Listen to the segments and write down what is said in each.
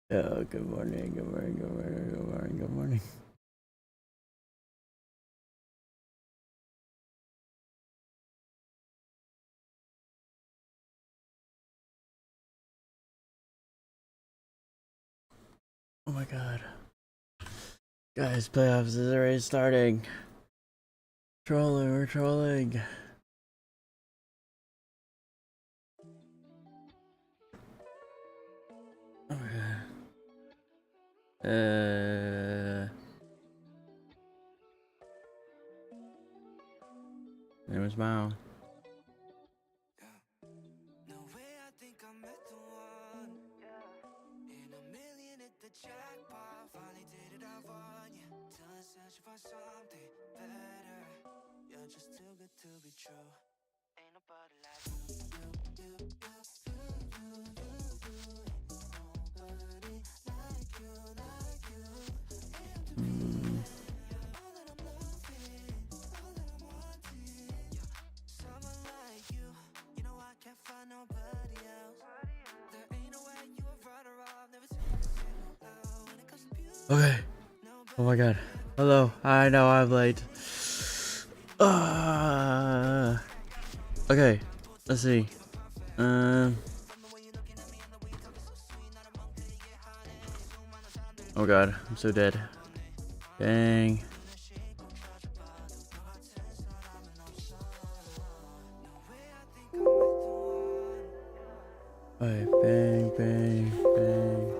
Oh, good morning, good morning, good morning, good morning, good morning. Oh my god. Guys, playoffs is already starting. Trolling, we're trolling. Oh my god. Name is Mao. Okay. Oh my god. Hello. I know I'm late. Okay. Let's see. Oh god. I'm so dead. Dang. Alright. Bang, bang, bang.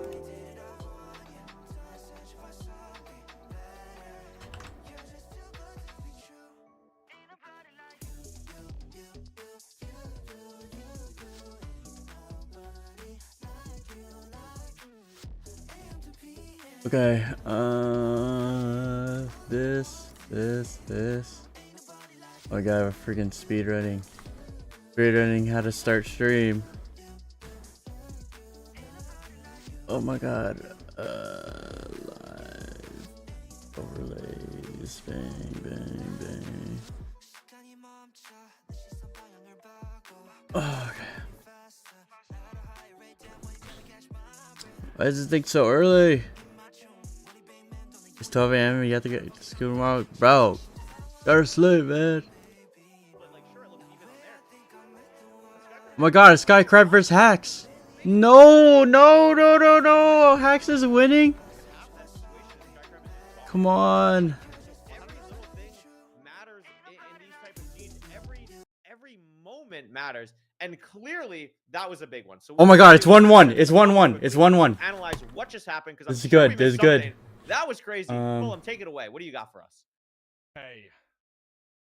Okay, this. Oh my god, we're freaking speedrunning. Speedrunning how to start stream. Oh my god. Live overlays. Bang, bang, bang. Oh, okay. Why does this thing so early? It's 12 a.m. You have to get to school tomorrow. Bro, gotta sleep, man. Oh my god, it's Skycrab versus Hacks. No. Hacks is winning. Come on. Every moment matters, and clearly that was a big one. So oh my god, it's 1-1. It's 1-1. It's 1-1. Analyze what just happened because this is good. This is good. That was crazy. Fulham, take it away. What do you got for us? Hey.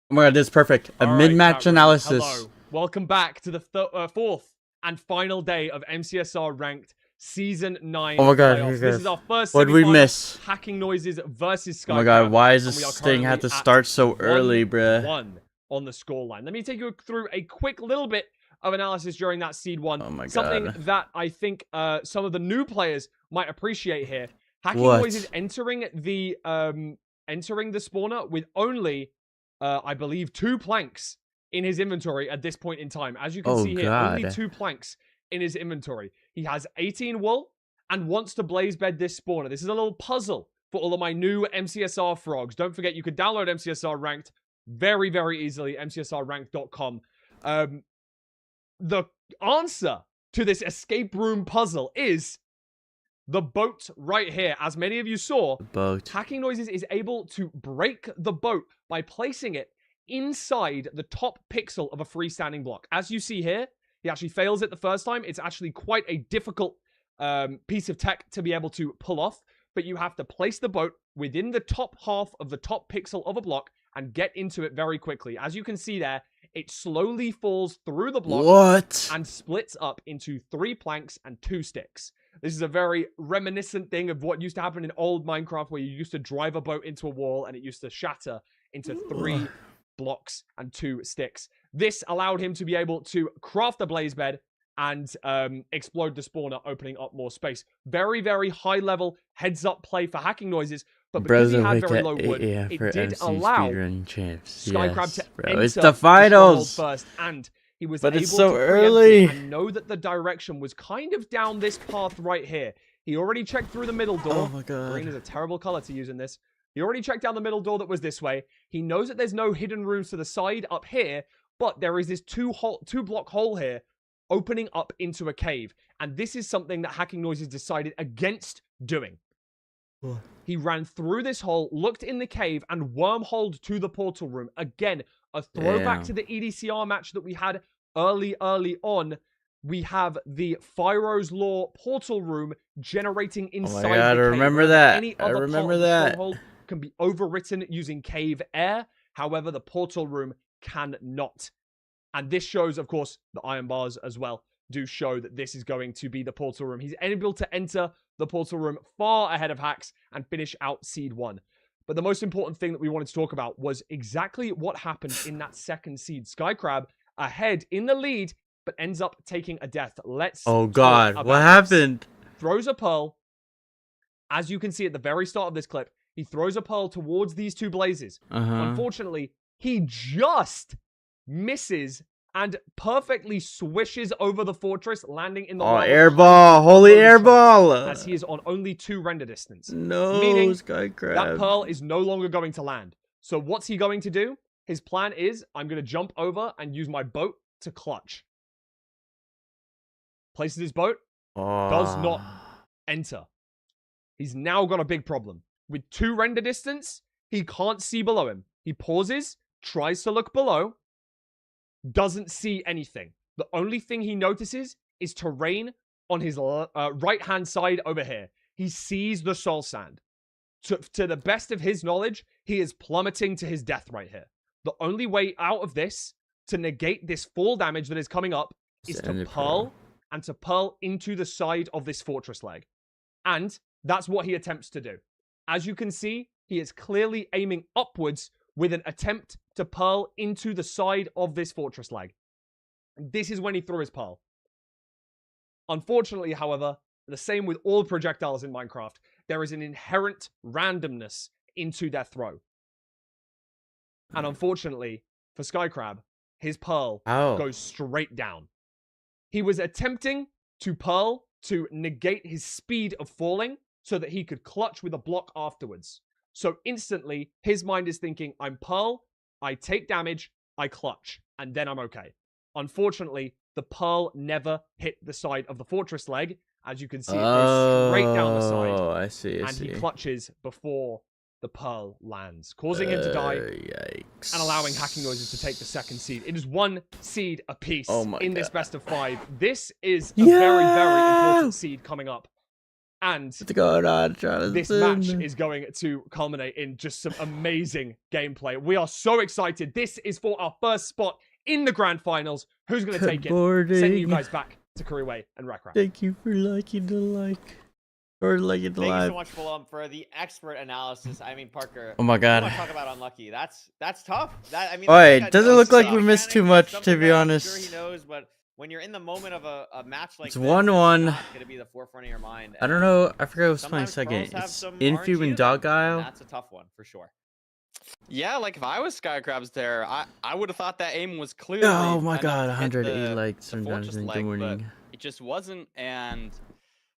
Oh my god, this is perfect. A mid-match analysis. Hello. Welcome back to the fourth and final day of MCSR ranked Season 9 Oh my god, playoffs. This is our first what did we semi-final, miss? Hacking Noises versus Sky. Oh my god, why is this thing have to start so early, bruh? 1 on the scoreline. Let me take you through a quick little bit of analysis during that Seed 1. Oh my god. Something that I think some of the new players might appreciate here. Hacking Noises entering the spawner with only I believe 2 planks in his inventory at this point in time. As you can see here, only 2 planks in his inventory. He has 18 wool and wants to blaze bed this spawner. This is a little puzzle for all of my new MCSR frogs. Don't forget, you can download MCSR Ranked very, very easily, mcsrranked.com. The answer to this escape room puzzle is the boat right here. As many of you saw, Hacking Noises is able to break the boat by placing it inside the top pixel of a freestanding block. As you see here, he actually fails it the first time. It's actually quite a difficult piece of tech to be able to pull off, but you have to place the boat within the top half of the top pixel of a block and get into it very quickly. As you can see there, it slowly falls through the block and splits up into 3 planks and 2 sticks. This is a very reminiscent thing of what used to happen in old Minecraft, where you used to drive a boat into a wall and it used to shatter into 3 blocks and 2 sticks. This allowed him to be able to craft a blaze bed and explode the spawner, opening up more space. Very, very high level heads up play for Hacking Noises, but because he had very low wood, it did allow Skycrab to enter it's the finals first, and he was but able it's so to early and know that the direction was kind of down this path right here. He already checked through the middle door. Oh my god. Green is a terrible color to use in this. He already checked down the middle door that was this way. He knows that there's no hidden rooms to the side up here, but there is this two-block hole here opening up into a cave. And this is something that Hacking Noises decided against doing. He ran through this hole, looked in the cave, and wormholed to the portal room. Again, a throwback to the EDCR match that we had early on. We have the Pharaoh's Law portal room generating inside the cave. I remember that. I remember that. Stronghold can be overwritten using cave air. However, the portal room cannot. And this shows, of course, the iron bars as well do show that this is going to be the portal room. He's able to enter the portal room far ahead of Hax and finish out Seed 1. But the most important thing that we wanted to talk about was exactly what happened in that second seed. Skycrab ahead in the lead, but ends up taking a death. Let's Oh god, what happened? Throws a pearl. As you can see at the very start of this clip, he throws a pearl towards these two blazes. Unfortunately, he just misses and perfectly swishes over the fortress, landing in the air ball, holy air ball! As he is on only 2 render distance. No, meaning Skycrab. that pearl is no longer going to land. So what's he going to do? His plan is, I'm going to jump over and use my boat to clutch. Places his boat, does not enter. He's now got a big problem. With 2 render distance, he can't see below him. He pauses, tries to look below, doesn't see anything. The only thing he notices is terrain on his right-hand side over here. He sees the soul sand. To the best of his knowledge, he is plummeting to his death right here. The only way out of this, to negate this fall damage that is coming up, is to pearl and to pearl into the side of this fortress leg. And that's what he attempts to do. As you can see, he is clearly aiming upwards with an attempt to pearl into the side of this fortress leg. This is when he threw his pearl. Unfortunately, however, the same with all projectiles in Minecraft, there is an inherent randomness into their throw. And unfortunately, for Skycrab, his pearl goes straight down. He was attempting to pearl to negate his speed of falling so that he could clutch with a block afterwards. So instantly, his mind is thinking, I'm pearl, I take damage, I clutch, and then I'm okay. Unfortunately, the pearl never hit the side of the fortress leg. As you can see, it goes straight down the side. Oh, I see. And he clutches before the pearl lands, causing him to die and allowing Hacking Noises to take the second seed. It is 1 seed apiece in this best of 5. This is a very, very important seed coming up. And what's going on, Jonathan? This match is going to culminate in just some amazing gameplay. We are so excited. This is for our first spot in the grand finals. Who's going to take it? Sending you guys back to Kuriway and Rakrap. Thank you for liking the or liking the live. Thank you so much, Fulham, for the expert analysis. I mean, Parker. Oh my god. I want to talk about unlucky. That's tough. I mean, it doesn't look like we missed too much, to be honest. I'm sure he knows, but when you're in the moment of a match like it's this, 1-1. it's going to be the forefront of your mind. I don't know. I forgot who was playing second. It's Infu and Dogile. That's a tough one for sure. Yeah, like if I was Skycrabs there, I would have thought that aim was clearly. Oh my god, 108 likes. Good morning. It just wasn't, and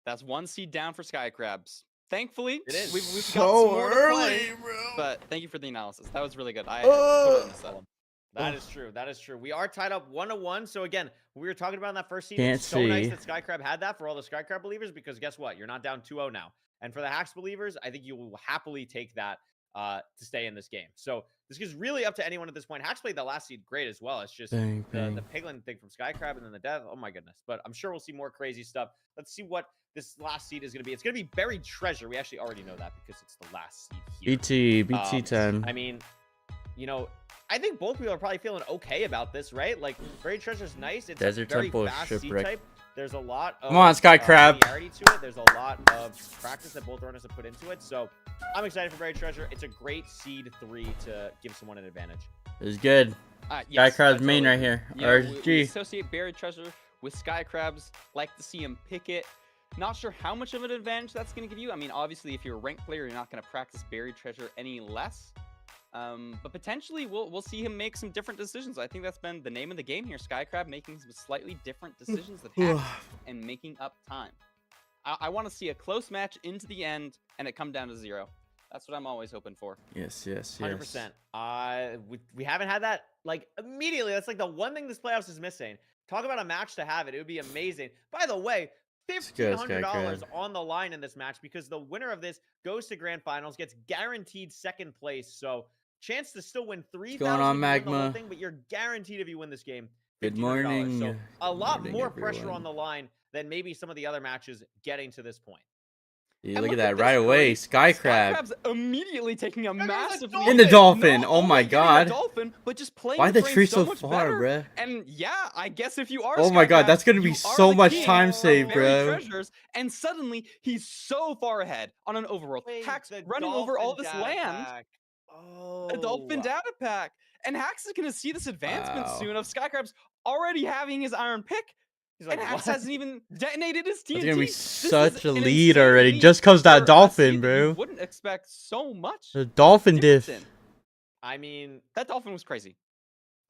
that's 1 seed down for Skycrabs. Thankfully, we've got so some more to early, play, bro. But thank you for the analysis. That was really good. I totally missed that one. That is true. That is true. We are tied up 1-1. So again, we were talking about in that first seed. Can't it's so see. nice that Skycrab had that for all the Skycrab believers, because guess what? You're not down 2-0 now. And for the Hacks believers, I think you will happily take that to stay in this game. So this is really up to anyone at this point. Hacks played the last seed great as well. It's just the Piglin thing from Skycrab and then the death. Oh my goodness. But I'm sure we'll see more crazy stuff. Let's see what this last seed is going to be. It's going to be Buried Treasure. We actually already know that because it's the last seed here. BT 10. I mean, you know, I think both people are probably feeling okay about this, right? Like, Buried Treasure's nice. It's Desert a very Temple fast Shipwreck. C-type. There's a lot of Come on, Skycrab. familiarity to it. There's a lot of practice that both runners have put into it. So I'm excited for Buried Treasure. It's a great seed 3 to give someone an advantage. It's good. Yes, Skycrab's main right here. Yeah, RG. we associate Buried Treasure with Skycrabs. Like to see him pick it. Not sure how much of an advantage that's going to give you. I mean, obviously, if you're a ranked player, you're not going to practice Buried Treasure any less. But potentially, we'll see him make some different decisions. I think that's been the name of the game here. Skycrab making some slightly different decisions that happen and making up time. I want to see a close match into the end and it come down to 0. That's what I'm always hoping for. Yes, yes, 100%. We haven't had that like immediately. That's like the one thing this playoffs is missing. Talk about a match to have it. It would be amazing. By the way, $1,500 on the line in this match because the winner of this goes to grand finals, gets guaranteed second place. So chance to still win 3,000 going on, if you win the whole Magma? thing, but you're guaranteed if you win this game. Good $1,500. morning. So a lot morning, more pressure everyone. on the line than maybe some of the other matches getting to this point. Yeah, And look at look that this, right away. Cody. Sky Crab. Skycrab's immediately taking a massive lead. In the dolphin. Not Oh my only getting a god. dolphin, but just playing Why the terrain tree so so much far, better. bruh? And yeah, I guess if you are Oh my god, Skycrab, that's gonna be you are so the much king time of save, buried bro. treasures, and suddenly he's so far ahead on an overworld. Wait, Hax the running over all dolphin this data land. pack. A dolphin data pack. And Hax is going to see this advancement Wow. soon of Skycrab's already having his iron pick. He's like, And Hax what? hasn't even detonated his TNT. That's gonna be This such is a an lead insane already. lead Just cause for that a dolphin, seed that bro. you wouldn't expect so much. The dolphin difference diff. in. I mean, That dolphin was crazy.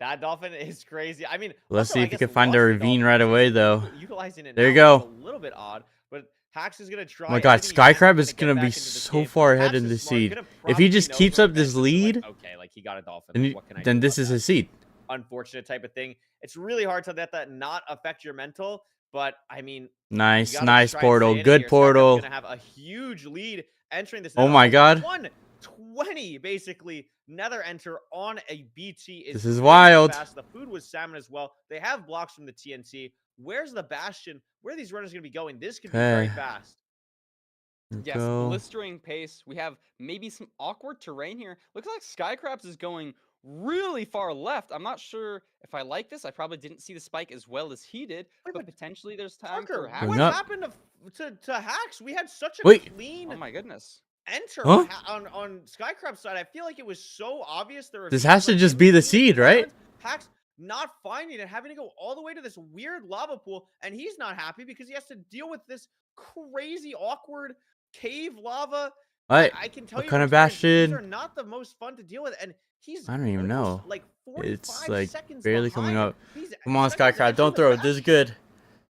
that dolphin is crazy. I mean, Let's also, see I if you guess can find a lost the ravine dolphin right since away, he's though. Utilizing it There you now, go. which is a little bit odd, but Hax is gonna try. Oh my god, everything he can Skycrab to is get gonna back be into this so game. far ahead Hax in is the smart, seed. could've If he probably just knows keeps where up this fences are, like, lead, okay, like he got a dolphin. then, Like, what can I do then this about is that? his seed. Unfortunate type of thing. It's really hard to let that not affect your mental, but I mean, you Nice, gotta nice try and portal. stay in it Good here. Skycrab's portal. gonna have a huge lead entering this. Oh nether. my god. 120 basically. Nether enter on a BT is This is crazy wild. fast. The food was salmon as well. They have blocks from the TNT. Where's the bastion? Where are these runners gonna be going? This could be very Okay. fast. Yes, Go. blistering pace. We have maybe some awkward terrain here. Looks like Skycrabs is going really far left. I'm not sure if I like this. I probably didn't see the spike as well as he did, Wait, but but potentially there's time Parker, for Hax. what Going up. happened to Hax? We had such a Wait. clean Oh my goodness. enter Huh? on Skycrab's side. I feel like it was so obvious there. This has to just be the seed, right? Hax not finding it, having to go all the way to this weird lava pool, and he's not happy because he has to deal with this crazy, awkward cave lava. What? I can tell What you, kind from of experience, these bastion? are not the most fun to deal with, and he's I don't even almost, know. like 45 It's like seconds barely coming behind. up. He's Come on, expected to Skycrab. enter Don't the throw it. This is bastion. good.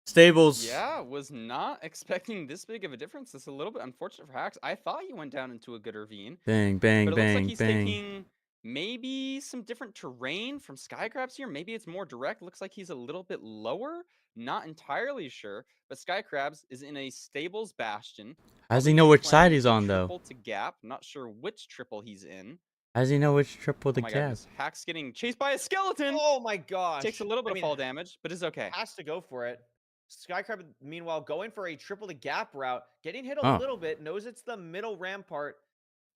Stables. Yeah, was not expecting this big of a difference. It's a little bit unfortunate for Hax. I thought he went down into a good ravine. Bang, bang, But it looks like bang, he's bang. taking maybe some different terrain from Skycrabs here. Maybe it's more direct. Looks like he's a little bit lower. Not entirely sure. But Skycrabs is in a stables bastion. How does he Probably know gonna be which playing side he's on, though? triple to gap. Not sure which triple he's in. How does he know which triple Oh the my cap? goodness. Hax getting chased by a skeleton. Oh my gosh. Takes a little bit I of mean, fall damage, but is okay. has to go for it. Skycrab, meanwhile, going for a triple the gap route, getting hit a Oh. little bit, knows it's the middle rampart,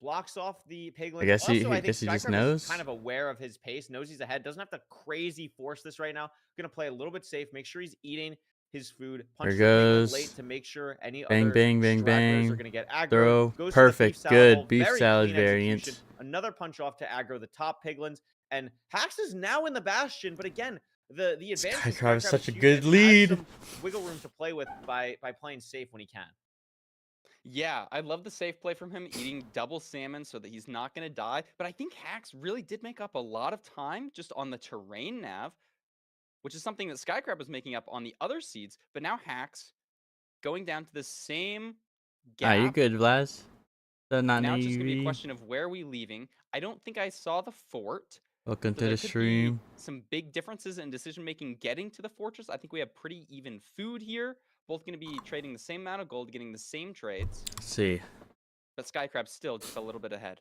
blocks off the piglins. I guess he also, I think guess he just Skycrab knows. is kind of aware of his pace, knows he's ahead, doesn't have to crazy force this right now. Gonna play a little bit safe, make sure he's eating his food. Punches the piglet late goes. to make sure any Bang, other bang, bang, stragglers are bang. gonna get aggro. Throw. Goes to the beef Perfect. salad Good. bowl, Beef very salad clean variant. execution. Another punch off to aggro the top piglins. And Hax is now in the bastion, but again, the advantage of Skycrab is Skycrab such a huge good and has lead. some wiggle room to play with by playing safe when he can. Yeah, I love the safe play from him, eating double salmon so that he's not going to die. But I think Hax really did make up a lot of time just on the terrain nav, which is something that Skycrab was making up on the other seeds. But now Hax going down to the same gap. You're good, Vlaz. So not Now it's just going to be a navy. question of where are we leaving. I don't think I saw the fort. Welcome So to there the could be stream. some big differences in decision making getting to the fortress. I think we have pretty even food here. Both going to be trading the same amount of gold, getting the same trades. Let's see. But Skycrab still just a little bit ahead.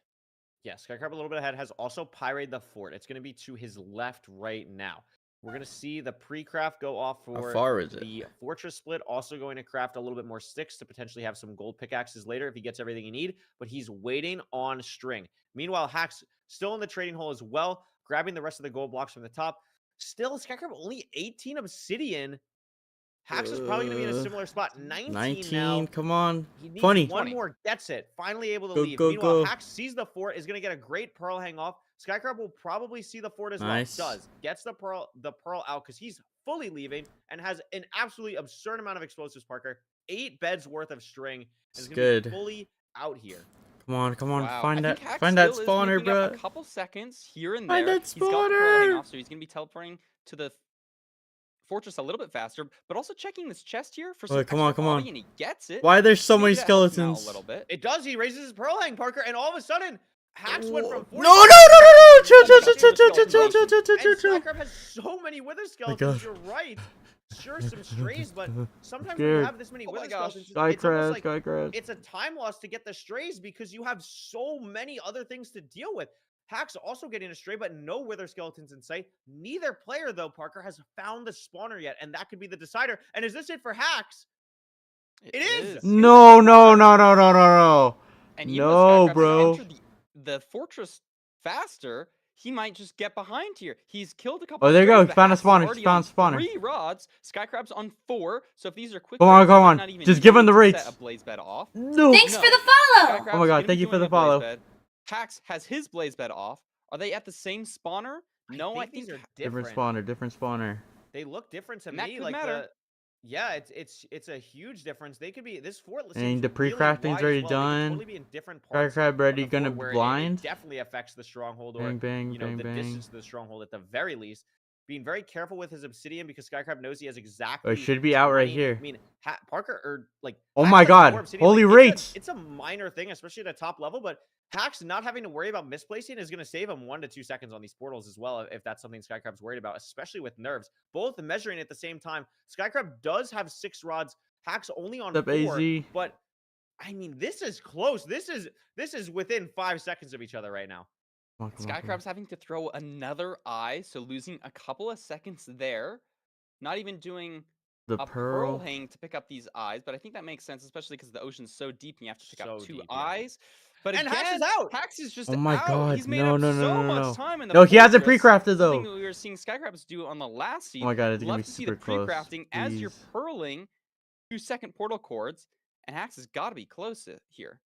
Yeah, Skycrab a little bit ahead, has also pirated the fort. It's going to be to his left right now. We're going to see the pre-craft go off for far is it? the fortress split. Also going to craft a little bit more sticks to potentially have some gold pickaxes later if he gets everything he needs. But he's waiting on string. Meanwhile, Hax still in the trading hole as well, grabbing the rest of the gold blocks from the top. Still, Skycrab only 18 obsidian. Hax is probably going to be in a similar spot. 19 now. Come on. He needs 20. one more, gets it. Finally able to Go, leave. go, Meanwhile, go. Hax sees the fort, is going to get a great pearl hang off. Skycrab will probably see the fort as Nice. well. Does. Gets the pearl out because he's fully leaving and has an absolutely absurd amount of explosives, Parker. 8 beds worth of string. And It's is going to be good. fully out here. Come on, come on. Wow. Find I that think Hax find that still is spawner, making up bro. A couple seconds here and Find there. that He's got the pearl hang spawner. off, so he's gonna be teleporting to the Fortress a little bit faster, but also checking this chest here for Oh, some come on, extra come on. body, and he gets it. Why are there so Maybe many that helps him out skeletons? a little bit. It does. He raises his pearl hang, Parker, and all of a sudden, Hax went from 40 No, no, no, no, chill, chill, chill, chill, chill, chill, chill, chill, chill, chill, and chill. Skycrab has so many wither God. skeletons. You're right. Sure, some strays, but sometimes when you Scared. have this many Oh my wither gosh. skeletons, Sky it's almost crash, like sky crash. it's a time loss to get the strays because you have so many other things to deal with. Hax also getting a stray, but no wither skeletons in sight. Neither player, though, Parker, has found the spawner yet, and that could be the decider. And is this it for Hax? It is. No, no, no, no, no, no, no. And even No, though Skycrab bro. has entered the fortress faster, he might just get behind here. He's killed a couple. Oh, there you strays, go. but Found a Hax is spawner. already Found on a spawner. 3 rods. Skycrab's on 4. So if these are quick, Come on, rates, he come might on. not even Just give him need the to set rates. a blaze bed off. No. Thanks for the follow. Skycrab's Oh my god, gonna thank be you for doing the a blaze follow. bed. Hax has his blaze bed off. Are they at the same spawner? No, I think these are Different different. spawner, different spawner. They look different to And that me. could Like matter. yeah, it's a huge difference. They could be this fort. And seems the really pre-crafting's wide as already well. They could done. totally be in different Sky parts. crab of ready, the gonna fort where blind. It definitely affects the stronghold, or Bang, bang, you know bang, the bang. distance to the stronghold at the very least. Being very careful with his obsidian because Skycrab knows he has exactly. Oh, it should be out right 20 here. I mean, Parker or like. Oh Hax my has god, more obsidian, holy like, rates. It's a minor thing, especially at a top level, but Hax not having to worry about misplacing is going to save him 1 to 2 seconds on these portals as well, if that's something Skycrab's worried about, especially with nerves. Both measuring at the same time. Skycrab does have 6 rods. Hax only on 4. AZ? But I mean, this is close. This is within 5 seconds of each other right now. Come on, come on, come on. Skycrab's having to throw another eye, so losing a couple of seconds there. Not even doing The a pearl. hang to pick up these eyes, but I think that makes sense, especially because the ocean's so deep and you have to pick up So 2 deep, yeah. eyes. But And again, Hax is out. Hax is just Oh my out. god, He's made no, up no, no, so no, much no. time in the No, he hasn't fortress, pre-crafted something though. that we were seeing Skycrabs do on the last seed. Oh my god, it's gonna Love be to see the super close. pre-crafting as you're Please. pearling 2-second portal cords, and Hax has got to be close here.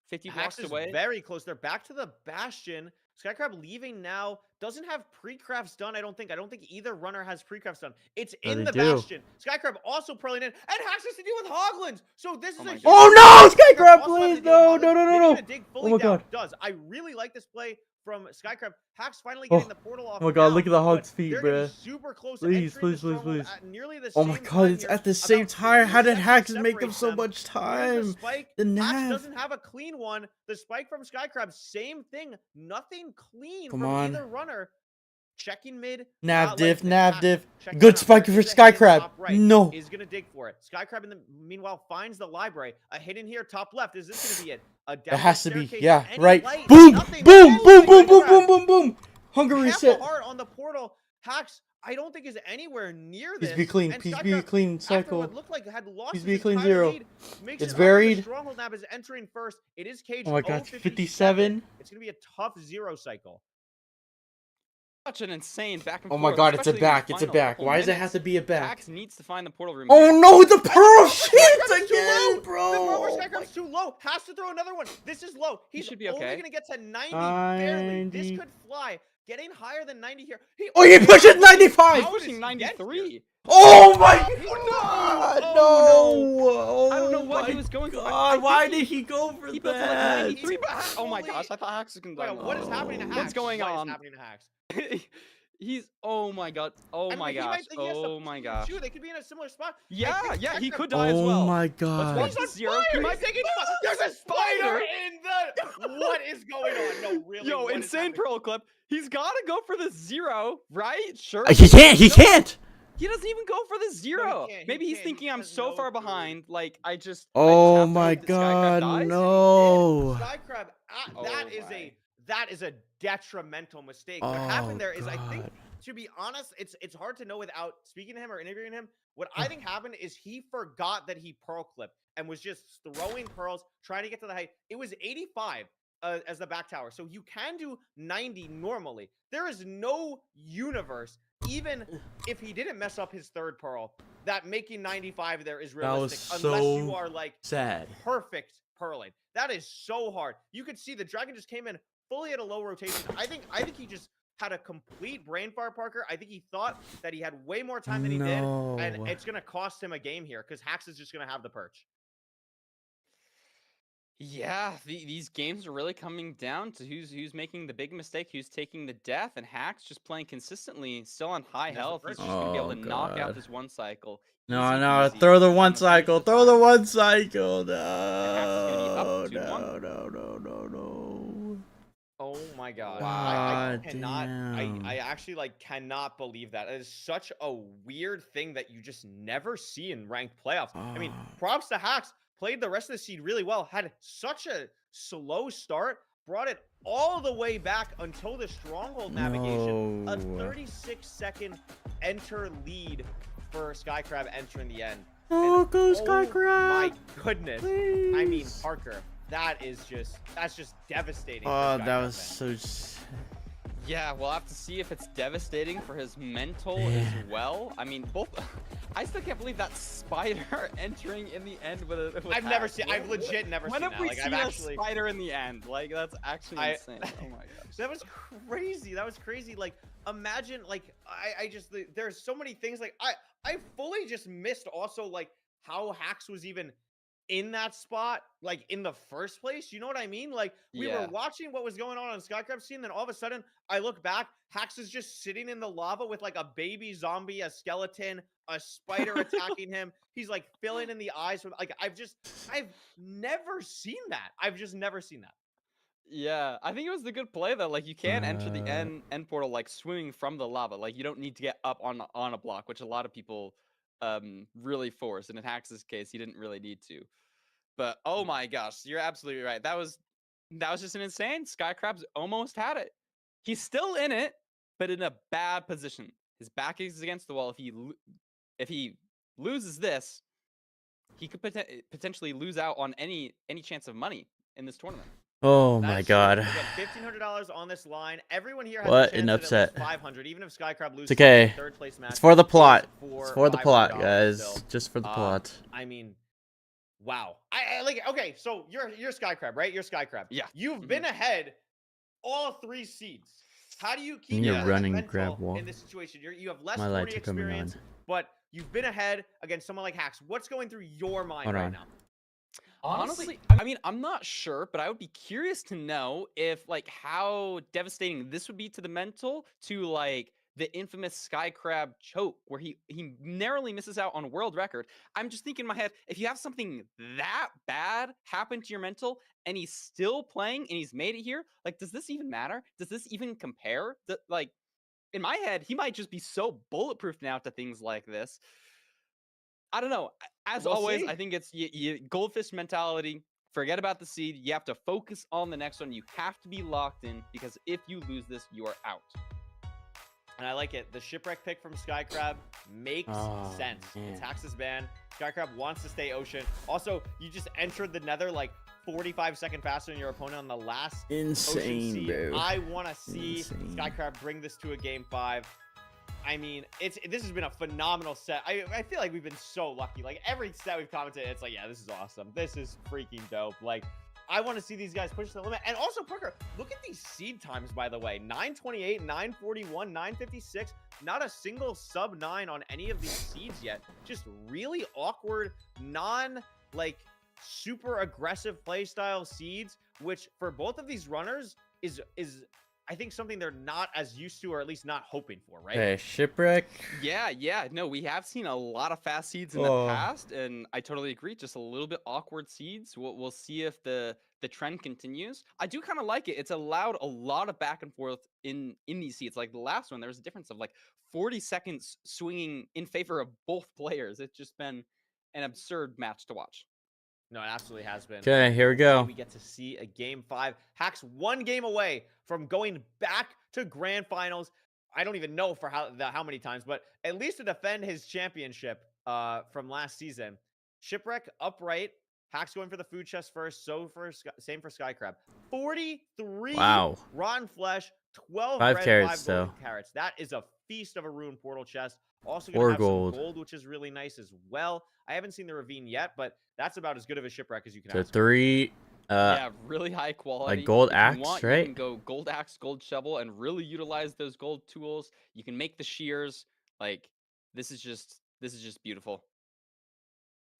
50 Hax blocks is away. very close. They're back to the bastion. Skycrab leaving now. Doesn't have pre-crafts done, I don't think. I don't think either runner has pre-crafts done. It's No, in they the do. bastion. Skycrab also pearling in. And Hax has to deal with Hoglins. So this is my a God. Oh no, Skycrab, also has to please, deal with no, Hoglins. no, no, no, Maybe no. gonna dig fully my down. God. Does. I really like this play from Skycrab. Hax finally Oh. getting the portal off. Oh my god, now, look at the but hog's feet, they're getting bruh. super close. Please, entering the please, please, stronghold please. at nearly the Oh my same god, time it's here. at the same About time. How 30 did Hax seconds make them separates so them. much Here's the time? spike. The Hax nav. doesn't have a clean one. The spike from Skycrab, same thing. Nothing clean Come from on. either runner. Checking mid. Nav not diff, liking it. nav Hax diff. checking Good out. spike There for is a hidden Skycrab. top right. No. Is gonna dig for it. Skycrab in the meanwhile finds the library. A hidden here top left. Is this gonna be it? A It downward has to be, staircase, yeah, any right. light, Boom, nothing. boom, Oh, boom, boom, boom, Skycrab. boom, boom, boom. Hunger Half reset. a heart on the portal. Hax, I don't think is anywhere near Please this. be clean. And Please be Skycrab, clean. after Cycle. what looked like had lost Please his be a clean entire zero. lead, makes It's it buried. The stronghold nab is entering first. It is caged. Oh my god, 057. 57. It's gonna be a tough 0 cycle. Such an insane back and Oh forth. my god, it's a especially in the back. It's a final back. couple Why does it minutes. have to be a back? Hax needs to find the portal room. Oh no, the pearl shit Skycrab's too low. again, The bro. Rover Oh Skycrab's too low. Has to throw another one. This is low. He's should be only okay. gonna get to 90, barely. This 90. could fly. Getting higher than 90 here. Oh, he pushes 95. How did Pushing he get here? 93. Oh my He- god, Oh, no. I don't know Oh what he my was going for. I God, think why he- did he go for He built it like that? 93, but oh my Holy- gosh, I thought Hax was gonna Wait, die. what is happening to Hax? What's going What on? is happening to Hax? He's oh my god, oh I mean, my he gosh, might think he has to oh my gosh. Shoot, they could be in a similar spot. I Yeah, think yeah, he Skycrab- could die as well. Oh my Let's god. watch He's on the zero. fire! He He's might taking fire! There's a spider in the. What is going on? No, really. Yo, what is insane happening? pearl clip. He's gotta go for the 0, right? Sure. He can't. He No, can't. He doesn't even go for the 0. can't, he Maybe he's can't, he thinking I'm has so no far clue. behind. Like I just. Oh have to my hope that Skycrab god, dies. no. Skycrab, Oh that is a detrimental mistake. What Oh happened there is, I think, god. to be honest, it's hard to know without speaking to him or interviewing him. What I think happened is he forgot that he pearl clipped and was just throwing pearls, trying to get to the height. It was 85 as the back tower, so you can do 90 normally. There is no universe, even if he didn't mess up his third pearl, that making 95 there is That was realistic, unless you so are like sad. perfect pearling. That is so hard. You could see the dragon just came in fully at a low rotation. I think he just had a complete brain fart, Parker. I think he thought that he had way more time than he did, and No. it's gonna cost him a game here because Hax is just gonna have the perch. Yeah, these games are really coming down to who's making the big mistake, who's taking the death, and Hack's just playing consistently, still on high And there's the health. He's first. just gonna be able Oh to knock out god. this one cycle. No, Easy no, peasy throw the on one the first cycle. Throw the attack. one cycle. And Hax is gonna be up No, 2-1. no. Oh my god. I God cannot damn. I actually like cannot believe that. It is such a weird thing that you just never see in ranked playoffs. I mean, Ah. props to Hacks. Played the rest of the seed really well. Had such a slow start. Brought it all the way back until the stronghold navigation. A No. 36-second enter lead for Skycrab entering the end. Oh, And go oh Skycrab. my goodness. I mean, Please. Parker, that's just devastating. for Oh, Skycrab that was fans. so. Yeah, we'll have to see if it's devastating for his mental as well. I mean, both. I still can't believe that spider entering in the end with a. With I've never Hax. seen. I've legit never When seen have that. we Like seen I've a actually. spider in the end? Like that's actually insane. Oh my gosh. That was crazy. That was crazy. Like imagine. Like I just. There's so many things. Like I fully just missed also like how Hax was even in that spot, like in the first place. You know what I mean? Like we were Yeah. watching what was going on Skycrab scene, then all of a sudden I look back, Hax is just sitting in the lava with like a baby zombie, a skeleton, a spider attacking him. He's like filling in the eyes with like I've never seen that. I've just never seen that. Yeah, I think it was the good play though. Like you can enter the Uh, end portal like swimming from the lava. Like you don't need to get up on a block, which a lot of people really force. And in Hax's case, he didn't really need to. But oh my gosh, you're absolutely right. That was just an insane. Skycrab's almost had it. He's still in it, but in a bad position. His back is against the wall. If he loses this, he could potentially lose out on any chance of money in this tournament. oh That my is true. god. Again, $1,500 on this line. Everyone here has What a an chance at upset. least 500, even if Skycrab loses It's okay. the third place match. It's for the plot. is It's for the plot, $500 guys. still. Just for the plot. I mean, wow. I like. Okay, so you're Skycrab, right? You're Skycrab. Yeah. You've been ahead all 3 seeds. How do you keep need to your run and mental grab wall. in this situation? You have less My 40 lights are coming experience, on. but you've been ahead against someone like Hax. What's going through your mind Hold right on. now? Honestly, I mean, I'm not sure, but I would be curious to know if like how devastating this would be to the mental, to like the infamous Skycrab choke where he narrowly misses out on world record. I'm just thinking in my head, if you have something that bad happen to your mental and he's still playing and he's made it here, like does this even matter? Does this even compare? Like in my head, he might just be so bulletproof now to things like this. I don't know. As We'll always, see. I think it's goldfish mentality. Forget about the seed. You have to focus on the next one. You have to be locked in because if you lose this, you are out. And I like it. The shipwreck pick from Skycrab makes Oh, sense. man. It's Hax's ban. Skycrab wants to stay ocean. Also, you just entered the nether like 45 seconds faster than your opponent on the last ocean Insane, seed. bro. I want to see Insane. Skycrab bring this to a game 5. I mean, this has been a phenomenal set. I feel like we've been so lucky. Like every set we've commented, it's like, yeah, this is awesome. This is freaking dope. Like, I want to see these guys push the limit. And also, Parker, look at these seed times, by the way. 928, 941, 956. Not a single sub 9 on any of these seeds yet. Just really awkward, like super aggressive playstyle seeds, which for both of these runners is I think something they're not as used to, or at least not hoping for, right? Okay, shipwreck. Yeah. No, we have seen a lot of fast seeds in Oh. the past, and I totally agree. Just a little bit awkward seeds. We'll see if the trend continues. I do kind of like it. It's allowed a lot of back and forth in these seeds. Like the last one, there was a difference of like 40 seconds swinging in favor of both players. It's just been an absurd match to watch. No, it absolutely has been. Okay, here we Hopefully go. We get to see a game 5. Hax 1 game away from going back to grand finals. I don't even know for how many times, but at least to defend his championship from last season. Shipwreck upright. Hax going for the food chest first. Same for Skycrab. 43 Wow. rotten flesh, 12 5 red, carrots, 5 golden though. carrots. That is a feast of a rune portal chest. Also gonna 4 have gold. some gold, which is really nice as well. I haven't seen the ravine yet, but that's about as good of a shipwreck as you can So ask for. 3. Yeah, really high quality. gold If you axe, want, right? You can go gold axe, gold shovel, and really utilize those gold tools. You can make the shears. Like this is just beautiful.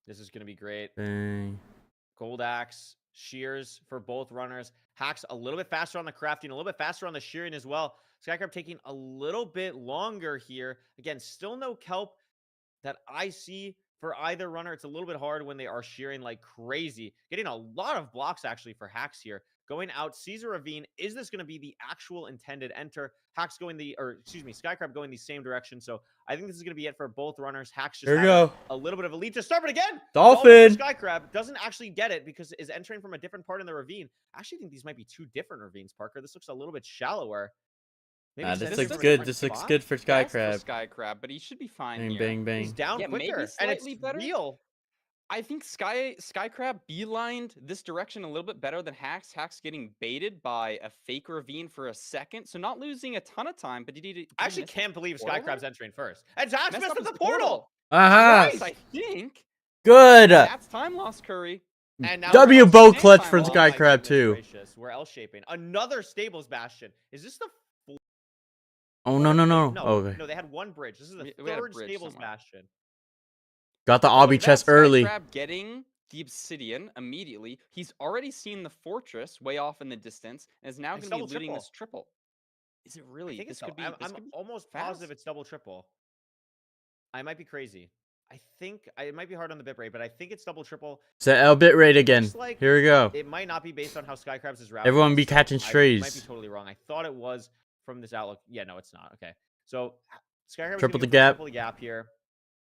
This is gonna be great. Bang. Gold Axe, Shears for both runners. Hacks a little bit faster on the crafting, a little bit faster on the shearing as well. Skycrab taking a little bit longer here. Again, still no kelp that I see for either runner. It's a little bit hard when they are shearing like crazy. Getting a lot of blocks actually for Hacks here. Going out, Caesar Ravine. Is this going to be the actual intended enter? Hacks going Skycrab going the same direction. So I think this is going to be it for both runners. Hacks just Here we having go. a little bit of a lead to start, but again, Dolphin. for Skycrab doesn't actually get it because is entering from a different part in the ravine. I actually think these might be two different ravines, Parker. This looks a little bit shallower. This it's looks entering from a good. different This looks spot. good for Best Skycrab. for Skycrab, but he should be fine Bang, here. bang, bang. He's down Yeah, maybe quicker, and it's slightly better. real. I think Skycrab beelined this direction a little bit better than Hacks. Hacks getting baited by a fake ravine for a second, so not losing a ton of time. But did he I actually can't believe portal Skycrab's there? entering first. And Hacks Messed messed up up the his portal. Aha. Yes, I think. Good. That's time lost, Curry. And now W we're L boat shaping. clutch for Oh my Skycrab goodness too. gracious. We're L shaping. Another Stables Bastion. Is this the Oh no no no. No, Okay. no, they had one bridge. This is the We had a third bridge Stables somewhere. Bastion. Got the Look obby at chest that, early. Skycrab getting the obsidian immediately. He's already seen the fortress way off in the distance and is now It's going to be double looting this triple. Is it really? I think This it's could be. I'm This could be almost fast. positive it's double triple. I might be crazy. I think it might be hard on the bit rate, but I think it's double triple. Set L bit rate again. Looks like Here we go. It might not be based on how Skycrabs is routed. Everyone be so catching I might be strays. totally wrong. I thought it was from this outlook. Yeah, no, it's not. Okay. So Skycrabs Triple the gonna go for gap. Triple the gap here.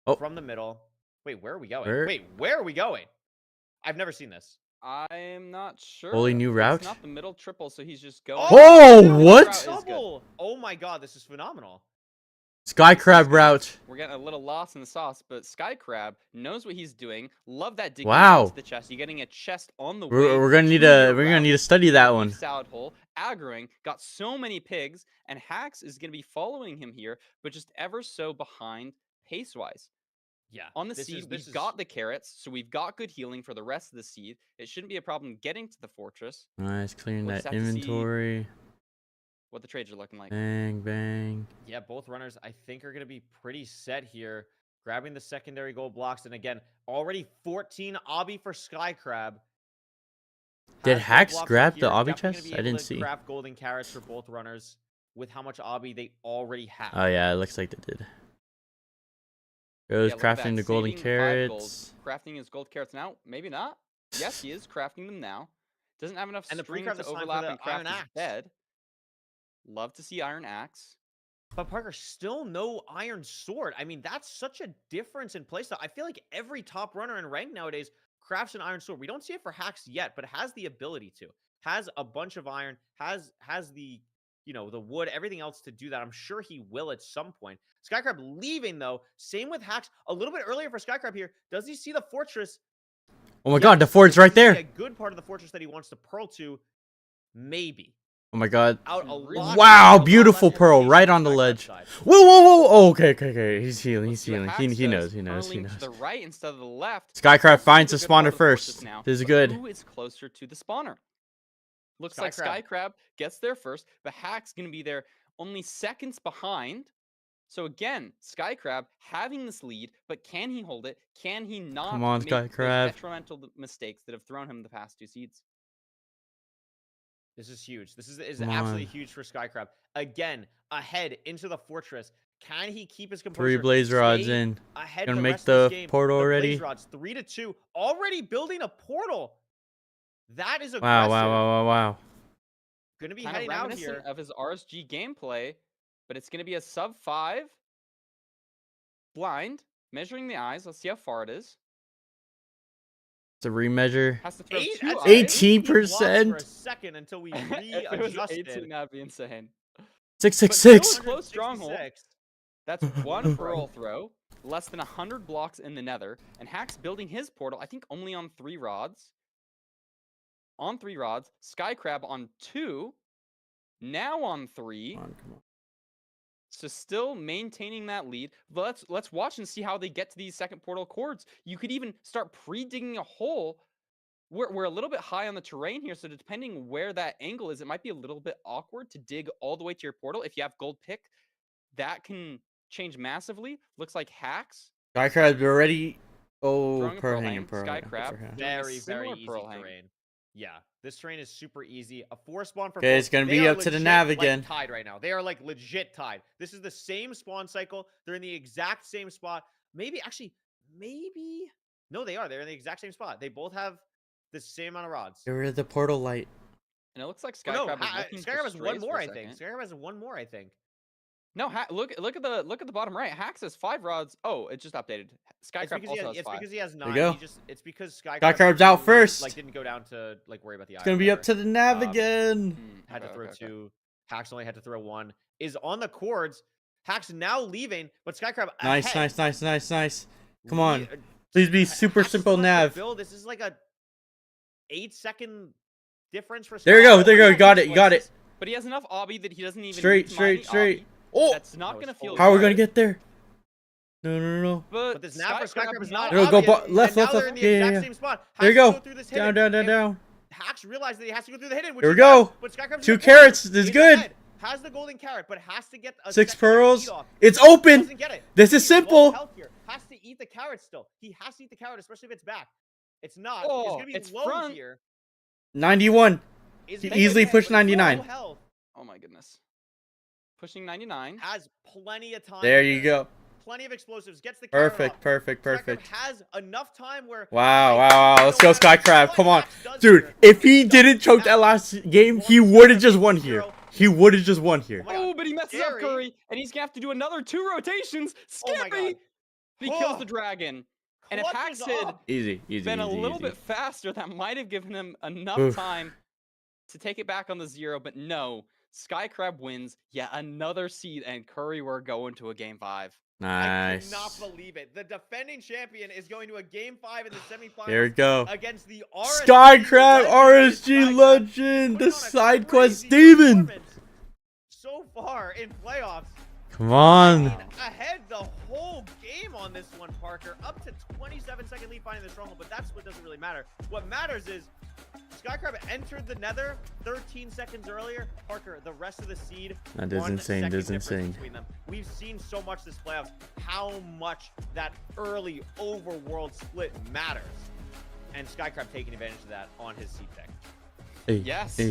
Oh. From the middle. Wait, where are we going? Where? Wait, where are we going? I've never seen this. I'm not sure. Holy new route? It's not the middle triple, so he's just going. Oh, The middle what? route is good. Double. Oh my god, this is phenomenal. Skycrab route. We're getting a little lost in the sauce, but Skycrab knows what he's doing. Love that digging Wow. into the chest. You're getting a chest on the way. We're gonna need to to your we're gonna route. need to study that one. Salad hole, aggroing, got so many pigs, and Hacks is going to be following him here, but just ever so behind pace-wise. Yeah. On the this seed, is- we've got the carrots, so we've got good healing for the rest of the seed. It shouldn't be a problem getting to the fortress. Nice, clearing We'll that just have to see inventory. what the trades are looking like. Bang bang. Yeah, both runners I think are going to be pretty set here. Grabbing the secondary gold blocks. And again, already 14 obby for Skycrab. Did Has gold Hacks blocks grab up the here, obby definitely gonna chest? be I able didn't to see. Craft golden carrots for both runners with how much obby they already have. Oh yeah, it looks like they did. Goes Yeah, look at crafting that, the golden saving 5 gold. carrots. Crafting his gold carrots now? Maybe not. Yes, he is crafting them now. Doesn't have enough And the string pre-craft to is time for overlap the and craft iron his axe. bed. Love to see iron axe. But Parker, still no iron sword. I mean, that's such a difference in playstyle. I feel like every top runner in rank nowadays crafts an iron sword. We don't see it for Hacks yet, but has the ability to. Has a bunch of iron, has the, you know, the wood, everything else to do that. I'm sure he will at some point. Skycrab leaving, though. Same with Hacks. A little bit earlier for Skycrab here. Does he see the fortress? Oh my god, the ford's Does right he see there. a good part of the fortress that he wants to pearl to? Maybe. Oh my god. Out a lot. Wow, a lot beautiful less pearl information right on the Skycrab's ledge. side. Whoa, whoa, whoa. Oh, okay. He's healing. Let's He's see what healing. Hacks He does. knows. He Purling knows. to the right instead of the left. Skycrab This finds is the a good part spawner of the fortress first. now, This is but good. Who is closer to the spawner? Looks like Skycrab. Skycrab gets there first, but Hack's going to be there only seconds behind. So again, Skycrab having this lead, but can he hold it? Can he not Come on, make those Skycrab. detrimental mistakes that have thrown him the past 2 seeds? This is huge. This is Come absolutely on. huge for Skycrab. Again, ahead into the fortress. Can he keep his composure? 3 blaze rods Stay in. Ahead Gonna the make rest of this the game. portal The already. Blaze rods 3-2. Already building a portal. That is aggressive. Wow. Gonna be Kind of heading out reminiscent here. of his RSG gameplay, but it's going to be a sub 5 blind, measuring the eyes. Let's see how far it is. It's a remeasure. Has to throw Eight- 2 that's eyes. 18%. For a second until we If it was 18, readjusted. that'd be insane. But 666. still a close stronghold. 166. That's one pearl throw, less than 100 blocks in the nether, and Hack's building his portal, I think only on 3 rods. On 3 rods, Skycrab on 2, now on 3. Come on. So still maintaining that lead. But let's watch and see how they get to these second portal cords. You could even start pre-digging a hole. We're a little bit high on the terrain here, so depending where that angle is, it might be a little bit awkward to dig all the way to your portal. If you have gold pick, that can change massively. Looks like Hacks. Skycrab's already Oh, Throwing a pearl pearl hang hang, and pearl. sky yeah, crab. pearl hang. Doing a Very similar easy pearl hang. terrain. Yeah, this terrain is super easy. A 4 spawn for Okay, both. it's gonna They be are up to the legit, nav like, again. tied right now. They are like legit tied. This is the same spawn cycle. They're in the exact same spot. Maybe no, they are. They're in the exact same spot. They both have the same amount of rods. Get rid of the portal light. And it looks like Oh, no, Skycrab is looking Skycrab for has one strays more. for a I think second. Skycrab has one more. I think. No, look at the bottom right. Hax has 5 rods. Oh, it just updated. It's Skycrab because, also has it's 5. because he has 9. you go. It's because Skycrab Skycrab's out first. Like didn't go down to like worry about the eye. It's gonna be up to the nav again. Had to Okay, throw okay, okay. 2. Hax only had to throw 1. Is on the cords. Hax now leaving, but Skycrab Nice, ahead. nice. Come on. Le- Please be super Hax simple still has to nav. build. This is like a 8-second difference for. There you Sky. go. There you go. You got it. You got it. But he has enough obby that he doesn't even Straight, need to mine the straight. obby. Oh, That's not That gonna was feel. fully how are we gonna good. get there? No. But this nav for Skycrab is not. There we go, obvious, left, and now left, they're left. in the Yeah, exact yeah. same spot. There you Hax go. go through this Down, hidden, down. and Hax realized that he has to go through the hidden. Which There we he does, go. But Skycrab's 2 in the carrots corner. is He's good. ahead, has the golden carrot, but has to get a 6 second pearls. lead off. It's He open. doesn't get it. This is He's low simple. health here. Has to eat the carrot still. He has to eat the carrot, especially if it's back. It's not. Oh, it's gonna be it's low front. here. 91. Is He making easily it, pushed but it's low 99. health. Oh my goodness. Pushing 99. Has plenty of time. There you go. Plenty of explosives. Gets the carrot off. Perfect. Skycrab has enough time where. Wow. Let's go, No matter Skycrab. what Come on. Hax does Dude, here, if he doesn't didn't choke that matter. last game, he One would have just 0, won here. He would have just won here. Oh my God. Oh, but he messes up Scary. Curry, and he's gonna have to do another 2 rotations. Oh my Skippy! God. He kills the dragon. And if Clutches Hax had up. Easy. been a little bit faster, that might have given him enough Oof. time to take it back on the 0, but no. Skycrab wins yet another seed, and Curry, we're going to a game 5. Nice. I cannot believe it. The defending champion is going to a game 5 in the semifinals. There we go. Against the RSG Skycrab, legend, RSG Skycrab, legend, putting the on a side quest crazy demon. performance So far in playoffs. Come on. Ahead the whole game on this one, Parker. Up to 27-second lead finding the stronghold, but that's what doesn't really matter. What matters is Skycrab entered the nether 13 seconds earlier. Parker, the rest of the seed. That is 1 insane. second That's difference insane. between them. We've seen so much this playoffs how much that early overworld split matters. And Skycrab taking advantage of that on his seed pick. Hey, Yes. hey,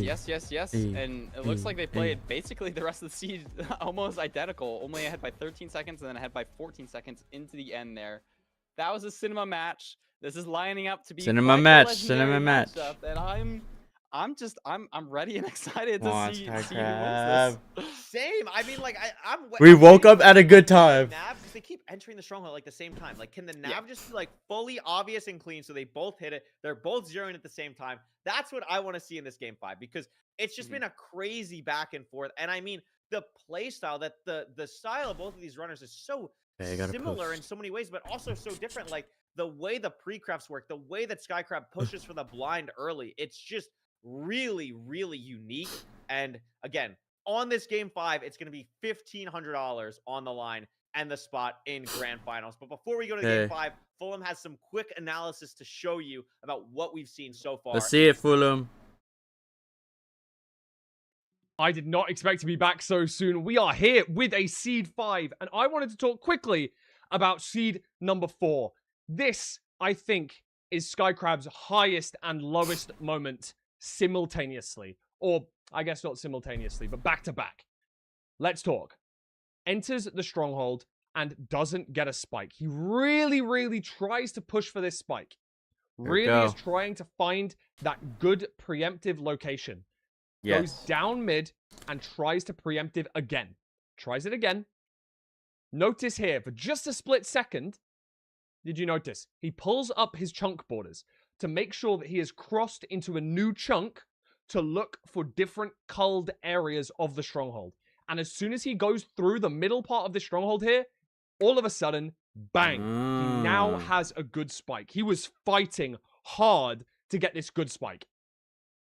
And it looks hey, like they hey. played basically the rest of the seed almost identical, only ahead by 13 seconds and then ahead by 14 seconds into the end there. That was a cinema match. This is lining up to be Cinema quite the match, legendary cinema match. matchup, and I'm ready and excited Come to on, see who wins Skycrab. this. Same. I mean, like, I'm. We I'm woke waiting up at a good for the time. Nav, because they keep entering the stronghold like the same time. Like, can the nav just be like fully obvious and clean so they both hit it? They're both zeroing at the same time. That's what I want to see in this game 5 because it's just been a crazy back and forth. And I mean, the play style that the style of both of these runners is so Okay, I gotta similar in post. so many ways, but also so different. Like the way the pre-crafts work, the way that Skycrab pushes for the blind early, it's just really, really unique. And again, on this game 5, it's going to be $1,500 on the line and the spot in grand finals. But before we go to game 5, Fulham has some quick analysis to show you about what we've seen so far. Let's see it, Fulham. I did not expect to be back so soon. We are here with a seed 5, and I wanted to talk quickly about seed number 4. This, I think, is Skycrab's highest and lowest moment simultaneously. Or, I guess not simultaneously, but back to back. Let's talk. Enters the stronghold and doesn't get a spike. He really tries to push for this spike. Really is trying to find that good preemptive location. Goes down mid and tries to preemptive again. Tries it again. Notice here, for just a split second, did you notice? He pulls up his chunk borders to make sure that he has crossed into a new chunk to look for different culled areas of the stronghold. And as soon as he goes through the middle part of the stronghold here, all of a sudden, bang, he now has a good spike. He was fighting hard to get this good spike.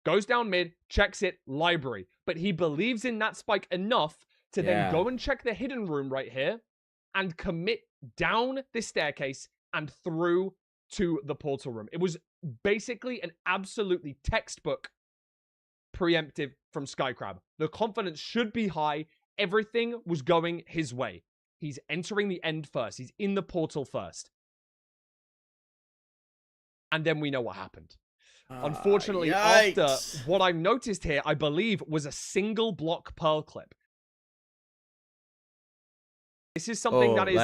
Goes down mid, checks it, library. But he believes in that spike enough to then go and check the hidden room right here and commit down this staircase and through to the portal room. It was basically an absolutely textbook preemptive from Skycrab. The confidence should be high. Everything was going his way. He's entering the end first. He's in the portal first. And then we know what happened. Unfortunately, after what I've noticed here, I believe, was a single block pearl clip. This is something that is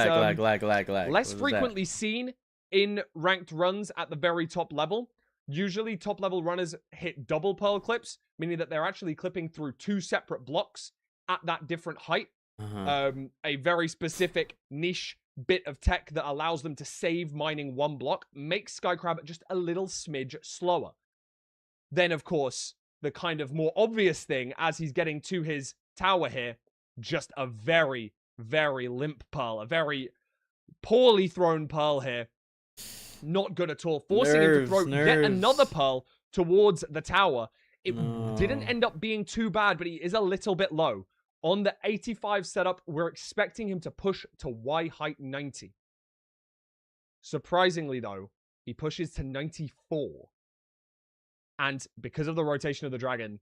less frequently seen in ranked runs at the very top level. Usually, top level runners hit double pearl clips, meaning that they're actually clipping through 2 separate blocks at that different height. A very specific niche bit of tech that allows them to save mining 1 block makes Skycrab just a little smidge slower. Then, of course, the kind of more obvious thing as he's getting to his tower here, just a very, very limp pearl, a very poorly thrown pearl here. Not good at all, forcing him to throw yet another pearl towards the tower. It didn't end up being too bad, but he is a little bit low. On the 85 setup, we're expecting him to push to Y height 90. Surprisingly, though, he pushes to 94. And because of the rotation of the dragon,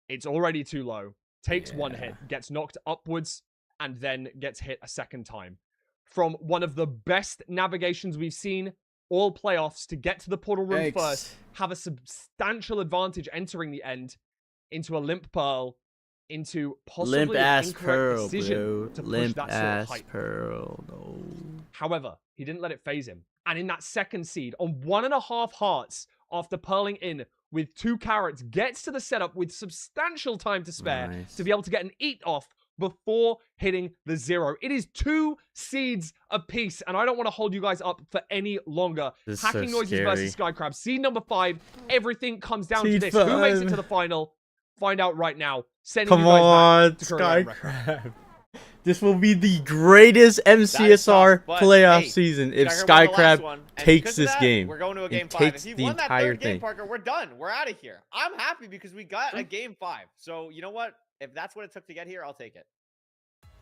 it's already too low. Takes 1 hit, gets knocked upwards, and then gets hit a second time. From one of the best navigations we've seen all playoffs to get to the portal room first, have a substantial advantage entering the end into a limp pearl, into possibly an incorrect decision to push that sort of height. No. However, he didn't let it phase him. And in that second seed, on 1.5 hearts after pearling in with 2 carrots, gets to the setup with substantial time to spare to be able to get an eat off before hitting the 0. It is 2 seeds apiece, and I don't want to hold you guys up for any longer. Hacking Noises versus Skycrab. Seed number 5. Everything comes down to this. Who makes it to the final? Find out right now. Sending you guys back to Skycrab. This will be the greatest MCSR playoff season if Skycrab takes this game. We're going to a game 5. If he won that 3rd game, Parker, we're done. We're out of here. I'm happy because we got a game 5. So, you know what? If that's what it took to get here, I'll take it.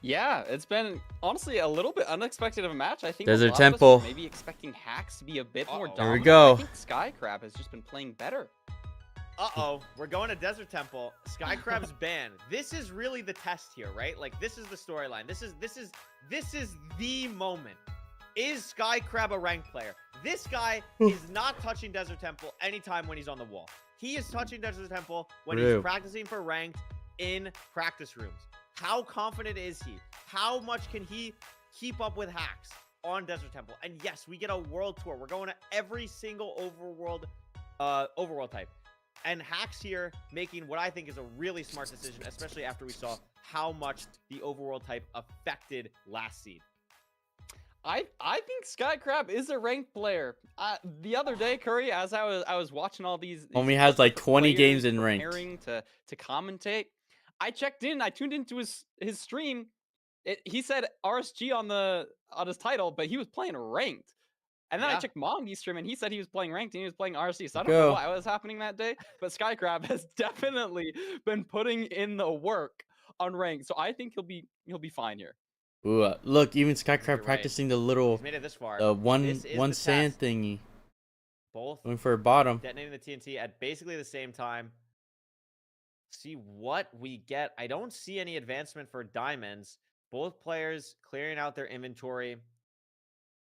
Yeah, it's been honestly a little bit unexpected of a match. I think Desert Temple. Maybe expecting Hacks to be a bit more dominant. Here we go. I think Skycrab has just been playing better. We're going to Desert Temple. Skycrab's banned. This is really the test here, right? Like, this is the storyline. This is the moment. Is Skycrab a ranked player? This guy is not touching Desert Temple anytime when he's on the wall. He is touching Desert Temple when he's practicing for ranked in practice rooms. How confident is he? How much can he keep up with Hacks on Desert Temple? And yes, we get a world tour. We're going to every single overworld type. And Hacks here making what I think is a really smart decision, especially after we saw how much the overworld type affected last seed. I think Skycrab is a ranked player. The other day, Curry, as I was watching all these only has like 20 games in ranked. To commentate, I checked in. I tuned into his stream. He said RSG on his title, but he was playing ranked. And then I checked Mongi's stream, and he said he was playing ranked, and he was playing RSG. So I don't know what was happening that day, but Skycrab has definitely been putting in the work on ranked. So I think he'll be fine here. Ooh, look, even Skycrab practicing the little made it this far. one sand thingy. Both going for a bottom. Detonating the TNT at basically the same time. See what we get. I don't see any advancement for diamonds. Both players clearing out their inventory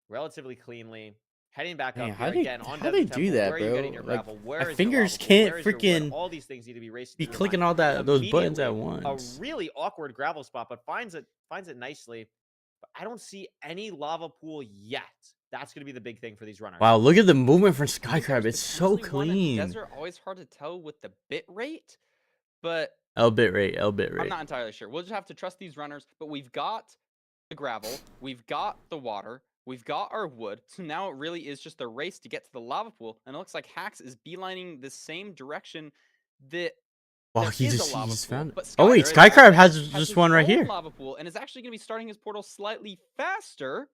relatively cleanly. Heading back up here again on how they do that, bro? Where are you getting your gravel? Where my fingers can't freaking all these things need to be racing. Be clicking all those buttons at once. A really awkward gravel spot, but finds it nicely. But I don't see any lava pool yet. That's going to be the big thing for these runners. Wow, look at the movement from Skycrab. It's so clean. Desert always hard to tell with the bit rate, but L bit rate. I'm not entirely sure. We'll just have to trust these runners. But we've got the gravel, we've got the water, we've got our wood. So now it really is just a race to get to the lava pool. And it looks like Hacks is beelining the same direction that. Wow, he just found it. Oh wait, Skycrab has just one right here. Lava pool, and is actually going to be starting his portal slightly faster.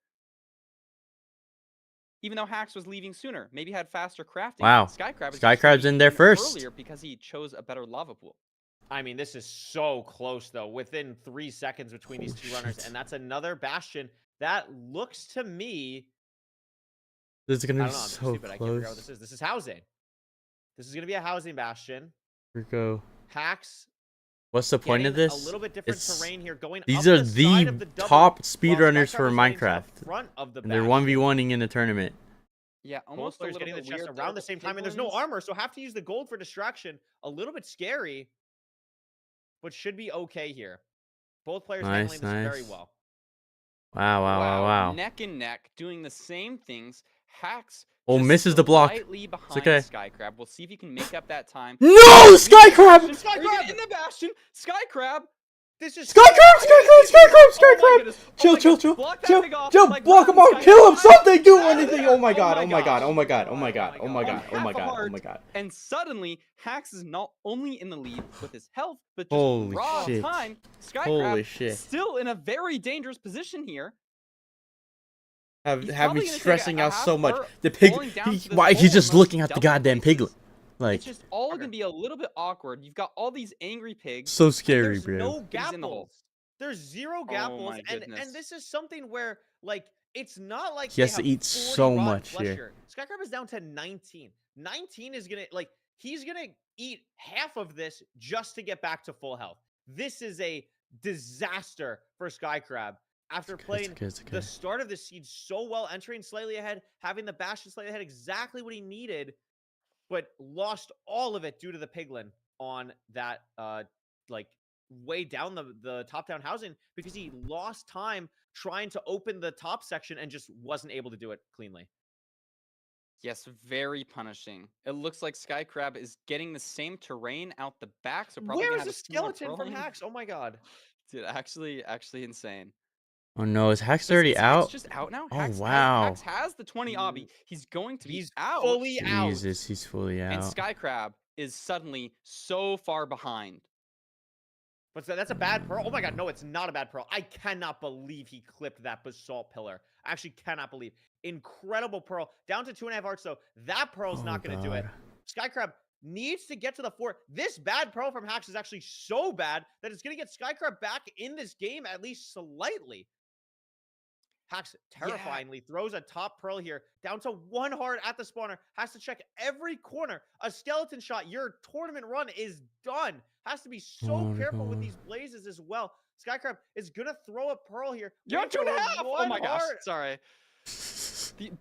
Even though Hacks was leaving sooner, maybe had faster crafting. Wow, Skycrab's in there first earlier because he chose a better lava pool. I mean, this is so close though. Within 3 seconds between these two runners, and that's another bastion that looks to me. This is gonna be so close. I can't figure out what this is. This is housing. This is gonna be a housing bastion. Here we go. Hacks. What's the point of this? A little bit different terrain here. These are the top speedrunners for Minecraft. And they're 1v1ing in a tournament. Yeah, Both almost a players little getting the bit chest weird there. around the same time, and there's no piglins- armor, so have to use the gold for distraction. A little bit scary, but should be okay here. Both players handling this very well. Wow. Neck and neck, doing the same things. Hacks. Oh, just misses the block. Slightly behind okay. Skycrab. We'll see if he can make up that time. No, Skycrab! Skycrab in the bastion. Skycrab. This is Skycrab! Chill. Block him out! Kill him! Something! Do anything! Oh my god! And suddenly, Hax is not only in the lead with his health, but just Holy raw shit. time. Holy Skycrab shit. still in a very dangerous position here. Have He's me probably gonna take stressing a out so half much. bar The pig. falling down to this Why? hole He's just and looking at the double goddamn faces. piglet. Like, It's just all gonna be a little bit awkward. You've got all these angry pigs. so scary, There's bro. no He's in the hole. gapples. There's zero Oh gapples, my and goodness. this is something where like it's not like He has they to have eat 40 so rotten much flesh here. Skycrab is down to 19. 19 is gonna like he's gonna eat half of this just to get back to full health. This is a disaster for Skycrab after playing the start of the siege so well, entering slightly ahead, having the bastion slightly ahead, exactly what he needed, but lost all of it due to the piglin on that like way down the top down housing because he lost time trying to open the top section and just wasn't able to do it cleanly. Yes, very punishing. It looks like Skycrab is getting the same terrain out the back, so probably Where's gonna the have a similar skeleton from pearl lane. Hax? Oh my god. Dude, actually insane. Oh no, is Hax Is already Hax out? just out now? Oh, Hax wow. Hax has the 20 obby. He's going to be He's out. fully out. Jesus, he's fully And out. Skycrab is suddenly so far behind. But that's a bad pearl. Oh my god, no, it's not a bad pearl. I cannot believe he clipped that basalt pillar. I actually cannot believe. Incredible pearl. Down to 2.5 hearts, though. That pearl's not going to do it. Skycrab needs to get to the 4. This bad pearl from Hax is actually so bad that it's going to get Skycrab back in this game at least slightly. Hax terrifyingly throws a top pearl here down to 1 heart at the spawner. Has to check every corner. A skeleton shot. Your tournament run is done. Has to be so careful with these blazes as well. Skycrab is going to throw a pearl here. You're 2.5! Oh my gosh, sorry.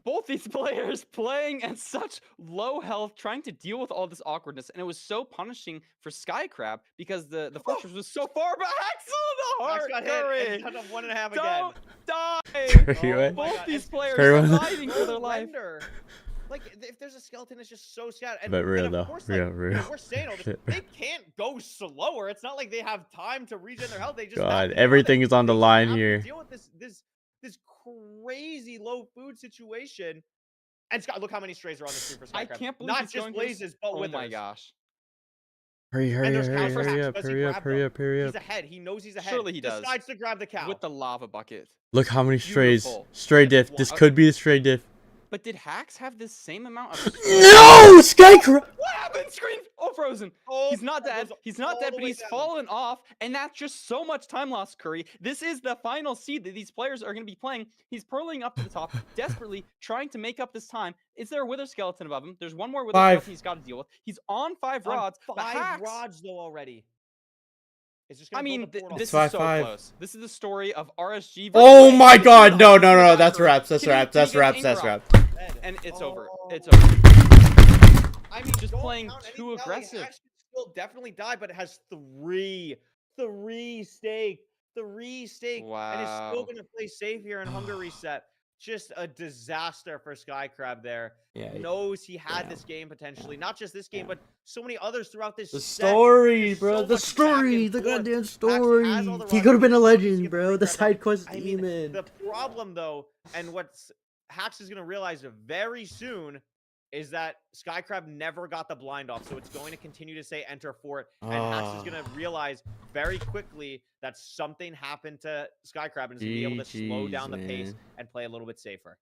Both these players playing at such low health, trying to deal with all this awkwardness, and it was so punishing for Skycrab because the fortress was so far back. The heart, got Curry. hit and down to 1.5 again. Don't die! Curry, Both these players Curry, are fighting for their life. Like, if there's a skeleton, it's just so sad. And, But real and though, of course, like, real. we're saying all this. They can't go slower. It's not like they have time to regen their health. They just God, have to everything is on the They line have to here. Deal with this crazy low food situation. And Scott, look how many strays are on the screen for Skycrab. I can't believe not he's just going blazes, but Oh withers. my gosh. Hurry And there's cows for Hax. up, Does he hurry up, grab hurry them? up, hurry He's up. ahead. He knows he's ahead. Surely he does. Decides to grab the cow. With the lava bucket. Look how many strays. Beautiful. Stray diff. This could be the stray diff. But did Hax have this same amount of No! Skycrab! What happened? Screen! Oh, frozen. Oh, He's not that dead. goes He's not all dead, the but way he's down. fallen off, and that's just so much time lost, Curry. This is the final seed that these players are going to be playing. He's purling up to the top, desperately trying to make up this time. Is there a wither skeleton above him? There's one more wither 5. skeleton he's got to deal with. He's on 5 rods. On but 5 Hax, rods though already. It's just I gonna build mean, the portal. this is 5-5. so close. This is the story of RSG. Oh versus my RSG. god, no, Curry. that's wraps, that's Can he- wraps, can he that's get wraps, an that's anger wraps. out? And it's over. It's Oh. over. I mean, Just don't playing count any too tally. aggressive. Hax could still definitely die, but it has three stake, and is still Wow. gonna play safe here in hunger reset. Just a disaster for Skycrab there. Yeah. Knows he had yeah, this game potentially, not just this game, but so many others throughout this. The set. story, There's bro. so The much back story. and The forth. goddamn Hax story. has all the He rods, could have been a but he's legend, gonna bro. break The that down. side quest I mean, demon. the problem though, and what Hax is gonna realize very soon, is that Skycrab never got the blind off, so it's going to continue to say enter fort, and Hax is going to realize very quickly that something happened to Skycrab, and is going to be able to slow down the pace man. and play a little bit safer.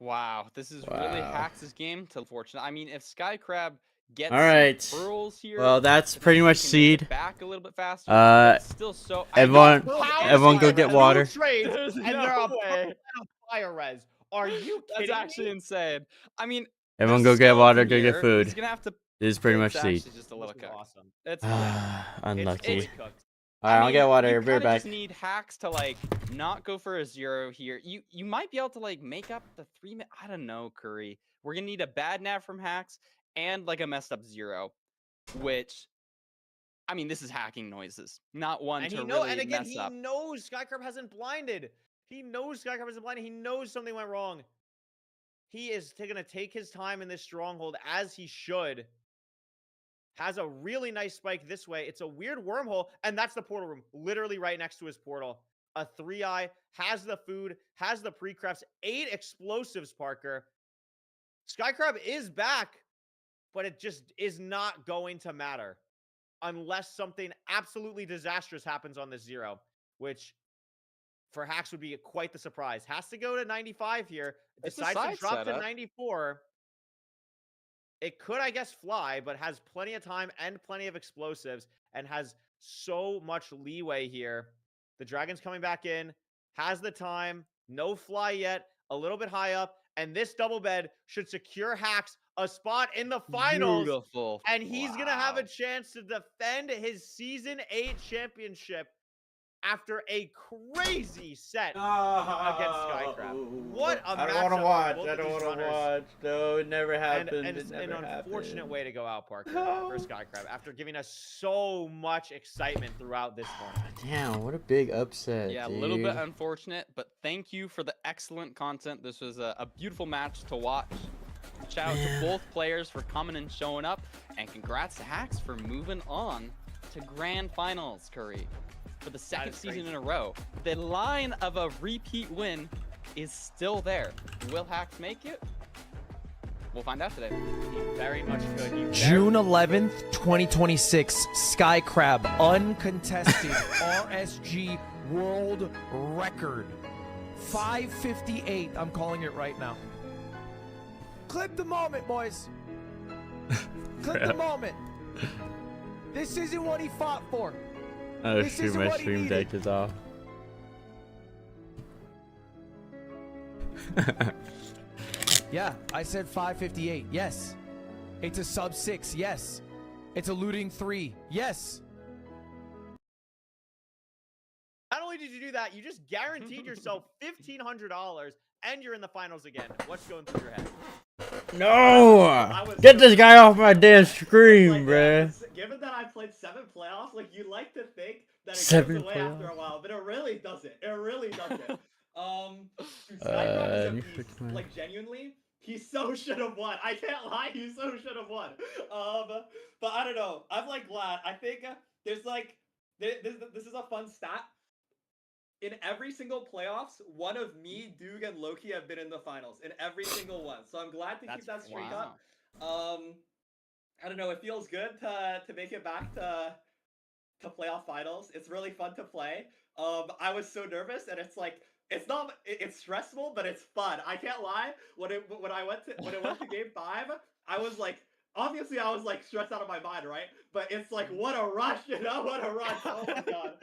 Wow, this is really Wow. Hax's game to fortune. I mean, if Skycrab gets All right. some pearls here, Well, that's potentially pretty much he can make it seed. back a little bit faster. Uh, but still so. everyone- Everyone go get water. There's and no they're a way. fire res. Are you kidding That's actually me? insane. I mean, Everyone there's go a get water, skeleton go get here. food. He's gonna have to. This is pretty it's much seed. actually just a little This is cooked. awesome. It's fully cooked. Unlucky. It's fully cooked. Alright, I'll get water. You Be right kinda back. just need hacks to like not go for a 0 here. You might be able to like make up the 3-minute. I don't know, Curry. We're gonna need a bad nav from hacks and like a messed up 0, which I mean, this is hacking noises, not one And to he really and again, mess he up. knows Skycrab hasn't blinded. He knows Skycrab hasn't blinded. He knows something went wrong. He is going to take his time in this stronghold as he should. Has a really nice spike this way. It's a weird wormhole, and that's the portal room, literally right next to his portal. A 3-eye, has the food, has the pre-crafts, 8 explosives, Parker. Skycrab is back, but it just is not going to matter unless something absolutely disastrous happens on this 0, which for hacks would be quite the surprise. Has to go to 95 here. It's a Decides to side drop to setup. 94. It could, I guess, fly, but has plenty of time and plenty of explosives and has so much leeway here. The dragon's coming back in, has the time, no fly yet, a little bit high up, and this double bed should secure hacks a spot in the finals. Beautiful. And he's going to have a Wow. chance to defend his Season 8 championship after a crazy set against Skycrab. What a matchup. I don't want to watch. both I of don't these want to runners. watch. No, it never happened. And it an never unfortunate happened. way to go out, Parker, No. for Skycrab after giving us so much excitement throughout this tournament. Damn, what a big upset. Yeah, a dude. little bit unfortunate, but thank you for the excellent content. This was a beautiful match to watch. Shout out to both players for coming and showing up, and congrats to Hacks for moving on to Grand Finals, Curry, for the second season crazy. in a row. The line of a repeat win is still there. Will Hacks make it? We'll find out today. He very much could. He June 11th, 2026, Sky Crab, uncontested RSG world record. 558, I'm calling it right now. Clip the moment, boys. Clip the moment. This isn't what he fought for. Oh This shoot, isn't my what he stream needed. deck is off. Yeah, I said 558, yes. It's a sub 6, yes. It's a looting 3, yes. Not only did you do that, you just guaranteed yourself $1,500, and you're in the finals again. What's going through your head? No! Get this guy off my damn screen, bruh. Given that I played 7 playoffs, like you like to think that it 7 goes away after a playoffs? while, but it really doesn't. It really doesn't. Dude, Skycrab is a you beast. picked mine. Like genuinely, he so should have won. I can't lie, he so should have won. But I don't know. I'm like glad. I think there's like this is a fun stat. In every single playoffs, one of me, Doog, and Loki have been in the finals in every single one. So I'm glad to keep that streak up. I don't know. It feels good to make it back to playoff finals. It's really fun to play. I was so nervous, and it's like it's stressful, but it's fun. I can't lie. When it went to game 5, I was like. Obviously, I was like stressed out of my mind, right? But it's like, what a rush, you know? What a rush! Oh my god.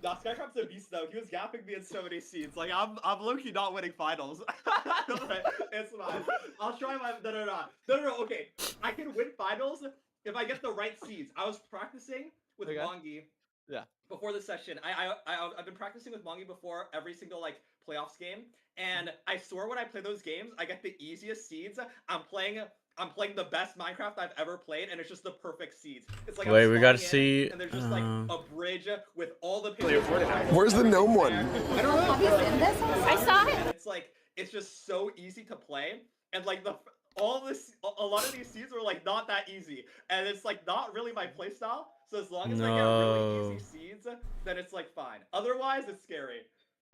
Nah, Skycrab's a beast though. He was gapping me in so many seeds. Like I'm low-key not winning finals. It's fine. I'll try my no. Okay, I can win finals if I get the right seeds. I was practicing with Mongi. Yeah. Before the session, I've been practicing with Mongi before every single like playoffs game, and I swear when I play those games, I get the easiest seeds. I'm playing the best Minecraft I've ever played, and it's just the perfect seeds. It's like Wait, I'm we gotta spawning in, see, and there's just like a bridge with all the pictures. Where's the gnome one? I don't know. Have you seen this? I saw it. And it's like it's just so easy to play, and like a lot of these seeds were like not that easy, and it's like not really my playstyle. So as long as I get really easy seeds, then it's like fine. Otherwise, it's scary.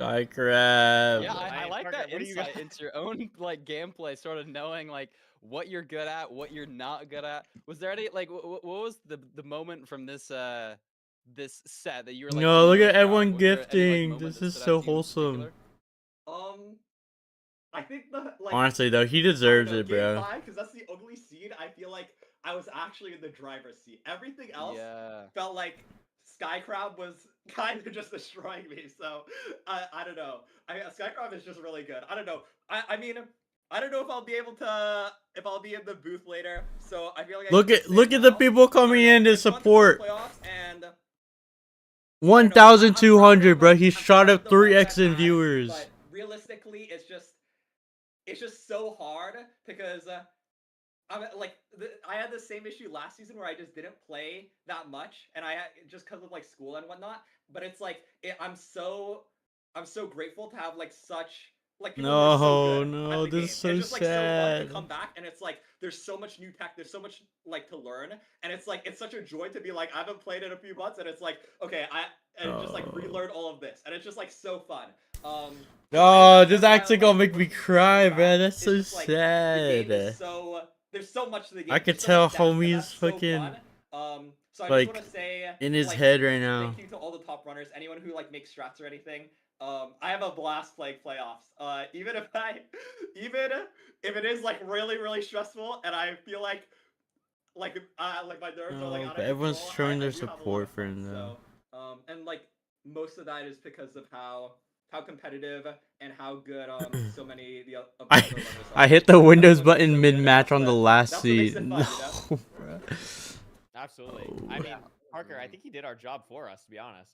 Skycrab. Yeah, I like Parker, that what do you insight got? into your own like gameplay, sort of knowing like what you're good at, what you're not good at. Was there any like what was the moment from this this set that you were like? No, look really at proud of? everyone Was there any, like, gifting. moment This that is stood so out to you in wholesome. particular? I think the like Honestly though, he deserves it, game bro. 5, because that's the ugly seed. I feel like I was actually in the driver's seat. Everything else Yeah. felt like Skycrab was kind of just destroying me. So I don't know. Skycrab is just really good. I don't know. I mean, I don't know if I'll be able to in the booth later. So I feel like Look at the people coming in to support. Playoffs, and 1,200, bro. He I'm shot proud up of the run 3x I've in had, viewers. But realistically, it's just so hard because I had the same issue last season where I just didn't play that much, and just because of like school and whatnot. But it's like I'm so grateful to have like such like people who are so No, good at no, the this game. is so It's just like so fun to sad. come back, and it's like there's so much new tech, there's so much like to learn, and it's like it's such a joy to be like I haven't played in a few months, and it's like okay, and just like relearn all of this, and it's just like so fun. Oh, That's this why I actually gonna like make me looking forward to cry, coming man. back. That's It's so just like the game is sad. so there's so much to the game. I could There's so much tell depth, and homie's that's so fucking fun. So I just want like to say in his like head right now. thank you to all the top runners, anyone who like makes strats or anything. I have a blast playing playoffs. Even even if it is like really stressful, and I feel like my nerves are like No, out but of everyone's control, showing I their do have a lot support of for fun. him though. So and like most of that is because of how competitive and how good so many of the other runners are. I hit the Windows Everyone's button so mid good, and match on the last that's what makes seat. it No, fun, you know? bro. Absolutely. Oh. I mean, Parker, I think he did our job for us, to be honest.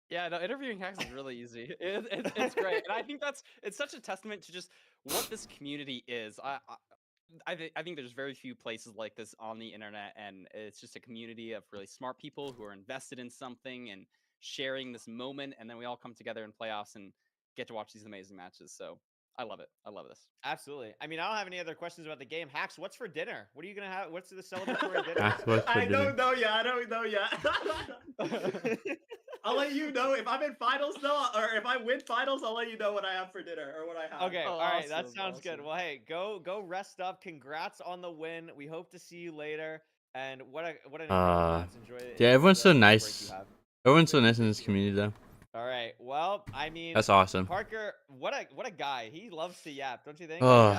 Yeah, no, interviewing hacks is really easy. It's great, and I think it's such a testament to just what this community is. I think there's very few places like this on the internet, and it's just a community of really smart people who are invested in something and sharing this moment, and then we all come together in playoffs and get to watch these amazing matches. So I love it. I love this. Absolutely. I mean, I don't have any other questions about the game. Hacks, what's for dinner? What are you gonna have? What's the celebratory dinner? That's what's for I dinner. don't know yet. I don't know yet. I'll let you know if I'm in finals though, or if I win finals. I'll let you know what I have for dinner or what I have. Okay, Oh, all right, that awesome, sounds good. awesome. Well, hey, go rest up. Congrats on the win. We hope to see you later. And what an incredible match. Enjoy it. Yeah, everyone's so break you nice. have. Everyone's so nice in this community though. All right. Well, I mean, That's awesome. Parker, what a guy. He loves to yap, don't you think? Oh.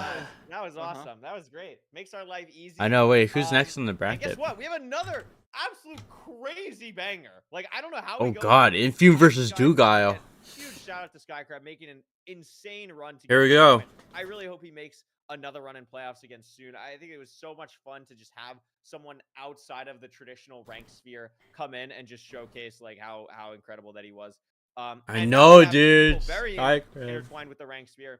That was awesome. That was great. Makes our life easy. I know. Wait, who's next in the And bracket? guess what? We have another absolute crazy banger. Like, I don't know how. Oh we go God, from Infume versus Skycrab Dugile. again. Huge shout out to Skycrab making an insane run to Here get we to the go. tournament. I really hope he makes another run in playoffs again soon. I think it was so much fun to just have someone outside of the traditional rank sphere come in and just showcase like how incredible that he was. I And now know, we have two dude. people very Skycrab. intertwined with the rank sphere.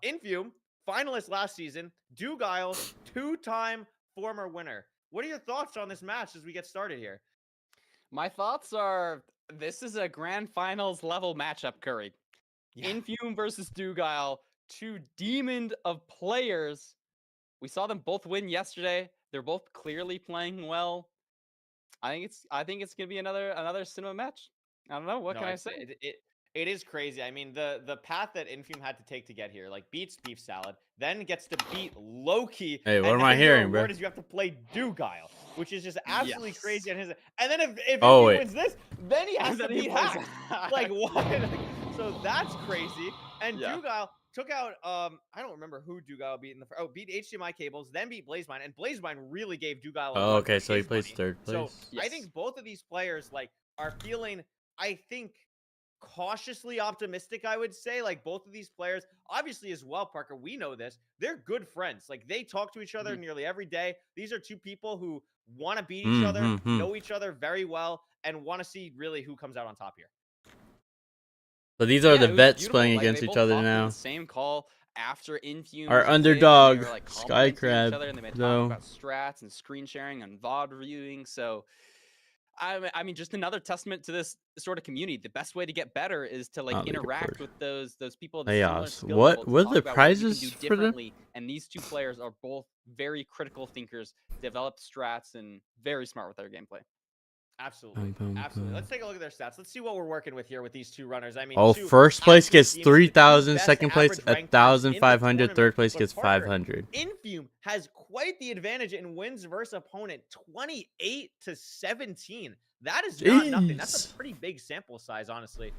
Infume, finalist last season. Dugile, two-time former winner. What are your thoughts on this match as we get started here? My thoughts are this is a grand finals level matchup, Curry. Yeah. Infume versus Dugile, two demon of players. We saw them both win yesterday. They're both clearly playing well. I think it's gonna be another cinema match. I don't know. What can I say? It is crazy. I mean, the path that Infume had to take to get here, like beats Beef Salad, then gets to beat Loki. Hey, what and am I then your hearing, bro? reward is you have to play Dugile, which is just absolutely Yes. crazy. And then if Oh, Infume wait. wins this, then he has to Then he beat plays Hacks. Like what? So that's crazy. And Yeah. Dugile took out I don't remember who Dugile beat in the beat HDMI Cables, then beat Blazemine, and Blazemine really gave Dugile a Oh, run okay, for so he his plays money. third place. So I think both of these players like are feeling, I think, cautiously optimistic, I would say. Like both of these players, obviously as well, Parker, we know this. They're good friends. Like they talk to each other nearly every day. These are two people who want to beat each other, know each other very well, and want to see really who comes out on top here. So these are Yeah, the it was vets beautiful. playing Like, against they each both other hopped in now. the same call after Infume. Our was played, and underdog, they were, like, complimenting Skycrab, each other, and they were though. talking about strats and screen sharing and VOD reviewing. So, I mean, just another testament to this sort of community. The best way to get better is to like Leaderboard. interact with those people. Hey, Similar Oz, skill what level to were talk the about what you can prizes do for the? differently. And these two players are both very critical thinkers, develop strats, and very smart with their gameplay. Absolutely. Absolutely. Let's take a look at their stats. Let's see what we're working with here with these two runners. I mean, Oh, two first place absolute gets demons, the two 3,000, best second place average ranked players in the 1,500, third tournament. place But gets Parker, 500. Infume has quite the advantage in wins versus opponent, 28-17. That is not nothing. That's a Jeez. pretty big sample size, honestly,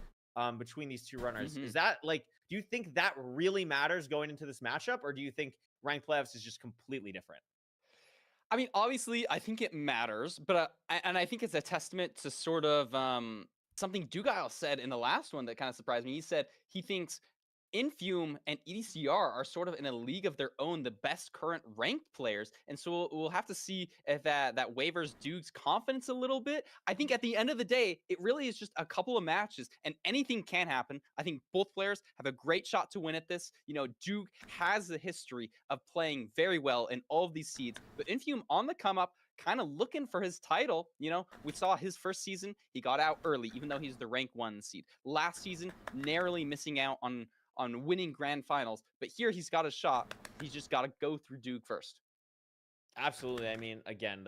between these two runners. Is that like, do you think that really matters going into this matchup, or do you think ranked playoffs is just completely different? I mean, obviously, I think it matters, but and I think it's a testament to sort of something Dugile said in the last one that kind of surprised me. He said he thinks Infume and EDCR are sort of in a league of their own, the best current ranked players. And so we'll have to see if that wavers Duke's confidence a little bit. I think at the end of the day, it really is just a couple of matches and anything can happen. I think both players have a great shot to win at this. You know, Duke has a history of playing very well in all of these seeds, but Infume on the come up, kind of looking for his title. You know, we saw his first season, he got out early, even though he's the rank 1 seed. Last season, narrowly missing out on winning grand finals, but here he's got a shot. He's just got to go through Duke first. Absolutely. I mean, again,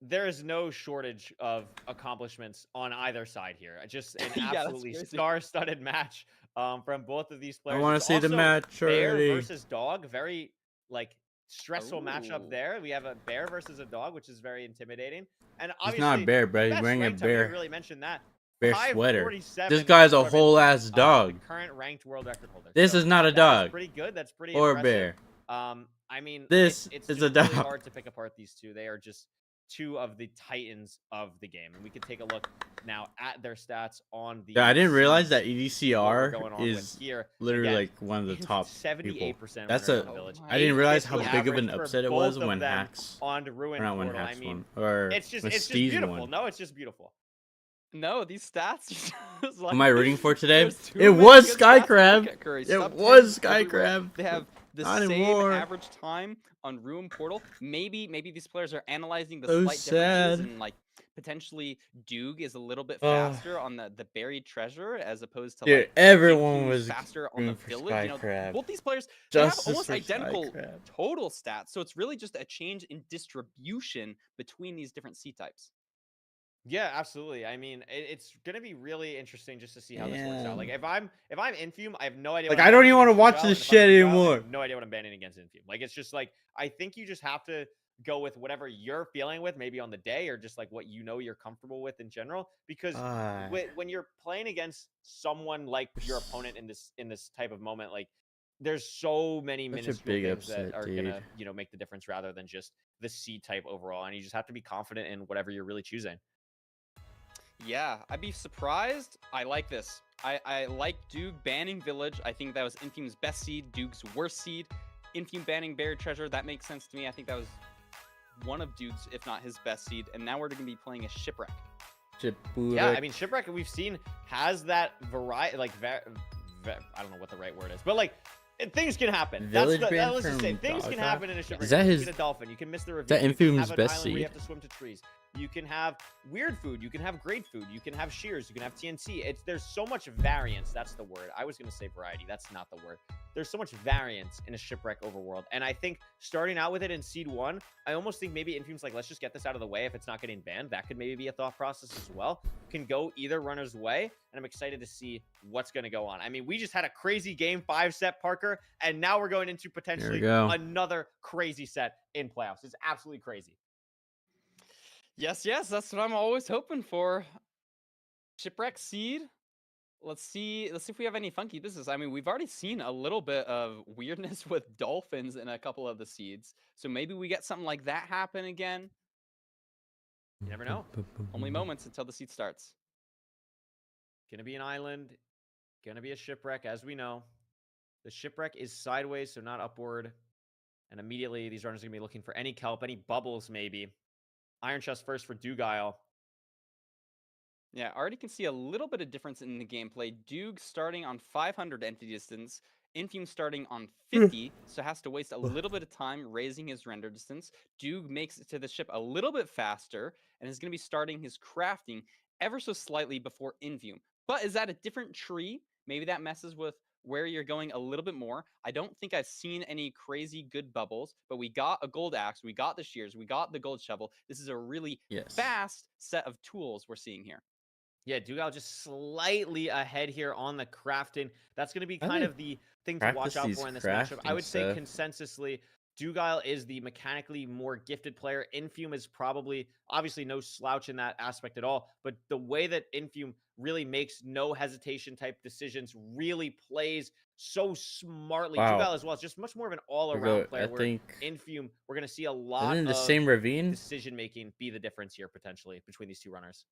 there is no shortage of accomplishments on either side here. Just an Yeah, absolutely star-studded match from both of these players. I want to It's see the also match Bear already. versus Dog, very like stressful matchup Ooh. there. We have a Bear versus a Dog, which is very intimidating. And He's obviously, not a bear, bro. He's best wearing a ranked, I didn't bear really mention that. bear sweater. 547 This guy's a Corbin, whole ass dog. current ranked world record holder. This So is not a that is dog pretty good. That's pretty or a impressive. bear. I mean, This it's is just a really dog. hard to pick apart these two. They are just two of the titans of the game, and we can take a look now at their stats on the. Yeah, I didn't realize that seeds, what we're EDCR going on with is here. literally Again, like one of the top people. 78% That's winner a. in the village. I didn't realize how 850 big of an average for upset it both was of when them Hacks. on to Ruin Or not when Portal. Hacks I mean, won, or it's just when it's just Steez beautiful. won. No, it's just beautiful. No, these stats. Just like, Am I rooting for today? there's too It many was good Sky stats to Crab. look at, Curry. It Sub was 10s Sky everywhere. Crab. They have the Not same anymore. average time on Ruin Portal. Maybe these players are analyzing the So slight sad. differences, and like potentially Duke is a little bit Ugh. faster on the buried treasure as opposed to Dude, like everyone Infume's was faster on the rooting for village. Sky You know, Crab. both these players they have Justice almost for Sky identical Crab. total stats, so it's really just a change in distribution between these different C types. Yeah, absolutely. I mean, it's gonna be really interesting just to see how this works out. Like, if I'm Infume, I have no idea. Like, what I I'm don't banning even wanna against watch Dugal, this and if I'm shit Dugal, I anymore. have no idea what I'm banning against Infume. Like, it's just like I think you just have to go with whatever you're feeling with, maybe on the day, or just like what you know you're comfortable with in general. Because when you're playing against someone like your opponent in this type of moment, like there's so many Such a minuscule big things that upset, are dude. gonna make the difference rather than just the C type overall. And you just have to be confident in whatever you're really choosing. Yeah, I'd be surprised. I like this. I like Duke banning Village. I think that was Infume's best seed, Duke's worst seed. Infume banning Buried Treasure, that makes sense to me. I think that was one of Duke's, if not his best seed. And now we're going to be playing a Shipwreck. Yeah, I mean, Shipwreck, we've seen, has that variety, like, I don't know what the right word is, but like, things can happen. Village That's ban let's just say from things can Dogfight? happen in a Shipwreck. Is that You his- can get a dolphin. You can miss the ravine. that You can Infume's have an best island where you seed? have to swim to trees. You can have weird food. You can have great food. You can have shears. You can have TNC. There's so much variance. That's the word. I was going to say variety. That's not the word. There's so much variance in a Shipwreck overworld. And I think starting out with it in Seed 1, I almost think maybe Infume's like, let's just get this out of the way if it's not getting banned. That could maybe be a thought process as well. Can go either runner's way. And I'm excited to see what's going to go on. I mean, we just had a crazy game 5 set, Parker. And now we're going into potentially another crazy set in playoffs. It's absolutely crazy. Yes, that's what I'm always hoping for. Shipwreck seed. Let's see if we have any funky business. I mean, we've already seen a little bit of weirdness with dolphins in a couple of the seeds. So maybe we get something like that happen again. You never know. Only moments until the seed starts. Gonna be an island. Gonna be a shipwreck, as we know. The shipwreck is sideways, so not upward. And immediately, these runners are gonna be looking for any kelp, any bubbles, maybe. Iron Chest first for Dugile. Yeah, already can see a little bit of difference in the gameplay. Duke starting on 500 entity distance. Infume starting on 50, so has to waste a little bit of time raising his render distance. Duke makes it to the ship a little bit faster, and is going to be starting his crafting ever so slightly before Infume. But is that a different tree? Maybe that messes with where you're going a little bit more. I don't think I've seen any crazy good bubbles, but we got a gold axe, we got the shears, we got the gold shovel. This is a really fast set of tools we're seeing here. Yeah, Dugile just slightly ahead here on the crafting. That's going to be kind of the thing to watch out for in this matchup. I would say consensusly, Dugile is the mechanically more gifted player. Infume is probably, obviously, no slouch in that aspect at all. But the way that Infume really makes no hesitation type decisions, really plays so smartly. Dugile as well is just much more of an all-around player. Where Infume, we're going to see a lot in the of same ravine decision-making be the difference here potentially between these two runners.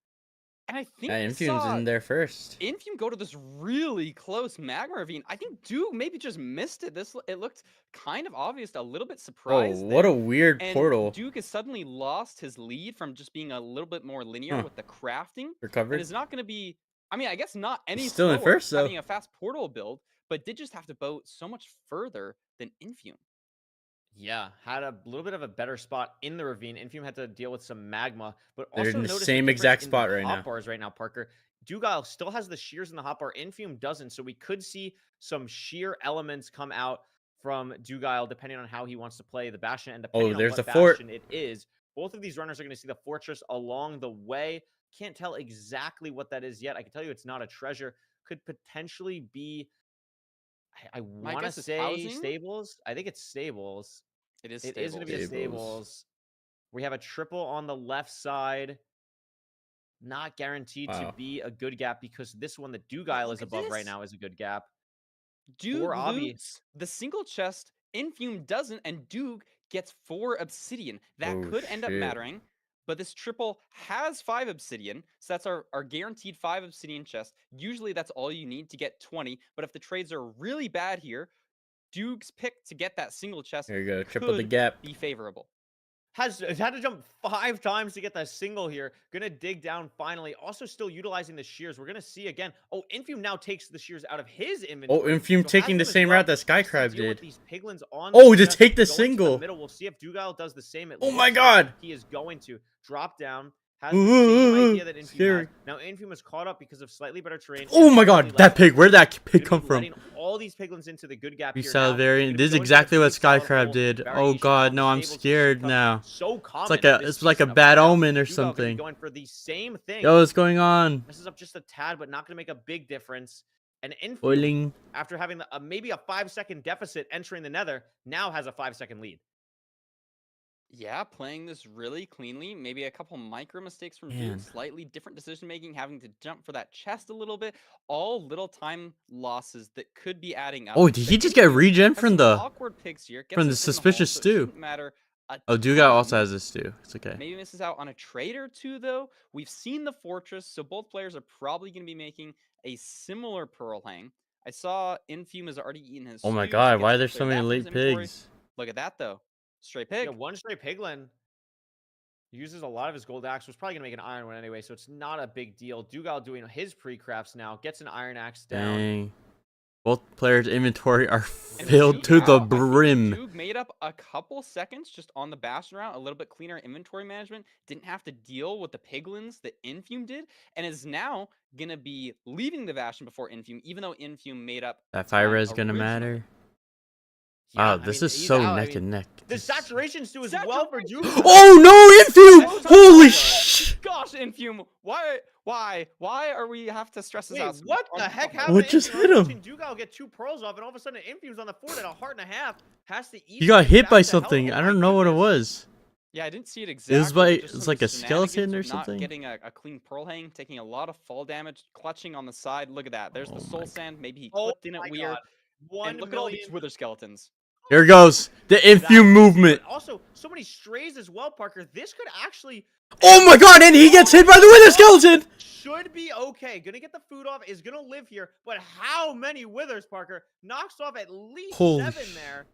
And I think Yeah, we Infume's saw in there first. Infume go to this really close magma ravine. I think Duke maybe just missed it. It looked kind of obvious, a little bit Oh, surprised what there. a weird And portal. Duke has suddenly lost his lead from just being a little bit more linear Huh. with the crafting. And Recovered. is not going to be, I mean, I guess not any Still in slower first, though. having a fast portal build, but did just have to boat so much further than Infume. Yeah, had a little bit of a better spot in the ravine. Infume had to deal with some magma, but They're also in the notice same exact difference in spot the right now. hotbars right now, Parker. Dugile still has the shears in the hotbar. Infume doesn't, so we could see some shear elements come out from Dugile depending on how he wants to play the Bastion and depending on there's what the fort. Bastion it is. Both of these runners are going to see the fortress along the way. Can't tell exactly what that is yet. I can tell you it's not a treasure. Could potentially be, I My want to guess is say housing? stables. I think it's stables. It is It is going to be a Stables. stables. We have a triple on the left side. Not guaranteed to Wow. be a good gap because this one that Dugile is look at above right this. now is a good gap. Duke Or Obby. loots the single chest, Infume doesn't, and Duke gets 4 obsidian. That Oh, could end up shit. mattering, but this triple has 5 obsidian, so that's our guaranteed 5 obsidian chest. Usually that's all you need to get 20, but if the trades are really bad here, Duke's pick to get that single chest There you go. Triple the could gap. be favorable. Has had to jump 5 times to get that single here. Gonna dig down finally. Also still utilizing the shears. We're gonna see again. Oh, Infume now takes the shears out of his inventory. Oh, Infume so taking the has them as same well. route that Has to Skycrab deal with did. these piglins on Oh, the to chest, take the going to single. middle. We'll see if Dugile does the same. It Oh my looks like God. he is going to drop down. Has the same idea that Infume Scary. has. Now Infume is caught up because of slightly better terrain. Oh my and God, slightly that less pig. Where'd that pig Gonna come be from? letting all these piglins into the good gap here Freestyle now. variant. Gonna This is go into exactly the what freestyle Skycrab hole did. Oh variation God, on no, the I'm stables, which scared becomes now. So common It's like a, this it's like a season of bad playoffs. omen or Dugile gonna be something. going for the same thing. Yo, what's going on? This is up just a tad, but not going to make a big difference. And Infume, Boiling. after having maybe a 5-second deficit entering the Nether, now has a 5-second lead. Yeah, playing this really cleanly. Maybe a couple micro mistakes from Man. Duke, slightly different decision making, having to jump for that chest a little bit. All little time losses that could be adding up. Oh, did he But just get Infume regen has from some the awkward picks here. from the Gets us in hole, suspicious so it stew? shouldn't matter a Oh, Duga also ton. has this too. It's okay. Maybe misses out on a trade or two, though. We've seen the fortress, so both players are probably going to be making a similar pearl hang. I saw Infume has already eaten his Oh my stew, so God, he why are gets there to so clear many that from his late inventory. pigs? Look at that, though. Straight pig. Yeah, one straight piglin. He uses a lot of his gold axe. Was probably going to make an iron one anyway, so it's not a big deal. Dugile doing his pre-crafts now. Gets an iron axe down. Dang. Both players' inventory are And filled Duke to the now, I think brim. Duke made up a couple seconds just on the Bastion route, a little bit cleaner inventory management. Didn't have to deal with the piglins that Infume did, and is now going to be leaving the Bastion before Infume, even though Infume made up That fire time res gonna originally. matter. Yeah, Wow, I this mean, is he's so out. neck and neck. The This- saturation stew as well for Duke. Oh no, Infume! So Holy tough, sh! Gosh, Infume, why are we have to stress this Wait, out? so much? what On the top heck of that, happened? What to just Infume? hit I'm him? watching Dugile get 2 pearls off, and all of a sudden Infume's on the fort at a heart and a half. Has to eat. He got it hit back by to hell. something. Oh I my don't know what it goodness. was. Yeah, I didn't see it It exactly. was by, but just it's some like a skeleton shenanigans or with not something. getting a clean pearl hang, taking a lot of fall damage, clutching on the side. Look at that. There's Oh the my soul God. sand. Maybe he Oh clipped in my it weird. God. 1 And look at all these million. wither skeletons. Here it goes. The That Infume is- movement. but also, so many strays as well, Parker. This could actually Oh my God, and he gets hit by the wither skeleton! should be okay. Gonna get the food off, is gonna live here. But how many withers, Parker? Knocks off at least Holy 7 there.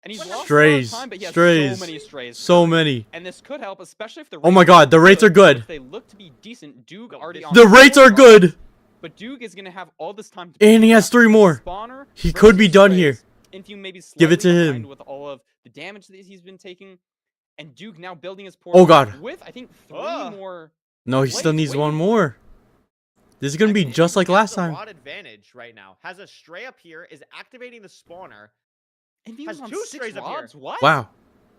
And he's What lost strays, a lot of time, but he has strays. so many strays. So many. And this could help, especially if the Oh my rates God, the rates are good. If they look to be decent, Duke No, already this- on The rates are full good. odds, But Duke is gonna have all this time to And he pick has up 3 more. Spawner He could be versus done strays. here. Infume maybe Give it to slightly behind him. with all of the damage that he's been taking. And Duke now building his portal. Oh God. With, I think, 3 Ugh. more. No, he still Blades needs one waiting. more. This is gonna I be mean, just Infume like has last the time. rod advantage right now. Has a stray up here, is activating the spawner. Infume Has is on 2 6 strays up here. rods? What? Wow.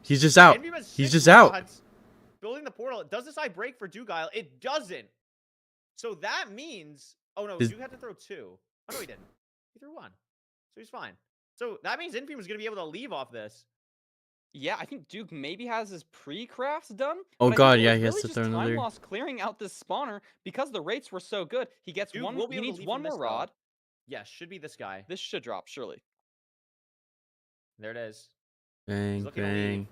He's just out. Infume has He's 6 just out. rods. Building the portal. Does this eye break for Dugile? It doesn't. So that means. Oh no, Is- Duke had to throw 2. Oh no, he didn't. He threw 1. So he's fine. So that means Infume is gonna be able to leave off this. Yeah, I think Duke maybe has his pre-crafts done. Oh but I think God, it yeah, was he has really to just throw time another. loss clearing out this spawner because the rates were so good. He gets Duke one. will be He able to needs leave one from this, more though. rod. Yeah, should be this guy. This should drop surely. There it is. Bang, looking to bang.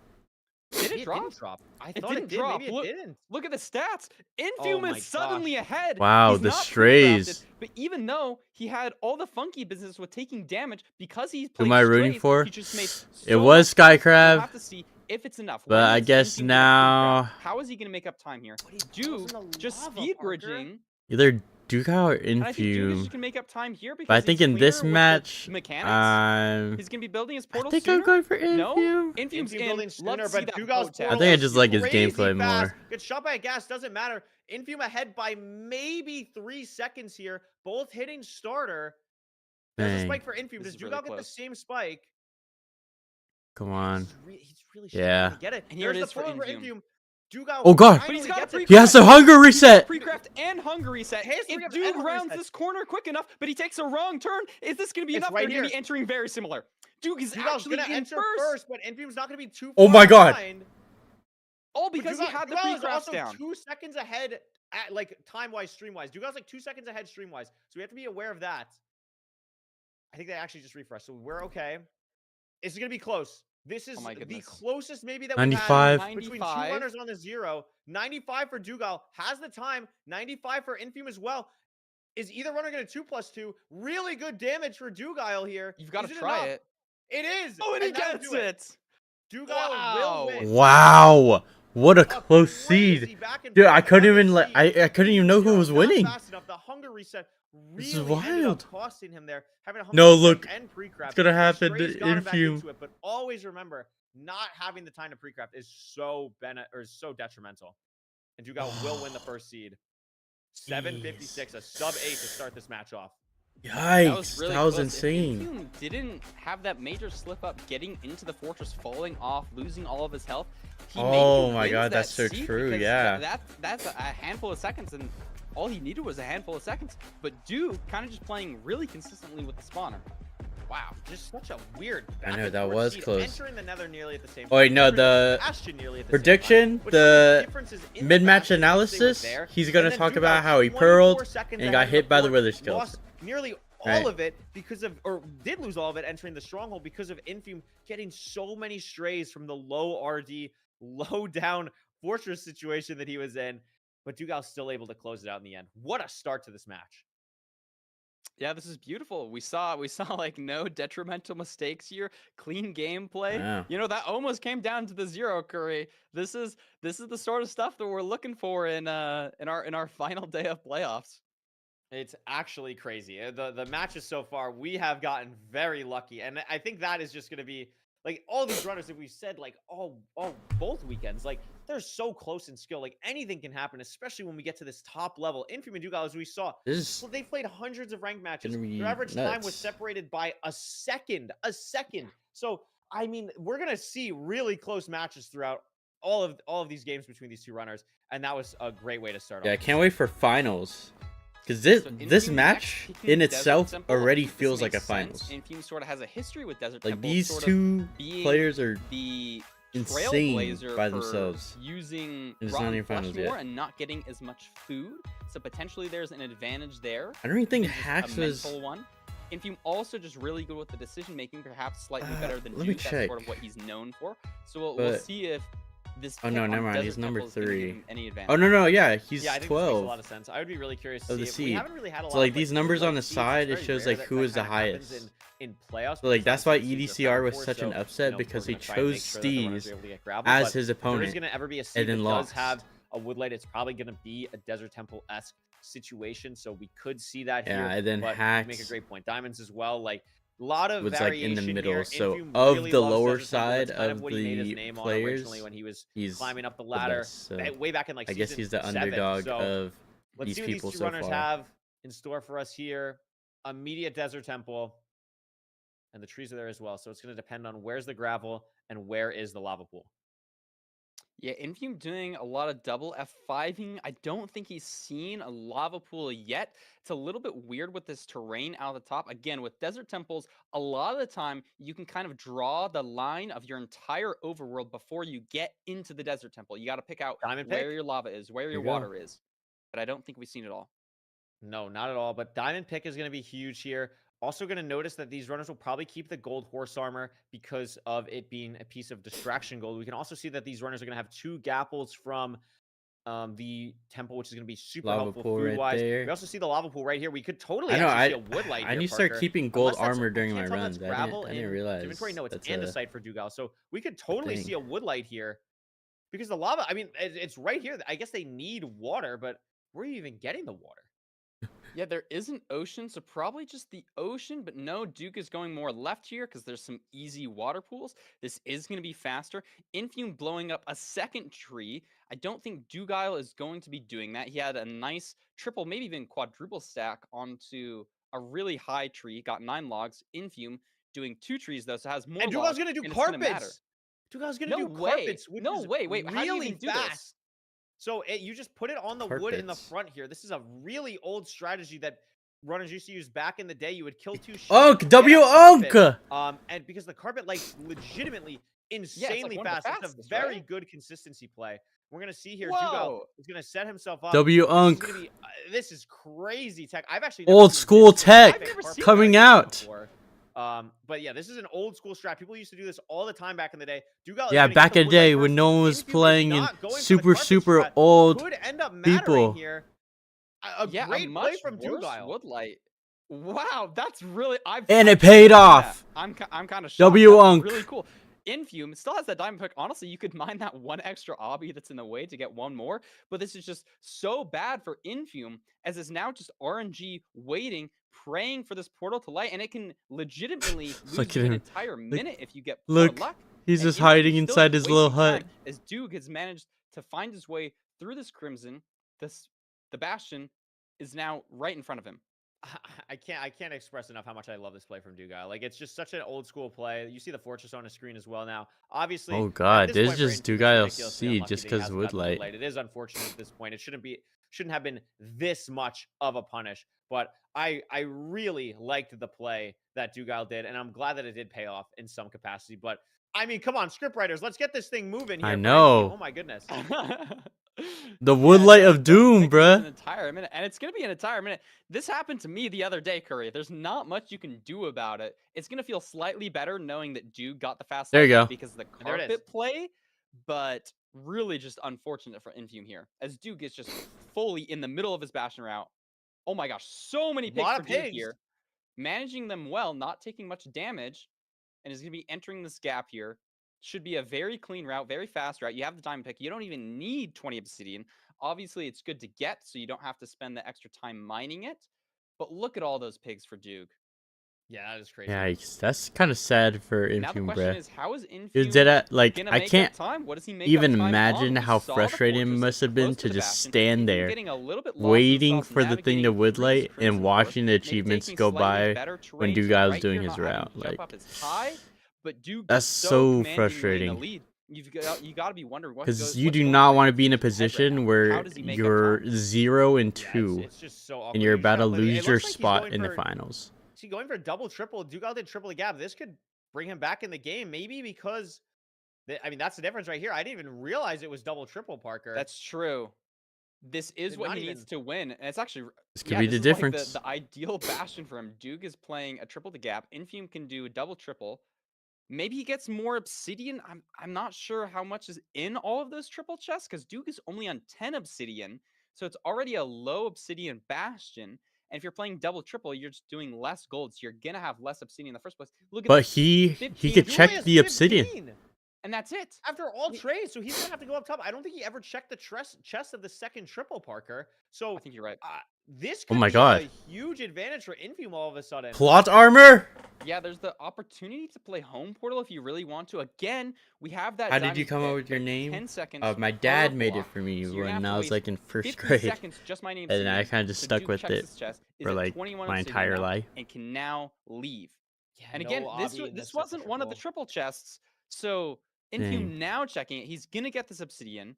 Did Maybe it drop? didn't drop. I It thought didn't it did. drop. Maybe it didn't. Look at the stats. Oh Infume my is suddenly gosh. ahead. Wow, He's the not strays. pre-crafted, but even though he had all the funky business with taking damage because he's Who played am I rooting strays, for? he just made It so was much Sky money. We'll Crab, have to see if it's enough. but When I does guess Infume get a pre-craft? now How is he going to make up time here? But he falls Duke in the just lava, speed Parker. bridging. either Dugal or And I think Duke is Infume. just gonna make up time here because But I think it's in this cleaner with the match, mechanics. He's gonna be building his I portal think sooner. I'm going for No, Infume. Infume's Infume in. building Love sooner, to see but that Dugal's boat tap. I think I portal just is like his crazy gameplay fast. more. Good shot by Gas, doesn't matter. Infume ahead by maybe 3 seconds here. Both hitting starter. There's a Dang. spike for Infume. This Does is really Dugal get the close. same spike? Come on. He's really Yeah. struggling to get it. And here it There's is the for forward for Infume. Infume. Dugal Oh, God. But he's finally got a gets it. pre-craft. He has the hunger He has reset. pre-craft and hunger reset. He has If pre-craft and Duke hunger rounds reset. this corner quick enough, but he takes a wrong turn, is this going to be It's enough? right They're going to here. be entering very similar. Duke is Dugal's actually gonna in enter first, but Infume's not gonna be too far Oh my God. behind. All But because he Dugal- had the Dugal is pre-crafts also down. 2 seconds ahead at like time-wise, stream-wise. Dugal's like 2 seconds ahead stream-wise, so we have to be aware of that. I think they actually just refreshed, so we're okay. It's gonna be close. This is Oh my the goodness. closest maybe that we've 95. had between two 95. runners on the 0. 95 for Dugal has the time. 95 for Infume as well. Is either runner gonna 2+2? Really good damage for Dugal here. You've got Is to it try enough? it. It is. Oh, and he that'll gets do it. Dugal Wow. will win. Wow. What a close Crazy seed. back and Dude, I forth couldn't on even this let seed. I couldn't even know who Still was not winning. fast enough. The hunger reset This is really ended wild. up costing him there. Having a hunger No, reset look, and pre-craft. it's gonna The happen strays to got him back Infume. into it, but always remember, not having the time to pre-craft is so so detrimental. And Dugal will win the first seed. 7:56, a sub 8 to start this match off. Yikes. That was close. If insane. Infume didn't have that major slip up, getting into the fortress, falling off, losing all of his health. He Oh maybe my wins God, that that's so seed true, because yeah. that's a handful of seconds, and all he needed was a handful of seconds. But Duke kind of just playing really consistently with the spawner. Wow, just such a weird. I know, back and that forth was seed. close. Entering the Nether nearly at the same time. Oh, wait, no, entering the Bastion nearly at the prediction, same time. Which the differences in the mid-match Bastion, analysis, there, he's gonna and then talk Dugal, about how he 24 pearled seconds and got ahead of hit by the fort, wither skills. lost nearly all Right. of it because of, or did lose all of it entering the stronghold because of Infume getting so many strays from the low RD, low down fortress situation that he was in. But Dugal's still able to close it out in the end. What a start to this match. Yeah, this is beautiful. We saw like no detrimental mistakes here. Clean gameplay. Yeah. You know, that almost came down to the 0, Curry. This is the sort of stuff that we're looking for in our final day of playoffs. It's actually crazy. The matches so far, we have gotten very lucky. And I think that is just going to be like all these runners that we've said, like both weekends, like they're so close in skill. Like anything can happen, especially when we get to this top level. Infume and Dugal, as we saw, This well, they played hundreds of ranked matches. gonna be Their average time was nuts. separated by a second. So, I mean, we're going to see really close matches throughout all of these games between these two runners. And that was a great way to start Yeah, I off. can't wait for finals. Because this So this Infume match next picking in Desert itself Temple, already this feels like a makes sense. finals. Infume sort of has a history with Desert Like Temple, these sort of two being players are the insane trailblazer by for themselves. using It's not rotten even flesh finals more yet. and not getting as much food. So potentially there's an advantage there. I don't even think Just Hacks a was. mental one. Infume also just really good with the decision making, perhaps slightly better than let me Duke. That's check. sort of what he's known for. So we'll But- see if this. Oh, pick no, on never mind, Desert he's number Temple is gonna give 3. him Any advantage. Oh no, yeah, he's Yeah, I think this makes a 12. lot of sense. I would be really curious to of see the if we seed. haven't really had a lot So like of, these numbers mid-late on the seeds. It's side, it very shows rare like that who that is the kinda happens highest. in playoffs. So like because that's why obviously the seeds are EDCR back and was forth, such an so, upset we're because he gonna try and make chose sure that the runners Steve's are able to get gravel, as but his if there is opponent going to ever be a and seed then that lost. does have a Woodlight, it's probably going to be a Desert Temple-esque situation. So we could see that here. Yeah, and then but you make a Hacks great point. Diamonds as well, like a lot of was like variation in the middle. here. So Infume of really the loves lower Desert Temple. That's side kind of what he made his the name on players, originally when he was he's climbing up the the ladder best, so way back in like I guess season he's the 7. underdog So of let's these see what people these two so runners far. have in store for us here. Immediate Desert Temple. And the trees are there as well. So it's going to depend on where's the gravel and where is the lava pool. Yeah, Infume doing a lot of double F5ing. I don't think he's seen a lava pool yet. It's a little bit weird with this terrain out of the top. Again, with Desert Temples, a lot of the time you can kind of draw the line of your entire overworld before you get into the Desert Temple. You got to pick out Diamond where pick? your lava is, where your you go. water is. But I don't think we've seen it all. No, not at all. But Diamond Pick is going to be huge here. Also going to notice that these runners will probably keep the gold horse armor because of it being a piece of distraction gold. We can also see that these runners are going to have 2 gapples from the temple, which is going to be super Lava helpful pool right food-wise. there. We also see the lava pool right here. We could totally I know. actually see a wood light I here, need to start Parker. keeping gold Unless that's- armor I during can't my tell if that's runs. I gravel didn't in realize inventory. No, it's that's andesite for Dugal. So we could totally thing. see a wood light here because the lava, I mean, it's right here. I guess they need water, but where are you even getting the water? Yeah, there is an ocean, so probably just the ocean, but no, Duke is going more left here because there's some easy water pools. This is going to be faster. Infume blowing up a second tree. I don't think Dugile is going to be doing that. He had a nice triple, maybe even quadruple stack onto a really high tree, got 9 logs. Infume doing 2 trees, though, so has more And logs. Dugal's going to do and it's gonna matter. carpets. Dugal's going to No do way. carpets, which No is way. Wait, how do you really even do this? fast. So you just put it on the wood in the Carpets. front here. This is a really old strategy that runners used to use back in the day. You would kill 2 sheep. Unk, get W a carpet, Unk. And because the carpet like legitimately like insanely one of the fast, it's a fastest, very right? good consistency play. We're gonna see here. Dugal Whoa. is gonna set himself up. W This is Unk. gonna be this is crazy tech. I've actually never Old seen school this tech type of carpet coming strategy out. before. But yeah, this is an old school strat. People used to do this all the time back in the day. Dugal is Yeah, gonna get back the in the wood day light when first. no one was Infume is playing in not going for the super, carpet super strat. old Could end up people. mattering here. A Yeah, a great much play from worse Dugal. woodlight. Wow, that's really And it paid off. I'm kind of shocked. W That's Unk. really cool. Infume, it still has that diamond pick. Honestly, you could mine that one extra obby that's in the way to get one more, but this is just so bad for Infume as it's now just RNG waiting, praying for this portal to light, and it can legitimately lose Look you at an him. entire minute if you get Look, poor luck. he's And just Infume hiding still inside just his little wasting hut. time as Duke has managed to find his way through this Crimson. The Bastion is now right in front of him. I can't express enough how much I love this play from Dugal. Like, it's just such an old school play. You see the fortress on the screen as well now. Obviously, Oh at god, this this is point for just Infume, it's Dugal ridiculously C unlucky just that he because hasn't got the woodlight. It is unfortunate at this point. It shouldn't have been this much of a punish. But I really liked the play that Dugal did, and I'm glad that it did pay off in some capacity. But I mean, come on, script writers, let's get this thing moving here. I for know. Infume. Oh my goodness. The woodlight no, of don't doom, think this is An bruh. entire minute, and it's gonna be an entire minute. This happened to me the other day, Curry. There's not much you can do about it. It's gonna feel slightly better knowing that Duke got the fast There you light go. because of the there it is. carpet play, but really just unfortunate for Infume here, as Duke is just fully in the middle of his Bastion route. Oh my gosh, so many pigs Lot for of Duke pigs. here, managing them well, not taking much damage, and is gonna be entering this gap here. Should be a very clean route, very fast route. You have the diamond pick. You don't even need 20 obsidian. Obviously, it's good to get, so you don't have to spend the extra time mining it. But look at all those pigs for Duke. Yeah, that is crazy. Yikes, that's kind of sad for Now the Infume, question bruh. is, how is Is Infume that at, like, gonna I make can't up time? What does he make even up time imagine on? We how saw the frustrating it fortress must have been close to the just Bastion. stand Infume there, getting a little bit lost in waiting themselves, for the thing to navigating through this woodlight and Crimson watching Forest, the maybe achievements taking go slightly by better when terrain, so Dugal's right doing here his not having route. to jump Like, up as high, but Duke that's is so commandingly in the frustrating. lead. You got to be wondering what Because goes. you what's do going not through want to be in a Infume's head right position now. How where does he make up you're time? 0 and Yeah, 2 it's just so awkward. and you're You just about to gotta play. It lose your looks like he's spot going in the for- finals. Is he going for double, triple? Dugal did triple the gap. This could bring him back in the game, maybe because, I mean, that's the difference right here. I didn't even realize it was double, triple, Parker. That's true. This is Did what not he needs even- to win, and it's actually This could be this the is like difference. the ideal Bastion for him. Duke is playing a triple the gap. Infume can do a double triple. Maybe he gets more obsidian. I'm not sure how much is in all of those triple chests because Duke is only on 10 obsidian, so it's already a low obsidian Bastion. And if you're playing double triple, you're just doing less gold, so you're gonna have less obsidian in the first place. Look at But this, he 15. could He check only has the obsidian. 15 and that's it. after all He- trades, so he's gonna have to go up top. I don't think he ever checked the chest of the second triple, Parker. So I think you're right. this Oh could my be God. a huge advantage for Infume all of a sudden. Plot armor? Yeah, there's the opportunity to play home portal if you really want to. Again, we have that. How did you diamond come up pick, with your but name? 10 seconds. My per dad made it block, for me so you're gonna have when to I was waste like in first 50 grade. seconds just my name. And then I obsidian. kind of just So stuck Duke with checks it his chest, is for at like 21 my obsidian entire now, life. and can now leave. Yeah, And no again, this obby in this second wasn't one of the triple. triple chests. So Infume Dang. now checking it. He's gonna get this obsidian.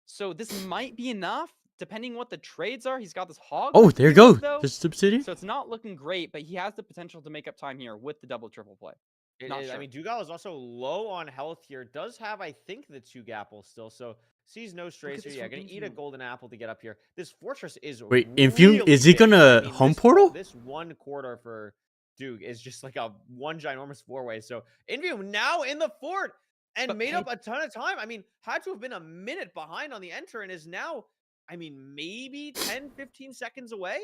So this might be enough, depending what the trades are. He's got this hog. Oh, to there you deal go. with, though. Just obsidian? So it's not looking great, but he has the potential to make up time here with the double triple play. Not I sure. mean, Dugal is also low on health here. Does have, I think, the 2 gapples still. So sees no strays this here. Yeah, from gonna eat a Infume. golden apple to get up here. This fortress is Wait, Infume, really is he big. gonna I mean, home this- portal? This one quarter for Duke is just like a one ginormous four-way. So Infium now in the fort and But made up a ton of time. I mean, had to have been a minute behind on the enter and is now, I mean, maybe 10, 15 seconds away.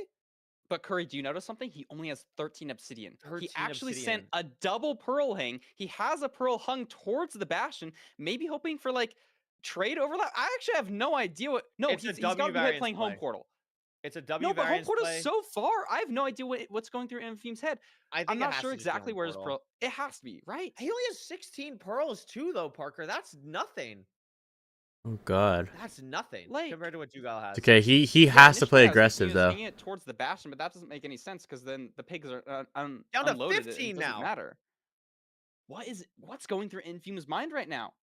But Curry, do you notice something? He only has 13 obsidian. 13 He actually sent obsidian. a double pearl hang. He has a pearl hung towards the bastion, maybe hoping for like trade overlap. I actually have no idea what. No, It's a he's got to be variance playing home play. portal. It's a W No, but home variance portal play. is so far. I have no idea what's going through Infium's head. I think I'm it not has sure to just be exactly home where his portal. pearl. It has to be, right? He only has 16 pearls too, though, Parker. That's nothing. Oh god. That's nothing Like- compared to what Dugal has. Okay, he Yeah, has to initially play I was thinking aggressive he was though. hanging it towards the bastion, but that doesn't make any sense because then the pigs are Down to unloaded. 15 It doesn't now. matter. What's going through Infium's mind right now?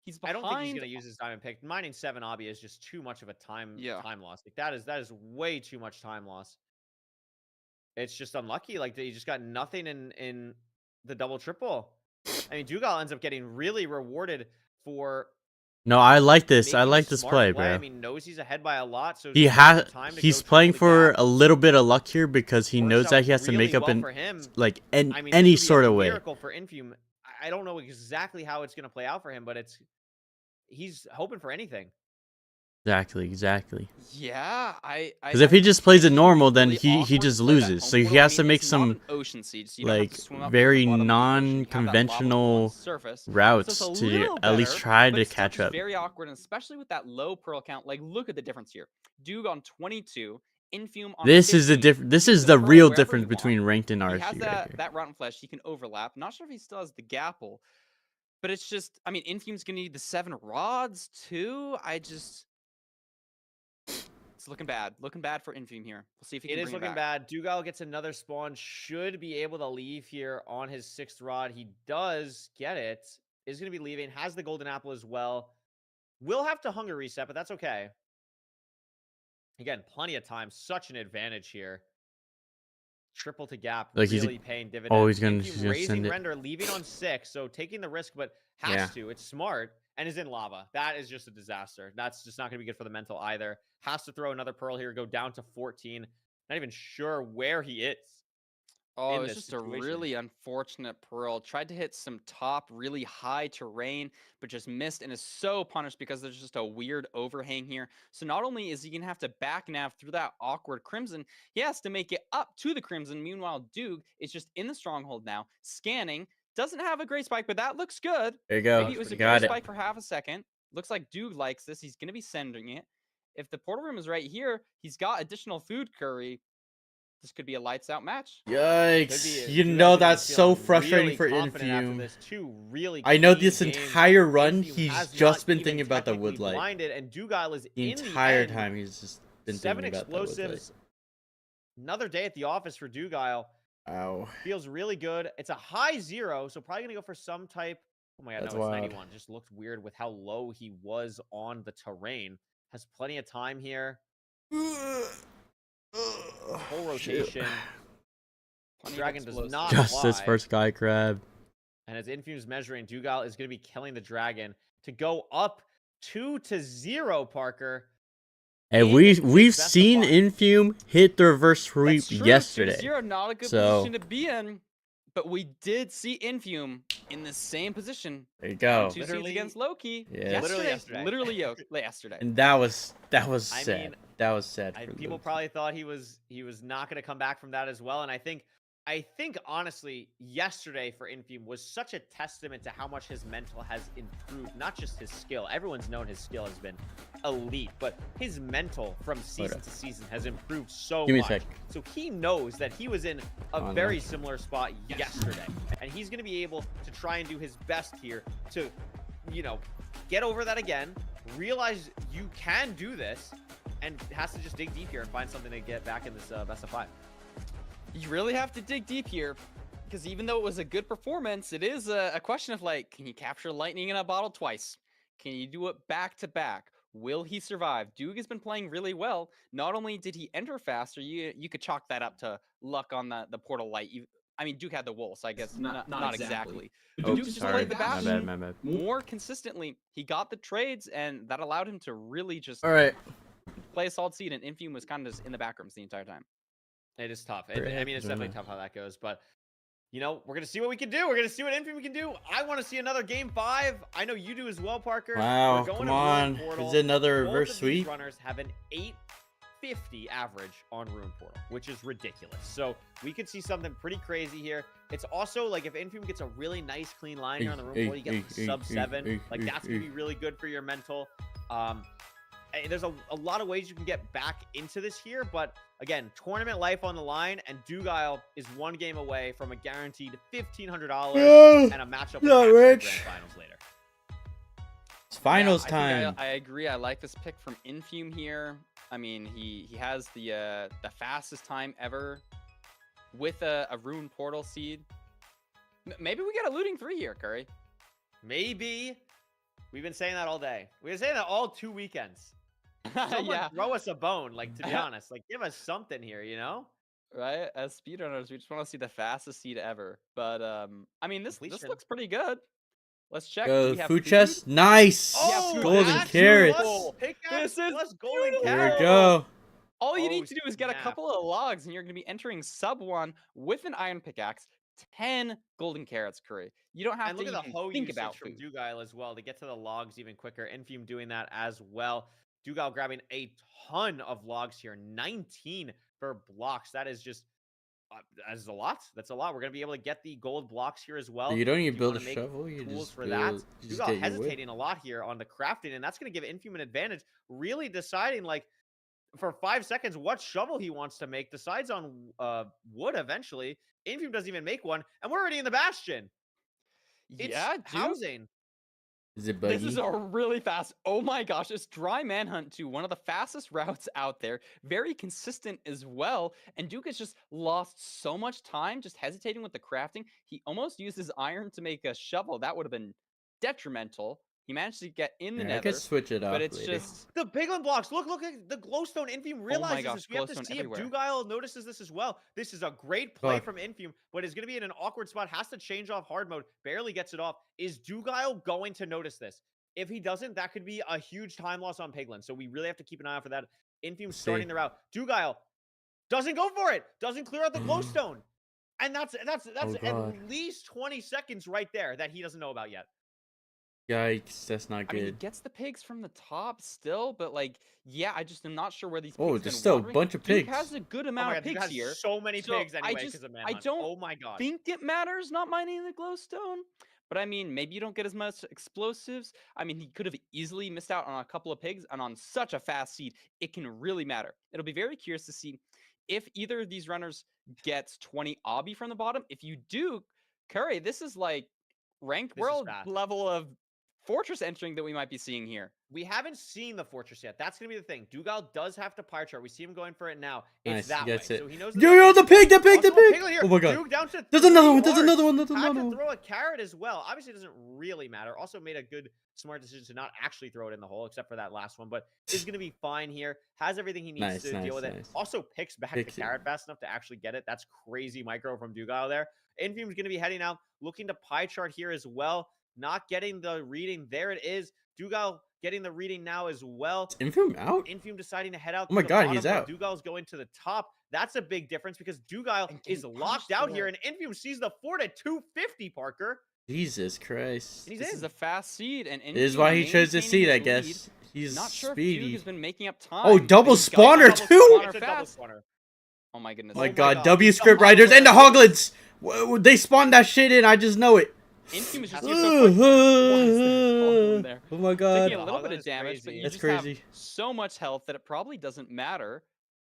He's I behind. don't think he's gonna use his diamond pick. Mining 7 obby is just too much of a time loss. Like that is way too much time loss. It's just unlucky. Like he just got nothing in the double triple. I mean, Dugal ends up getting really rewarded for. No, I like this. I making like a this smart play, bro. I mean, knows he's ahead by a lot, so He he's has. got time to He's go playing triple the for gap. a little bit of luck here because he Works knows that out he has to really make up well in for him. like I mean, this any would be sort a of way. miracle for Infium. I don't know exactly how it's gonna play out for him, but he's hoping for anything. Exactly. Yeah, Because if he just plays it Infium normal, then really he awkward just to play that loses. home So he portal. has I to mean, make it's not some an ocean siege, so you don't have like to swim up to the very bottom of the ocean. You have that lava pool on non-conventional surface. So routes it's a to little at least better, try but to it's still catch just up. very awkward, and especially with that low pearl count. Like, look at the difference here. Duke on 22, Infium on This is the 15. This You is can the pearl real wherever difference you between want. ranked and He RC has right that here. that rotten flesh. He can overlap. Not sure if he still has the gapple, but it's just. I mean, Infium's gonna need the 7 rods too. It's looking bad. Looking bad for Infium here. We'll see if he can It bring is looking back. bad. Dugal gets another spawn. Should be able to leave here on his 6th rod. He does get it. Is going to be leaving. Has the golden apple as well. Will have to hunger reset, but that's okay. Again, plenty of time. Such an advantage here. Triple to gap. Like he's really paying dividends. oh, he's gonna raising send it. render, leaving on 6. So taking the risk, but has to. It's smart. And is in lava. That is just a disaster. That's just not going to be good for the mental either. Has to throw another pearl here, go down to 14. Not even sure where he is. Oh, in it's this just a situation. really unfortunate pearl. Tried to hit some top, really high terrain, but just missed and is so punished because there's just a weird overhang here. So not only is he going to have to back nav through that awkward crimson, he has to make it up to the crimson. Meanwhile, Duke is just in the stronghold now, scanning. Doesn't have a great spike, but that looks good. There you go. Maybe it was a Got great it. spike for half a second. Looks like Duke likes this. He's going to be sending it. If the portal room is right here, he's got additional food curry. This could be a lights out match. Yikes! You Dugal's know gonna be that's so feeling frustrating really for confident after Infium. this. 2 really I know clean this games. entire run, Infium he's has just not been even thinking about the technically wood light. blinded, and Dugal is The in entire the end. time he's just been 7 thinking about that wood light. explosives. Another day at the office for Dugal. Ow. Feels really good. It's a high 0, so probably going to go for some type. Oh my god, That's no, it's wild. 91. Just looked weird with how low he was on the terrain. Has plenty of time here. Whole rotation. Dragon does not Justice fly. for Sky Crab. And as Infium's measuring, Dugal is going to be killing the dragon to go up 2-0, Parker. And in we've this best of seen 5. Infium hit the reverse sweep That's true. yesterday. 2-0, not a good So- position to be in. But we did see Infium in the same position. There you go. 2 seeds Literally- against Loki. Yeah. Literally Yesterday. Yesterday. And that was I sad. mean, That was sad. For People Luke. probably thought he was not going to come back from that as well. And I think honestly, yesterday for Infium was such a testament to how much his mental has improved. Not just his skill. Everyone's known his skill has been elite, but his mental from season to season has improved so Give me a much. sec. So he knows that he was in a Oh, very no. similar spot yesterday, and he's going to be able to try and do his best here to, get over that again. Realize you can do this, and has to just dig deep here and find something to get back in this best of 5. You really have to dig deep here. Because even though it was a good performance, it is a question of like, can you capture lightning in a bottle twice? Can you do it back to back? Will he survive? Duke has been playing really well. Not only did he enter faster, you could chalk that up to luck on the portal light. Duke had the wool, so I guess not exactly. Oh, Duke just sorry. played the My bad, bastion my bad. more consistently. He got the trades, and that allowed him to really just All right. play a solid seed, and Infium was kind of just in the back rooms the entire time. It is tough. Great. It's definitely tough how that goes. But you know, we're going to see what we can do. We're going to see what Infamy can do. I want to see another game 5. I know you do as well, Parker. Wow, We're going come to Ruin on. Portal. Is it another Both reverse of these sweep? runners have an 850 average on Ruin Portal, which is ridiculous. So we could see something pretty crazy here. It's also like if Infamy gets a really nice clean line here on the Ruin Portal, you get like sub 7. Like that's going to be really good for your mental. There's a lot of ways you can get back into this here, but again, tournament life on the line, and Dugile is one game away from a guaranteed $1,500 and a matchup with not Hax in the rich. Grand Finals later. It's finals I think time. I agree. I like this pick from Infume here. I mean, he has the fastest time ever with a Rune Portal seed. Maybe we get a looting 3 here, Curry. Maybe. We've been saying that all day. We've been saying that all 2 weekends. Someone Yeah, throw us a bone, like, to be honest. Like, give us something here, you know? right. As speedrunners, we just want to see the fastest seed ever. But I mean, this Completion. looks pretty good. Let's check. Go, We have food chest. Nice. Oh, Golden that's carrots. beautiful. Pickaxe This is plus golden beautiful. Here we carrots. go. All you Oh, need to do is get a snap. couple of logs, and you're going to be entering sub 1 with an iron pickaxe. 10 golden carrots, Curry. You don't have And to look at the even hoe think usage about from food. Dugile as well to get to the logs even quicker. Infume doing that as well. Dugile grabbing a ton of logs here. 19 for blocks. That is just that is a lot. That's a lot. We're going to be able to get the gold blocks here as well. You don't If even build a wanna make shovel. You tools just for build. that. You just Dugile get your wood. hesitating a lot here on the crafting, and that's going to give Infume an advantage. Really deciding, like, for 5 seconds what shovel he wants to make. Decides on wood eventually. Infume doesn't even make one, and we're already in the Bastion. It's Yeah, dude. housing. Is it This buggy? is a really fast. Oh my gosh, it's dry manhunt too. One of the fastest routes out there. Very consistent as well. And Duke has just lost so much time just hesitating with the crafting. He almost used his iron to make a shovel. That would have been detrimental. He managed to get in the Yeah, I nether. could switch it up But it's later. just The piglin blocks. Look at the glowstone. Infume realizes gosh, this. We have to glowstone see everywhere. if Dugile notices this as well. This is a great play Fuck. from Infume, but is going to be in an awkward spot. Has to change off hard mode. Barely gets it off. Is Dugile going to notice this? If he doesn't, that could be a huge time loss on piglin. So we really have to keep an eye out for that. Infume starting the route. Dugile doesn't go for it. Doesn't clear out the glowstone. And that's Oh, God. at least 20 seconds right there that he doesn't know about yet. Yikes, that's not I mean, he good. gets the pigs from the top still, but like, yeah, I just am not sure where these pigs Oh, have there's been still a wandering. bunch of Duke pigs. has a good Oh amount my of God, Duke pigs has here. so many So pigs I anyway just- because of I manhunt. don't Oh my God. think it matters not mining the glowstone, but I mean, maybe you don't get as much explosives. I mean, he could have easily missed out on a couple of pigs, and on such a fast seed, it can really matter. It'll be very curious to see if either of these runners gets 20 obby from the bottom. If you do, Curry, this is like ranked This is world fast. level of fortress entering that we might be seeing here. We haven't seen the fortress yet. That's going to be the thing. Dugile does have to pie chart. We see him going for it now. It's Nice, he that gets way. it. So he knows Yo, the pig, the pig, the Also a pig! piglin here. Oh my God. Duke down to There's another 3 one, there's hearts. another one, there's Had another to one. throw a carrot as well. Obviously, it doesn't really matter. Also made a good, smart decision to not actually throw it in the hole, except for that last one. But is going to be fine here. Has everything he needs Nice, to nice, deal with it. nice. Also picks back Picks the it. carrot fast enough to actually get it. That's crazy micro from Dugile there. Infume's going to be heading out, looking to pie chart here as well. Not getting the reading. There it is. Dugile getting the reading now as well. Is Infume out? Infume deciding to head out. Oh my to the God, bottom he's while out. Dugile's going to the top. That's a big difference because Dugile And is getting locked punished out for here, it. and Infume sees the fort at 250, Parker. Jesus Christ. And he's This in. is a fast seed, and This is why he chose to seed, I maintaining his guess. lead. He's Not sure if speedy. Duke has been making up time. Oh, but double he's got spawner double too? spawner It's a double fast. spawner. Oh my goodness. Oh my my God, God. W The script writers and the hoglins. hoglins! They spawned that shit in, I just know it. Infume is just That's so quick. Why is there a goblin there? Oh my God. Taking a little bit Hoglin of is damage, but crazy. you That's just crazy. have so much health that it probably doesn't matter.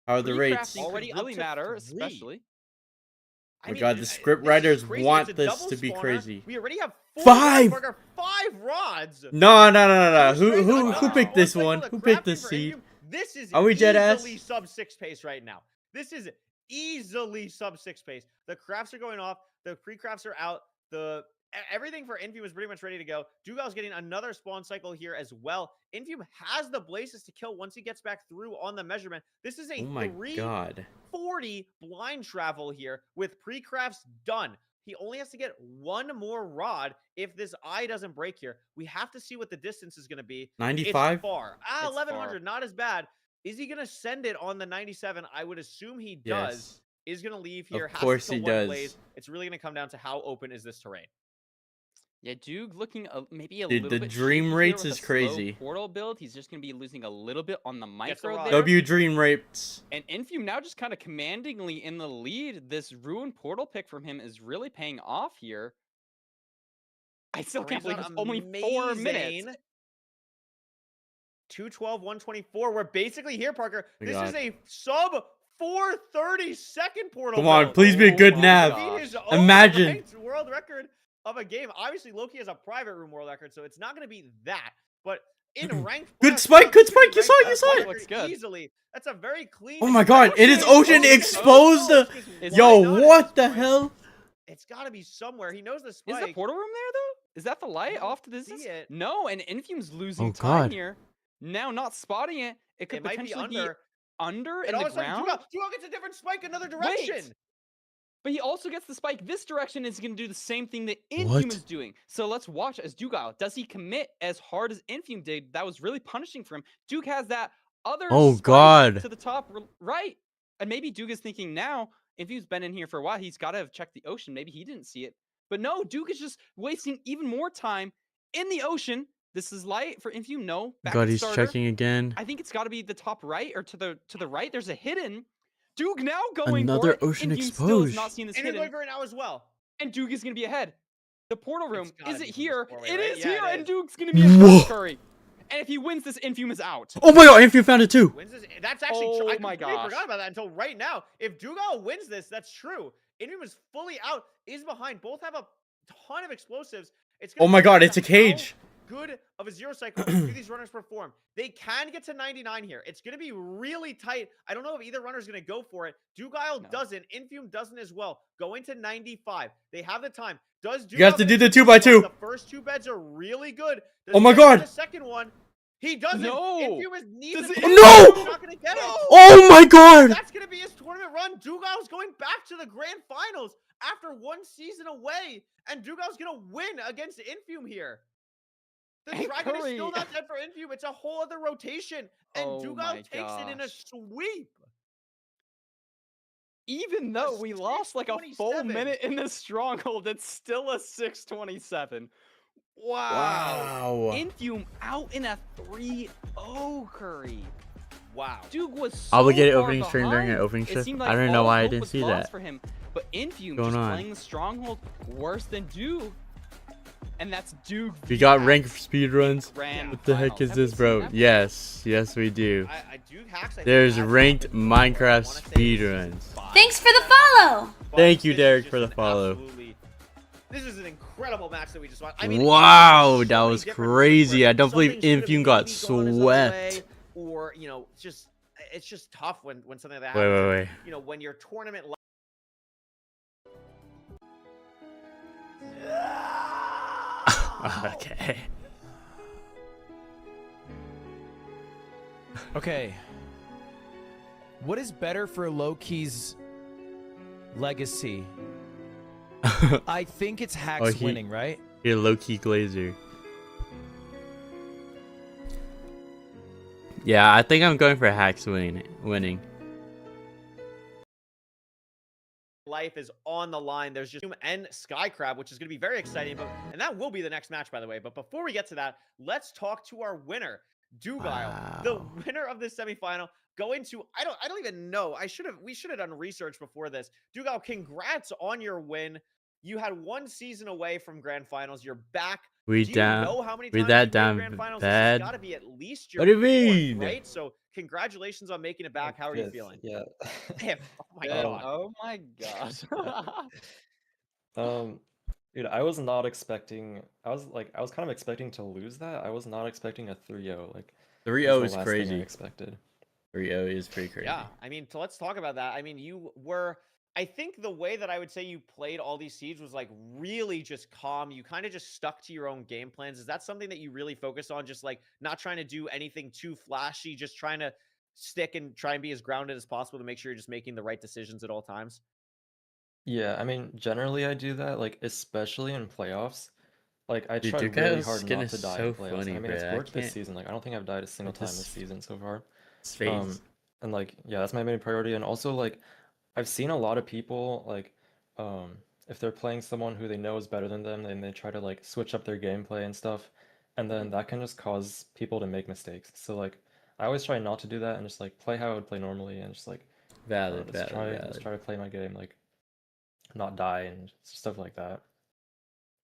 How are the rates? Recrafting could Already up really to matter, 3. especially. Oh my God, the script this is writers crazy. want It's a this double to be spawner. crazy. We already have 4 5! Parker, 5 rods. No. Two straight, Who another picked this one one? cycle Who of picked crafting this for seed? Infume. This is Are we dead ass? easily sub 6 pace right now. This is easily sub 6 pace. The crafts are going off. The pre-crafts are out. Everything for Infume is pretty much ready to go. Dugile's getting another spawn cycle here as well. Infume has the blazes to kill once he gets back through on the measurement. This is a Oh my God. 340 blind travel here with pre-crafts done. He only has to get 1 more rod if this eye doesn't break here. We have to see what the distance is going to be. 95? It's far. It's 1100, not as bad. Is he going to send it on the 97? I would assume he does. Yes. is going to leave here. Of course has to he kill one does. Blaze. It's really going to come down to how open is this terrain. Yeah, Duke looking maybe a Dude, little the bit dream shaky here rates with is a slow crazy. portal build. He's just gonna be losing a little bit on the Gets the micro rock. there. W dream rates. And Infume now just kind of commandingly in the lead. This Ruin portal pick from him is really paying off here. I still can't believe it's only 4 minutes. 212, 124. We're basically here, Parker. Oh This God. is a sub 430 second portal. Come on, build. please be a good my nav. gosh. Beat his own Imagine. ranked world record of a game. Obviously, Loki has a private room world record, so it's not going to be that. But in ranked, Good playoffs, spike, good this could be spike. You saw it, ranked you saw world it. record Looks good. Easily. That's a very clean. Oh my God, it is Ocean exposed. Is Yo, Why not at what this the point? hell? It's got to be somewhere. He knows the Is spike. the portal room there though? Is that the light don't off to this? see it. No, and Infume's losing Oh, time God. here. Now not spotting it. It could It might be potentially under. under And in all the of a sudden, ground. Dugal gets a different spike another direction. But he also gets the spike this direction, is going to do the same thing that What? Infume is doing. So let's watch as Dugal. Does he commit as hard as Infume did? That was really punishing for him. Duke has that other Oh, spike God. to the top right. And maybe Duke is thinking now, Infume's been in here for a while. He's got to have checked the ocean. Maybe he didn't see it. But no, Duke is just wasting even more time in the ocean. This is light for Infume. No, back God, at he's starter. checking again. I think it's got to be the top right or to the right. There's a hidden. Duke now going Another for it. ocean Infume still is not exposed. seeing this And he's hidden. going for it now as well. And Duke is going to be ahead. The portal room, It's gotta is be it from this here? doorway, It right? is Yeah, here, it and is. Duke's going to be a Whoa. Curry. And if he wins this, Infume is out. Oh my God, Infume found it too. Wins this. That's actually true. Oh I my completely gosh. forgot about that until right now. If Dugal wins this, that's true. Infume is fully out, is behind. Both have a ton of explosives. It's gonna Oh my come down God, it's to a cage. how good of a zero cycle do these runners perform. They can get to 99 here. It's going to be really tight. I don't know if either runner is going to go for it. Dugal No. doesn't. Infume doesn't as well. Going to 95. They have the time. Does Dugal You have to do finish the this 2x2. one? The first two beds are really good. Does Oh he my get God. The second one. He doesn't. No. Infume is needs Does to he- take No. it. He's not going to get it. Oh my God. That's going to be his tournament run. Dugal's going back to the grand finals after one season away. And Dugal's going to win against Infume here. The Hey, dragon is still Curry. not dead for Infume. It's a whole other rotation. And Oh Dugal my takes it in a gosh. sweep. Even though we lost like a full 627. minute in the stronghold, it's still a 627. Wow. Wow. Infume out in a 3-0 Curry. Wow. Duke was so Obligated far opening stream during an behind. opening It shift. seemed I like don't know all why I hope didn't was see lost that. for him. But Infume Going just on? playing the stronghold worse than Duke. And that's Duke. We v got Hacks ranked speedruns. grand What the heck finals. is Have we this, seen bro? that? Yes, we do. Duke Hacks, I think, There's has ranked happened before. I Minecraft wanna say speedruns. it's 5. Thanks for the follow. But Thank you, this is Derek, just for the an follow. absolutely- This is an incredible match that we just watched. I mean, Wow, there's that so many was different crazy. moments where I don't believe something should have Infume got maybe gone his other swept. way, or it's just tough when something like that Wait, happens. wait. When your tournament. Okay. Okay. What is better for Loki's legacy? I think it's Hacks he- winning, right? You're low-key Glazer. Yeah, I think I'm going for Hacks winning. Life is on the line. There's just and Skycrab, which is going to be very exciting, and that will be the next match, by the way. But before we get to that, let's talk to our winner, Dugal, the Wow. winner of this semifinal. Going to I don't even know. We should have done research before this. Dugal, congrats on your win. You had one season away from grand finals. You're back. We Do you down. know how many we times that you've made damn grand finals? bad. This has got to be at least your What do you fourth, mean? right? So congratulations on making it back. How are you feeling? Yeah. Damn, oh my Yeah, god. Oh my gosh. Dude, I was not expecting. I was kind of expecting to lose that. I was not expecting a 3-0. Like 3-0 that's is the last thing I crazy. expected. 3-0 is pretty crazy. Yeah, I mean, so let's talk about that. I mean, I think the way that I would say you played all these seeds was like really just calm. You kind of just stuck to your own game plans. Is that something that you really focus on? Just like not trying to do anything too flashy, just trying to stick and try and be as grounded as possible to make sure you're just making the right decisions at all times? Yeah, I mean, generally I do that, like especially in playoffs. Like I Dude, try Duke really House hard skin not is to die so in playoffs. funny, I mean, it's bro. I worked this can't- season. Like I don't think I've died a single With time this this season so far. It's face. And like, yeah, that's my main priority. And also like, I've seen a lot of people like if they're playing someone who they know is better than them, then they try to like switch up their gameplay and stuff, and then that can just cause people to make mistakes. So like I always try not to do that and just like play how I would play normally and just like Valid, just valid. try to play my game, like not die and stuff like that.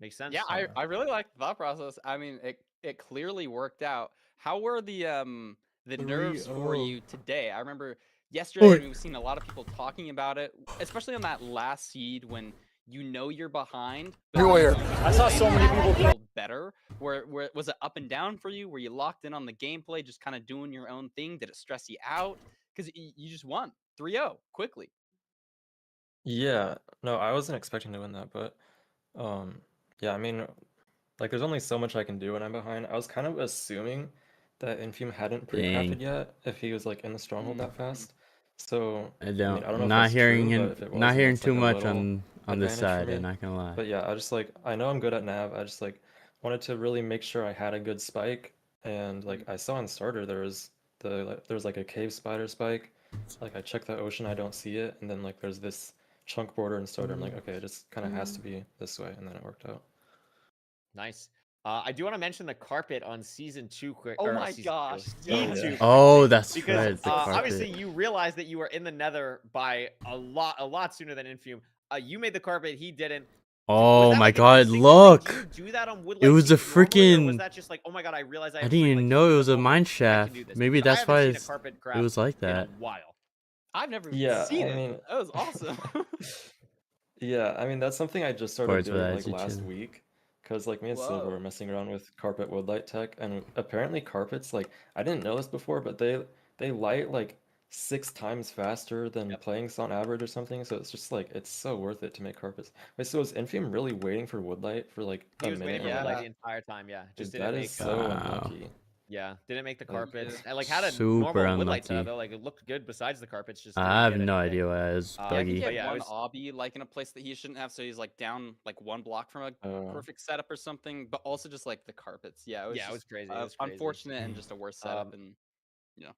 Makes sense. Yeah, I really like the thought process. I mean, it clearly worked out. How were the nerves for 3-0. you today? I remember yesterday we've seen a lot of people talking about it, especially on that last seed when you know you're behind. I saw so many people feel better. Where was it up and down for you? Were you locked in on the gameplay, just kind of doing your own thing? Did it stress you out? Because you just won 3-0 quickly. Yeah, no, I wasn't expecting to win that, but yeah, I mean, like there's only so much I can do when I'm behind. I was kind of assuming that Infume hadn't pre-crafted Dang. yet if he was like in the stronghold that fast. So I I don't. mean, I don't know if Not that's hearing true, him. but if it was, Not then hearing that's too like a much little on this advantage for side. me. I'm not gonna lie. But yeah, I just like I know I'm good at nav. I just like wanted to really make sure I had a good spike, and like I saw in starter there was like a cave spider spike. Like I checked the ocean, I don't see it, and then like there's this chunk border in starter. I'm like, okay, it just kind of has to be this way, and then it worked out. Nice. I do want to mention the carpet on season 2 quick. Oh or, my season gosh, two, dude. seed 2 Oh, that's because right. The obviously carpet. you realized that you were in the nether by a lot sooner than Infume. You made the carpet, he didn't. Oh Was that my like an God! instinctive thing? Look. Do you do that on wood It was a seeds normally, or was freaking. that just like, oh my God, I realized I I have didn't free, even like, know heat it in was the a moment, mine I can shaft. do this. Maybe Because I that's haven't why seen a carpet it craft was like in a that. while. I've never even Yeah, seen I it. mean, That was awesome. yeah, I mean that's something I just started Boards for doing that, like you last too. week, because like me and Silva Whoa. were messing around with carpet woodlight tech, and apparently carpets like I didn't know this before, but they light like 6 times faster than Yep. planks on average or something. So it's just like it's so worth it to make carpets. Wait, so is Infium really waiting for woodlight for like He a was waiting minute for and a woodlight half? the entire time, yeah. Just Dude, didn't that is make so Wow. unlucky. yeah, didn't make the Like, carpets. And like had a Super normal woodlight unlucky. setup, like it looked good besides the carpets, just I didn't have get no anything. idea why it was Yeah, I think buggy. he But had yeah, it one was obby like in a place that he shouldn't have, so he's like down like one block from a uh, perfect setup or something. But also just like the carpets. Yeah, it was yeah, it was just crazy. It was crazy. unfortunate and just a worse setup. Um, And you know,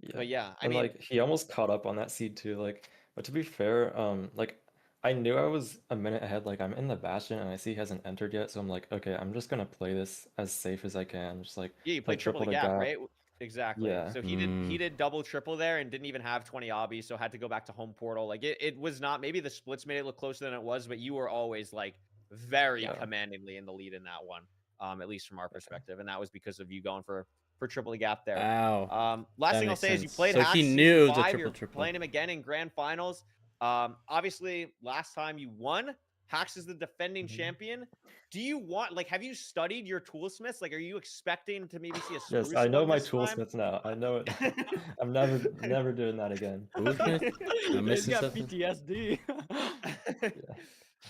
Yeah. but yeah, I And mean, like he almost caught up on that seed too. Like, but to be fair, like I knew I was a minute ahead. Like I'm in the bastion and I see he hasn't entered yet, so I'm like, okay, I'm just gonna play this as safe as I can. Just like yeah, you play played triple triple the to gap, gap. right? Exactly. Yeah. So Mm. he did double triple there and didn't even have 20 obbies, so had to go back to home portal. Like it was not, maybe the splits made it look closer than it was, but you were always like very Yeah. commandingly in the lead in that one. At least from our perspective. And that was because of you going for triple the gap there. Wow. Last That thing I'll makes say is you sense. played So Hacks he season knew the 5. You're triple. playing him again in grand finals. Obviously, last time you won, Hacks is the defending champion. Do you want, like, have you studied your toolsmiths? Like, are you expecting to maybe see a Yes, spruce I know one my this time? toolsmiths now. I know it. I'm never doing that again. Toolsmith? I'm he's missing got something. PTSD.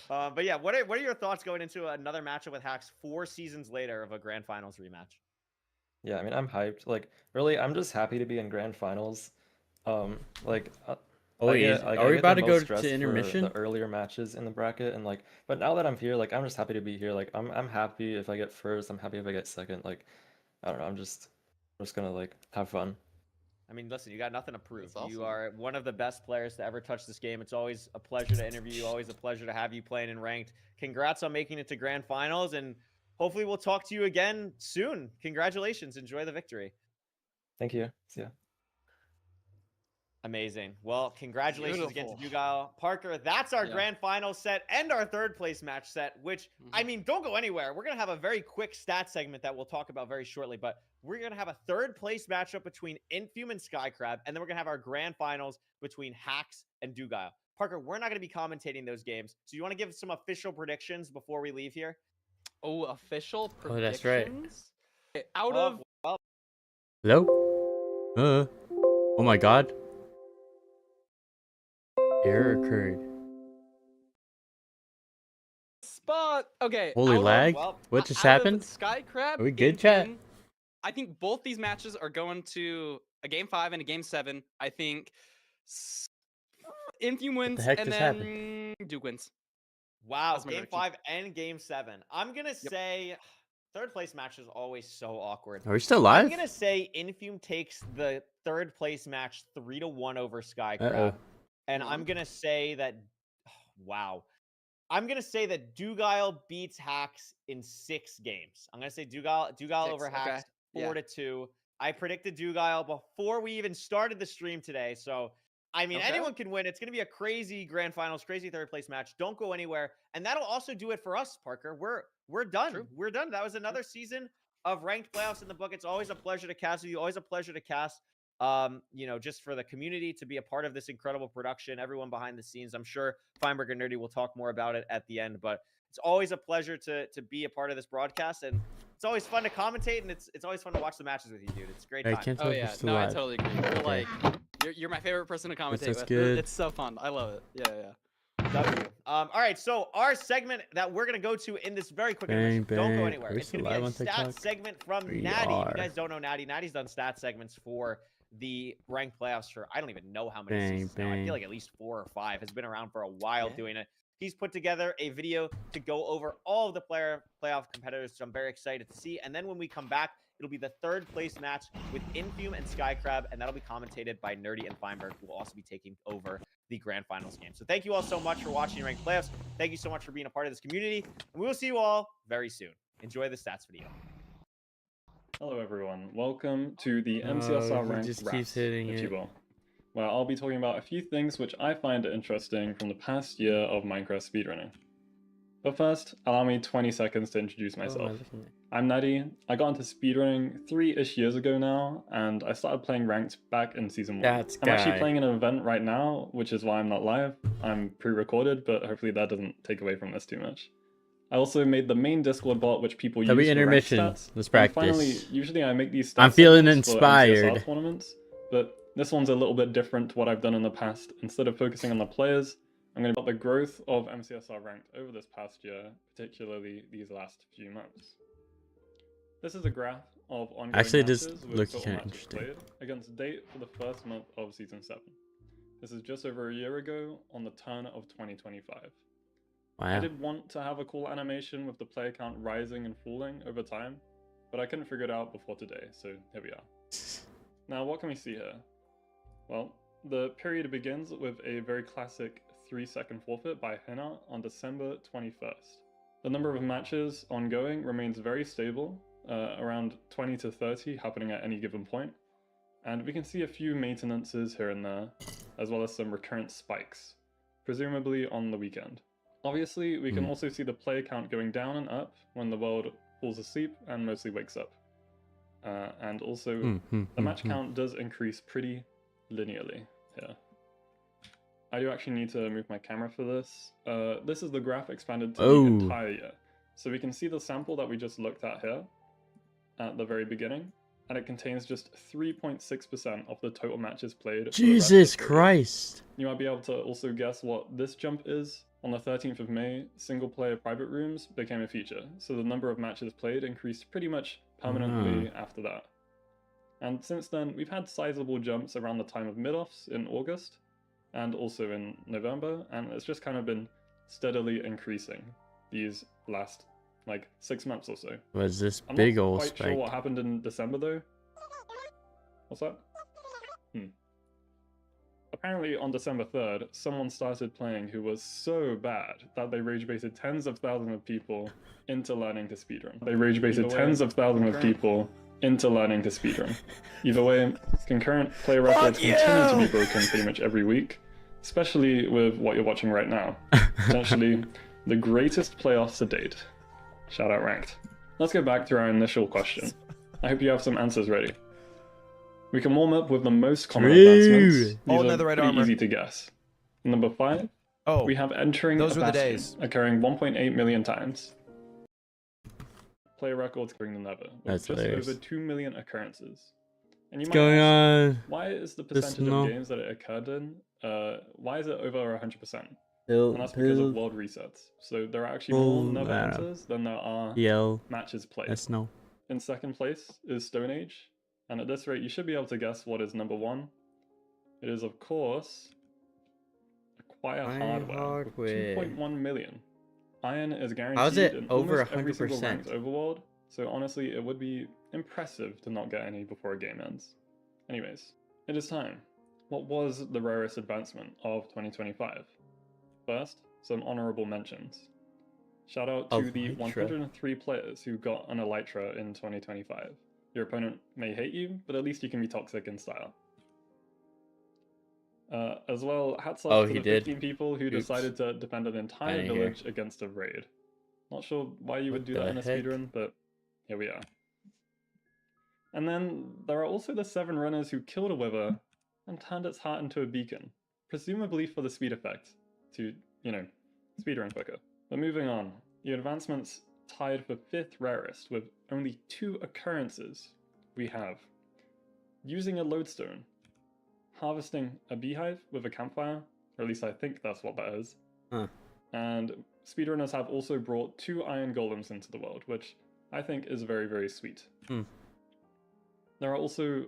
But yeah, what are your thoughts going into another matchup with Hacks 4 seasons later of a grand finals rematch? Yeah, I mean, I'm hyped. Like, really, I'm just happy to be in grand finals. Like, Oh, I is get like are I we get about the to go most to stressed for intermission? the earlier matches in the bracket, and like, but now that I'm here, like, I'm just happy to be here. Like, I'm happy if I get first. I'm happy if I get second. Like, I don't know. I'm just gonna like have fun. I mean, listen, you got nothing to prove. That's You awesome. are one of the best players to ever touch this game. It's always a pleasure to interview you, always a pleasure to have you playing in ranked. Congrats on making it to grand finals, and hopefully we'll talk to you again soon. Congratulations. Enjoy the victory. Thank you. See ya. Amazing. Well, congratulations again to Beautiful. Dugale. Parker, that's our Yeah. grand final set and our third place match set, which, I mean, don't go anywhere. We're going to have a very quick stat segment that we'll talk about very shortly, but we're going to have a third place matchup between Infume and Skycrab, and then we're going to have our grand finals between Hacks and Dugale. Parker, we're not going to be commentating those games, so you want to give some official predictions before we leave here? Oh, official Oh, that's right. predictions? Out of Well, Hello? Oh my God. Error occurred. spot. Okay. Holy out of- lag. well, What just out of happened? Skycrab. Are we good, chat? Infume, I think both these matches are going to a game 5 and a game 7. I think Infume wins heck and just then happened? Duke wins. wow, That's my game prediction. 5 and game 7. I'm going to say third place match is always so awkward. Are we still I'm live? gonna say Infume takes the third place match 3-1 over Skycrab. Uh-oh. And I'm going to say that, wow. I'm going to say that Dugile beats Hacks in 6 games. I'm going to say Dugile over Hacks 4-2. I predicted Dugile before we even started the stream today. So, I mean, anyone can win. It's going to be a crazy grand finals, crazy third place match. Don't go anywhere. And that'll also do it for us, Parker. We're done. True. We're done. That was another season of ranked playoffs in the book. It's always a pleasure to cast with you. Always a pleasure to cast. You know, just for the community to be a part of this incredible production, everyone behind the scenes. I'm sure Feinberg and Nerdy will talk more about it at the end, but it's always a pleasure to be a part of this broadcast, and it's always fun to commentate, and it's always fun to watch the matches with you, dude. It's a great I time. can't tell Oh if yeah, you're still no, I live. totally agree. You're like, you're my favorite person to commentate That's with. good. It's so fun. I love it. Yeah. W. All right, so our segment that we're gonna go to in this very quick intermission. Don't go bang. anywhere. Are we It's gonna still be a live on stat TikTok? segment from We Natty. If are. you guys don't know Natty, Natty's done stat segments for the ranked playoffs for I don't even know how many Bang, seasons now. I bang. feel like at least 4 or 5. Has been around for a while doing it. He's put together a video to go over all of the playoff competitors, so I'm very excited to see. And then when we come back, it'll be the 3rd place match with Infume and Skycrab, and that'll be commentated by Nerdy and Feinberg, who will also be taking over the grand finals game. So thank you all so much for watching Ranked Playoffs. Thank you so much for being a part of this community, and we will see you all very soon. Enjoy the stats video. Hello everyone, welcome to the Oh, MCSR he ranked just wrap, keeps hitting if it. you will. Where I'll be talking about a few things which I find interesting from the past year of Minecraft speedrunning. But first, allow me 20 seconds to introduce myself. I'm Natty. I got into speedrunning 3-ish years ago now, and I started playing ranked back in season 1. That's I'm actually guy. playing an event right now, which is why I'm not live. I'm pre-recorded, but hopefully that doesn't take away from this too much. I also made the main Discord bot which people use That'll be for ranked intermission. stats. Let's And practice. finally, usually I make these stats I'm feeling segments for inspired. MCSR tournaments, but this one's a little bit different to what I've done in the past. Instead of focusing on the players, I'm going to talk about the growth of MCSR ranked over this past year, particularly these last few months. This is a graph of ongoing Actually, it matches does with look total kinda matches interesting. played against date for the first month of Season 7. This is just over a year ago on the turn of 2025. I Wow. did want to have a cool animation with the player count rising and falling over time, but I couldn't figure it out before today, so here we are. Now, what can we see here? Well, the period begins with a very classic 3-second forfeit by Hena on December 21st. The number of matches ongoing remains very stable, around 20 to 30 happening at any given point, and we can see a few maintenances here and there, as well as some recurrent spikes, presumably on the weekend. Obviously, we can also see the player count going down and up when the world falls asleep and mostly wakes up. And also, the match count does increase pretty linearly here. I do actually need to move my camera for this. This is the graph expanded to the entire year. So we can see the sample that we just looked at here at the very beginning, and it contains just 3.6% of the total matches played. Jesus Christ! You might be able to also guess what this jump is. On the 13th of May, single-player private rooms became a feature, so the number of matches played increased pretty much permanently after that. And since then, we've had sizable jumps around the time of mid-offs in August, and also in November, and it's just kind of been steadily increasing these last, 6 months or so. Was this I'm big not old quite spike? sure what happened in December, though. What's that? Apparently, on December 3rd, someone started playing who was so bad that they rage-baited tens of thousands of people into learning to speedrun. They rage-baited tens of thousands of people into learning to speedrun. Either way, concurrent player records continue to be broken pretty much every week, especially with what you're watching right now. Potentially the greatest playoffs to date. Shout out Ranked. Let's get back to our initial question. I hope you have some answers ready. We can warm up with the most common advancements. These All are netherite pretty armor. easy to guess. Number 5, Oh, we have entering those a were the bastion, days. occurring 1.8 million times. Player records covering the nether, with That's just hilarious. over 2 million occurrences. And you What's might going ask, on? why is the This percentage no. of games that it occurred in, why is it over 100%? Pill, And that's because of world resets. So there are actually more nether enters than there are Yell. matches played. That's no. In second place is Stone Age, and at this rate you should be able to guess what is number 1. It is, of course, Acquire Hardware, with 2.1 million. Iron is guaranteed How's it in over almost every single 100%? ranked overworld, so honestly it would be impressive to not get any before a game ends. Anyways, it is time. what was the rarest advancement of 2025? First, some honorable mentions. Shout out to the Elytra. 103 players who got an Elytra in 2025. Your opponent may hate you, but at least you can be toxic in style. As well, hats off to he the did. 15 people who Oops. decided to defend an entire Outta here. village against a raid. Not sure why you would What do that the in a heck? speedrun, but here we are. And then there are also the 7 runners who killed a wither and turned its heart into a beacon, presumably for the speed effect, to, speedrun quicker. But moving on, the advancements tied for 5th rarest with only 2 occurrences we have. Using a lodestone, harvesting a beehive with a campfire, or at least I think that's what that is. Huh. And speedrunners have also brought 2 iron golems into the world, which I think is very, very sweet. There are also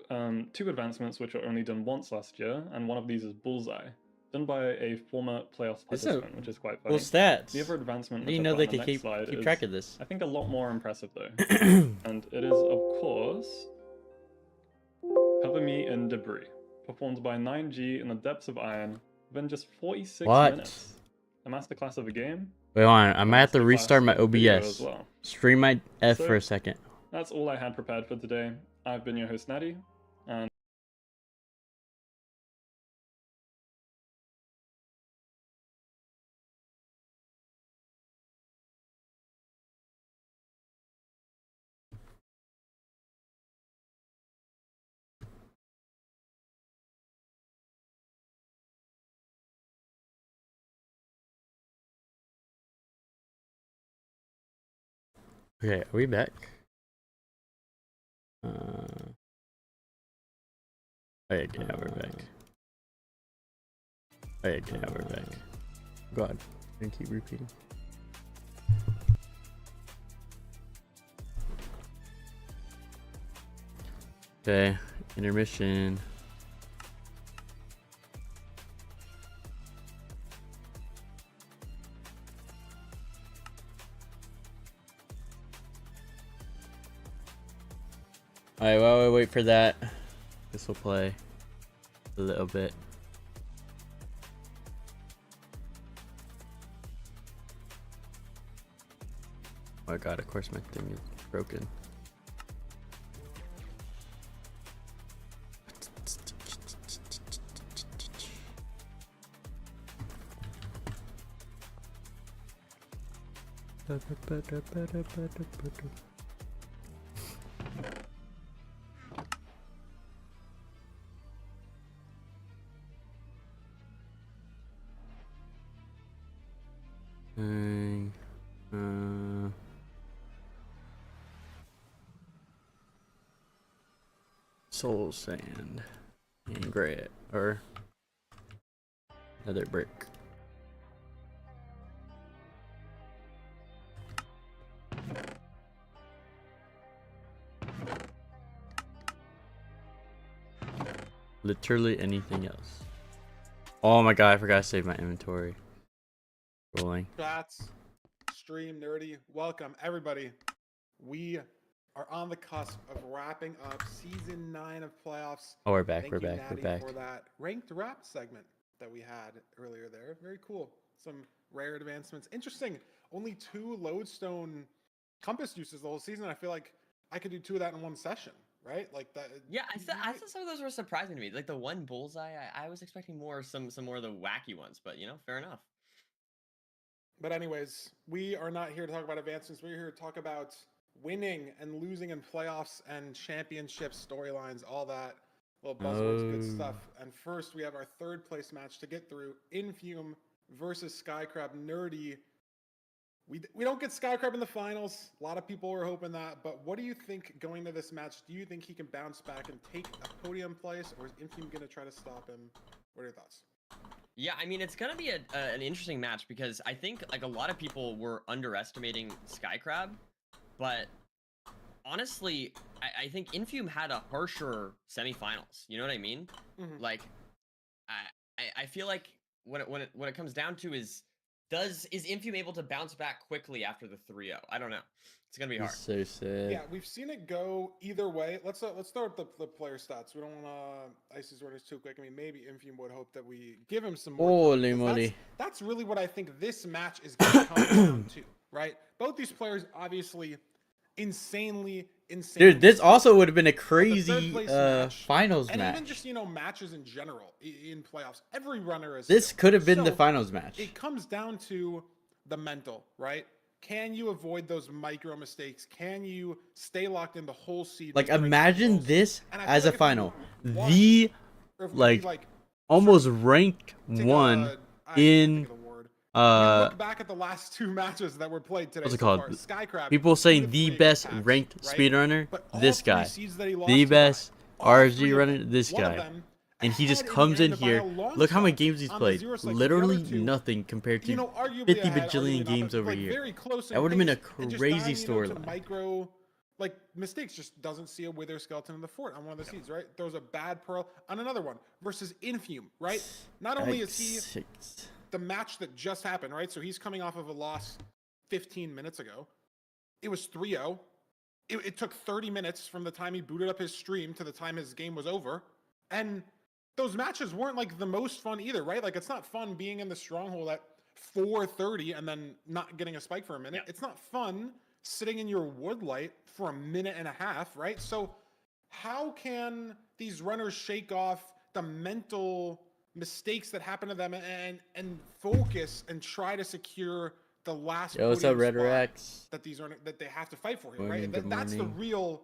2 advancements which were only done once last year, and one of these is Bullseye, done by a former playoffs This is participant, which is quite funny. Cool stats. The other advancement, I which didn't I've know got they on the could next slide, keep is, track of this. I think, a lot more impressive though. And it is, of course, Cover Me in Debris, performed by 9G in the depths of iron within just 46 What? minutes. A masterclass of a game. Wait, hold on. I might have to Masterclass restart my of a video OBS. as well. Stream my F So- for a second. That's all I had prepared for today. I've been your host, Natty, and Okay, are we back? Oh yeah, we're back. Oh yeah, we're back. God, I keep repeating. Okay, intermission. Alright, while we wait for that, this will play a little bit. Oh my god, of course my thing is broken. Soul sand and grit, or another brick. Literally anything else. Oh my god, I forgot to save my inventory. Rolling. Chats, stream nerdy, welcome everybody. We are on the cusp of wrapping up season 9 of playoffs. Oh, we're back, Thank we're you, back, we're Natty, back. for that ranked wrap segment that we had earlier there. Very cool. Some rare advancements. Interesting. Only 2 lodestone compass uses the whole season. I feel like I could do 2 of that in one session, right? Like that. Yeah, I thought some of those were surprising to me. Like the one bullseye, I was expecting some more of the wacky ones, but fair enough. But anyways, we are not here to talk about advancements. We're here to talk about winning and losing in playoffs and championships, storylines, all that. Little buzzwords, good stuff. And first, we have our 3rd place match to get through. Infume versus Skycrab Nerdy. We don't get Skycrab in the finals. A lot of people were hoping that. But what do you think going to this match? Do you think he can bounce back and take a podium place? Or is Infume going to try to stop him? What are your thoughts? Yeah, I mean, it's gonna be an interesting match because I think like a lot of people were underestimating Skycrab, but honestly, I think Infume had a harsher semifinals. You know what I mean? Mhm. Like, I feel like when it comes down to is is Infume able to bounce back quickly after the 3-0? I don't know. It's gonna be hard. He's so sad. Yeah, we've seen it go either way. Let's throw up the player stats. We don't want to ice these runners too quick. I mean, maybe Infume would hope that we give him some more time, Holy because moly. that's really what I think this match is going to come down to, right? Both these players obviously insanely. Dude, this also would have been a But the third crazy place match, finals and match. even just matches in general in playoffs. Every runner is. This could have been the So, finals match. It comes down to the mental, right? Can you avoid those micro mistakes? Can you stay locked in the whole seed? Like, with great imagine results? this And I feel as like a if final. you watch- The or if we, like almost ranked take one I can't in think of the word. You look back at the last 2 matches that were played today. what's it so called? far, Skycrab, People saying 2 to the 3 best attacks, ranked right? speedrunner, But all this 3 guy. seeds that he lost The to, best all 3 RSG of runner, them, this one of guy. them And he just ahead comes the in end by here. a long Look how many shot games he's on the played. 0 slicks. The Literally other 2, nothing compared to arguably 50 ahead, bajillion arguably games not, over like, here. very close That would have been a pace, and just crazy dying, to storyline. micro mistakes, just doesn't see a wither skeleton in the fort on one of the seeds, right? Throws a bad pearl on another one versus Infume, right? Not only is he the match that just happened, right? So he's coming off of a loss 15 minutes ago. It was 3-0. It took 30 minutes from the time he booted up his stream to the time his game was over. And those matches weren't like the most fun either, right? Like, it's not fun being in the stronghold at 4:30 and then not getting a spike for a minute. It's not fun sitting in your woodlight for a minute and a half, right? So how can these runners shake off the mental mistakes that happen to them and focus and try to secure the last Yo, what's up, podium Red spot Rex? that these are that they have to fight for here, Morning, right? good That's the morning. real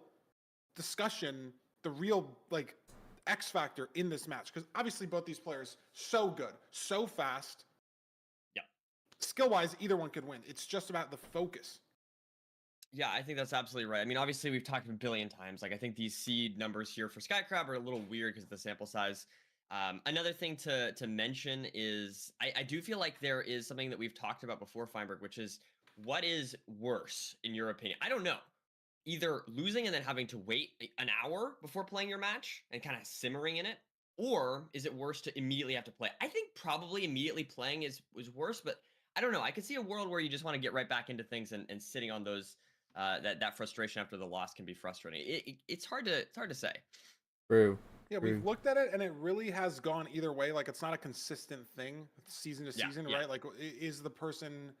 discussion, the real like X factor in this match, because obviously both these players so good, so fast. Yeah. Skill wise, either one could win. It's just about the focus. Yeah, I think that's absolutely right. I mean, obviously, we've talked a billion times. Like, I think these seed numbers here for Skycrab are a little weird because of the sample size. Another thing to mention is I do feel like there is something that we've talked about before, Feinberg, which is what is worse in your opinion? I don't know. Either losing and then having to wait an hour before playing your match and kind of simmering in it, or is it worse to immediately have to play? I think probably immediately playing is worse, but I don't know. I could see a world where you just want to get right back into things and sitting on those that frustration after the loss can be frustrating. It's hard to say. True. Yeah, we've looked at it and it really has gone either way. Like, it's not a consistent thing season to season, right? Like, is the person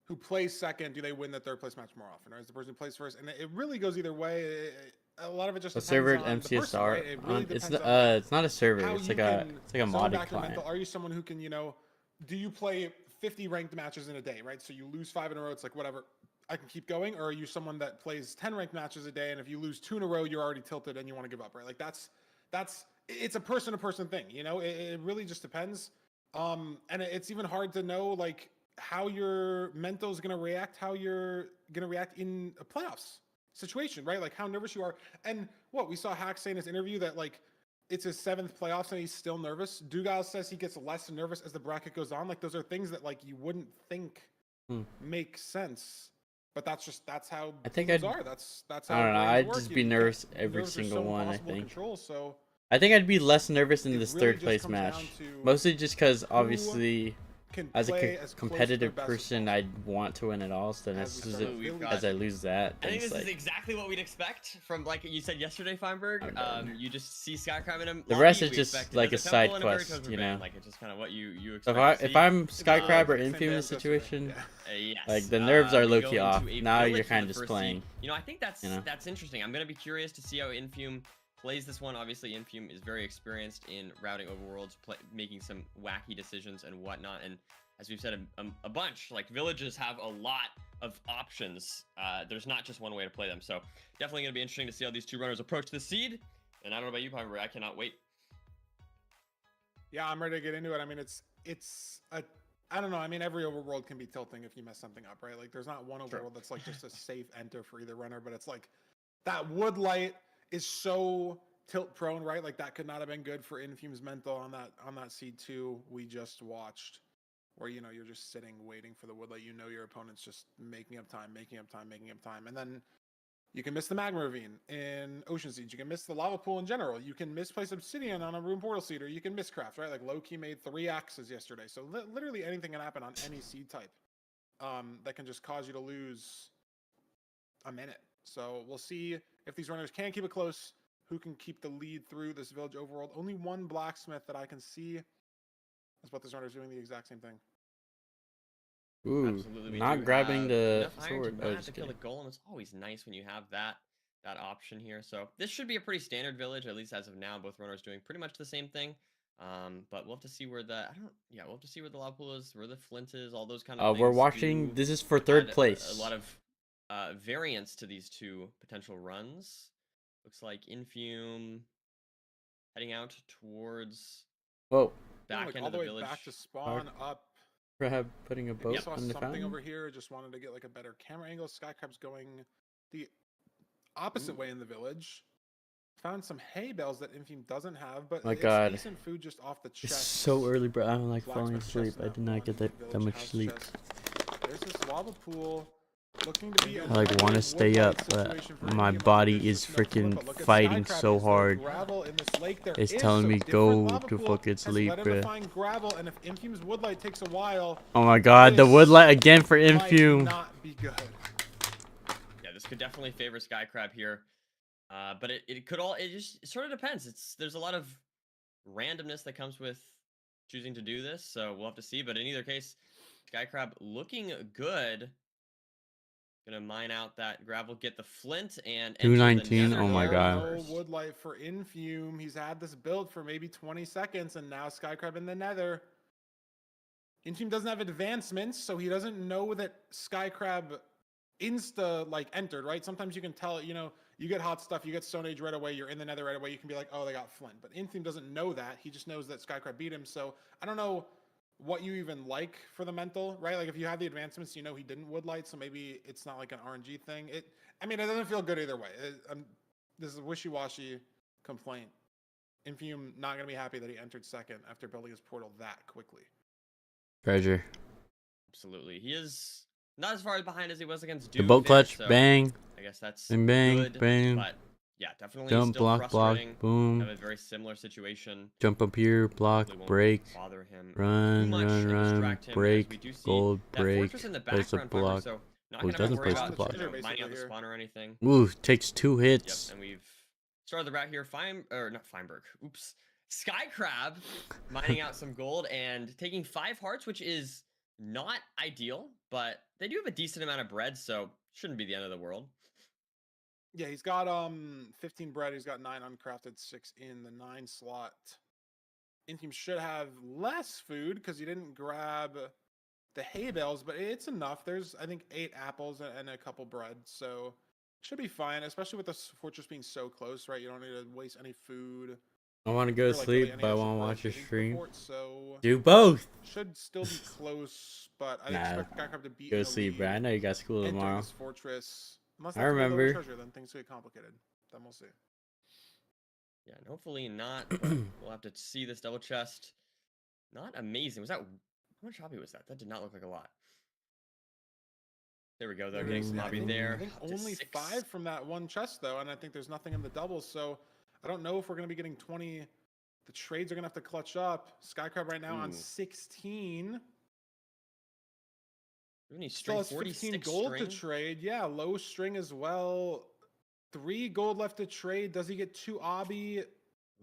who plays second, do they win the third place match more often, or is the person who plays first? And it really goes either way. A lot of it just A depends server on the person, MCSR. right? It really It's depends on it's not a server. how It's you like a can modded zone back your client. mental. Are you someone who can, do you play 50 ranked matches in a day, right? So you lose 5 in a row, it's like, whatever, I can keep going. Or are you someone that plays 10 ranked matches a day, and if you lose 2 in a row, you're already tilted and you want to give up, right? Like, it's a person to person thing, it really just depends. And it's even hard to know, like, how your mental is going to react, how you're going to react in a playoffs situation, right? Like, how nervous you are. And what we saw Hack say in his interview that, like, it's his 7th playoffs and he's still nervous. Dugal says he gets less nervous as the bracket goes on. Like, those are things that, like, you wouldn't think make sense, but that's how I think teams I'd- are. That's how I don't know. brains I'd work. just You be can't- nervous every nerves are single so one, I impossible to think. control, so I think I'd be less nervous in it this really third just place comes match. down to Mostly just because, obviously, can as a play as close to their competitive best as person, possible. I'd want to win it all. So then As as, we soon start as, We've it- got- as I lose that, I then think it's this is like exactly what we'd expect from, like you said yesterday, Feinberg. I'm done. You just see Skycrab in a The lobby, rest is we just expect like another a side temple and a very quest, toast you band. know? Like, it's just kind of what you So expect. if I'm It's Skycrab or same Infume in band this as yesterday. situation, Yeah. Yes. like the nerves are we low go key into off. a Now village you're for kind the of just first seed. playing. I think that's you know? that's interesting. I'm gonna be curious to see how Infume plays this one. Obviously, Infume is very experienced in routing overworlds, making some wacky decisions and whatnot. And as we've said a bunch, like, villages have a lot of options. There's not just one way to play them. So definitely gonna be interesting to see how these two runners approach the seed. And I don't know about you, Piper, I cannot wait. Yeah, I'm ready to get into it. I mean, I don't know. I mean, every overworld can be tilting if you mess something up, right? Like, there's not one overworld that's like just a safe enter for either runner, but it's like that woodlight is so tilt prone, right? Like, that could not have been good for Infume's mental on that seed 2 we just watched, where you're just sitting waiting for the woodlight. Your opponent's just making up time, and then You can miss the magma ravine in Ocean Siege. You can miss the lava pool in general. You can misplace obsidian on a rune portal seed, or you can miscraft, right? Like Loki made 3 axes yesterday. So literally anything can happen on any seed type that can just cause you to lose a minute. So we'll see if these runners can keep it close, who can keep the lead through this village overworld. Only one blacksmith that I can see is what this runner's doing the exact same thing. Ooh, Absolutely, we not do grabbing have the enough iron sword. to Oh, not have just to kill the kidding. golem. It's always nice when you have that option here. So this should be a pretty standard village, at least as of now. Both runners doing pretty much the same thing. But we'll have to see where we'll have to see where the lava pool is, where the flint is, all those kind of things. We're watching. This is for third add place. A lot of variance to these two potential runs. Looks like Infume heading out towards Whoa. Yeah, back like end all of the the way village. back to spawn up. Crab putting a I boat saw on the something fountain. over here. Just wanted to get like a better camera angle. Skycrab's going the opposite way in the village. Found some hay bales that Infume doesn't have, but My it's God. decent food just off the chest. It's so early, bro. I'm like falling Blacksmith asleep. chest in I that did not get one that village much house sleep. chest. There's this lava pool looking to be I like want to stay up, but my body is freaking fighting so hard. It's telling me go to fucking sleep, bro. Gravel, and if Infume's woodlight takes a while, Oh my God, the woodlight again for Infume. might not be good. Yeah, this could definitely favor Skycrab here. But it just sort of depends. There's a lot of randomness that comes with choosing to do this, so we'll have to see. But in either case, Skycrab looking good. Gonna mine out that gravel, get the flint, and 219. Oh my God. No woodlight for Infume. He's had this build for maybe 20 seconds, and now Skycrab in the nether. Infume doesn't have advancements, so he doesn't know that Skycrab entered, right? Sometimes you can tell, you get hot stuff, you get Stone Age right away, you're in the nether right away, you can be like, oh, they got flint. But Infume doesn't know that. He just knows that Skycrab beat him. So I don't know what you even like for the mental, right? Like if you have the advancements, he didn't woodlight, so maybe it's not like an RNG thing. It doesn't feel good either way. This is a wishy-washy complaint. Infume not going to be happy that he entered second after building his portal that quickly. Treasure. Absolutely. He is not as far behind as he was against The Duke boat there, clutch, so bang. I guess that's And bang, good, bang. but yeah, definitely Jump, still block, frustrating. boom. Have a very similar situation. Jump up here, block, Probably won't break, bother him too run, much and run, distract him, as we break, do see gold, that break, fortress in the place a background, however, block. so not Oh, he gonna have to doesn't worry place about the block. mining out the Here. spawn or anything. Ooh, takes 2 Yep, hits. and we've started the route here. Not Feinberg. Oops. Skycrab mining out some gold and taking 5 hearts, which is not ideal, but they do have a decent amount of bread, so shouldn't be the end of the world. Yeah, he's got 15 bread. He's got 9 uncrafted, 6 in the 9 slot. Infume should have less food because he didn't grab the hay bales, but it's enough. There's, I think, 8 apples and a couple bread, so should be fine, especially with the fortress being so close, right? You don't need to waste any food. I want to go to Or, sleep, really but I any want to extra watch your bread getting to the stream. fort, so Do both. should still be close, but I Nah, expect Skycrab to beat Go the to sleep, lead, bro. I know you got school enter tomorrow. this fortress. Unless I they have to build over remember. treasure, then things get complicated. Then we'll see. Yeah, and hopefully not. But we'll have to see this double chest. Not amazing. How much hobby was that? That did not look like a lot. There we go, though. Getting some Yeah, hobby there. I think Up to only 6. 5 from that one chest, though, and I think there's nothing in the doubles, so I don't know if we're going to be getting 20. The trades are going to have to clutch up. Skycrab right now on Ooh. 16. Still Still has 15 gold to trade. Yeah, low string as well. 3 gold left to trade. Does he get 2 obby?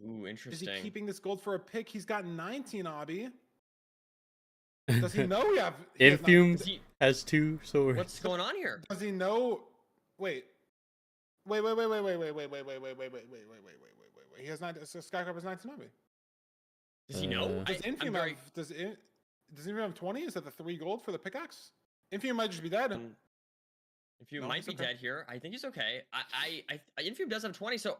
Ooh, Is interesting. he keeping this gold for a pick? He's got 19 obby. Does he know he has Infume Does he- has 2 swords. What's going on here? Does he know? Wait. He has 9. Skycrab has 19 obby. Does he know? Does I'm Infume very- have? Does Infume have 20? Is that the 3 gold for the pickaxe? Infume might just be dead. If you No, might he's be okay. dead here, I think he's okay. Infume does have 20, so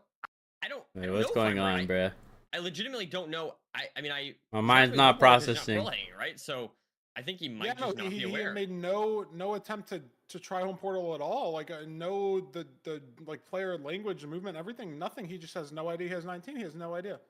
I don't. I Hey, don't what's know if going I'm on, right. bruh? I legitimately don't know. I mean, My he's mind's doing not one more 'cause he's processing. playing, right? So I think he might Yeah, just no, not be he aware. made no attempt to try home portal at all. Like no the like player language movement everything nothing. He just has no idea. He has 19. He has no idea.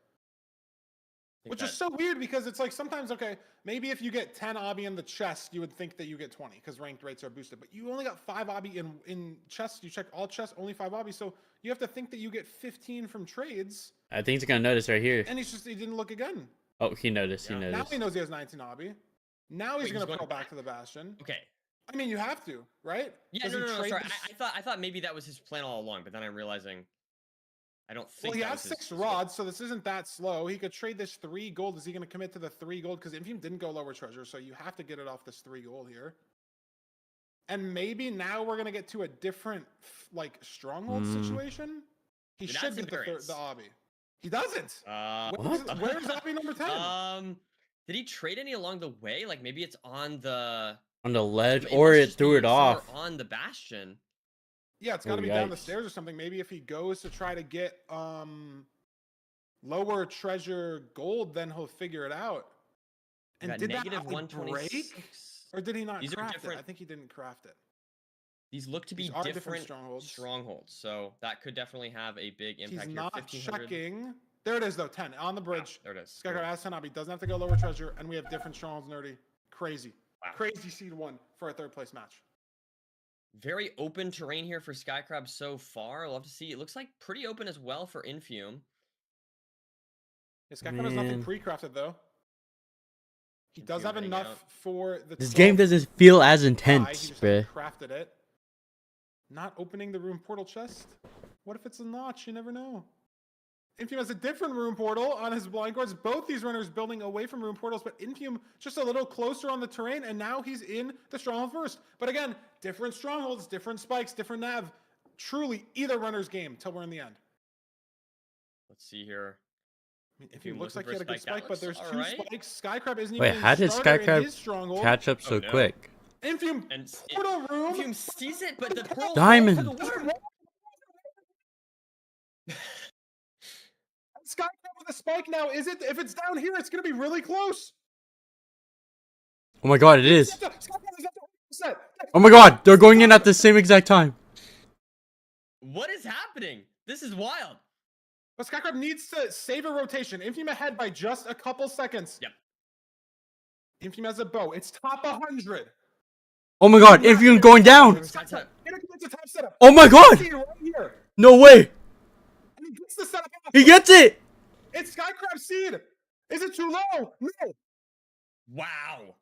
Which is so weird because it's like sometimes, okay, maybe if you get 10 obby in the chest, you would think that you get 20 because ranked rates are boosted. But you only got 5 obby in chests. You check all chests, only 5 obby. So you have to think that you get 15 from trades. I think he's gonna notice right here. And he didn't look again. Oh, he noticed. He noticed. Now he knows he has 19 obby. Now he's gonna go back to the Bastion. Okay. I mean, you have to, right? Yeah, no, sorry. I thought maybe that was his plan all along, but then I'm realizing I don't think. Well, he has 6 rods, so this isn't that slow. He could trade this 3 gold. Is he going to commit to the 3 gold? Because Infium didn't go lower treasure, so you have to get it off this 3 gold here. And maybe now we're going to get to a different, like, stronghold situation. He should get the obby. He doesn't. Where's obby number 10? Did he trade any along the way? Like maybe it's on the ledge, or it threw it off on the Bastion. Yeah, it's got to be down the stairs or something. Maybe if he goes to try to get lower treasure gold, then he'll figure it out. And did that break? Or did he not craft it? I think he didn't craft it. These look to be different strongholds, so that could definitely have a big impact. He's not checking. There it is, though. 10 on the bridge. There it is. Skycrab has 10 obby. Doesn't have to go lower treasure, and we have different strongholds. Nerdy, crazy, crazy seed 1 for a 3rd place match. Very open terrain here for Skycrab so far. I'll love to see. It looks like pretty open as well for Infium. Yeah, Skycrab has nothing pre-crafted though. He does have enough for the. This game doesn't feel as intense, bruh. Crafted it. Not opening the room portal chest. What if it's a notch? You never know. Infium has a different room portal on his blind cords. Both these runners building away from room portals, but Infium just a little closer on the terrain, and now he's in the stronghold first. But again, different strongholds, different spikes, different nav. Truly, either runner's game till we're in the end. Let's see here. I mean, Infium looks like he had a good spike, but there's 2 spikes. Skycrab isn't even. Wait, how did Skycrab catch up so quick? Infium portal room. Infium sees it, but the pearl diamond. Skycrab with a spike now. Is it? If it's down here, it's going to be really close. Oh my god, it is. Oh my god, they're going in at the same exact time. What is happening? This is wild. But Skycrab needs to save a rotation. Infium ahead by just a couple seconds. Yep. Infium has a bow. It's top 100. Oh my god, Infium going down. Oh my god. No way. He gets the setup. He gets it. It's Skycrab seed. Is it too low? No. Wow.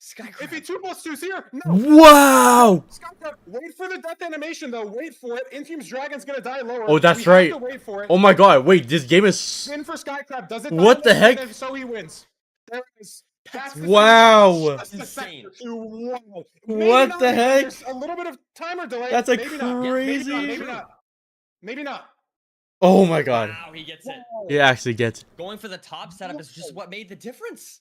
Skycrab. If he 2+2's here, no. Wow. Skycrab, wait for the death animation though. Wait for it. Infium's dragon's gonna die lower. Oh, that's right. Wait for it. Oh my god, wait, this game is. Win for Skycrab. Does it? What the heck? So he wins. There it is. Wow. That's insane. Wow. What the heck? There's a little bit of timer delay. That's a maybe crazy. Not. Maybe not. Maybe not. Oh my god. Wow, he gets it. He actually gets it. Going for the top setup is just what made the difference.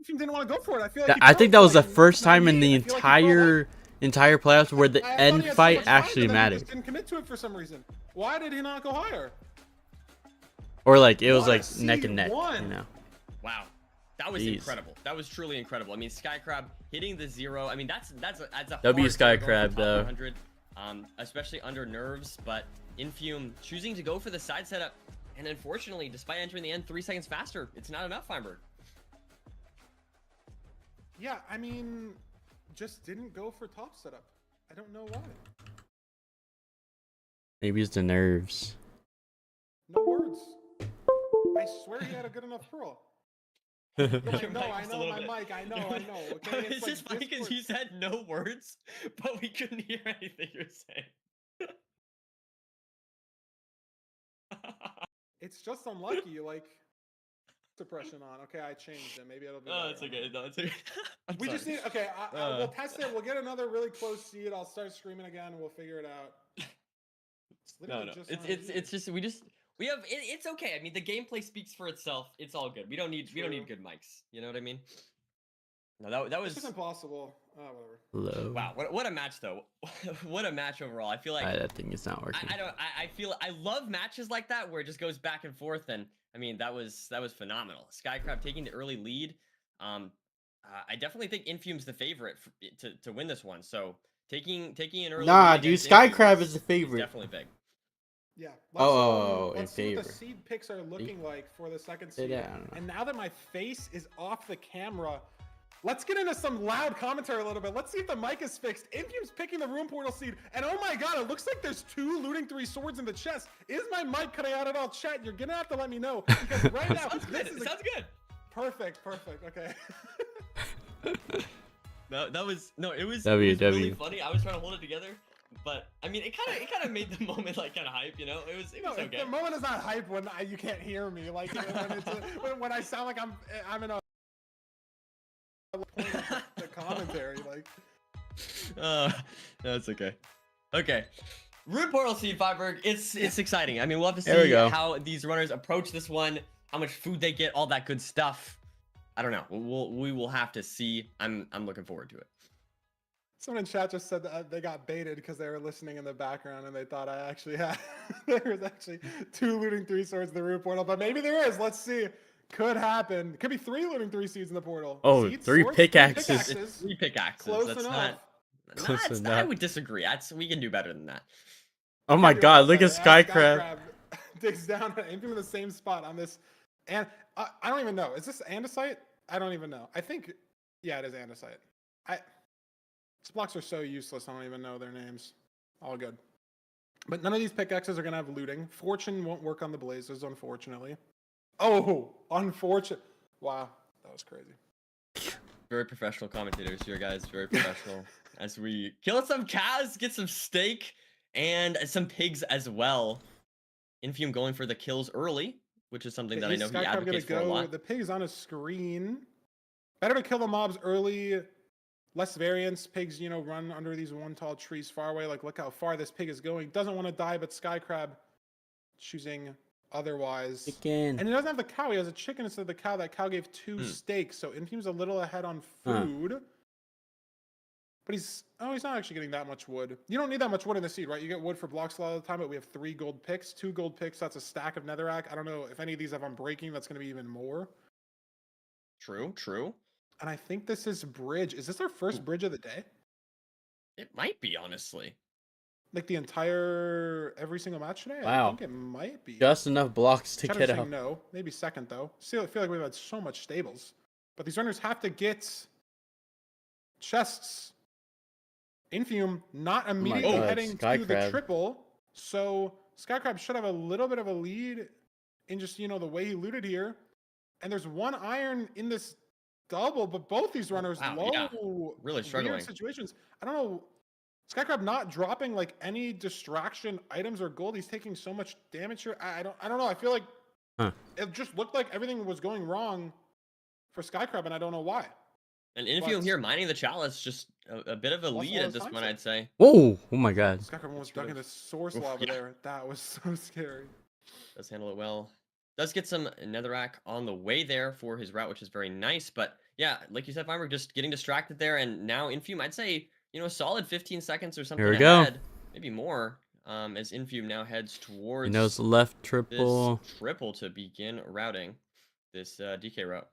Didn't want to go for it. I think that was the first time in the entire playoffs where the end fight actually mattered. Didn't commit to it for some reason. Why did he not go higher? Or like it was like neck and neck, you know. Wow, that was incredible. That was truly incredible. I mean, Skycrab hitting the 0. I mean, that's a W Skycrab though. Especially under nerves, but Infium choosing to go for the side setup, and unfortunately, despite entering the end 3 seconds faster, it's not enough, Feinberg. Yeah, I mean, just didn't go for top setup. I don't know why. Maybe it's the nerves. No words. I swear he had a good enough pearl. Like, no, I know my mic. I know. Okay, it's just funny because you said no words, but we couldn't hear anything you're saying. It's just unlucky, like suppression on. Okay, I changed it. Maybe it'll be. Oh, it's okay. No, it's okay. We just need. Okay, we'll test it. We'll get another really close seed. I'll start screaming again, and we'll figure it out. No. It's just we have. It's okay. I mean, the gameplay speaks for itself. It's all good. We don't need good mics. You know what I mean? No, that was just impossible. Oh, whatever. Low. Wow, what a match though. What a match overall. I feel like that thing is not working. I love matches like that where it just goes back and forth, and I mean that was phenomenal. Skycrab taking the early lead. I definitely think Infium's the favorite to win this one. So taking an early lead dude, Skycrab is the favorite. Definitely big. Yeah. Oh, in let's see what favor. the seed picks are looking like for the second seed. Yeah, I don't know. And now that my face is off the camera, let's get into some loud commentary a little bit. Let's see if the mic is fixed. Infume's picking the room portal seed. And oh my god, it looks like there's 2 looting 3 swords in the chest. Is my mic cutting out at all? Chat, you're gonna have to let me know. Because right now, Sounds good. this is Sounds good. Perfect. Okay. That was no, it was, W, it was really W. funny. I was trying to hold it together, but I mean, it kind of made the moment like kind of hype, you know? It was okay. The moment is not hype when you can't hear me. Like when I sound like I'm in a point of the commentary. Like, no, it's okay. Okay. Root Portal Seed Fiberg, it's exciting. I mean, we'll have to see how these runners approach this one, how much food they get, all that good stuff. I don't know. We will have to see. I'm looking forward to it. Someone in chat just said that they got baited because they were listening in the background and they thought I actually had there was actually 2 looting 3 swords in the root portal, but maybe there is. Let's see. Could happen. Could be 3 looting 3 seeds in the portal. Oh, Seeds, 3 swords, pickaxes. It's 3 pickaxes. Close That's enough. Close enough. I would disagree. We can do better than that. Oh my god, look at Skycrab. Digs down and in the same spot on this. And I don't even know. Is this andesite? I don't even know. I think, yeah, it is andesite. These blocks are so useless, I don't even know their names. All good. But none of these pickaxes are going to have looting. Fortune won't work on the blazes, unfortunately. Oh, unfortunate. Wow, that was crazy. Very professional commentators here, guys. Very professional. As we kill some cows, get some steak, and some pigs as well. Infume going for the kills early, which is something that I know he advocates for a lot. The pig is on his screen. Better to kill the mobs early. Less variance. Pigs, run under these one tall trees far away. Like, look how far this pig is going. Doesn't want to die, but Skycrab choosing otherwise. Chicken. And he doesn't have the cow. He has a chicken instead of the cow. That cow gave 2 steaks. So Infume's a little ahead on food. But he's not actually getting that much wood. You don't need that much wood in the seed, right? You get wood for blocks a lot of the time, but we have 3 gold picks. 2 gold picks, that's a stack of netherrack. I don't know if any of these have unbreaking, that's going to be even more. True. And I think this is bridge. Is this our first bridge of the day? It might be, honestly. Like every single match today? Wow. I think it might be. Just enough blocks to get out. No, maybe second though. Still, I feel like we've had so much stables. But these runners have to get chests. Infume not immediately heading to the triple. So Skycrab should have a little bit of a lead in just, the way he looted here. And there's 1 iron in this double, but both these runners really struggling. Weird situations. I don't know. Skycrab not dropping like any distraction items or gold. He's taking so much damage here. I don't know. I feel like it just looked like everything was going wrong for Skycrab, and I don't know why. And Infume here mining the chalice, just a bit of a lead at this point, I'd say. Oh my god. Skycrab almost dug into source lava there. That was so scary. Does handle it well. Does get some netherrack on the way there for his route, which is very nice. But yeah, like you said, Feinberg, just getting distracted there. And now Infume, I'd say, a solid 15 seconds or something Here we ahead. go. Maybe more. As Infume now heads towards He knows the left triple. This triple to begin routing this DK route.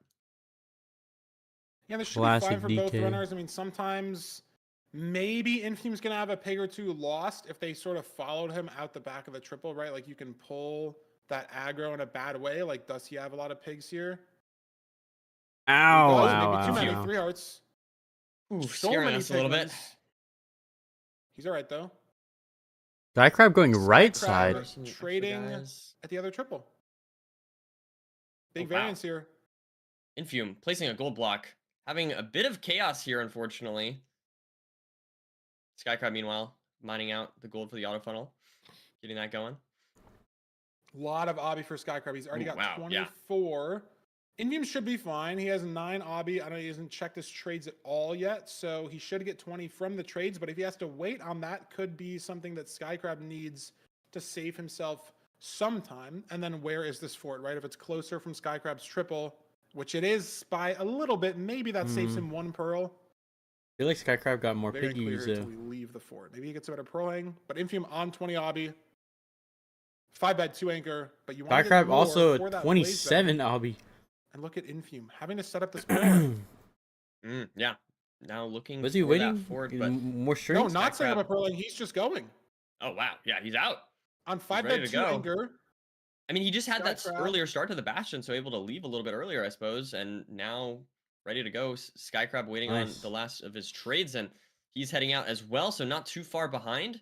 Yeah, this should be fine for both runners. I mean, sometimes maybe Infume's going to have a pig or 2 lost if they sort of followed him out the back of the triple, right? Like, you can pull that aggro in a bad way. Like, does he have a lot of pigs here? Ow, maybe too many 3 hearts. Ooh, scaring us a little bit. He's all right, though. Skycrab going right side. Trading at the other triple. Big variance here. Infume placing a gold block. Having a bit of chaos here, unfortunately. Skycrab, meanwhile, mining out the gold for the auto funnel. Getting that going. A lot of obby for Skycrab. He's already got 24. Infume should be fine. He has 9 obby. I know he hasn't checked his trades at all yet, so he should get 20 from the trades. But if he has to wait on that, could be something that Skycrab needs to save himself sometime. And then where is this fort, right? If it's closer from Skycrab's triple, which it is by a little bit, maybe that saves him 1 pearl. I feel like Skycrab got more Very piggies. clear until we leave the fort. Maybe he gets a better proing, but Infume on 20 obby. 5 bed, 2 anchor, but you want Skycrab also a 27 obby. And look at Infume having to set up this board. Yeah. Now looking. Was he waiting? Forward, but more strings? No, not setting up a pearling. He's just going. Oh wow, yeah, he's out. On 5 ready bed to 2 go. anchor. I mean, he just had that Skycrab. earlier start to the Bastion, so able to leave a little bit earlier, I suppose, and now ready to go. Skycrab waiting on the last of his trades, and he's heading out as well, so not too far behind.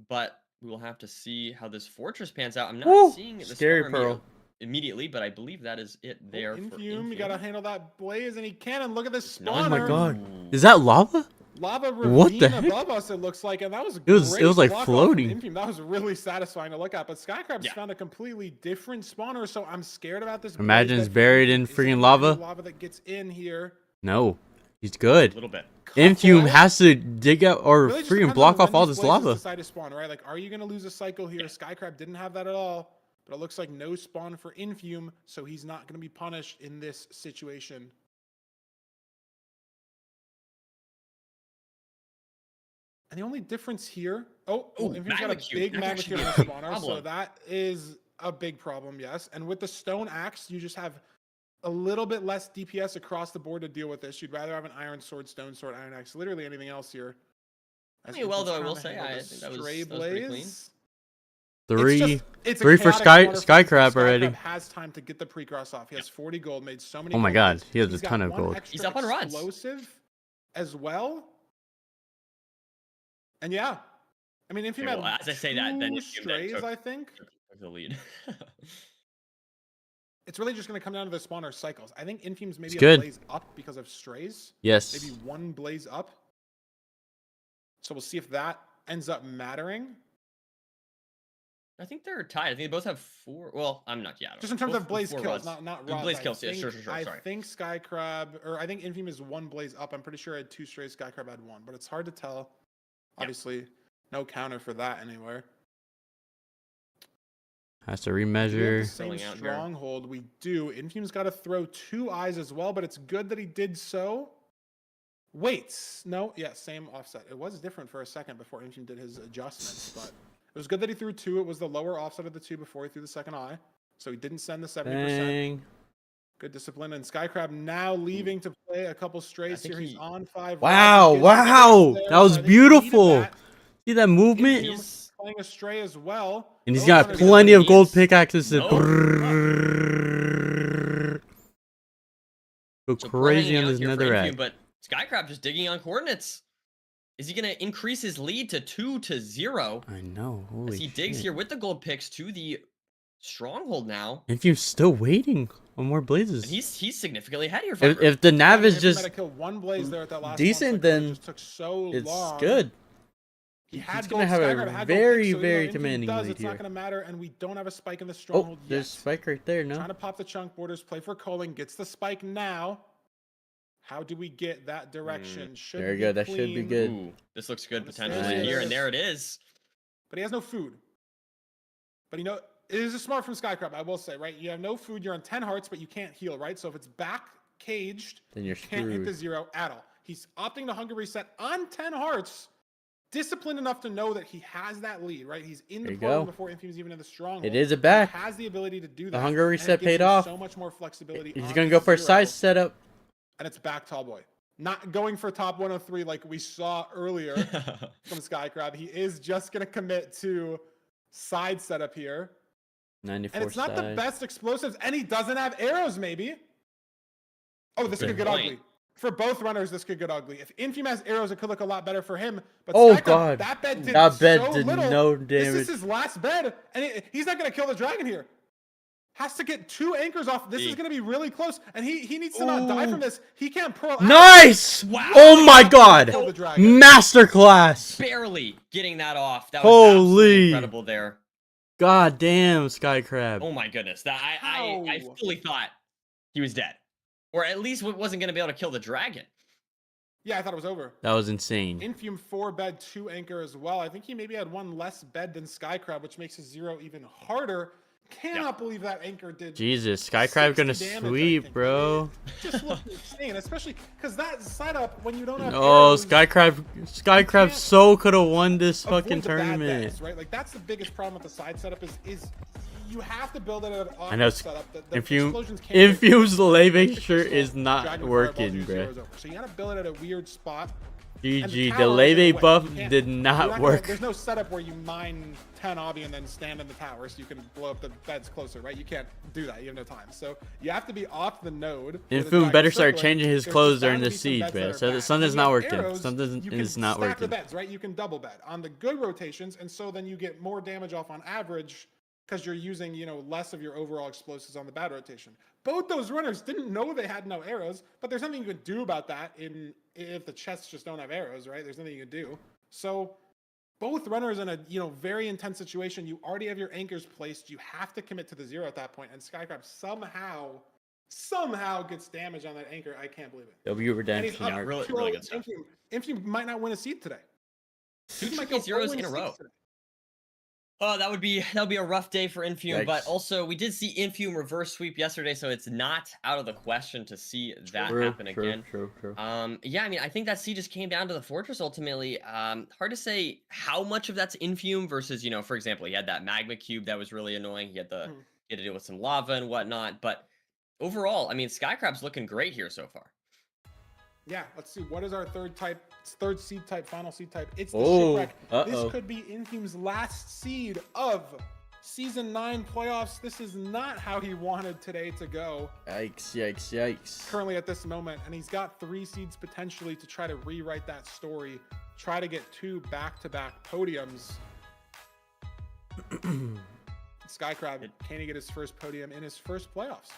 But we will have to see how this fortress pans out. I'm not seeing the Scary spawner Pearl immediately, but I believe that is it there for Infume. You gotta handle that blaze, and he can. And look at this Oh spawner. my god. Is that lava? Lava ravine What the heck? above us, it looks like, and that was It was like block off floating. from Infume. That was really satisfying to look at. But Skycrab's found a completely different spawner, so I'm scared about this. Imagine blaze it's that buried in is it freaking gonna be lava. Lava that gets in here. No, he's good. A little bit. Infume has to dig out or Really just freaking depends block on off all when these this blazes lava. decide to spawn, right? Like, are you gonna lose a cycle here? Skycrab didn't have that at all, but it looks like no spawn for Infume, so he's not gonna be punished in this situation. And the only difference here, Infume's got a big magma cube in the spawner, so that is a big problem, yes. And with the stone axe, you just have a little bit less DPS across the board to deal with this. You'd rather have an iron sword, stone sword, iron axe, literally anything else here. I mean, well, though, I will say, I think that was pretty clean. Three for Skycrab already. Skycrab has time to get the pre-cross off. He has 40 gold, made so many. Oh my god, he has a He's ton got of one gold. extra He's up on rods. Explosive as well. And yeah, I mean, Infume had as I say that, then two Infume then strays, I think. took the lead. It's really just going to come down to the spawner cycles. I think Infume's maybe It's good. a blaze up because of strays. Yes. Maybe one blaze up. So we'll see if that ends up mattering. I think they're tied. I think they both have 4. Well, I'm not. Yeah. Just in terms both of blaze four kills, rods. not rods. Blaze kills. Yeah, sure. I Sorry. think Skycrab, or I think Infume is one blaze up. I'm pretty sure I had 2 strays. Skycrab had 1, but it's hard to tell. Obviously, no counter for that anywhere. Has to We have remeasure. the same stronghold. We do. Infume's got to throw 2 eyes as well, but it's good that he did so. Wait, no, yeah, same offset. It was different for a second before Infume did his adjustments, but it was good that he threw 2. It was the lower offset of the 2 before he threw the second eye, so he didn't send the 70%. Dang. Good discipline. And Skycrab now leaving to play a couple strays here. He's on 5. Wow, wow, that was beautiful. See that movement? He's playing a stray as well. And he's got plenty of gold pickaxes to go crazy on this netherrack. But Skycrab just digging on coordinates. Is he going to increase his lead to 2-0? I know. Holy as he digs shit. here with the gold picks to the stronghold now. Infume's still waiting on more blazes. And he's significantly ahead here. If the nav is just one blaze there at that last decent, then took so it's long. good. He's going to have a very, very commanding lead It's here. not going to matter, and we don't have a spike in the Oh, stronghold yet. there's spike right there, no? Trying to pop the chunk borders, play for Colin, gets the spike now. How do we get that direction? Should Very be good. That should be clean. good. Ooh, this looks good Nice. potentially here, and there it is. But he has no food. But it is a smart from Skycrab, I will say, right? You have no food, you're on 10 hearts, but you can't heal, right? So if it's back caged, Then you're can't hit the screwed. 0 at all. He's opting to hunger reset on 10 hearts. Disciplined enough to know that he has that lead, right? He's in the There you portal go. before Infume's even in the stronghold. It is a back. He has the ability to do that. The hunger and it reset gives paid him off. So much more flexibility. He's on going to go the for a 0, side setup. and it's back tall boy. Not going for top 103 like we saw earlier from Skycrab. He is just going to commit to side setup here. 94 And it's not the side. best explosives, and he doesn't have arrows, maybe. Oh, this could get point. ugly. For both runners, this could get ugly. If Infume has arrows, it could look a lot better for him. But Oh, Skycrab, God. that bed did That bed so did little. no This damage. is his last bed, and he's not going to kill the dragon here. Has to get 2 anchors off. This is going to be really close, and he needs to not die from this. He can't pearl out. Nice! Wow. Oh my god! Kill the dragon. Masterclass! Barely getting that off. That was absolutely Holy! incredible there. God damn, Skycrab. Oh my goodness. That I fully thought he was dead. Or at least wasn't going to be able to kill the dragon. Yeah, I thought it was over. That was insane. Infume 4 bed, 2 anchor as well. I think he maybe had 1 less bed than Skycrab, which makes his 0 even harder. Cannot believe that anchor did. Jesus, Skycrab gonna 60 damage, I sweep, think. bro. Just looked insane, especially because that setup when you don't have. Oh, arrows, Skycrab can't so could have won this avoid fucking the bad tournament. bets, right? Like that's the biggest problem with the side setup is you have to build it at an I know. off setup. The Infume, explosions can't get Infume's lay too picture slow. is not Dragon working, fireballs, your bro. zero's over. So you gotta build it at a weird spot. And the GG. The tower is in lay way. buff You can't- did you're not gonna- work. There's no setup where you mine 10 obby and then stand in the tower so you can blow up the beds closer, right? You can't do that. You have no time. So you have to be off the node. where the Infum dragon's better start circling. changing his There's clothes just bound during to the be some siege, beds bro. that are So back. something's When not you have working. arrows, Something you can is not stack working. the beds, right? You can double bed on the good rotations, and so then you get more damage off on average because you're using, you know, less of your overall explosives on the bad rotation. Both those runners didn't know they had no arrows, but there's nothing you can do about that if the chests just don't have arrows, right? There's nothing you can do. So both runners in a, you know, very intense situation. You already have your anchors placed. You have to commit to the 0 at that point, and Skycrab somehow gets damage on that anchor. I can't believe it. W And he's redemption up arc. Really good stuff. Infume might not win a seed today. Two He might tricky go zeros 0 in a row. seeds today. Oh, that would be a rough day for Infume, but Yikes. also we did see Infume reverse sweep yesterday, so it's not out of the question to see that happen again. True. Yeah, I mean, I think that C just came down to the fortress ultimately. Hard to say how much of that's Infume versus, you know, for example, he had that magma cube that was really annoying. He had to deal with some lava and whatnot, but overall, I mean, Skycrab's looking great here so far. Yeah, let's see. What is our third seed type, final seed type? It's the Oh, Shipwreck. uh-oh. This could be Infume's last seed of Season 9 playoffs. This is not how he wanted today to go Yikes. currently at this moment. And he's got 3 seeds potentially to try to rewrite that story, try to get 2 back-to-back podiums. Skycrab, can he get his first podium in his first playoffs?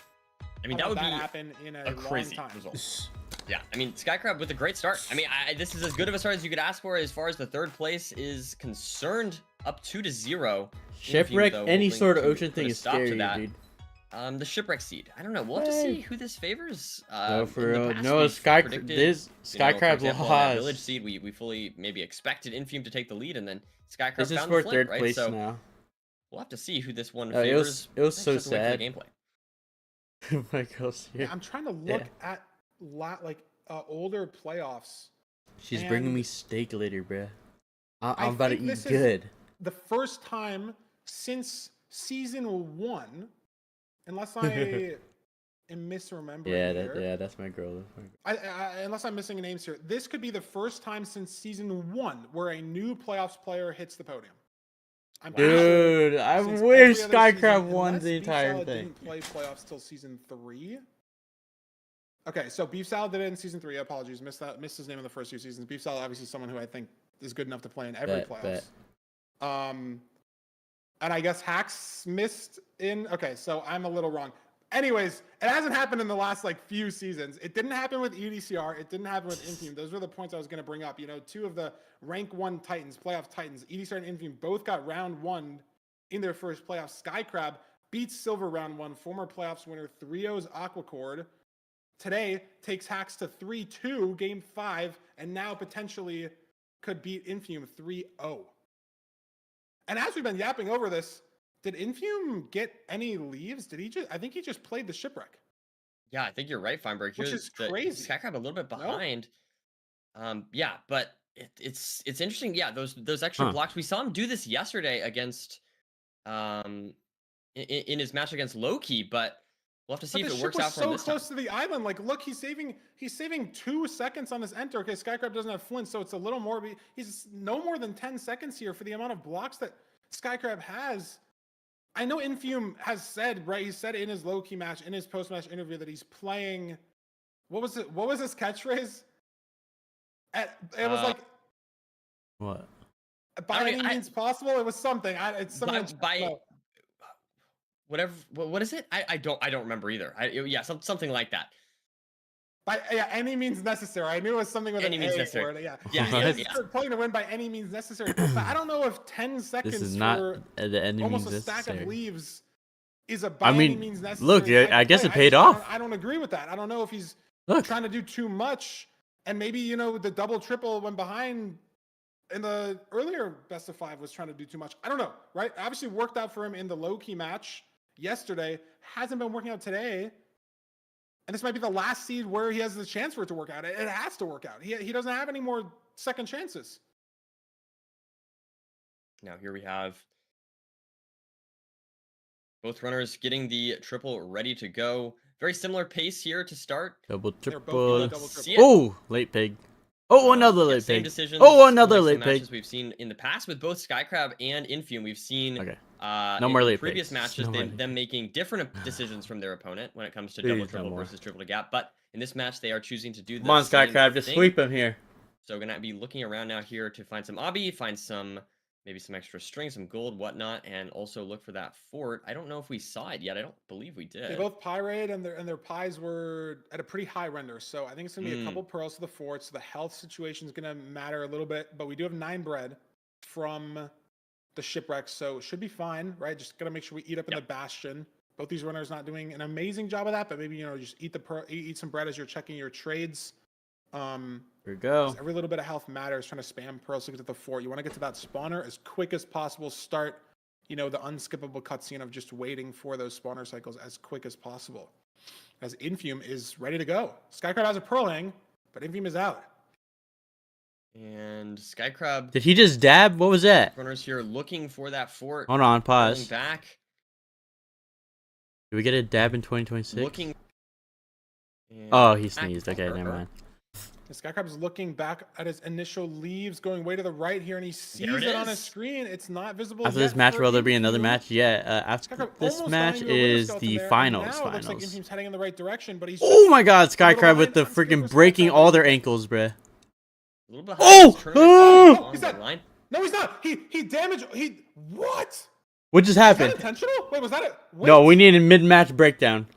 I mean, How that would about be happen in a long crazy time. result. Yeah, I mean, Skycrab with a great start. I mean, this is as good of a start as you could ask for as far as the third place is concerned, up 2-0. Shipwreck, Infume, though, any hoping sort of to ocean put thing a is stop to scary, that. dude. The Shipwreck seed. I don't know. We'll have to see who this favors. No, for in the real. past, No, we've predicted, you know, for Skycrab's example, on that lost. Village seed, we fully maybe expected Infume to take the lead, and then Skycrab This is found for the flip, third right? place So now. we'll have to see who this one It favors. was Just so have to wait for sad. the gameplay. My girl's here. Yeah, I'm trying to look at older playoffs. She's bringing and me steak later, bruh. I I'm about to think eat this is good. the first time since season 1, unless I am misremembering here. That's my girl. Unless I'm missing names here, this could be the first time since season 1 where a new playoffs player hits the podium. I'm pretty sure Dude, I since wish every other Skycrab season, won unless the Beef entire Salad thing. Didn't play playoffs till season 3. Okay, so Beef Salad did it in season 3. Apologies, missed his name in the first few seasons. Beef Salad obviously someone who I think is good enough to play in every playoffs. And I guess Hacks missed in. Okay, so I'm a little wrong. Anyways, it hasn't happened in the last few seasons. It didn't happen with EDCR. It didn't happen with Infume. Those were the points I was going to bring up. You know, 2 of the rank 1 Titans, playoff Titans, EDCR and Infume, both got round 1 in their first playoff. Skycrab beats Silver round 1, former playoffs winner 3-0's Aquacord. Today takes Hacks to 3-2, game 5, and now potentially could beat Infume 3-0. And as we've been yapping over this, did Infume get any leaves? I think he just played the Shipwreck. Yeah, I think you're right, Feinberg. Which is crazy. Skycrab a little bit behind. Yeah, but it's interesting. Yeah, those extra blocks. We saw him do this yesterday against in his match against Loki, but we'll have to see if it works out for him this time. So close to the island. Look, he's saving 2 seconds on this enter. Okay, Skycrab doesn't have Flint, so it's a little more. He's no more than 10 seconds here for the amount of blocks that Skycrab has. I know Infume has said, right? He said in his Loki match, in his post-match interview, that he's playing. What was it? What was his catchphrase? It was what? By any means possible. It was something. It's something. By whatever. What is it? I don't remember either. Something like that. By any means necessary. I knew it was something with any means necessary. Word. Yeah. He's playing to win by any means necessary. But I don't know if 10 seconds This is not for the any almost means a stack necessary. of leaves is a by any means necessary. Look, I guess it paid off. I don't agree with that. I don't know if he's trying to do too much, and maybe the double triple when behind in the earlier best of 5 was trying to do too much. I don't know, right? Obviously worked out for him in the low-key match yesterday. Hasn't been working out today. And this might be the last seed where he has the chance for it to work out. It has to work out. He doesn't have any more second chances. Now here we have both runners getting the triple ready to go. Very similar pace here to start. Double They're both triple. doing double triple. Oh, late pig. Oh, another Yeah, late same pig. decisions. Oh, another unlike late some pig. matches we've seen in the past with both Skycrab and Infume. We've seen Okay. no more in late previous pigs. matches No more late them pigs. making different decisions from their opponent when it comes to Please, double no triple more. versus triple to gap. But in this match, they are choosing to do the Come on, same Skycrab, just thing. sweep him here. So gonna be looking around now here to find some obby, find some maybe some extra string, some gold, whatnot, and also look for that fort. I don't know if we saw it yet. I don't believe we did. They both pyrade and their pies were at a pretty high render, so I think it's gonna be a couple pearls to the fort. So the health situation is gonna matter a little bit, but we do have 9 bread from the shipwreck, so it should be fine, right? Just gotta make sure we eat up in the bastion. Both these runners not doing an amazing job of that, but maybe just eat some bread as you're checking your trades. Here we go. Every little bit of health matters. Trying to spam pearls to get to the fort. You want to get to that spawner as quick as possible. Start, the unskippable cutscene of just waiting for those spawner cycles as quick as possible. As Infume is ready to go. Skycrab has a pearling, but Infume is out. And Skycrab. Did he just dab? What was that? Runners here looking for that fort. Hold on, pause. Back. Did we get a dab in 2026? Looking. Oh, he sneezed. Okay, never mind. The Skycrab's looking back at his initial leaves, going way to the right here, and he sees it on his screen. It's not visible After yet this match, for will there be another Infume. match? Yeah, after this match is the finals. Now it looks like Infume's heading in the right direction, but he's Oh my God, Skycrab with the freaking breaking all their ankles, bruh. Oh! He's not. No, he's not. He damaged. What? What just Was happened? that intentional? Wait, was that it? No, we need a mid-match breakdown.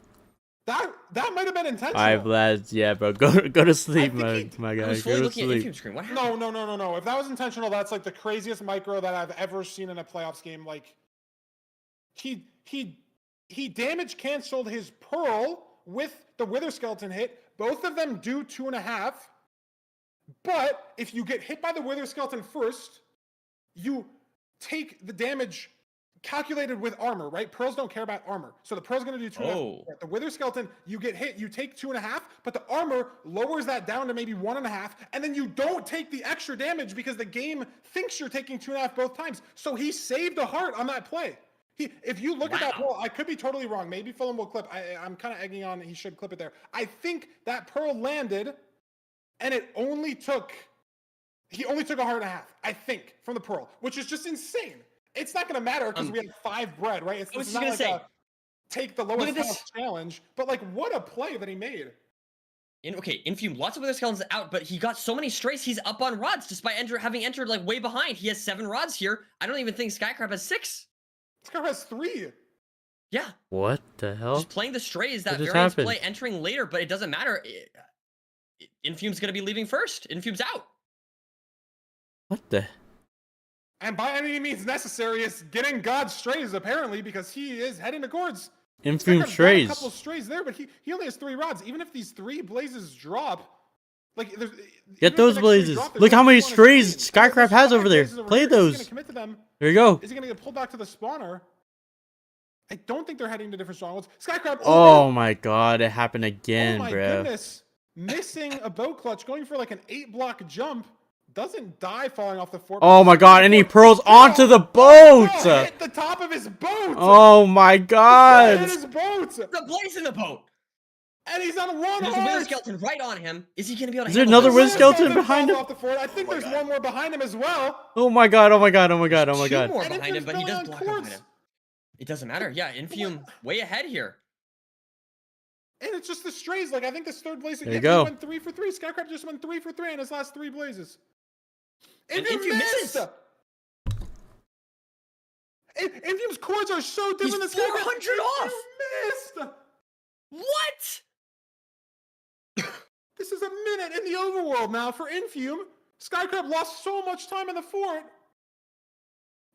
That might have been intentional. Alright, lads. Yeah, bro. Go to sleep, my guy. Go to sleep. No. If that was intentional, that's like the craziest micro that I've ever seen in a playoffs game. Like, he damage canceled his pearl with the wither skeleton hit. Both of them do 2.5. But if you get hit by the wither skeleton first, you take the damage calculated with armor, right? Pearls don't care about armor. So the pearl's going to do 2.5. The wither skeleton, you get hit, you take 2.5, but the armor lowers that down to maybe 1.5, and then you don't take the extra damage because the game thinks you're taking 2.5 both times. So he saved a heart on that play. If you look at that pearl, I could be totally wrong. Maybe Fulham will clip. I'm kind of egging on. He should clip it there. I think that pearl landed, and he only took 1.5 hearts, I think, from the pearl, which is just insane. It's not going to matter because we have 5 bread, right? It's not like a take the lowest health challenge, but like what a play that he made. Infume, lots of other skeletons out, but he got so many strays, he's up on rods despite having entered like way behind. He has 7 rods here. I don't even think Skycrab has 6. Skycrab has 3. Yeah. What the hell? Just playing the strays, that variance play entering later, but it doesn't matter. Infume's going to be leaving first. Infume's out. What the? And by any means necessary is getting God's strays, apparently, because he is heading to Cords. Infume strays. A couple strays there, but he only has 3 rods. Even if these 3 blazes drop, like get those blazes. Look how many strays Skycrab has over there. Play those. There you go. Is he gonna get pulled back to the spawner? I don't think they're heading to different strongholds. Skycrab. Oh my God, it happened again, bro. Oh my goodness. Missing a boat clutch, going for like an 8-block jump. Doesn't die falling off the fort. Oh my God, and he pearls onto the boat. Hit the top of his boat. Oh my God. Hit his boat. The blaze in the boat. And he's on 1 heart. There's a wither skeleton right on him. Is he going to be able to Is there another wither skeleton behind him? Off the fort. I think there's one more behind him as well. Oh my God, oh my God, oh my God, oh my God. 2 more behind him, but he does block behind him. It doesn't matter. Yeah, Infume way ahead here. And it's just the strays. Like, I think this 3rd blaze. There you go. He went 3 for 3. Skycrab just went 3 for 3 in his last 3 blazes. And Infume misses. Infume's chords are so different than 400 off. Missed. What? This is a minute in the overworld now for Infume. Skycrab lost so much time in the fort.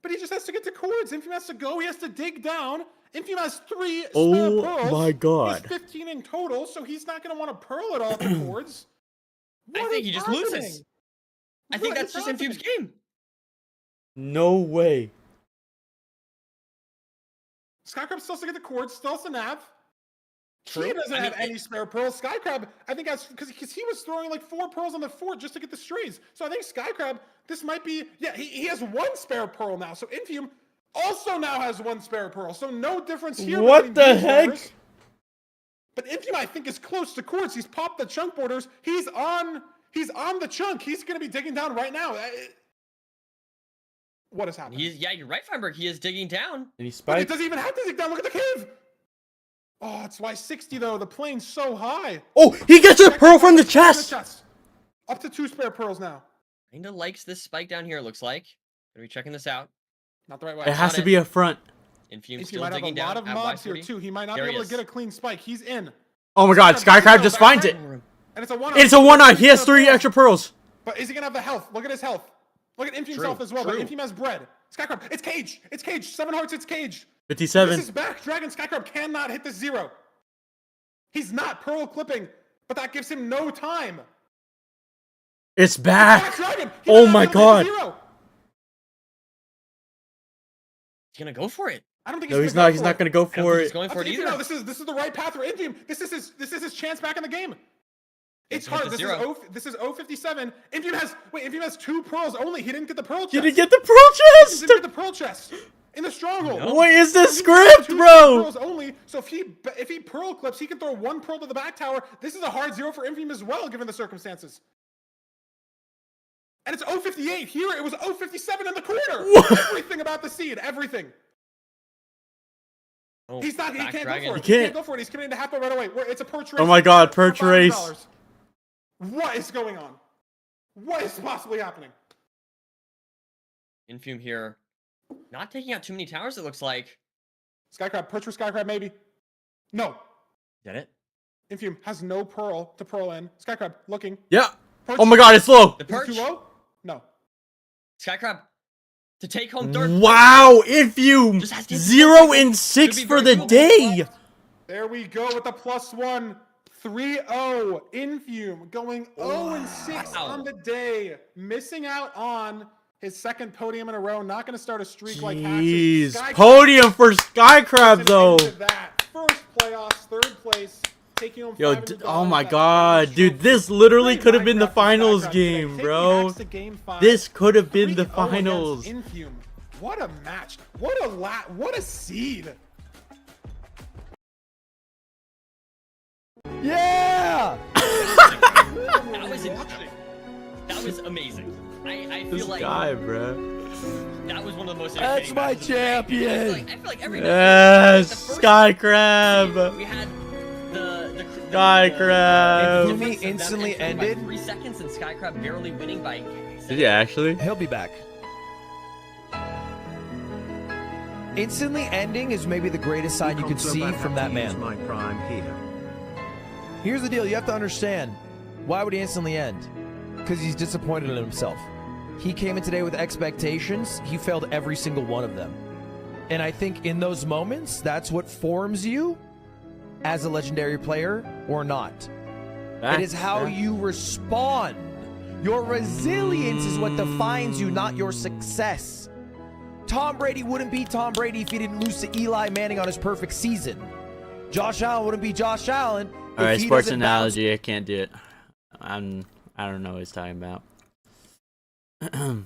But he just has to get to chords. Infume has to go. He has to dig down. Infume has 3 spare pearls. Oh my God. He's 15 in total, so he's not going to want to pearl it all to chords. I think he just loses. I think that's just Infume's game. No way. Skycrab still has to get the chords, still has to nav. He doesn't have any spare pearls. Skycrab, I think that's because he was throwing like 4 pearls on the fort just to get the strays. So I think Skycrab, this might be, yeah, he has 1 spare pearl now. So Infume also now has 1 spare pearl. So no difference here. What the heck? But Infume, I think, is close to chords. He's popped the chunk borders. He's on He's on the chunk. He's going to be digging down right now. What is happening? Yeah, you're right, Feinberg. He is digging down. And he But it spiked. doesn't even have to dig down. Look at the cave. Oh, it's why 60 though. The plane's so high. Oh, he gets a pearl from the chest. Up to 2 spare pearls now. Kinda likes this spike down here, it looks like. Gonna be checking this out. Not the right way. It has to be a front. Infume He still might have a digging lot down of at mobs here Y40. too. He might not There be he able to is. get a clean spike. He's in. Oh my God, Skycrab just finds it. And it's a 1-on. It's a 1-on. He has 3 extra pearls. But is he gonna have the health? Look at his health. Look at Infume's True, health as well. But true. Infume has bread. Skycrab. It's cage. It's cage. 7 hearts. It's cage. 57. This is back. Dragon Skycrab cannot hit the 0. He's not pearl clipping, but that gives him no time. It's back. Dragon. Oh my God. He's gonna go for it. I don't think No, he's he's not. He's not gonna go I don't for think he's it. going for it either. No, this is the right path for Infume. This is his chance back in the game. It's Hit hard. the This zero. is 057. Infume has 2 pearls only. He didn't get the pearl chest. Did he get the pearl He chest? didn't get the pearl chest in the stronghold. No. What is this Infume has script, 2 bro? pearls only. So if he pearl clips, he can throw 1 pearl to the back tower. This is a hard 0 for Infume as well, given the circumstances. And it's 058 here. It was 057 in the corner. What? Everything about the seed. Everything. Oh, He's not. He back can't dragon. go for it. He He can't. can't go for it. He's committing to half right away. It's a perch race. Oh my God, for perch race. $500. What is going on? What is possibly happening? Infume here. Not taking out too many towers, it looks like. Skycrab, perch for Skycrab, maybe. No. Get it? Infume has no pearl to pearl in. Skycrab looking. Yeah. Perch. Oh my God, it's low. The Is it perch. too low? No. Skycrab. To take home third. Wow, Infume. Just has to hit 0 the and second. 6 Could be for very the doable. day. There we go with the +1. 3-0. Infume going 0 and 6 Wow. on the day. Missing out on his 2nd podium in a row. Not going to start a streak like Hax's. Jeez. Skycrab Podium for Skycrab, an though. end to that. First playoffs, 3rd place. Taking home Yo, $500 oh my that God, bonus dude, trophy. this literally Great could have been the Minecraft for finals Skycrab today. game, Taking bro. Hax to game 5. This could have been the 3-0 finals. against Infume. What a match. What a seed. Yeah! That was interesting. That was amazing. I feel This like guy, bro. that was one of the most That's entertaining my matches of the day. champion. I feel like every night. Yes, the first Skycrab. We had the Skycrab. If difference of them instantly entering by ended. 3 seconds and Skycrab barely winning by. Did he actually? He'll be back. Instantly ending is maybe the greatest sign you could see from that man. My prime here. Here's the deal, you have to understand. Why would he instantly end? Because he's disappointed in himself. He came in today with expectations. He failed every single one of them. And I think in those moments, that's what forms you as a legendary player or not. It is how you respond. Your resilience is what defines you, not your success. Tom Brady wouldn't be Tom Brady if he didn't lose to Eli Manning on his perfect season. Josh Allen wouldn't be Josh Allen if All right, he sports doesn't bounce. analogy. I can't do it. I don't know what he's talking about.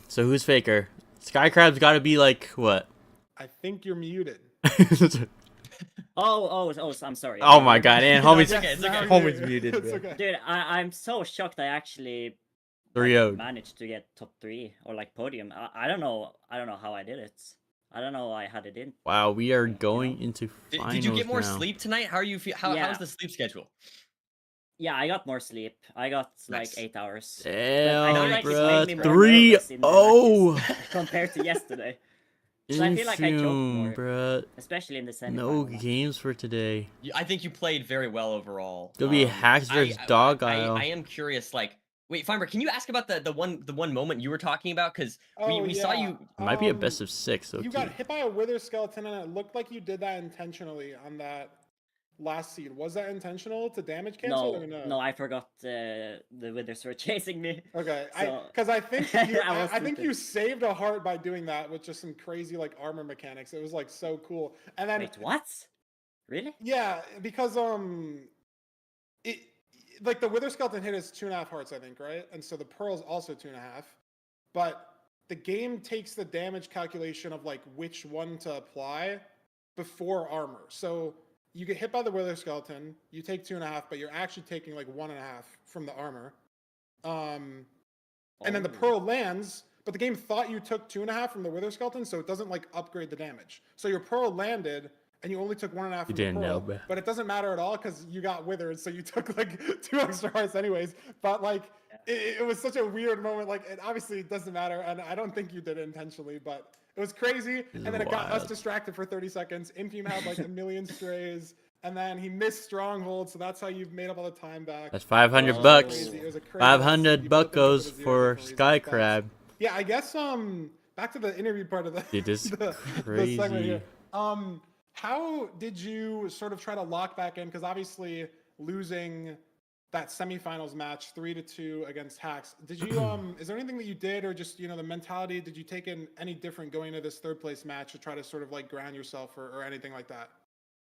So who's faker? Skycrab's got to be like what? I think you're muted. Oh, I'm sorry. Oh my God, and homie's okay, it's okay. homie's muted. It's Bro. okay. Dude, I'm so shocked I actually 3-0. managed to get top 3 or like podium. I don't know how I did it. I don't know I had it in. Wow, we are going into finals Did you get more now. sleep tonight? How are you feel? Yeah. How's the sleep schedule? Yeah, I got more sleep. I got Nice. like 8 hours. Damn, feel bro. like it made me more nervous in the 3-0. matches compared to yesterday. So I feel like I choked more, bro. especially in the semifinal. No games for today. I think you played very well overall. It'll be Hacks versus Dog Isle. I am curious. Like, wait, Feinberg, can you ask about the one moment you were talking about? Because Oh, we saw yeah. you. It might be a best of 6. So You got hit by a wither skeleton, and it looked like you did that intentionally on that last seed. Was that intentional to damage cancel or no? No, I forgot the withers were chasing me. Okay, So- because I think I I think was you saved a heart by doing that with just some crazy like armor mechanics. It was like so cool. And then Wait, what? Really? yeah, because it like the wither skeleton hit is 2.5 hearts, I think, right? And so the pearl's also 2.5. But the game takes the damage calculation of like which one to apply before armor. So you get hit by the wither skeleton, you take 2.5, but you're actually taking like 1.5 from the armor. And then the pearl lands, but the game thought you took 2.5 from the wither skeleton, so it doesn't like upgrade the damage. So your pearl landed, and you only took 1.5 from the pearl. Bro. But it doesn't matter at all because you got withered, so you took like 2 extra hearts anyways. But like it was such a weird moment. Like it obviously doesn't matter, and I don't think you did it intentionally, but it was crazy. And then it got us distracted for 30 seconds. Infume had like a million strays. And then he missed Stronghold, so that's how you've made up all the time back. That's 500 bucks. 500 buckos for Sky Crab. Yeah, I guess back to the interview part of the Dude, this is the crazy. segment here. How did you sort of try to lock back in? Because obviously losing that semifinals match 3-2 against Hacks. Did you is there anything that you did, or just the mentality? Did you take in any different going into this third place match to try to sort of like ground yourself or anything like that?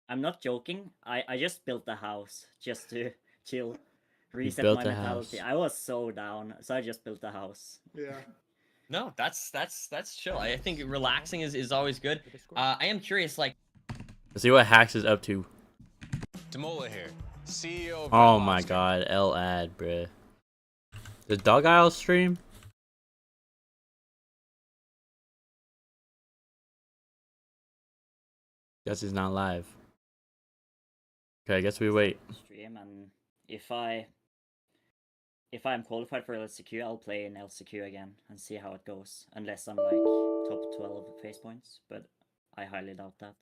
I'm not joking. I just built a house just to chill, reset built my a mentality. house. I was so down, so I just built a house. Yeah. No, that's chill. I think relaxing is always good. I am curious, like, Let's see what Hacks is up to. Demola here, CEO of Oh my god, L ad, bruh. The Dog Isle stream? Guess he's not live. Okay, I guess we wait. Stream, and if I'm qualified for LCQ, I'll play in LCQ again and see how it goes. Unless I'm like top 12 face points, but I highly doubt that.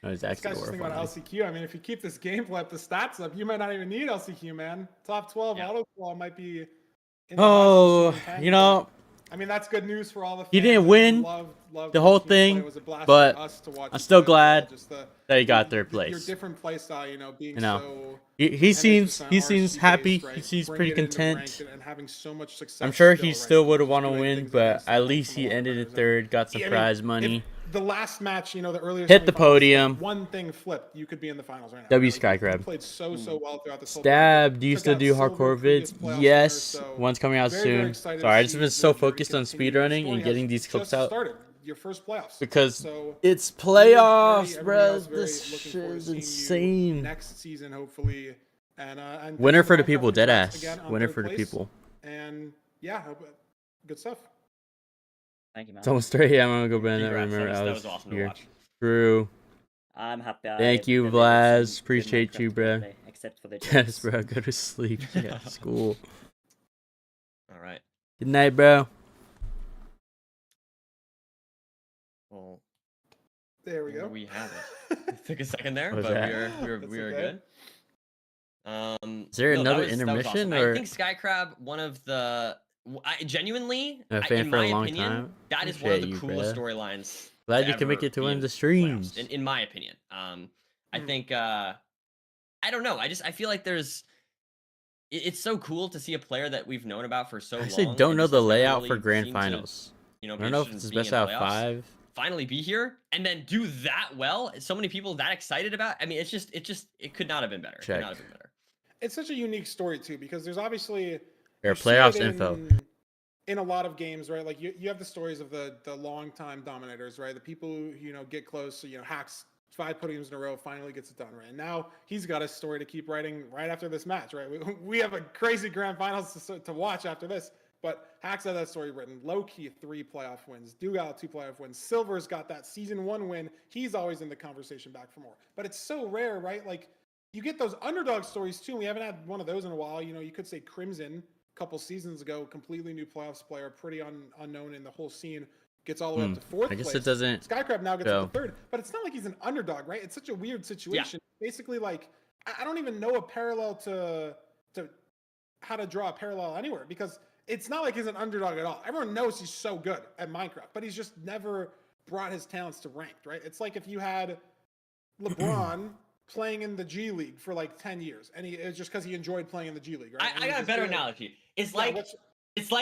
No, it's This actually guy's just thinking about horrifying. LCQ. I mean, if you keep this gameplay up, the stats up, you might not even need LCQ, man. Top 12 auto claw might be. In the Oh, last 10, you know, I mean, that's good news for all the fans. he didn't that win loved the whole watching you play. thing, It was a blast but for us to watch I'm you still play as well. glad Just that he got third your place. different play style, being So so. he seems RC happy. based, right? He seems Bringing pretty it into content. ranked and having so much success I'm sure still, he right? still would have Just want to doing win, things but against at from least a he lot of ended in players. third, got some Yeah, I mean, prize if money. the last match, the earlier Hit the semifinals, podium. one thing flipped, you could be in the finals right now. W Like, Sky you Crab. played so well throughout this whole Stab, do you took still out do silver hardcore previous vids? playoffs winner, Yes, so one's coming out very soon. excited Sorry, to I've just see been the so journey focused on continue. speedrunning Story and getting has these clips just out started, your first playoffs. because So it's very playoffs, everybody bro. else very This looking shit forward is to seeing you insane. next season, hopefully. And Winner thanks for the Minecraft, people, congrats deadass. again on Winner third for the place. people. And yeah, good stuff. Thank you, man. It's almost 3 a.m. I'm gonna go bed. I Congrats, remember that I was awesome to here. watch. True. I'm happy. Thank you, delivered some Vlaz. good Appreciate Minecraft you, bro. gameplay, except for the Yes, jokes. bro. Go to sleep. Yeah, school. All right. Good night, bro. Well, There we there go. we have it. It took a second there, What was but that? we That's were okay. good. Is there no, another that was intermission, awesome. or I think Sky Crab, one of the genuinely, a fan in for a my long opinion, time? that is one of the Appreciate you, coolest bruh. storylines. Glad to you can make ever it to be one in of the playoffs, streams. in my opinion. I think I don't know. I feel like it's so cool to see a player that we've known about for so I long. actually don't and know just the has never layout for really grand seemed to, finals. be I don't know if interested it's in being best in out of playoffs. 5. Finally be here and then do that well. So many people that excited about. I mean, it could not have been better. It could not have been better. It's such a unique story too, because there's obviously There are you see playoffs it info. in a lot of games, right? Like you have the stories of the long time dominators, right? The people who get close. So Hacks 5 podiums in a row, finally gets it done, right? And now he's got a story to keep writing right after this match, right? We have a crazy grand finals to watch after this. But Hacks had that story written. Low-key 3 playoff wins. Dugal 2 playoff wins. Silver's got that season 1 win. He's always in the conversation back for more. But it's so rare, right? Like you get those underdog stories too. We haven't had one of those in a while. You could say Crimson a couple seasons ago, completely new playoffs player, pretty unknown in the whole scene, gets all the way up to 4th I guess place. it doesn't Skycrab now gets go. up to 3rd, but it's not like he's an underdog, right? It's such a weird situation. Basically, like I don't even know a parallel to how to draw a parallel anywhere, because it's not like he's an underdog at all. Everyone knows he's so good at Minecraft, but he's just never brought his talents to ranked, right? It's like if you had LeBron playing in the G League for like 10 years, and it's just because he enjoyed playing in the G League, right? I got a better analogy. It's like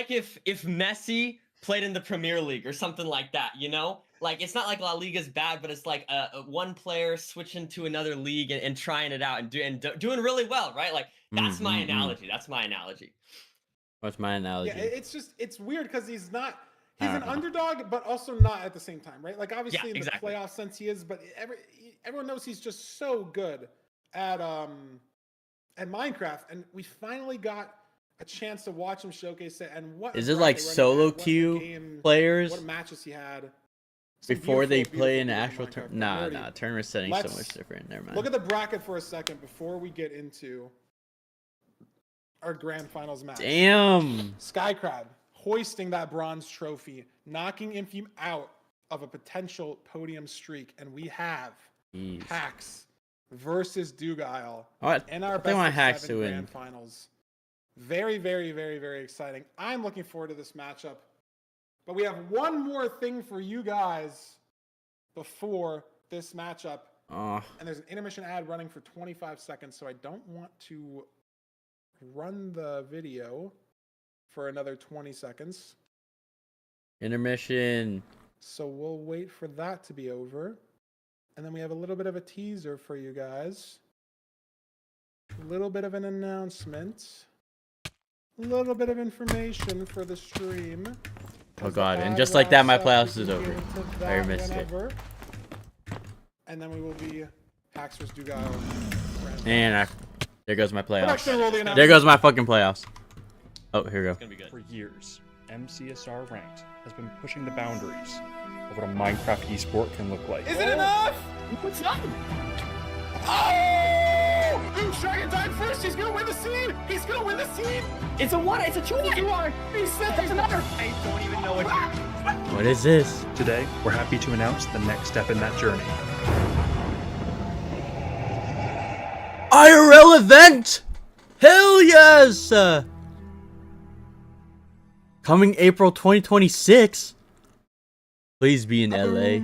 if Messi played in the Premier League or something like that, Like it's not like La Liga's bad, but it's like one player switching to another league and trying it out and doing really well, right? Like that's my analogy. That's my analogy. What's my analogy? Yeah, it's weird because he's an underdog, but also not at the same time, right? Like obviously in the playoff sense he is, but everyone knows he's just so good at Minecraft, and we finally got a chance to watch him showcase it. And what Is a it like bracket run he solo had, what a queue game, players what matches he had. Some before they beautiful, play beautiful an games actual in tournament? Minecraft, but Nah, nerdy. tournament setting's so Let's much different. Never mind. Look at the bracket for a second before we get into our grand finals match. Damn. Skycrab hoisting that bronze trophy, knocking Infume out of a potential podium streak, and we have Jeez. Hacks versus Dugile in our I best want of Hacks to 7 win. grand finals. Very, very, very, very exciting. I'm looking forward to this matchup. But we have one more thing for you guys before this matchup. Oh. And there's an intermission ad running for 25 seconds, so I don't want to run the video for another 20 seconds. Intermission. So we'll wait for that to be over. And then we have a little bit of a teaser for you guys. A little bit of an announcement. A little bit of information for the stream. Oh god, and just like that, my playoffs is over. I missed it. And then we will be Hacks vs. Dugile. And there goes my playoffs. Production, There goes my fucking playoffs. Oh, here we go. It's gonna be good. For years, MCSR Ranked has been pushing the boundaries of what a Minecraft esport can look like. Is it enough? What's up? Oh! Blue Dragon died first. He's gonna win the seed. He's gonna win the seed. It's a one. It's a two. It's a one. He said there's another. I don't even know what. What is this? Today, we're happy to announce the next step in that journey. IRL event! Hell yes! Coming April 2026. Please be in LA.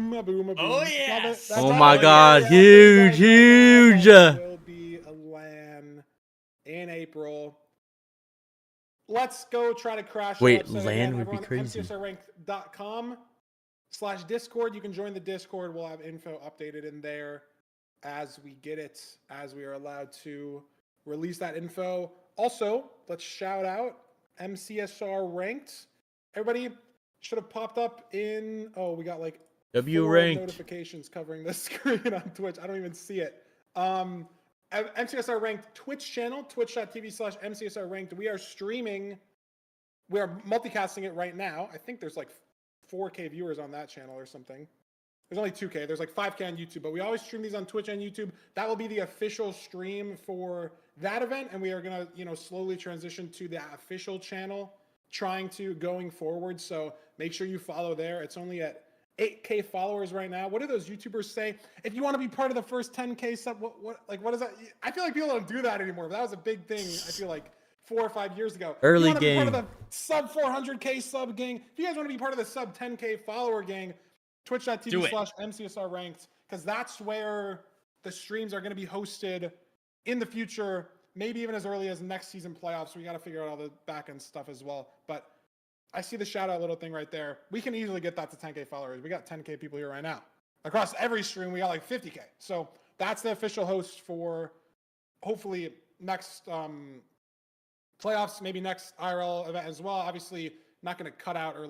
Oh yes! Oh my god, huge, huge! Will be a LAN in April. Let's go try to crash. Wait, the website LAN again. would be Everyone, crazy. MCSRranked.com/Discord. You can join the Discord. We'll have info updated in there as we get it, as we are allowed to release that info. Also, let's shout out MCSR Ranked. Everybody should have popped up in. Oh, we got like W 4 ranked. notifications covering the screen on Twitch. I don't even see it. MCSR Ranked Twitch channel, twitch.tv/MCSR Ranked. We are streaming. We are multicasting it right now. I think there's like 4K viewers on that channel or something. There's only 2K. There's like 5K on YouTube, but we always stream these on Twitch and YouTube. That will be the official stream for that event, and we are gonna, slowly transition to the official channel, going forward. So make sure you follow there. It's only at 8K followers right now. What do those YouTubers say? If you want to be part of the first 10K sub, what is that? I feel like people don't do that anymore. But that was a big thing. I feel like 4 or 5 years ago. Early if you want to game. be part of the sub 400K sub gang. If you guys want to be part of the sub 10K follower gang, twitch.tv/MCSR Ranked, because that's where the streams are going to be hosted in the future, maybe even as early as next season playoffs. We got to figure out all the back end stuff as well. But I see the shout out little thing right there. We can easily get that to 10K followers. We got 10K people here right now. Across every stream, we got like 50K. So that's the official host for hopefully next playoffs, maybe next IRL event as well. Obviously, not going to cut out or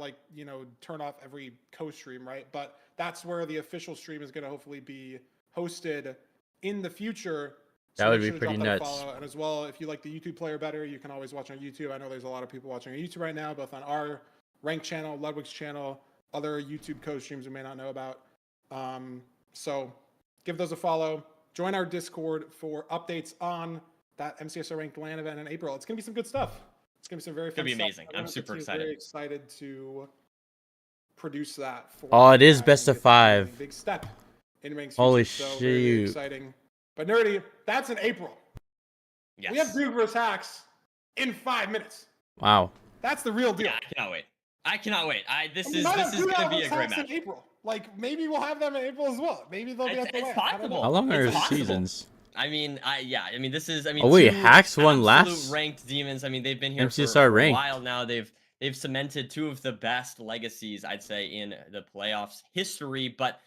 turn off every co-stream, right? But that's where the official stream is going to hopefully be hosted in the future. That would be pretty nuts. And as well, if you like the YouTube player better, you can always watch on YouTube. I know there's a lot of people watching on YouTube right now, both on our Rank channel, Ludwig's channel, other YouTube co-streams we may not know about. So give those a follow. Join our Discord for updates on that MCSR Ranked LAN event in April. It's going to be some good stuff. It's going to be some very fun It's gonna be stuff. amazing. I'm super excited. Very excited to produce that. For Oh, it is you guys best and of get that 5. big step in Rank's Holy future. So very shoot. exciting. But Nerdy, that's in April. Yes. We have Duke vs. Hacks in 5 minutes. Wow. That's the real deal. Yeah, I cannot wait. I cannot wait. This And is we might have going to be Duke a great Hacks match. in April. Like maybe we'll have them in April as well. Maybe they'll be at the It's LAN. I don't possible. know. How long are It's possible. seasons? I mean, this is. Oh, wait, two Hacks won absolute last? ranked demons. I mean, they've been here MCSR for a ranked. while now. They've cemented two of the best legacies, I'd say, in the playoffs history. But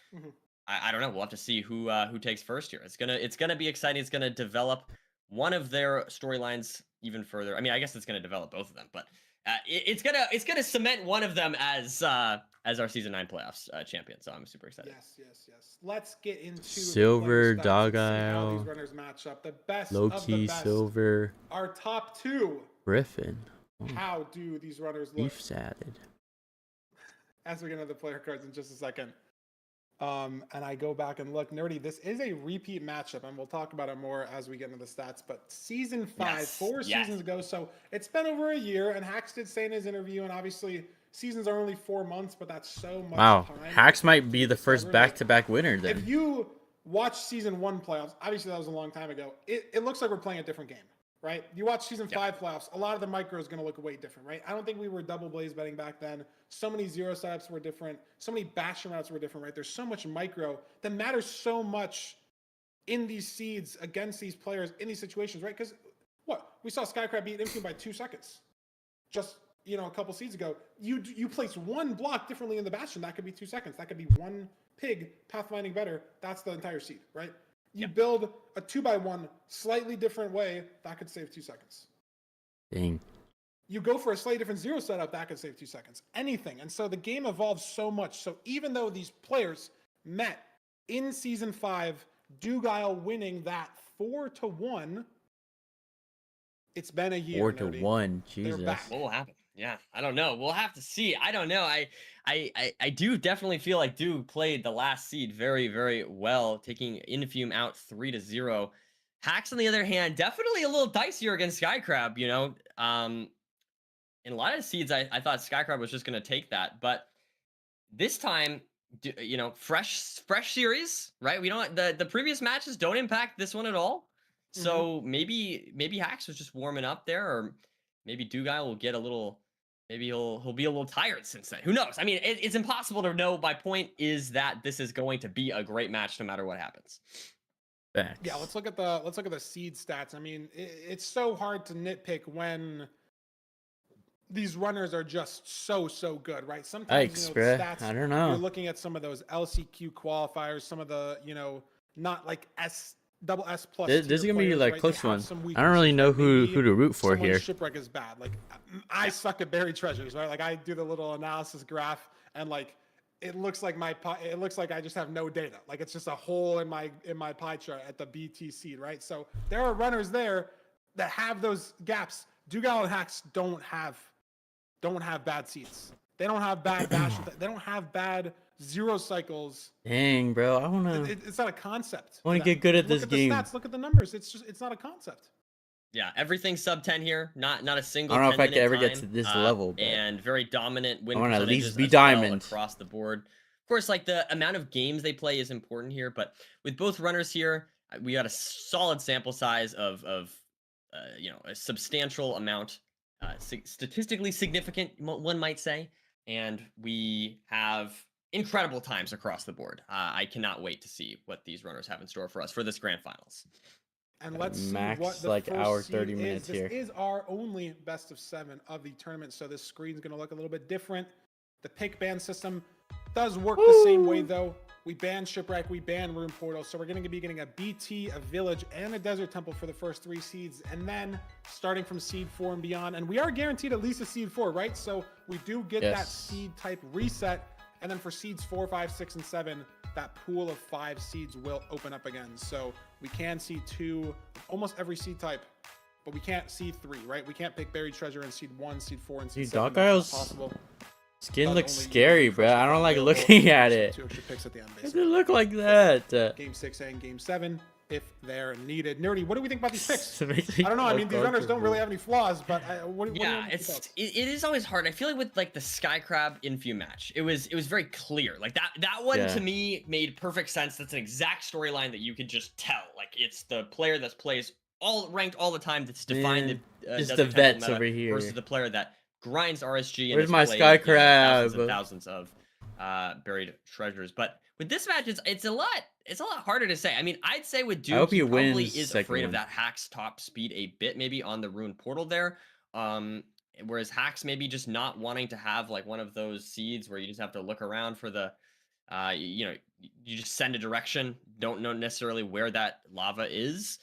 I don't know. We'll have to see who takes first here. It's gonna be exciting. It's gonna develop one of their storylines even further. I mean, I guess it's gonna develop both of them, but it's gonna cement one of them as our season 9 playoffs champion. So I'm super excited. Yes. Let's get into Silver, the players' stats and see how Dogile, these runners match up. The best Low of the key, best. Silver. Our top 2 Griffin. Oh, How do these runners look? beef salad. As we get into the player cards in just a second. And I go back and look, Nerdy, this is a repeat matchup, and we'll talk about it more as we get into the stats. But season 5, 4 seasons ago, so it's been over a year, and Hax did say in his interview, and obviously seasons are only 4 months, but that's so much time. Hax might be the first back-to-back winner then. If you watch season 1 playoffs, obviously that was a long time ago, it looks like we're playing a different game. Right? You watch season 5 playoffs, a lot of the micro is going to look way different, right? I don't think we were double blaze betting back then. So many zero setups were different. So many bash routes were different, right? There's so much micro that matters so much in these seeds against these players in these situations, right? Because what? We saw Skycrab beat Infium by 2 seconds. Just, a couple seeds ago. You place one block differently in the bastion, that could be 2 seconds. That could be one pig pathfinding better. That's the entire seed, right? You build a 2x1 slightly different way, that could save 2 seconds. Dang. You go for a slightly different zero setup, that could save 2 seconds. Anything. And so the game evolves so much. So even though these players met in season 5, Dugile winning that 4-1, it's been a year. 4-1, Jesus. What will happen? Yeah, I don't know. We'll have to see. I don't know. I do definitely feel like Duke played the last seed very, very well, taking Infume out 3-0. Hax, on the other hand, definitely a little dicier against Skycrab, in a lot of seeds, I thought Skycrab was just going to take that. But this time, fresh series, right? We don't the previous matches don't impact this one at all. So maybe Hax was just warming up there, or maybe Dugile will get a little. Maybe he'll be a little tired since then. Who knows? I mean, it's impossible to know. My point is that this is going to be a great match no matter what happens. Facts. Yeah, let's look at the seed stats. I mean, it's so hard to nitpick when these runners are just so good, right? Sometimes the stats, I don't know. You're looking at some of those LCQ qualifiers, some of the not like double S plus. This is gonna be like right? close one. I don't really know who to root for here. Shipwreck is bad. Like I suck at buried treasures, right? Like I do the little analysis graph, and like it looks like I just have no data. Like it's just a hole in my pie chart at the BT seed, right? So there are runners there that have those gaps. Dugile and Hax don't have bad seeds. They don't have bad bash. They don't have bad zero cycles. Dang, bro, I wanna. It's not a concept. I wanna get good at this game. Look at the stats. Look at the numbers. It's not a concept. Yeah, everything's sub 10 here. Not a single. I don't know if I could ever time, get to this level. But and very dominant win I want to at least be diamond across the board. Of course, like the amount of games they play is important here, but with both runners here, we got a solid sample size of a substantial amount, statistically significant, one might say, and we have incredible times across the board. I cannot wait to see what these runners have in store for us for this grand finals. And let's see max what the like first hour seed 30 minutes is. here. This is our only best of 7 of the tournament, so this screen's going to look a little bit different. The pick ban system does work the same way, though. We ban Shipwreck, we ban Rune Portal, so we're going to be getting a BT, a Village, and a Desert Temple for the first 3 seeds, and then starting from seed 4 and beyond, and we are guaranteed at least a seed 4, right? So we do get that seed type reset, and then for seeds 4, 5, 6, and 7, that pool of 5 seeds will open up again. So we can see 2, almost every seed type, but we can't see 3, right? We can't pick Buried Treasure in seed 1, seed 4, and seed 7. That's not possible. Skin looks scary, bro. I don't like looking at it. 2 extra picks at the end, Does it look like that? Game 6 and Game 7, if they're needed. Nerdy, what do we think about these picks? I don't know. I mean, these runners don't really have any flaws, but what do you think? It is always hard. I feel like with like the Skycrab Infu match, it was very clear. Like that one to me made perfect sense. That's an exact storyline that you could just tell. Like it's the player that plays all ranked all the time that's defined just the vets over here versus the player that grinds RSG. Where's my Skycrab? Thousands of buried treasures. But with this match, it's a lot harder to say. I mean, I'd say with Duke, he probably is afraid of that Hax top speed a bit, maybe on the Rune Portal there. Whereas Hax maybe just not wanting to have like one of those seeds where you just have to look around for the, you just send a direction, don't know necessarily where that lava is.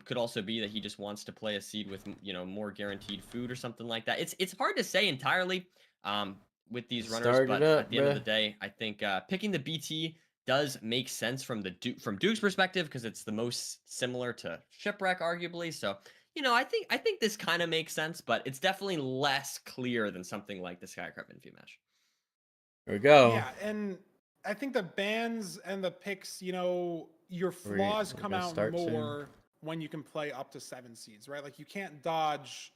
Could also be that he just wants to play a seed with, more guaranteed food or something like that. It's hard to say entirely with these runners, but at the end of the day, I think picking the BT does make sense from Duke's perspective because it's the most similar to Shipwreck, arguably. So, you know, I think this kind of makes sense, but it's definitely less clear than something like the Skycrab Infuse match. There we go. Yeah, and I think the bans and the picks, you know, your flaws come out more when you can play up to 7 seeds, right? Like you can't dodge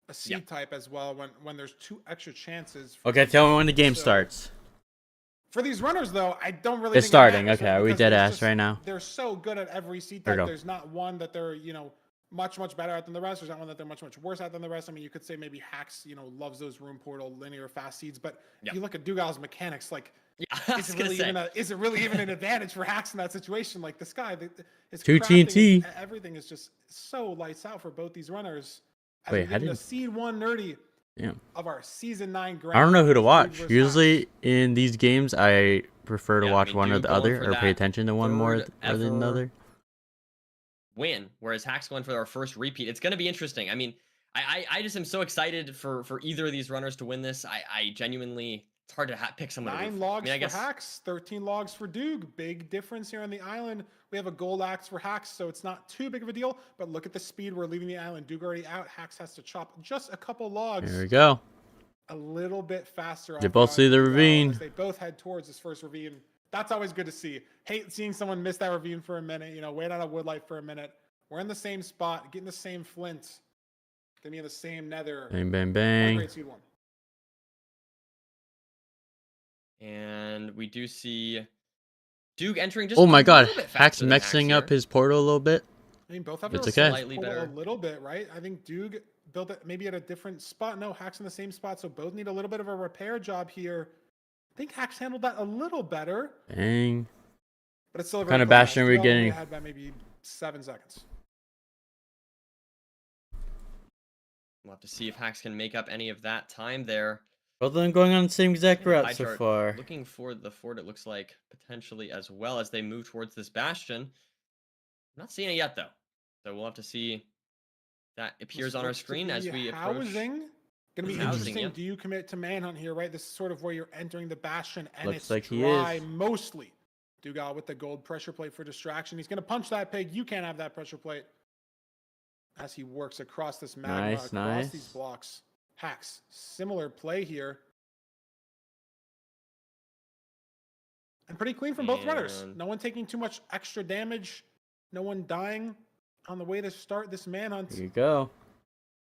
a seed type as well when there's 2 extra chances. Okay, tell me when the game starts. For these runners, though, I don't really. It's think starting. It matters, Okay, right? are we Because dead it's ass just, right now? They're so good at every seed There we type. go. There's not one that they're, you know, much better at than the rest. There's not one that they're much worse at than the rest. I mean, you could say maybe Hacks, you know, loves those room portal linear fast seeds, but if you look at Dougal's mechanics, like, is it really even an advantage for Hacks in that situation? Like this guy, his 2 TNT. Everything is just so lights out for both these runners. Wait, how did did seed 1 nerdy of our season 9 grand? I don't know who to watch. Usually in these games, I prefer to watch one or the other, or pay attention to one more rather than another. Win, whereas Hack's going for our first repeat. It's going to be interesting. I mean, I just am so excited for either of these runners to win this. I genuinely, it's hard to pick someone. 9 logs for Hacks, 13 logs for Doog. Big difference here on the island. We have a gold axe for Hacks, so it's not too big of a deal. But look at the speed we're leaving the island. Doog already out. Hacks has to chop just a couple logs. There we go. A little bit faster. They both see the ravine. They both head towards this first ravine. That's always good to see. Hate seeing someone miss that ravine for a minute. You know, wait on a woodlight for a minute. We're in the same spot, getting the same flint. Gonna be in the same nether. Bang, bang, bang. Great seed 1. And we do see Duke entering just oh my god, bit Hack's mixing up his portal a little bit. I mean, both have it's slightly better. A little bit, right? I think Doog built it maybe at a different spot. No, Hack's in the same spot, so both need a little bit of a repair job here. I think Hack's handled that a little better. Dang. But it's still a kind of bastion are we getting? Had by maybe 7 seconds. We'll have to see if Hacks can make up any of that time there. Both of them going on the same exact route so far. Looking for the fort, it looks like, potentially as well as they move towards this bastion. I'm not seeing it yet, though. So we'll have to see that appears on our screen as we approach. Housing. Gonna be interesting. Do you commit to manhunt here, right? This is sort of where you're entering the bastion, and looks it's like dry mostly. Dougal with the gold pressure plate for distraction. He's gonna punch that pig. You can't have that pressure plate. As he works across this magma, across these blocks. Hacks, similar play here. And pretty clean from both runners. No one taking too much extra damage. No one dying on the way to start this manhunt. Here you go.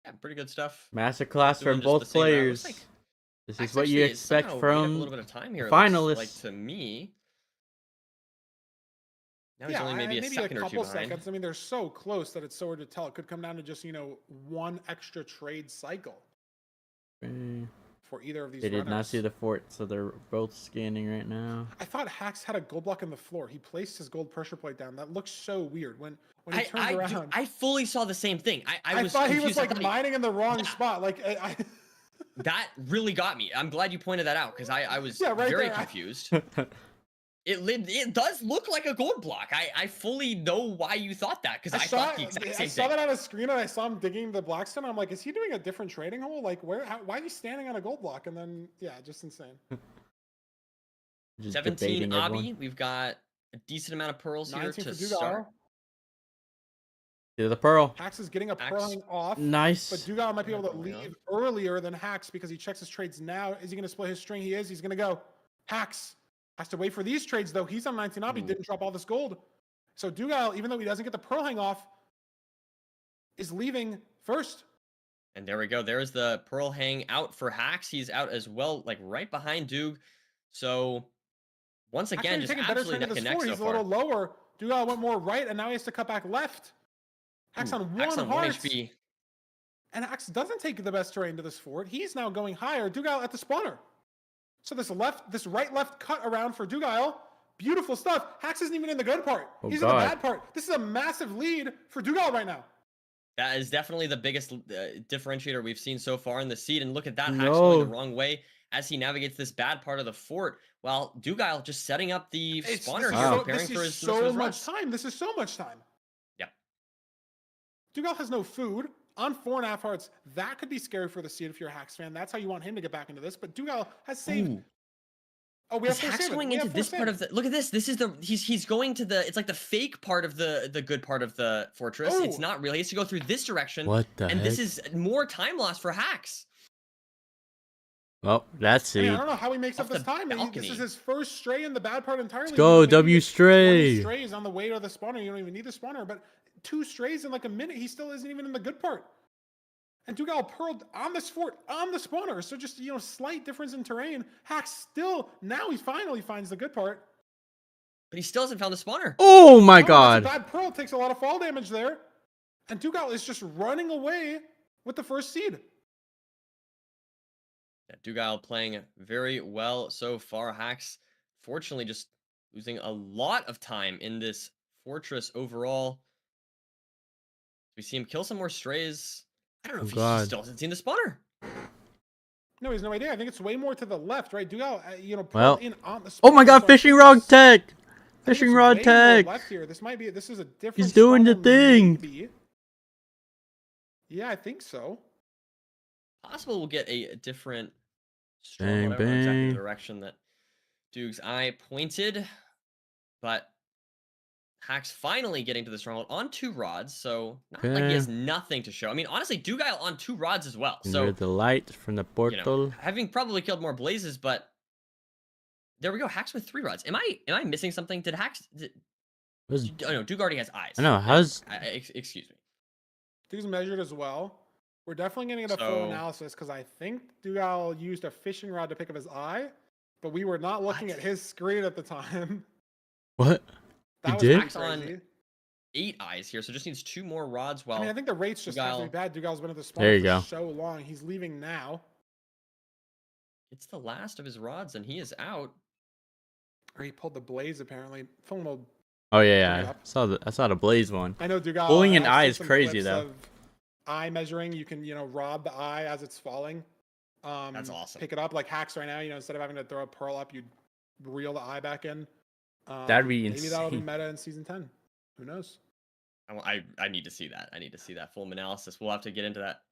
Yeah, pretty good stuff. Masterclass from both players. This is what you expect from a little bit of time here, finalists. Like to me. Now he's only maybe a second or two behind. Seconds. I mean, they're so close that it's so hard to tell. It could come down to just, you know, 1 extra trade cycle for either of these runners. They did not see the fort, so they're both scanning right now. I thought Hacks had a gold block on the floor. He placed his gold pressure plate down. That looks so weird. When he turned around. I fully saw the same thing. I was thought confused. He was like mining in the wrong spot. Like that really got me. I'm glad you pointed that out because I was very confused. It does look like a gold block. I fully know why you thought that because I thought the exact same thing. I saw that on a screen and I saw him digging the blackstone. I'm like, is he doing a different trading hole? Like, why is he standing on a gold block? And then, yeah, just insane. 17 Obby. We've got a decent amount of pearls here to start. The pearl. Hacks is getting a pearling off. Nice. But Dougal might be able to leave earlier than Hacks because he checks his trades now. Is he going to split his string? He is. He's going to go. Hacks has to wait for these trades, though. He's on 19 Obby. Didn't drop all this gold. So Dougal, even though he doesn't get the pearl hang off, is leaving first. And there we go. There's the pearl hang out for Hacks. He's out as well, like right behind Doog. So once again, just absolutely neck and neck so far. He's a little lower. Dougal went more right, and now he has to cut back left. Hacks on 1 heart. HP. And Hacks doesn't take the best terrain to this fort. He's now going higher. Dougal at the spawner. So this right-left cut around for Dougal. Beautiful stuff. Hacks isn't even in the good part. He's in the bad part. This is a massive lead for Dougal right now. That is definitely the biggest differentiator we've seen so far in the seed. And look at that. Hacks going the wrong way as he navigates this bad part of the fort. While Dougal just setting up the spawner here, preparing for his so much time. This is so much time. Yep. Dougal has no food. On 4.5 hearts, that could be scary for the seed if you're a Hacks fan. That's how you want him to get back into this. But Dougal has saved Oh, we have Because Hack's salmon. going We into have 4 this part of the. Look at this. This is the. He's going to the. It's like the fake part of the good part of the fortress. Oh. It's not really. He has to go through this direction. What the And heck? this is more time loss for Hacks. Well, that's I mean, I it. don't know how he makes up Off this the time. This balcony. is his first stray in the bad part entirely. Let's go, You know, maybe W you get 20 stray. strays on the way to the spawner. You don't even need the spawner, but 2 strays in like a minute. He still isn't even in the good part. And Dugal pearled on this fort, on the spawner. So just, you know, slight difference in terrain. Hacks still, now he finally finds the good part. But he still hasn't found the spawner. Oh my Oh, god. that's a bad pearl. Takes a lot of fall damage there. And Dugal is just running away with the first seed. Yeah, Dugal playing very well so far. Hacks, fortunately, just losing a lot of time in this fortress overall. We see him kill some more strays. I don't know if he still hasn't seen the spawner. No, he has no idea. I think it's way more to the left, right? Dugal, you know, Well. in on the Oh my god, so fishing rod tech. Fishing rod way more tech. left here. This might be. This is a different. He's doing the spawner, thing. maybe. Yeah, I think so. Possible we'll get a different Bang, stronghold. I don't know exactly bang. the direction that Duke's eye pointed, but Hack's finally getting to the stronghold on 2 rods, so not like he has nothing to show. I mean, honestly, Dugal on 2 rods as well. So Near the light from the portal. you know, having probably killed more blazes, but there we go. Hacks with 3 rods. Am I missing something? Did Hacks? Oh no, Duke already has eyes. I know. How's excuse me. Duke's measured as well. We're definitely going to get a full analysis because I think Dugal used a fishing rod to pick up his eye, but we were not looking at his screen at the time. what? That He was did? Hacks on 8 eyes here, so just needs 2 more rods. Well, I mean, I think the rates just have to be bad. Dugal's been at the spawn There you for go. so long. He's leaving now. It's the last of his rods, and he is out. Or he pulled the blaze apparently. Full mode. Oh yeah, I saw the blaze one. I know Dugal. Pulling an I've eye seen is some crazy clips though. of eye measuring. You can, you know, rob the eye as it's falling. That's awesome. Pick it up like Hacks right now. You know, instead of having to throw a pearl up, you'd reel the eye back in. That'd be Maybe that'll be insane. meta in season 10. Who knows? I need to see that. I need to see that full analysis. We'll have to get into that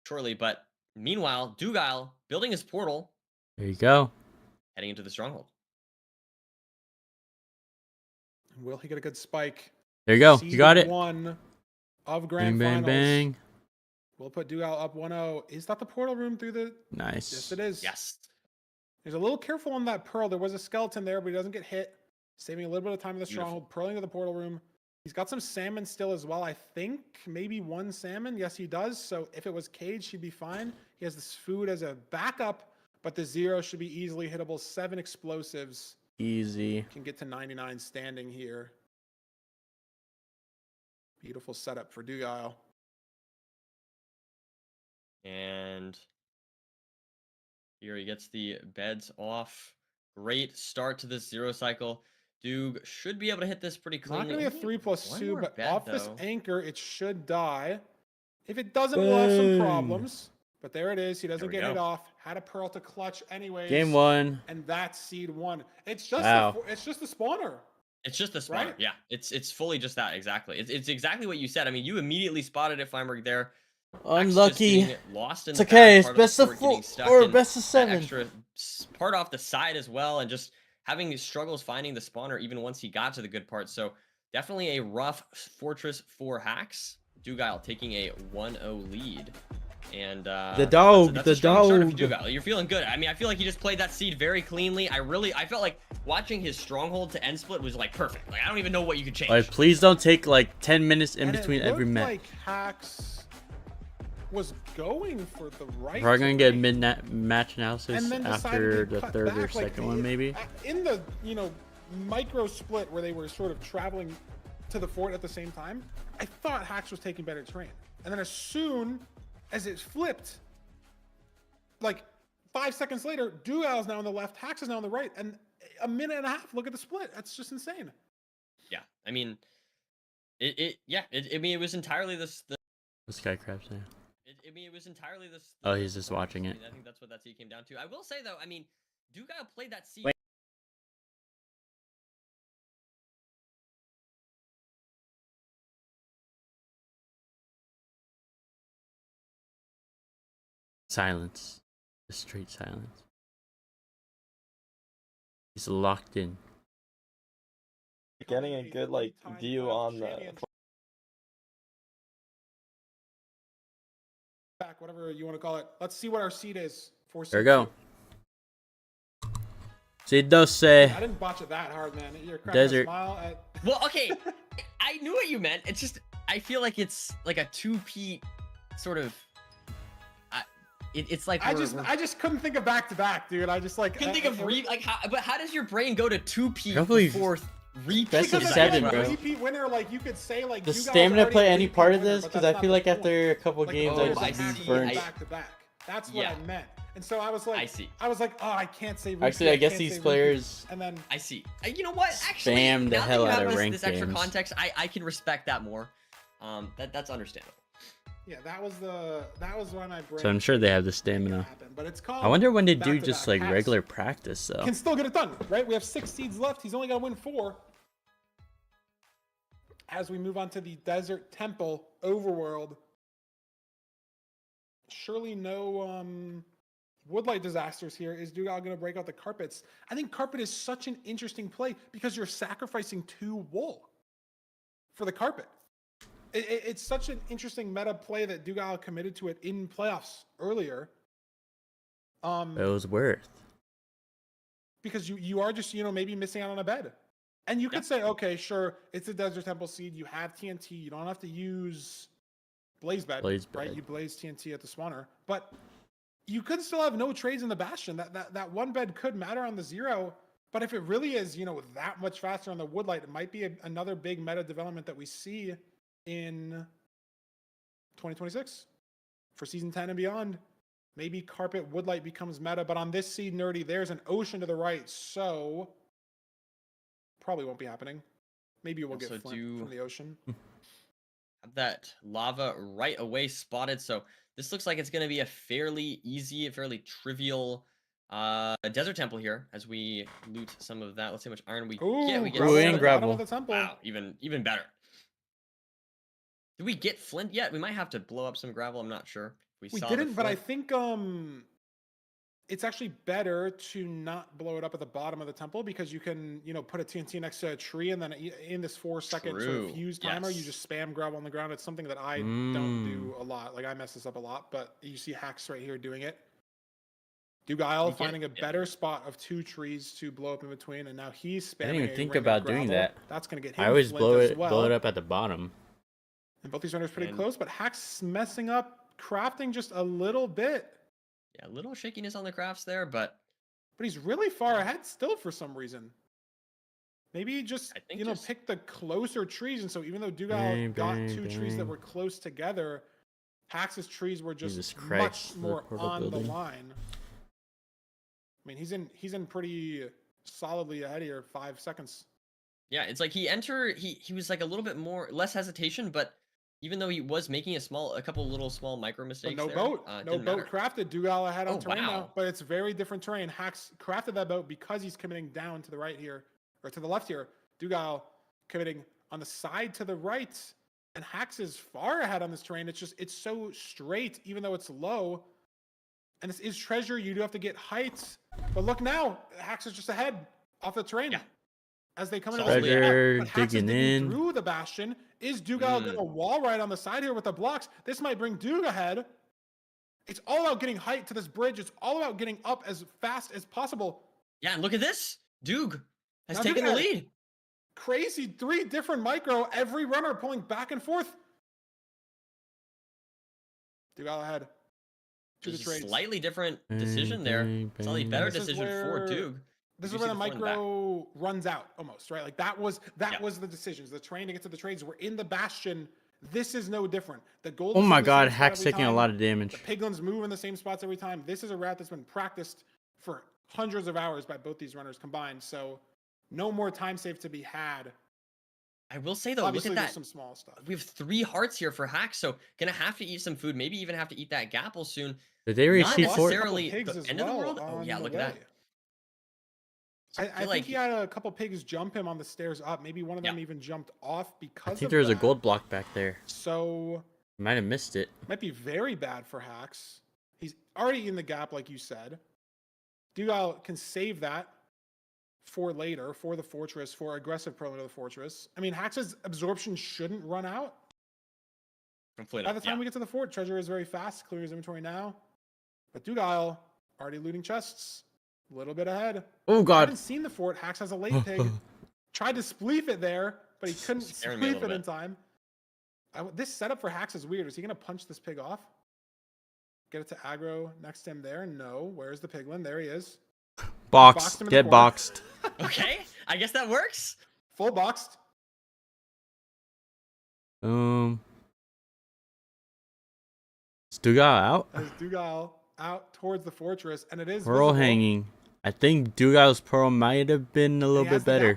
shortly. But meanwhile, Dugal building his portal. There you go. Heading into the stronghold. Will he get a good spike? There you go. Seed You got it. 1 of Bang, grand bang, finals. bang. We'll put Dugal up 1-0. Is that the portal room through the? Nice. Yes, it is. Yes. He's a little careful on that pearl. There was a skeleton there, but he doesn't get hit. Saving a little bit of time in the stronghold. Pearling to the portal room. He's got some salmon still as well. I think maybe 1 salmon. Yes, he does. So if it was caged, he'd be fine. He has this food as a backup, but the 0 should be easily hittable. 7 explosives. Easy. Can get to 99 standing here. Beautiful setup for Dugal. And here he gets the beds off. Great start to this 0 cycle. Doog should be able to hit this pretty cleanly. Not going to be a 3+2, more but bed, off this though. anchor, it should die. If it doesn't, we'll have some problems. But there it is. He doesn't get hit off. Had a pearl to clutch anyways. Game 1. And that's seed 1. It's just it's just the spawner. It's just the spawner. Right? Yeah, it's fully just that. Exactly. It's exactly what you said. I mean, you immediately spotted it, Feinberg, there. Unlucky. Lost in It's the okay. back It's part best of the fort, getting 4 stuck or in best of that 7. Extra part off the side as well, and just having struggles finding the spawner even once he got to the good part. So definitely a rough fortress for Hacks. Dugal taking a 1-0 lead. And the dog, that's the a strong start for dog. Dugal. You're feeling good. I mean, I feel like he just played that seed very cleanly. I felt like watching his stronghold to end split was like perfect. Like I don't even know what you could change. Like, please don't take like 10 minutes in And between it every looked match. like Hacks was going for the right. We're gonna get terrain. mid-match analysis And then after decided to the cut 3rd or back, like, 2nd one, maybe. In the, you know, micro split where they were sort of traveling to the fort at the same time, I thought Hacks was taking better terrain. And then as soon as it flipped, like 5 seconds later, Dugal's now on the left, Hacks is now on the right, and a minute and a half. Look at the split. That's just insane. Yeah, I mean, I mean, it was entirely this. The sky crabs now. I mean, it was entirely this. Oh, he's just watching it. I mean, I think that's what that seed came down to. I will say though, I mean, Dugal played that seed. Silence. Just straight silence. He's locked in. Getting a good like view on the back, whatever you want to call it. Let's see what our seed is for seed There we go. 2. Seed 12. I didn't botch it that hard, man. You're cracking Desert. a smile at... Well, okay, I knew what you meant. It's just I feel like it's like a 2P sort of. It's like I just couldn't think of back to back, dude. I just like couldn't think of but how does your brain go to 2P Probably before repeat? best of Because 7, like, bro. repeat winner, like you could say, like Does you guys stamina already play a any repeat part of winner, this? but Because that's I feel not like the after a couple point. games, oh, I I just see, burnt. back to back. That's what Yeah. I meant. And so I was like, I see. I was like, oh, I can't say repeat. Actually, I guess can't these say players repeat. And then I see. You know what? Actually, spam the now hell that you out have of this, ranked this extra games. context, I can respect that more. That's understandable. yeah, that was why my brain. So I'm sure they have the stamina. happened, but it's called I wonder when they do back-to-back just like hacks. regular practice though. Can still get it done, right? We have 6 seeds left. He's only got to win 4. As we move on to the Desert Temple Overworld, surely no woodlight disasters here. Is Dugal going to break out the carpets? I think carpet is such an interesting play because you're sacrificing 2 wool for the carpet. It's such an interesting meta play that Dugal committed to it in playoffs earlier. It was worth. Because you are just, maybe missing out on a bed. And you could say, okay, sure, it's a Desert Temple seed. You have TNT. You don't have to use Blaze Bed, right? You blaze TNT at the spawner. But you could still have no trades in the Bastion. That one bed could matter on the 0. But if it really is, that much faster on the Woodlight, it might be another big meta development that we see in 2026 for Season 10 and beyond. Maybe Carpet Woodlight becomes meta. But on this seed, Nerdy, there's an ocean to the right. So probably won't be happening. Maybe we'll get Flint from the ocean. Have that lava right away spotted. So this looks like it's going to be a fairly easy, a fairly trivial Desert Temple here as we loot some of that. Let's see how much iron we get. We get gravel. Wow, even better. Did we get flint yet? We might have to blow up some gravel. I'm not sure. We didn't, but I think it's actually better to not blow it up at the bottom of the temple because you can, put a TNT next to a tree and then in this 4-second sort of fuse timer, you just spam gravel on the ground. It's something that I don't do a lot. Like I mess this up a lot, but you see hacks right here doing it. Dugal finding a better spot of 2 trees to blow up in between, and now he's spamming. I didn't even think about doing that. That's gonna get him. I always blow it well. up at the bottom. And both these runners pretty close, but Hack's messing up crafting just a little bit. Yeah, a little shakiness on the crafts there, but he's really far ahead still for some reason. Maybe he just pick the closer trees, and so even though Dugal got 2 trees that were close together, Hax's trees were just much more on the line. I mean, he's in pretty solidly ahead here, 5 seconds. Yeah, it's like he was like a little bit less hesitation, but even though he was making a couple little small micro mistakes, no boat crafted. Dugal ahead on terrain now, but it's very different terrain. Hax crafted that boat because he's committing down to the right here, or to the left here. Dugal committing on the side to the right, and Hax is far ahead on this terrain. It's so straight, even though it's low. And this is treasure. You do have to get heights, but look now, Hax is just ahead off the terrain. Yeah. As they come in, treasure digging in through the Bastion. Is Dugal going to wall right on the side here with the blocks? This might bring Dug ahead. It's all about getting height to this bridge. It's all about getting up as fast as possible. Yeah, and look at this. Dug has taken the lead. Crazy 3 different micro. Every runner pulling back and forth. Dugal ahead. To the trades. Slightly different decision there. Slightly better decision for Dug. This is where the micro runs out almost, right? Like that was the decisions. The train to get to the trades were in the Bastion. This is no different. The gold. Oh my god, Hack's taking a lot of damage. The piglins move in the same spots every time. This is a route that's been practiced for hundreds of hours by both these runners combined. So no more time save to be had. I will say though, obviously, look at that. Some small stuff. We have 3 hearts here for Hack, so gonna have to eat some food. Maybe even have to eat that gapple soon. Did they receive not necessarily the end of the world? Oh yeah, look at that. So I think he had a couple pigs jump him on the stairs up. Maybe one of them even jumped off because I think there was a gold block back there. So might have missed it. Might be very bad for Hacks. He's already in the gap, like you said. Dugal can save that for later, for the fortress, for aggressive pro into the fortress. I mean, Hax's absorption shouldn't run out. By the time we get to the fort, Treasure is very fast, clears his inventory now. But Dugile already looting chests, a little bit ahead. Oh I god. haven't seen the fort. Hax has a late pig. Tried to spleef it there, but he couldn't spleef it in time. This setup for Hax is weird. Is he going to punch this pig off? Get it to aggro next to him there? No. Where's the piglin? There he is. Boxed. Get boxed. Okay, I guess that works. Full boxed. Is Dugile out? There's Dugile out towards the fortress, and it is Pearl visible. hanging. I think Dugile's pearl might have been a little bit better.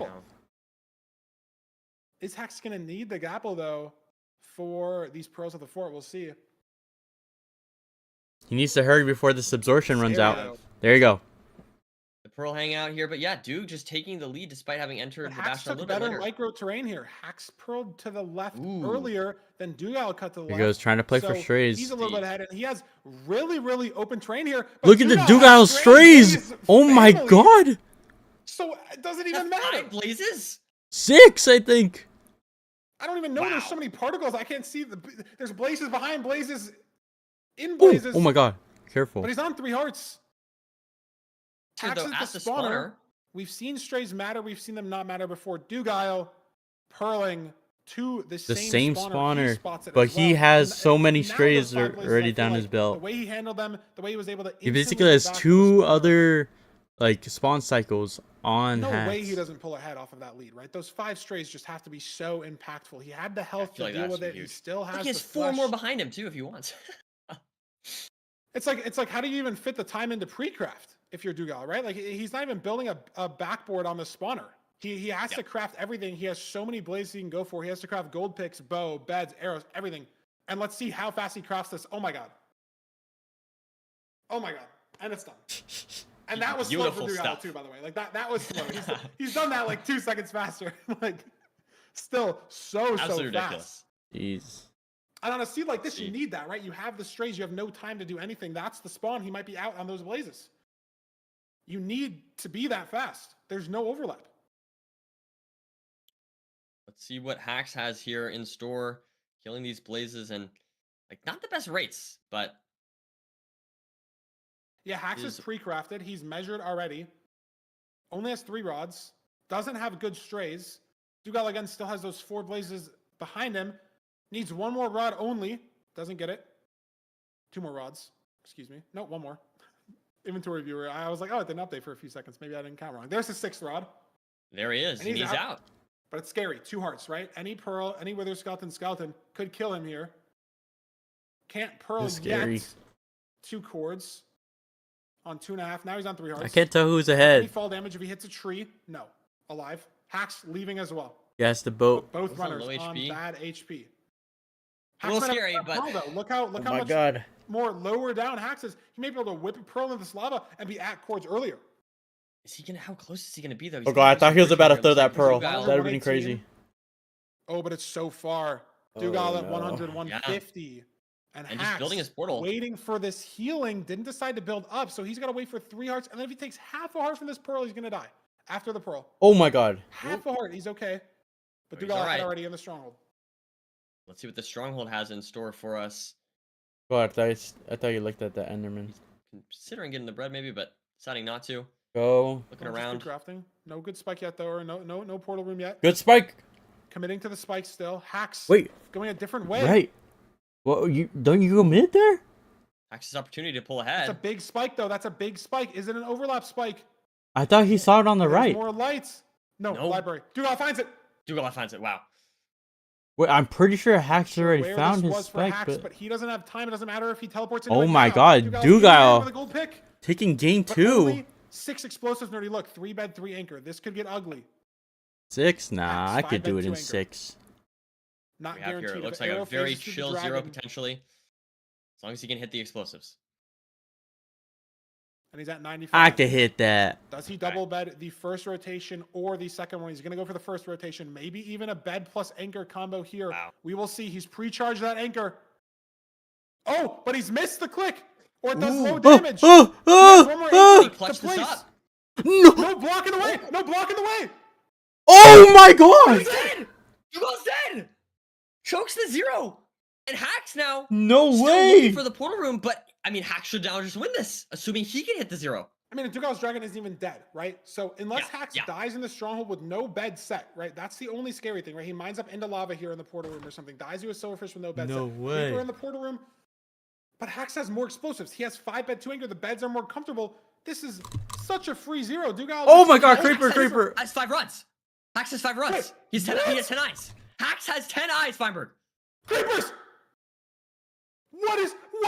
Is Hax going to need the gapple, though, for these pearls of the fort? We'll see. He needs to hurry before this absorption runs out. There you go. The pearl hang out here, but yeah, Duke just taking the lead despite having entered the Hax bastion a took little bit better later. micro terrain here. Hax pearled to the left earlier than Dugile cut to the He left. goes trying to play for So strays. He's a little bit ahead, and he has really, really open terrain here. But Look at the Dugile Dugile has strays. Oh my family. god. So it doesn't even matter. 5 blazes? 6, I think. I don't even know. There's so many particles. I can't see. There's blazes behind blazes, in Ooh, blazes. oh my god. Careful. But he's on 3 hearts. Sure, Hax though, is at the the spawner. We've seen strays matter. We've seen them not matter before. Dugile purling to the same spawner, He spots it but as he well. has And so many now those strays 5 blazes, already I feel down his like belt. The way he handled them, the way he was able to. He basically instantly has get back to the 2 spawner. other like spawn cycles on No Hax. way he doesn't pull ahead off of that lead, right? Those 5 strays just have to be so impactful. He had the health to like deal that with should it. be He huge. still has. Look, he has the 4 more flesh. behind him too if he wants. It's like how do you even fit the time into pre-craft if you're Dugile, right? Like he's not even building a backboard on the spawner. He has to craft everything. He has so many blazes he can go for. He has to craft gold picks, bow, beds, arrows, everything. And let's see how fast he crafts this. Oh my god. Oh my god. And it's done. And that was slow for Beautiful Dugile stuff. too, by the way. Like that was slow. He's done that like 2 seconds faster. Like still so Absolutely ridiculous. fast. Jeez. And on a seed like this, you need that, right? You have the strays, you have no time to do anything. That's the spawn. He might be out on those blazes. You need to be that fast. There's no overlap. Let's see what Hax has here in store. Killing these blazes and like not the best rates, but Yeah, Hax is pre-crafted. He's measured already. Only has 3 rods. Doesn't have good strays. Dugile again still has those 4 blazes behind him. Needs 1 more rod only. Doesn't get it. 2 more rods. Excuse me. No, 1 more. Inventory viewer. I was like, oh, it didn't update for a few seconds. Maybe I didn't count wrong. There's the 6th rod. there he is. And he's out. But it's scary. 2 hearts, right? Any pearl, any wither skeleton could kill him here. Can't pearl That's scary. yet. 2 cords on 2.5. Now he's on 3 hearts. I can't tell who's Any ahead. fall damage if he hits a tree? No. Alive. Hax leaving as well. Yes, the boat. Both Both on runners low on HP. bad HP. A little might have scary, that but pearl, though. Look how Oh my much god. more lower down Hax is. He may be able to whip a pearl into this lava and be at cords earlier. is he gonna? How close is he gonna be though? He's Oh gonna god, I be thought he was about to here. throw Looks that like pearl. Dugile- That would have been 118. crazy. Oh, but it's so far. Dugile at no. 100, 150. And And Hax just building his portal. waiting for this healing, didn't decide to build up, so he's got to wait for 3 hearts. And then if he takes half a heart from this pearl, he's going to die after the pearl. Oh my god. Half a heart, he's okay. But He's Dugile all right. already in the stronghold. Let's see what the stronghold has in store for us. God, I thought you looked at the Enderman. Considering getting the bread maybe, but deciding not to. Go. Looking Just around. crafting. No good spike yet, though, or no portal room yet. Good spike. Committing to the spike still. Hax Wait. going a different way. Right. Well, don't you go mid there? Hax's opportunity to pull That's a ahead. big spike, though. That's a big spike. Is it an overlap spike? I thought he saw it on the There's right. more lights. No, No. library. Dugile finds it. Dugile finds it. Wow. Wait, I'm pretty sure Hax already Where found this his was for spike, Hax, but he doesn't have time. It doesn't matter if he teleports into oh it my now. god, Dugile's in there Dugile with a gold pick. taking game But 2. only 6 explosives, nerdy. Look, 3 bed, 3 anchor. This could get ugly. 6? Nah, Hax, I 5 could do bed, it 2 in anchor. 6. Not We have guaranteed. here. It If looks the like a arrow very phases through the chill 0 dragon- potentially. As long as he can hit the explosives. And he's at 95. I could hit that. Does he double bed the first rotation or the second one? He's going to go for the first rotation. Maybe even a bed plus anchor combo here. Wow. We will see. He's pre-charged that anchor. Oh, but he's missed the click. Or it does low damage. He has one more anchor He to clutched this place. up. No! No block in the way! No block in the way! Oh my god! He's dead! Dugal's dead! Chokes the 0! And Hacks now No still way! looking for the portal room, but I mean Hacks should now just win this, assuming he can hit the 0. I mean, Dugal's Dragon isn't even dead, right? So unless Hacks dies in the stronghold with no bed set, right? That's the only scary thing, right? He mines up into lava here in the portal room or something, dies to a silverfish with no bed set. No way. Creeper in the portal room. But Hacks has more explosives. He has 5 bed 2 anchor. The beds are more comfortable. This is such a free 0. Dugal. Oh my god, Creeper. Has 5 runs. Hacks has 5 runs. Wait, He has 10 eyes. Hacks has 10 eyes, Feinberg. Creepers! What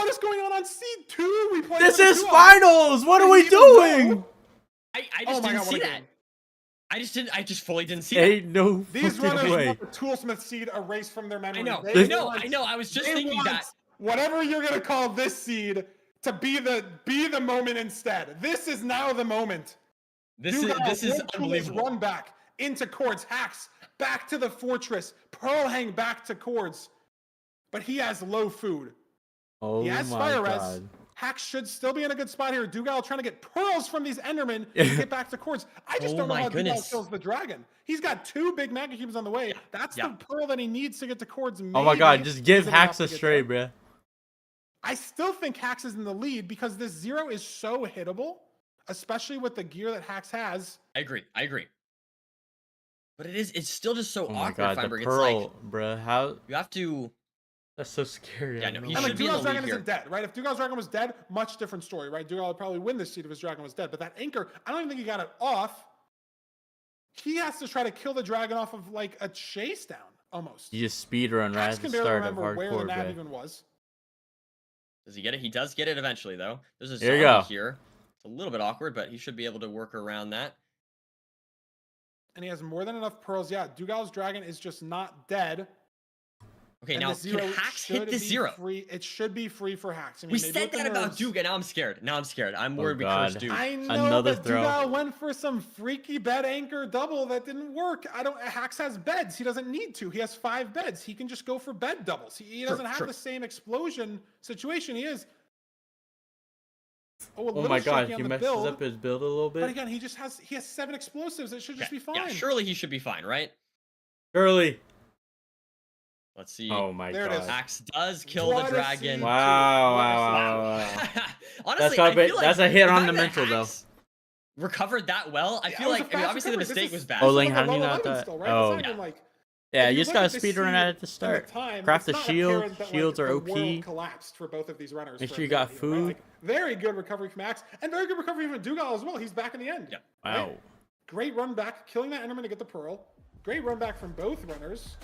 is going on seed 2? We played This with is Dugal. finals! What are we doing? I just didn't see that. I just fully didn't see that. Ain't no These fucking runners way. want the Toolsmith seed erased from their memory. I know. I was just They thinking want that. Whatever you're gonna call this seed to be the moment instead. This is now the moment. This is unbelievable. Run back into Cords, Hacks back to the fortress, Pearl hang back to Cords, but he has low food. Oh He has my fire res. god. Hacks should still be in a good spot here. Dugal trying to get pearls from these Endermen to get back to Cords. I just don't know how Dugal kills the dragon. He's got 2 big Mega Cubes on the way. That's the pearl that he needs to get to Cords. Oh my god, just give Hacks a stray, bruh. I still think Hacks is in the lead because this 0 is so hittable, especially with the gear that Hacks has. I agree. But it's still just so Oh my awkward, god, the Feinberg. pearl, It's like, bruh. How? you have to... That's so scary. Yeah, no, he And like should be in the Dugal's lead Dragon here. isn't dead, right? If Dugal's Dragon was dead, much different story, right? Dugal would probably win this seed if his dragon was dead. But that anchor, I don't even think he got it off. He has to try to kill the dragon off of like a chase down, almost. You just speedrun right Hacks at the can barely start of remember where the hardcore, nav bruh. even was. Does he get it? He does get it eventually, though. There's a Here you zombie go. here. It's a little bit awkward, but he should be able to work around that. And he has more than enough pearls. Yeah, Dugal's dragon is just not dead. Okay, And now the can 0 Hacks hit should this be 0? Free. It should be free for Hacks. I mean, We maybe said with the that about nerves. Duke, and now I'm scared. I'm worried we God. cursed Duke. I know, Another but throw. Dugal went for some freaky bed anchor double that didn't work. Hacks has beds. He doesn't need to. He has 5 beds. He can just go for bed doubles. He doesn't have the same explosion situation he is. Oh, Oh my god, shaky on he the messes build. up his build a little But bit. again, he has 7 explosives. It should just be fine. Yeah, surely he should be fine, right? Early. Let's see. Oh my There it god. is. Hacks does kill What the a dragon. scene. Wow. Honestly, That's I feel like that's a hit the on the fact that mental though. Hacks recovered that well. I Yeah, feel it was like a fast obviously the recovery. mistake This was is- bad. Oh, this is Ling, like how a do you level not 11 that? still, right? Oh. It's not even like, Yeah, if you you just look gotta at the speed run seed at it to and start. the time, Craft it's the not shield. apparent that, Shields like, are the OP. world collapsed for both of these runners. Make for sure you a got minute here, right? food. Like, very good recovery from Max, and very good recovery from Dugal as well. He's back in the end. Yeah. Wow. Right? Great run back, killing that Enderman to get the pearl. Great run back from both runners.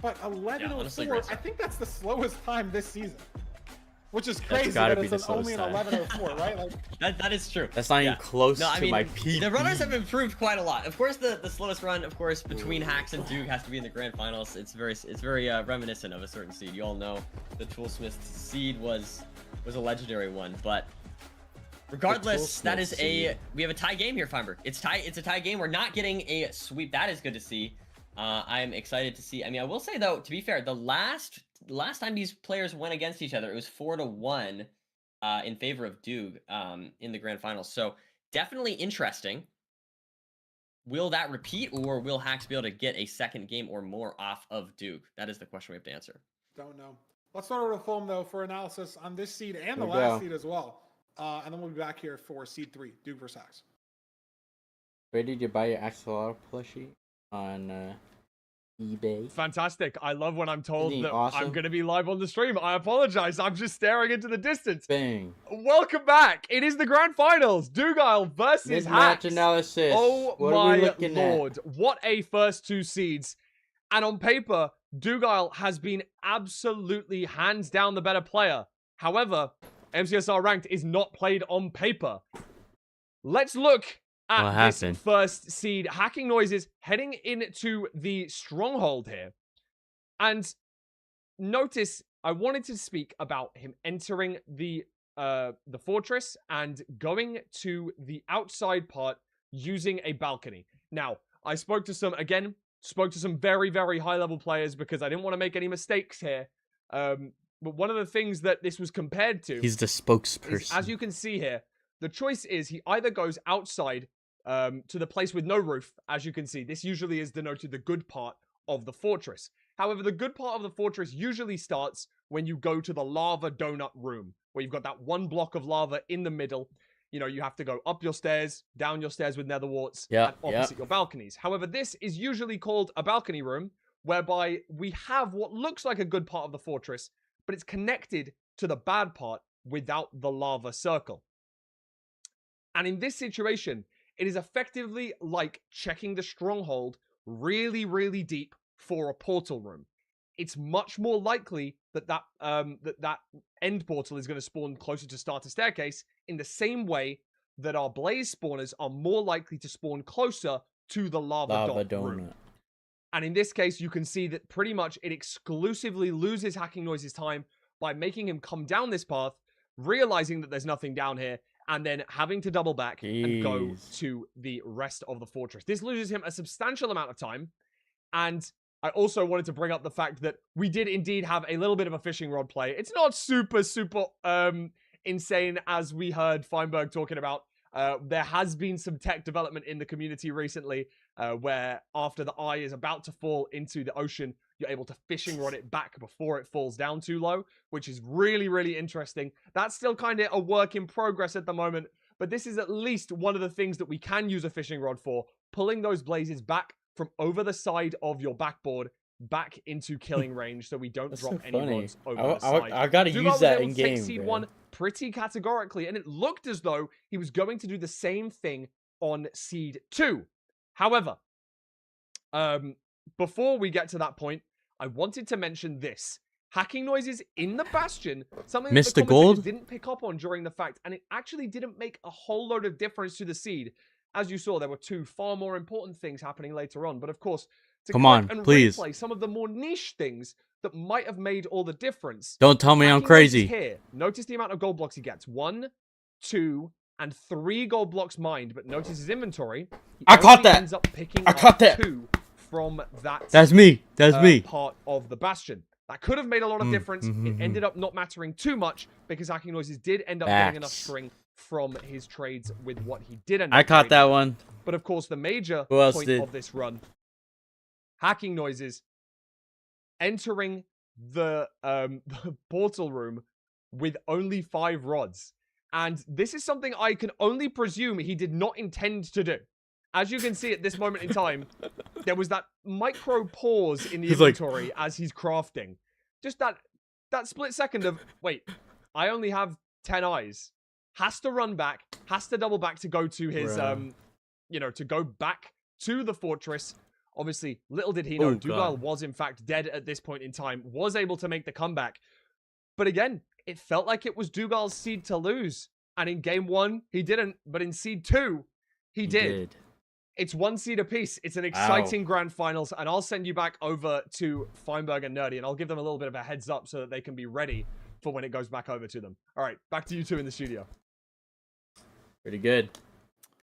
But 11:04, honestly, great I stuff. think that's the slowest time this season. Which is crazy gotta that be it's the only an slowest time. 11:04, right? Like, That is true. That's not even close No, I to mean, my peak. the runners have improved quite a lot. Of course, the slowest run, of course, between Hacks and Duke has to be in the grand finals. It's very reminiscent of a certain seed. You all know the Toolsmith seed was a legendary one, but regardless, that is we have a tie game here, Feinberg. It's a tie game. We're not getting a sweep. That is good to see. I'm excited to see. I mean, I will say though, to be fair, the last time these players went against each other, it was 4-1 in favor of Duke in the grand finals. So definitely interesting. Will that repeat, or will Hacks be able to get a second game or more off of Duke? That is the question we have to answer. don't know. Let's start over with Fulham, though, for analysis on this seed and the There we last go. seed as well. And then we'll be back here for seed 3, Duke versus Hacks. Where did you buy your Axolotl plushie? On eBay. Fantastic. I love when I'm told Isn't he that awesome? I'm going to be live on the stream. I apologize. I'm just staring into the distance. Bang. Welcome back. It is the grand finals. Dugal versus Mid-match Hacks. analysis. Oh What are we my looking lord. What a first 2 seeds. And on paper, Dugal has been absolutely hands down the better player. However, MCSR ranked is not played on paper. Let's look What at this happened? first seed. Hacking Noises heading into the stronghold here. And notice, I wanted to speak about him entering the fortress and going to the outside part using a balcony. Now, I spoke to some very, very high level players because I didn't want to make any mistakes here. But one of the things that this was compared to He's the is, spokesperson. as you can see here, the choice is he either goes outside to the place with no roof, as you can see. This usually is denoted the good part of the fortress. However, the good part of the fortress usually starts when you go to the lava donut room, where you've got that one block of lava in the middle. You know, you have to go up your stairs, down your stairs with nether warts, and opposite your balconies. However, this is usually called a balcony room, whereby we have what looks like a good part of the fortress, but it's connected to the bad part without the lava circle. And in this situation, it is effectively like checking the stronghold really, really deep for a portal room. It's much more likely that that end portal is going to spawn closer to starter staircase in the same way that our blaze spawners are more likely to spawn closer to the lava dot room. And in this case, you can see that pretty much it exclusively loses Hacking Noise's time by making him come down this path, realizing that there's nothing down here, and then having to double back and go to the rest of the fortress. This loses him a substantial amount of time, and I also wanted to bring up the fact that we did indeed have a little bit of a fishing rod play. It's not super insane, as we heard Feinberg talking about. There has been some tech development in the community recently where after the eye is about to fall into the ocean, you're able to fishing rod it back before it falls down too low, which is really, really interesting. That's still kind of a work in progress at the moment, but this is at least one of the things that we can use a fishing rod for, pulling those blazes back from over the side of your backboard back into killing range so we don't drop any rods over the side. I gotta use that in game, Seed 1 pretty categorically, and it looked as though he was going to do the same thing on Seed 2. However, before we get to that point, I wanted to mention this. Hacking noises in the Bastion, something that the commentators didn't pick up on during the fact, and it actually didn't make a whole load of difference to the seed. As you saw, there were two far more important things happening later on, but of course, to replay some of the more niche things that might have made all the difference. Don't tell me I'm crazy. Here, notice the amount of gold blocks he gets. 1, 2, and 3 gold blocks mined, but notice his inventory. I caught that. Ends up picking I caught that. 2 from that. That's me. That's me. Part of the Bastion. That could have made a lot of difference. It ended up not mattering too much because Hacking Noises did end up getting enough string from his trades with what he did end up I caught trading. that one. But of course, the major point of this run, Hacking Noises entering the portal room with only 5 rods. And this is something I can only presume he did not intend to do. As you can see at this moment in time, there was that micro pause in the inventory as he's crafting. Just that split second of, wait, I only have 10 eyes. Has to run back, has to double back to go to his, to go back to the fortress. Obviously, little did he know, Dougal was in fact dead at this point in time, was able to make the comeback. But again, it felt like it was Dougal's seed to lose. And in game 1, he didn't, but in seed 2, he did. It's 1 seed apiece. It's an exciting grand finals, and I'll send you back over to Feinberg and Nerdy, and I'll give them a little bit of a heads up so that they can be ready for when it goes back over to them. All right, back to you two in the studio. Pretty good.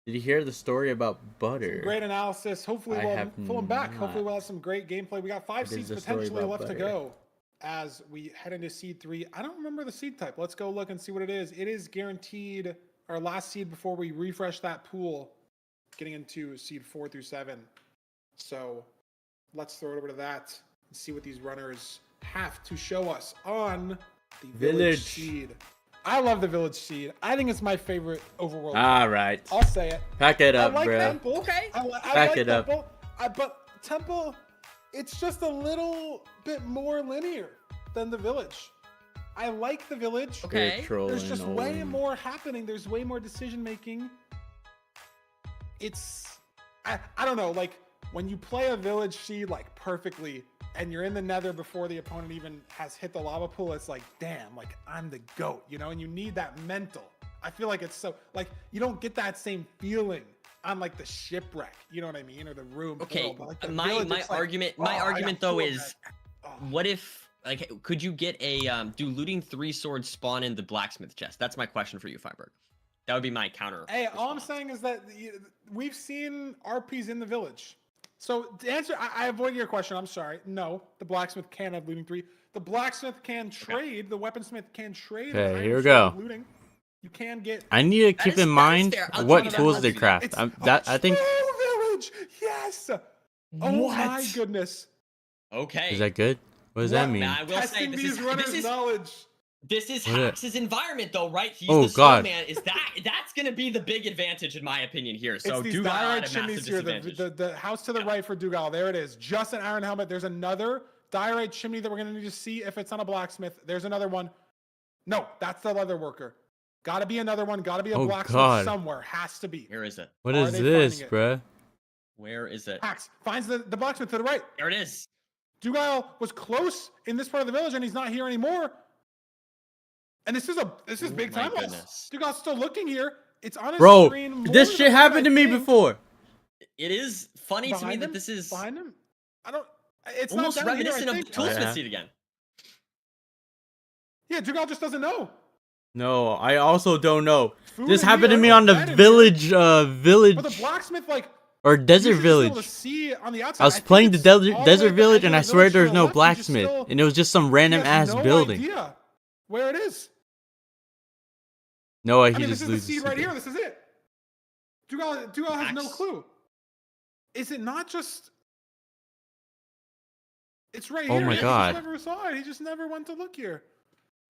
Did you hear the story about butter? Some great analysis. Hopefully we'll pull them back. Hopefully we'll have some great gameplay. We got 5 seeds potentially left to go as we head into seed 3. I don't remember the seed type. Let's go look and see what it is. It is guaranteed our last seed before we refresh that pool, getting into seed 4 through 7. So let's throw it over to that and see what these runners have to show us on the village seed. I love the village seed. I think it's my favorite overworld. All right. I'll say it. Pack it up, I like bro. Temple. Okay. I Pack like it Temple. But Temple, it's just a little bit more linear than the village. I like the village. Okay. There's just way more happening. There's way more decision making. It's, I don't know, like when you play a village seed like perfectly and you're in the nether before the opponent even has hit the lava pool, it's like, damn, like I'm the GOAT, you know, and you need that mental. I feel like it's so, like, you don't get that same feeling on like the shipwreck, you know what I mean, or the room. Okay, but like my argument though is, what if, like, could you get a, do looting 3 swords spawn in the blacksmith chest? That's my question for you, Feinberg. That would be my counter. Hey, all I'm saying is that we've seen RPs in the village. So to answer, I avoided your question. I'm sorry. No, the blacksmith can have looting 3. The blacksmith can trade. The weaponsmith can trade. Okay, here we go. Looting. You can get. I need to keep in mind fair. I'll what give you that. tools I'll they give you that. craft. I think. Village. Yes. Oh my What? goodness. Okay. Is that good? What does that mean? Now, I will say Testing this these is runners' knowledge. This is What is it? Hax's environment, though, right? He's Oh, the God. snowman. That's gonna be the big advantage, in my opinion, here. So It's these Dougal at diorite a chimneys massive here. disadvantage. The house to the right for Dougal. There it is. Just an iron helmet. There's another diorite chimney that we're gonna need to see if it's on a blacksmith. There's another one. No, that's the leather worker. Gotta be another one. Gotta be a Oh, blacksmith God. somewhere. Has to be. Where is it? What Are is they this, finding it? bruh? Where is it? Hax finds the blacksmith to the right. There it is. Dougal was close in this part of the village, and he's not here anymore. And this is big my time loss. goodness. Dougal's still looking here. It's on his Bro, screen. more this than shit one, happened to I me think. before. It is funny to me Behind that him? this is Behind him. I don't. It's almost not down here, I reminiscent of think. Toolsmith yeah. Seed again. Yeah, Dougal just doesn't know. No, I also don't know. Food This in happened to here, me a on the bed in village, But the village blacksmith, like, or you desert should just be able to village. see on the outside. I was think playing the it's all the way desert at the village, edge and of I the swear village there to was the no left. He just blacksmith, still- and it was just some he random has ass no building. idea where it is. No, he I mean, this just is the loses. seed right again. here. This is it. Dougal has no Max. clue. Is it not just? It's right Oh here. my He God. just never saw it. He just never went to look here.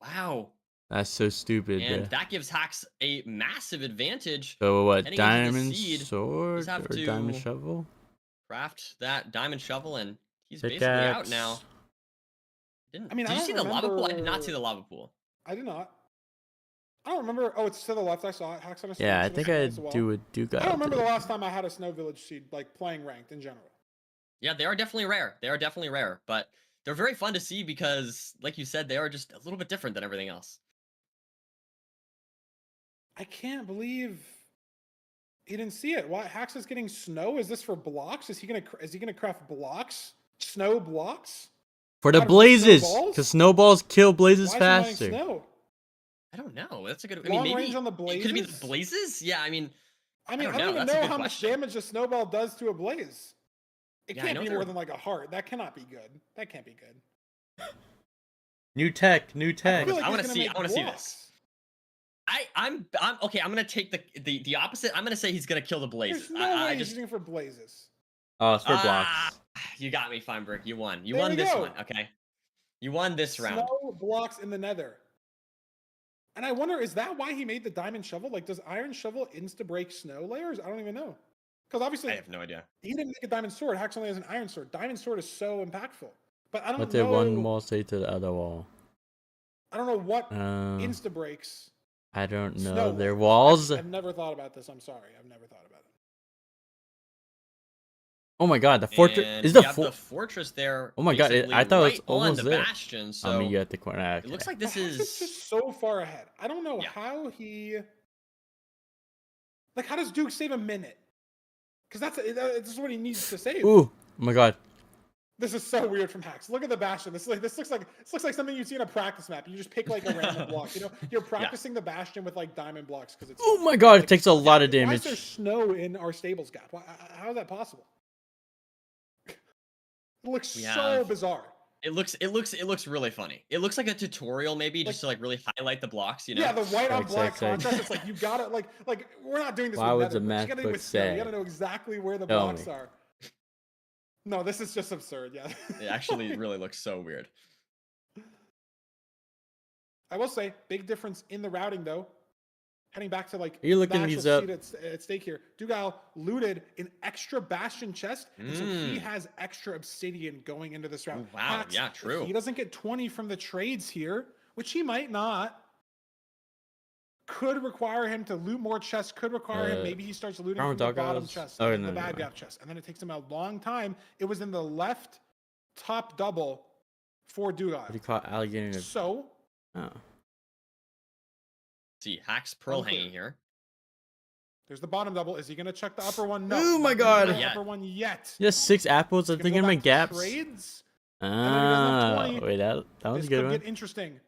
Wow. That's so stupid, And bruh. that gives Hax a massive advantage. So what? heading into the Diamond seed, sword just have or diamond to shovel? Craft that diamond shovel, and he's basically out Pickaxe. now. I mean, Did I you see don't the lava pool? I did not remember- see the lava pool. I did not. I don't remember. Oh, it's to the left. I saw it. Hax on a Yeah, I screen, think so I that's as well. do a Dougal. I don't remember the today. last time I had a snow village seed like playing ranked in general. Yeah, they are definitely rare. They are definitely rare, but they're very fun to see because, like you said, they are just a little bit different than everything else. I can't believe he didn't see it. Why Hax is getting snow? Is this for blocks? Is he gonna craft blocks? Snow blocks? For the Out of blazes, snowballs? because snowballs kill blazes Why is he mining faster. snow? I don't know. That's a good. I Long mean, maybe range on the it could be the blazes? blazes. Yeah, I mean, I mean, I don't don't know. even That's a know good how much question. damage a snowball does to a blaze. It Yeah, I can't know be they're- more than like a heart. That cannot be good. That can't be good. New tech, new tech. feel like I he's want to gonna see. make I want to see blocks. this. I'm okay. I'm gonna take the opposite. I'm gonna say he's gonna kill the blazes. There's no way I he's just using it for blazes. Oh, it's for blocks. Ah, you got me, Feinberg. You won. You There won we this go. one. Okay. You won this round. Snow blocks in the nether. And I wonder, is that why he made the diamond shovel? Like, does iron shovel insta break snow layers? I don't even know. Because obviously, I have no idea. he didn't make a diamond sword. Hax only has an iron sword. Diamond sword is so impactful. But I don't What did know. one wall say to the other wall? I don't know what Um, insta breaks. I don't know. Snow Their layers. walls. I've never thought about this. I'm sorry. I've never thought about it. Oh my God, the fortress And is we the have the fortress there. Oh my God, basically I thought it was right on almost the there. bastion. So I mean, you at the corner. it looks like this But Hax is just so far ahead. I don't know Yeah. how he. Like, how does Duke save a minute? Because this is what he needs to save. Ooh, oh my God. This is so weird from Hax. Look at the bastion. This looks like something you see in a practice map. You just pick like a random block. You know, you're practicing the bastion with like diamond blocks because it's. Oh my God, like, it takes a lot of Why is damage. there snow in our stables gap? How is that possible? It looks We so have- bizarre. It looks really funny. It looks like a tutorial maybe just to like really highlight the blocks, you know? Yeah, the white on black Exactly. contrast. It's like you gotta like we're not doing this. Why with would the nether, but math you gotta do it book with snow. say? You gotta know exactly where the Tell blocks me. are. No, this is just absurd. Yeah. It actually really looks so weird. I will say, big difference in the routing though. Heading back to like Are you looking the these actual up? seat at stake here. Dougal looted an extra bastion chest, and so he has extra obsidian going into this round. Ooh, wow, Hax, yeah, if true. he doesn't get 20 from the trades here, which he might not. Could require him to loot more chests. Could require him. Maybe he starts looting Brown from the Dog bottom House? chest, Oh, and no, the never bad mind. gap chest, and then it takes him a long time. It was in the left top double for Dougal. What do you call it? Alligator? So Oh. See, Hax Pearl Unclear. hanging here. there's the bottom double. Is he going to check the upper one? No. Oh my not gonna God. do the Yet. upper one yet. Just 6 apples. I Gonna think go in my back to gaps. Trades. then he Ah, doesn't have 20. wait, that was This a good could one. get interesting.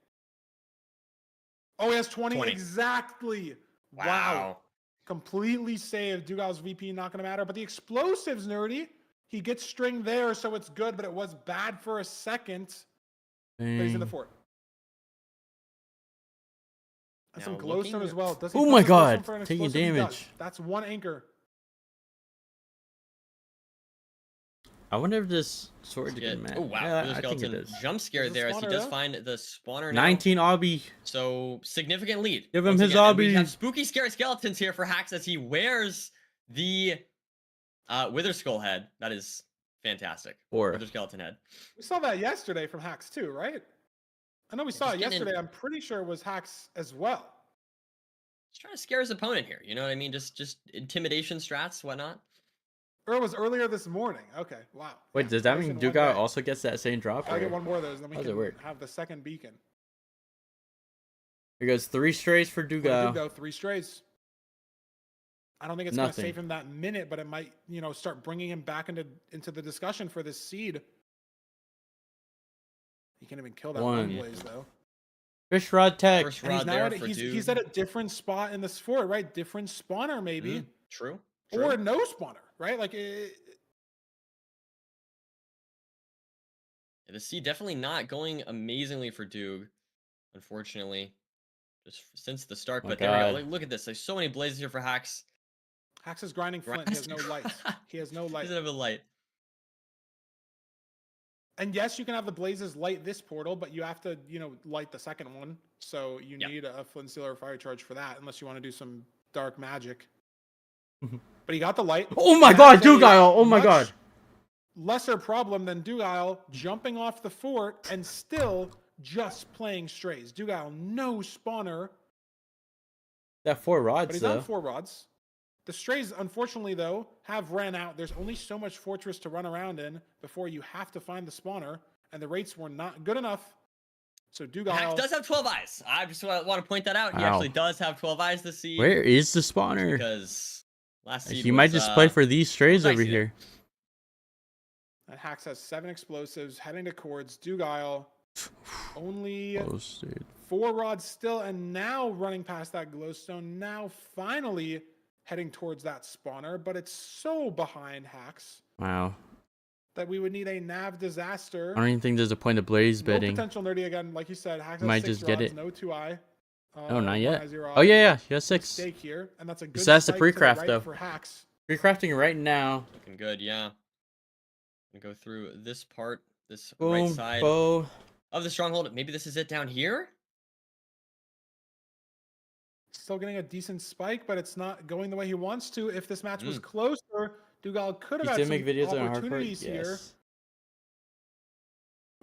Oh, he has 20. 20. Exactly. Wow. Completely saved. Dougal's VP not going to matter. But the explosives, nerdy. He gets string there, so it's good, but it was bad for a second. But he's in the Dang. fort. And some Now, glowstone looking- as well. Does he Oh put my the glowstone God, for an taking explosive? He does. damage. That's one anchor. I wonder if this sword Yeah. can match. Oh wow, Yeah, Wither I think it Skeleton is. jump scare There's a there as he spawner, does though. find the spawner now. 19 obby. So significant lead. Give him once his again. And we obby. have spooky scary skeletons here for Hax as he wears the Wither Skull head. That is fantastic. Or Wither Skeleton head. We saw that yesterday from Hacks too, right? I know we saw just it getting in- yesterday. I'm pretty sure it was Hacks as well. He's trying to scare his opponent here. You know what I mean? Just intimidation strats, whatnot. Or it was earlier this morning. Okay, wow. wait, Yeah, does that both mean in one Duga day. also gets that same drop? I'll Or? get one more of those, then we How does it can work? have the second beacon. Here goes 3 strays for What Duga. did Dugo? 3 strays. I don't think it's going to Nothing. save him that minute, but it might, start bringing him back into the discussion for this seed. He can't even kill that one blaze though. Fish rod tech. First And he's rod now there at, for he's Dude. at a different spot in this fort, right? Different spawner maybe, True. or no spawner, right? Like The seed definitely not going amazingly for Doog, unfortunately. Just since the start, My but there we go. God. Like, look at this. There's so many blazes here for Hax. Hax is grinding flint. He has no light. He has no light. Doesn't have a light. And yes, you can have the blazes light this portal, but you have to, light the second one. So you need a flint seal or fire charge for that, unless you want to do some dark magic. But he got the light. Oh my God, Dugile! Oh my God. Lesser problem than Dugile jumping off the fort and still just playing strays. Dugile, no spawner. That 4 rods But he's though. on 4 rods. The strays, unfortunately, though, have ran out. There's only so much fortress to run around in before you have to find the spawner, and the rates were not good enough. So Hax Dugile does have 12 eyes. I just want to point that out. He Wow. actually does have 12 eyes this seed. Where is the spawner? Because last seed He might was, just play for these strays over dicey there. here. and Hax has 7 explosives heading to cords. Dugile only Close, dude. 4 rods still, and now running past that glowstone. Now finally heading towards that spawner, but it's so behind Hax Wow. that we would need a nav disaster. I don't even think there's a point of blaze No betting. potential nerdy again, like you said. Hax has Might 6 just get rods, it. no 2i. Oh, not yet. 0 Oh yeah, he has 6. Mistake here, and that's a good. So that's the spike to pre-craft right though. for Hax. Pre-crafting right now. Looking good, yeah. Gonna go through this part, this right Boom, side bow. of the stronghold. Maybe this is it down here? Still getting a decent spike, but it's not going the way he wants to. If this match was closer, Dugile could have You had still some make videos on hardcore? opportunities here. Yes.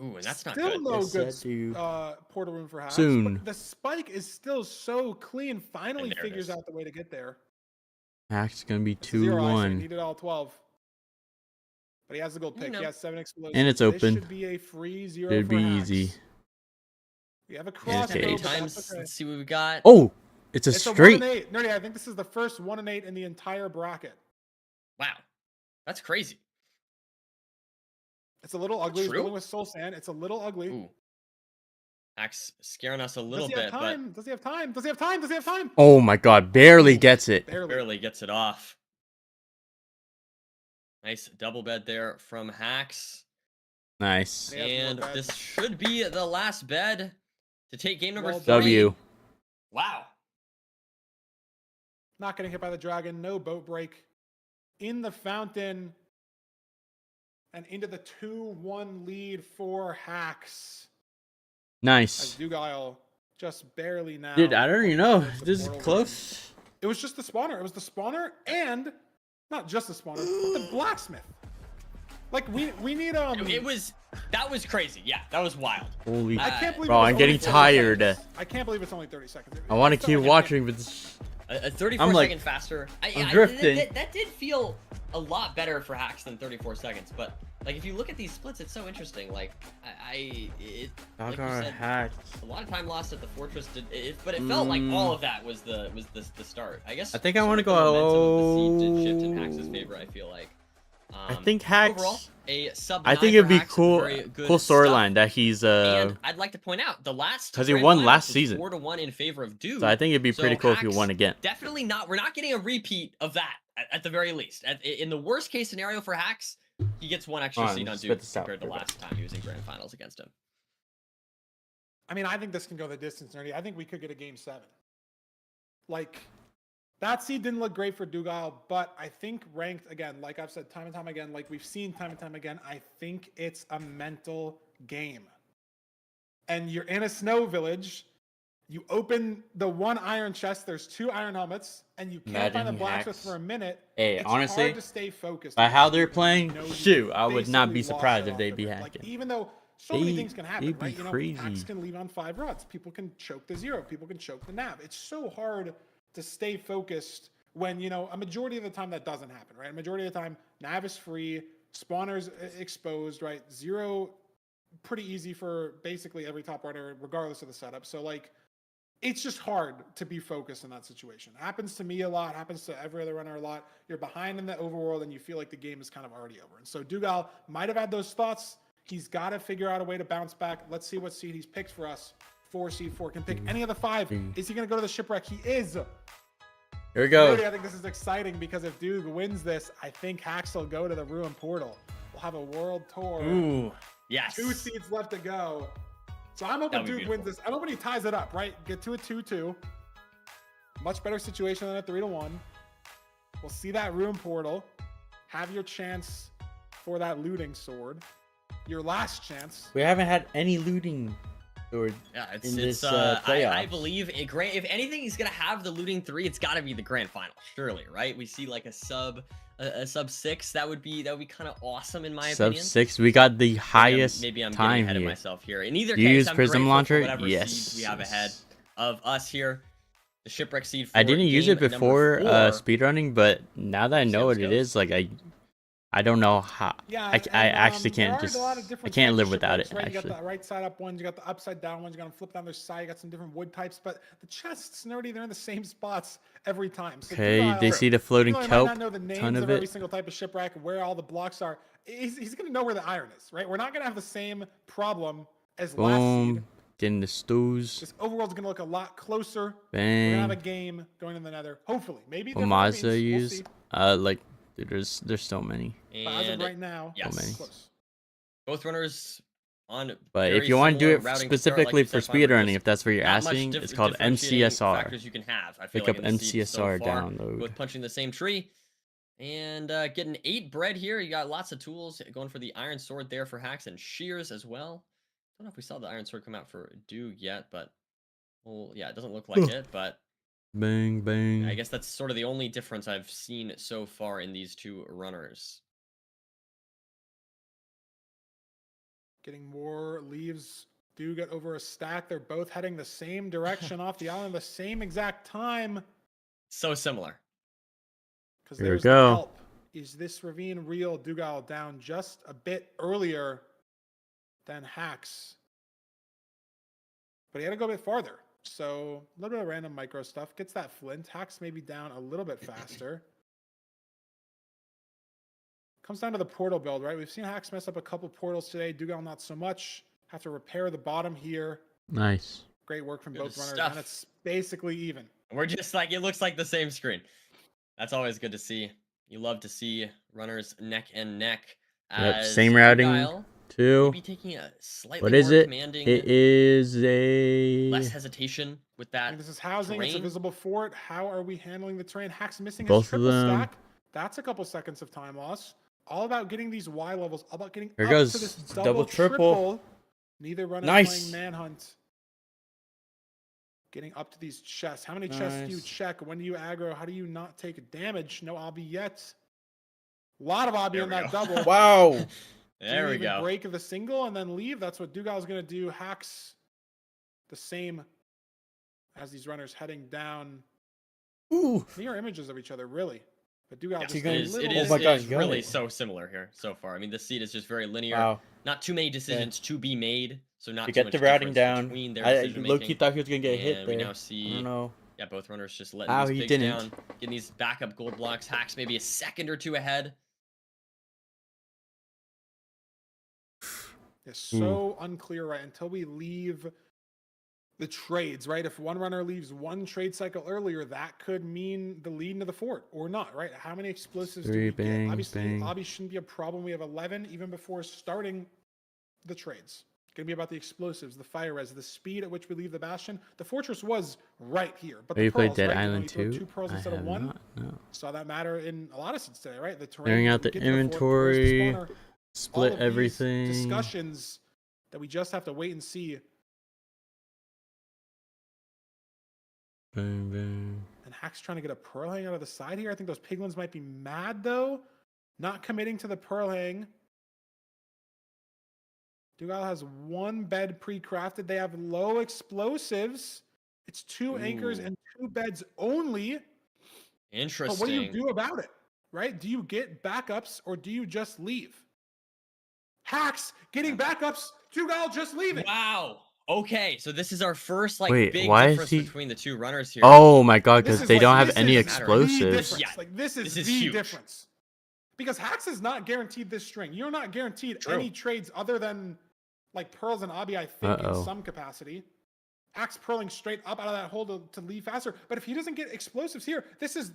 Ooh, and that's not Still good. no Yes, good I do. portal room for Hax. Soon. But the spike is still so clean. Finally And there it figures is. out the way to get there. Hax is gonna be It's a 0 eyes, so he 2-1. needed all 12. But he has the gold pick. know. He has 7 explosives. And it's This open. should be a free 0 It'd for be Hax. easy. We have a cross Okay. though, Many but that's times. okay. Let's see what we got. Oh, it's a It's a 1 straight. and 8. Nerdy, I think this is the first 1 and 8 in the entire bracket. Wow. That's crazy. It's a little ugly. He's True? going with Soul Sand. It's a little ugly. Ooh. Hax scaring us a little Does he bit, have time? Does he have time? Does he have time? Does he have time? Oh my God, barely gets it. but Barely. barely gets it off. Nice double bed there from Hax. Nice. He has more And beds. this should be the last bed to take game number Well 3. done. W. Wow. Not getting hit by the dragon. No boat break. In the fountain. And into the 2-1 lead for Hax. As Nice. Dugile just barely now. Dude, I don't even know. towards the This is portal close. room. It was just the spawner. It was the spawner and not just the spawner, but the blacksmith. Like we need That was crazy. Yeah, that was wild. Holy. I can't believe Bro, it was I'm only getting 30 tired. seconds. I can't believe it's only 30 seconds. I want to It's not keep like watching, but this... A 34 I'm like- second faster. I'm drifting. That did feel a lot better for Hax than 34 seconds. But like, if you look at these splits, it's so interesting. Like, like you said, Hax. a lot of time lost at the fortress. But it felt like all of that was the start. I guess. I think I sort wanna of the momentum of the seed did shift in go- Hax's favor. I feel like. I think Hax... Overall, a sub I 9 think it'd for be Hax, cool very good cool stuff. storyline that he's... And I'd like to point out the last 'cause he grand won finals last was season. 4-1 in favor of Dude. So I think it'd be pretty cool if he Hax won again. Definitely not. We're not getting a repeat of that at the very least. In the worst case scenario for Hax, he gets 1 extra Hold on, seed on spit Dude this out compared to real quick. last time he was in grand finals against him. I mean, I think this can go the distance, Nerdy. I think we could get a game 7. Like, that seed didn't look great for Dougal, but I think ranked, again, like I've said time and time again, like we've seen time and time again, I think it's a mental game. And you're in a snow village, you open the one iron chest, there's 2 iron helmets, and you can't find the blacksmith for a minute. Hey, it's honestly, hard to stay focused by on how this they're game. playing, You know, shoot, I would not be basically lost surprised it if off they'd the be rip. hacking. Like, even though so many things can happen, It'd be right? You know, crazy. hacks can leave on 5 rods. People can choke the 0. People can choke the nav. It's so hard to stay focused when, you know, a majority of the time that doesn't happen, right? A majority of the time, nav is free, spawners exposed, right? 0, pretty easy for basically every top runner, regardless of the setup. So, like, it's just hard to be focused in that situation. Happens to me a lot, happens to every other runner a lot. You're behind in the overworld and you feel like the game is kind of already over. And so Dougal might have had those thoughts. He's got to figure out a way to bounce back. Let's see what seed he's picked for us. 4 seed 4 can pick any of the 5. Is he going to go to the shipwreck? He is. Here we go. Really, I think this is exciting because if Doug wins this, I think Hax will go to the Ruin Portal. We'll have a world tour. Ooh, yes. 2 seeds left to go. So I'm hoping Duke wins this. I'm hoping he ties it up, right? Get to a 2-2. Much better situation than a 3-1. We'll see that Ruin Portal. Have your chance for that looting sword. Your last chance. We haven't had any looting sword in this playoffs. I believe if anything, he's gonna have the looting 3. It's got to be the grand final, surely, right? We see like a sub 6. That would be kind of awesome in my opinion. Sub 6. We got the highest maybe I'm time getting ahead here. of myself here. In either Do you case, use I'm Prism grateful Launcher? for whatever Yes. seeds we have ahead of us here. The shipwreck seed. I didn't use it game before number 4. speedrunning, but now that I know what it is, like I don't know how. Yeah, I actually can't there are a lot of different I can't types live of without it. shipwrecks, right? Actually. You got the right side up ones, you got the upside down ones, you got to flip down their side, you got some different wood types, but the chests, nerdy, they're in the same spots every time. So Okay, they see the floating even though kelp. Might not know the names Ton of every it. single type of shipwreck, where all the blocks are. He's going to know where the iron is, right? We're not going to have the same problem as last seed. Boom. Getting the stews. This overworld's going to look a lot closer. Bang. We're going to have a game going in the nether. Hopefully. Maybe What different mods means. I We'll use? see. Like there's so many. But as of right now, yes. So many. close. Both runners on. But very if you want to do similar it routing specifically start, like for you said, Farmer, speedrunning, just if that's what you're not much asking, it's called differentiating MCSR. factors you can have. I feel Pick like up in this season so MCSR far, download. both punching the same tree. And getting 8 bread here. You got lots of tools going for the iron sword there for hacks and shears as well. Don't know if we saw the iron sword come out for Doog yet, but well, yeah, it doesn't look like it. But Bang bang. I guess that's sort of the only difference I've seen so far in these 2 runners. Getting more leaves do get over a stack. They're both heading the same direction off the island, the same exact time. So similar. Because Here we there's go. the help. Is this ravine real? Dougal down just a bit earlier than Hacks. But he had to go a bit farther. So a little bit of random micro stuff. Gets that flint. Hacks maybe down a little bit faster. Comes down to the portal build, right? We've seen Hacks mess up a couple portals today. Dougal not so much. Have to repair the bottom here. Nice. Great work from Good both runners. stuff. And it's basically even. We're just like, it looks like the same screen. That's always good to see. You love to see runners neck and neck. Yep, same routing Dougal too. maybe taking a slightly What is more it? commanding, It is a less hesitation with that. This is housing. It's a terrain. visible fort. How are we handling the terrain? Hacks missing his Both of triple them. stack. That's a couple seconds of time loss. All about getting these Y levels. All about getting Here up goes. to this Double, triple. Neither runner Nice. playing manhunt. Getting up to these chests. How many chests do you Nice. check? When do you aggro? How do you not take damage? No obby yet. A lot of obby There on we that go. double. Wow. Do There you we even go. break the single and then leave? That's what Dougal's going to do. Hacks the same as these runners heading down. Ooh. Mirror images of each other, really. But Dougal just You're a gonna- It is, little it Oh is, my it God, is you got really it. so similar here so far. I mean, the seed is just very linear. Wow. Not too many decisions to be made. So not To too get much the routing difference down. between their I decision low key making. thought he was gonna get hit And there. we now I see, don't know. yeah, both runners just letting How these he pigs didn't. down, getting these backup gold blocks. Hacks maybe a second or 2 ahead. It's so unclear, right? Until we leave the trades, right? If one runner leaves one trade cycle earlier, that could mean the lead into the fort or not, right? How many explosives do we Bang, get? Obviously, bang. obby shouldn't be a problem. We have 11 even before starting the trades. going to be about the explosives, the fire res, the speed at which we leave the bastion. The fortress was right here, but Oh, you the pearls, played Dead right? Island You know, 2? 2 pearls I instead of have 1. not, no. Saw that matter in a lot of scenes today, right? The terrain, Clearing out you the get to fort, where's the inventory, spawner? split All of these everything. discussions that we just have to wait and see. Boom, boom. And Hack's trying to get a pearl hang out of the side here. I think those piglins might be mad, though. Not committing to the pearl hang. Dugal has 1 bed pre-crafted. They have low explosives. It's 2 anchors and 2 beds only. Interesting. But what do you do about it, right? Do you get backups or do you just leave? Hacks getting backups. Dugal just leaving. Wow. Okay, so this is our first like Wait, big why is difference he- between the 2 runners here. Oh my god, because This is they like- don't have this any is the explosives. difference. Yeah, Like this is this is the huge. difference. Because Hacks is not guaranteed this string. You're not guaranteed True. any trades other than like pearls and Abi, I think, Uh-oh. in some capacity. Hacks purling straight up out of that hole to leave faster. But if he doesn't get explosives here, this is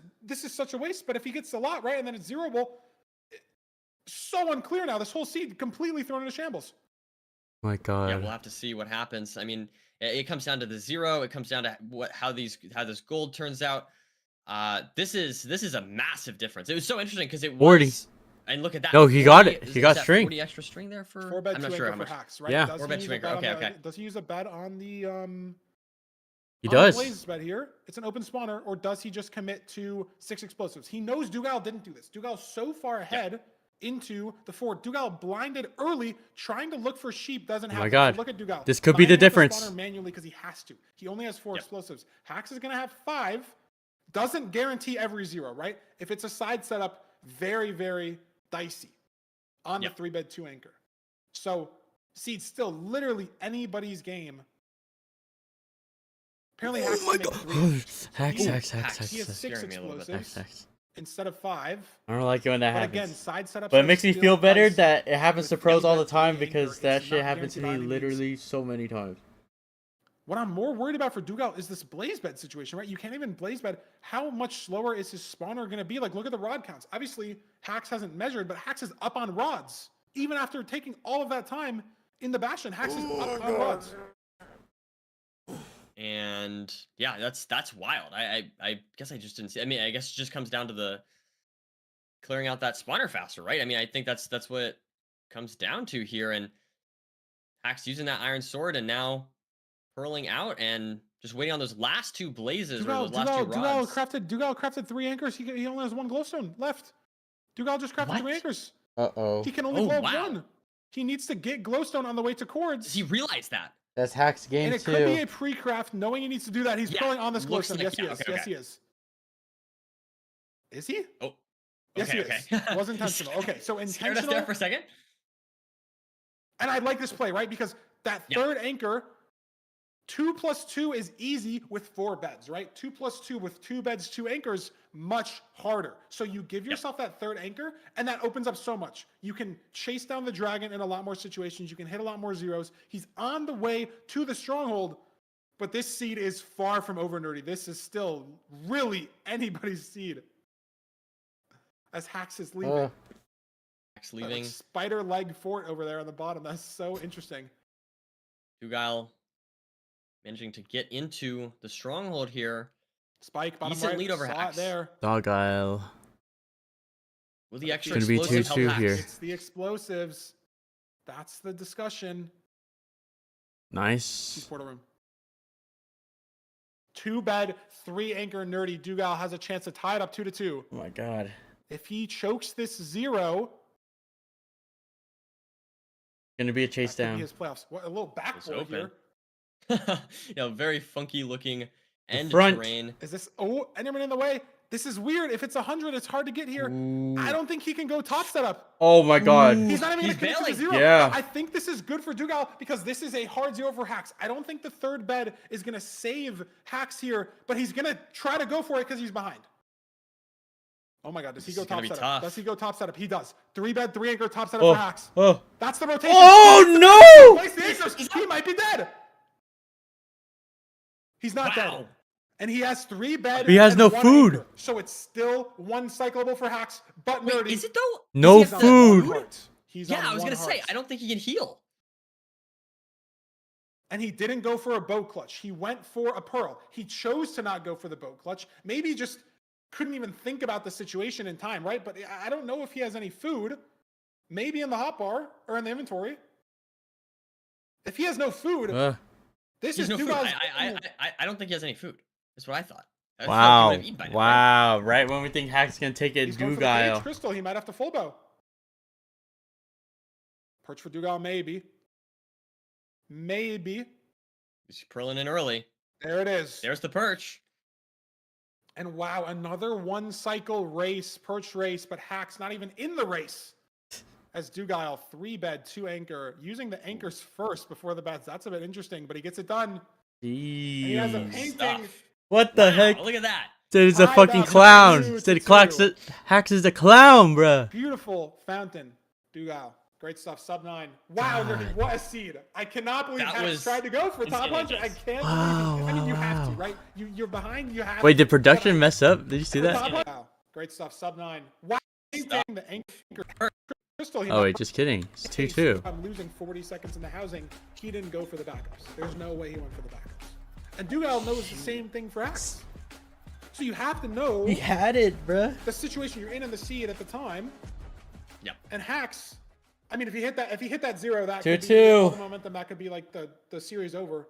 such a waste. But if he gets a lot, right, and then it's zeroable, so unclear now. This whole seed completely thrown into shambles. My god. Yeah, we'll have to see what happens. I mean, it comes down to the 0. It comes down to how this gold turns out. This is a massive difference. It was so interesting because it 40. was. And look at that. No, he got it. Is- He is got that string. 40 extra string there for. 4 bet I'm 2 not sure anchor how for much. Hacks, right? Yeah. Does 4 he bet use 2 a anchor. bet on Okay, the- okay. Does he use a bet on the He on the does. Blaze bet here? It's an open spawner, or does he just commit to 6 explosives? He knows Dugal didn't do this. Dugal's so far ahead into the fort. Dugal blinded early, trying to look for sheep. Doesn't Oh happen. my god. So look at Dugal. This could be the Binding up difference. spawner manually because he has to. He only has 4 explosives. Hacks is going to have 5. Doesn't guarantee every 0, right? If it's a side setup, very, very dicey on the 3 bed 2 anchor. So Seed's still literally anybody's game. Apparently, Hacks Oh my can make god. 3. Hacks, He- hacks, hacks, hacks. He has 6 scaring me a little bit. explosives Hacks. instead of 5. I don't like it when that But happens. again, side setups But are it makes me still feel better dicey. that it happens to With pros all the 3 bet time 3 because anchor, that it's shit not happened to guaranteed me by any means. literally so many times. What I'm more worried about for Dugal is this blaze bed situation, right? You can't even blaze bed. How much slower is his spawner going to be? Like, look at the rod counts. Obviously, Hacks hasn't measured, but Hacks is up on rods. Even after taking all of that time in the Bastion, Hacks is up on rods. And yeah, that's wild. I guess I just didn't see. I mean, I guess it just comes down to the clearing out that spawner faster, right? I mean, I think that's what it comes down to here. And Hacks using that iron sword and now hurling out and just waiting on those last 2 blazes or those last 2 rods. Dugal crafted 3 anchors. He only has 1 glowstone left. Dugal just crafted 3 anchors. Uh-oh. He can only glow 1. He needs to get glowstone on the way to cords. Does he realize that? That's Hacks game And it too. could be a pre-craft, knowing he needs to do that. He's Yeah, pulling on this looks glowstone. like Yes, he that. is. Okay, Yes, okay. he is. Is he? Oh. Yes, Okay, he okay. is. Was intentional. Okay, so Scared us intentional. there for a second. And I like this play, right? Because that third anchor, 2 + 2 is easy with 4 beds, right? 2 + 2 with 2 beds, 2 anchors, much harder. So you give yourself that third anchor, and that opens up so much. You can chase down the dragon in a lot more situations. You can hit a lot more zeros. He's on the way to the stronghold, but this seed is far from over nerdy. This is still really anybody's seed. As Hacks is leaving. Hacks That, like, leaving. spider leg fort over there on the bottom. That's so interesting. Dugal managing to get into the stronghold here. Spike, bottom Decent right. lead over Saw Hacks. it there. Dog Isle. Will the extra It's gonna be explosive help 2-2 Hacks? here. It's the explosives. That's the discussion. Nice. Portal room. 2 bed, 3 anchor nerdy. Dugal has a chance to tie it up 2-2. Oh my god. If he chokes this 0, Gonna be a chase that could down. be his playoffs. What a little backboard open. here. Very funky looking end front. terrain. Is this? Oh, Enderman in the way. This is weird. If it's 100, it's hard to get here. I don't think he can go top setup. Oh my god. He's not even going to commit to the 0. Yeah. I think this is good for Dugal because this is a hard 0 for Hacks. I don't think the third bed is going to save Hacks here, but he's going to try to go for it because he's behind. Oh my god, does he This go is gonna top be setup? tough. Does he go top setup? He does. 3 bed, 3 anchor, top setup Oh. for Hacks. Oh. That's the rotation. Oh no! Place the anchors. He might be dead. He's not dead. And he has 3 bed. He has and no 1 food. anchor. So it's still 1 cyclable for Hacks, but Wait, nerdy. is it though? No Is he on food. one heart? He's Yeah, on I was 1 gonna say heart. I don't think he can heal. and he didn't go for a boat clutch. He went for a pearl. He chose to not go for the boat clutch. Maybe he just couldn't even think about the situation in time, right? But I don't know if he has any food. Maybe in the hotbar or in the inventory. If he has no food, this is no food. Dugal's. I don't think he has any food. That's what I thought. I Wow. Like he by now, wow. Right when we think Hack's going to take it, He's going for the cage Dugal. crystal. He might have to full bow. Perch for Dugal, maybe. Maybe. He's pearling in early. There it is. There's the perch. And wow, another one cycle race, perch race, but Hack's not even in the race. As Dugal 3-bed, 2 anchor, using the anchors first before the beds. That's a bit interesting, but he gets it done. Jeez. And he has a painting. What the heck? Look at that. Dude, he's a fucking clown. Hax is a clown, bruh. Beautiful fountain, Dugal. Great stuff, sub 9. Wow, what a seed. I cannot believe Hax tried to go for top 100. I can't believe it. I mean, you have to, right? You're behind, you have to. Wait, did production mess up? Did you see that? Wow. Great stuff, sub 9. Wow, the anchor. Crystal, Oh, wait, just kidding. It's 2-2. I'm losing 40 seconds in the housing. He didn't go for the backups. There's no way he went for the backups. And Dugal knows the same thing for Hax. So you have to know. He had it, bruh. The situation you're in the seed at the time. Yep. And Hax, I mean, if he hit that 0, that 2-2. could be all the momentum. That could be like the series over.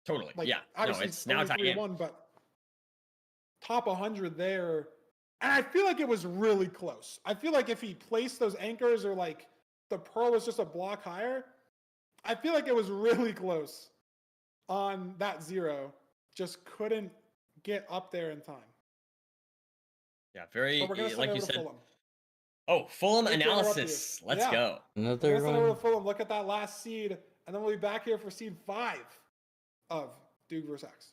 Totally. Like, yeah. Obviously, it's now tied in. 3-1, but top 100 there. And I feel like it was really close. I feel like if he placed those anchors or like the pearl was just a block higher, I feel like it was really close on that 0. Just couldn't get up there in time. Yeah, very, like you said. Fulham. Oh, Fulham analysis. Let's go. Another one. Fulham. Look at that last seed, and then we'll be back here for seed 5 of Duke vs. Hax.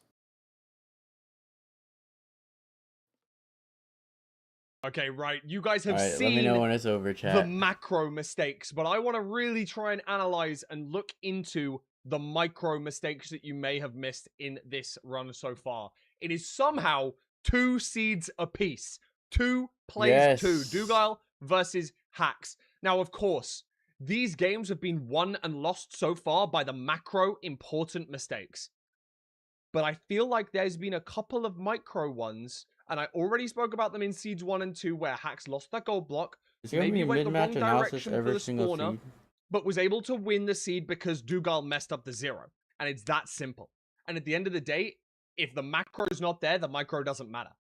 Okay, right. You guys have seen let me know when it's over, chat. the macro mistakes, but I want to really try and analyze and look into the micro mistakes that you may have missed in this run so far. It is somehow 2 seeds apiece. 2 plays 2. Dugal versus Hax. Now, of course, these games have been won and lost so far by the macro important mistakes. But I feel like there's been a couple of micro ones, and I already spoke about them in seeds 1 and 2, where Hax lost that gold block, maybe went the wrong direction for the spawner, but was able to win the seed because Dugal messed up the 0. And it's that simple. And at the end of the day, if the macro is not there, the micro doesn't matter.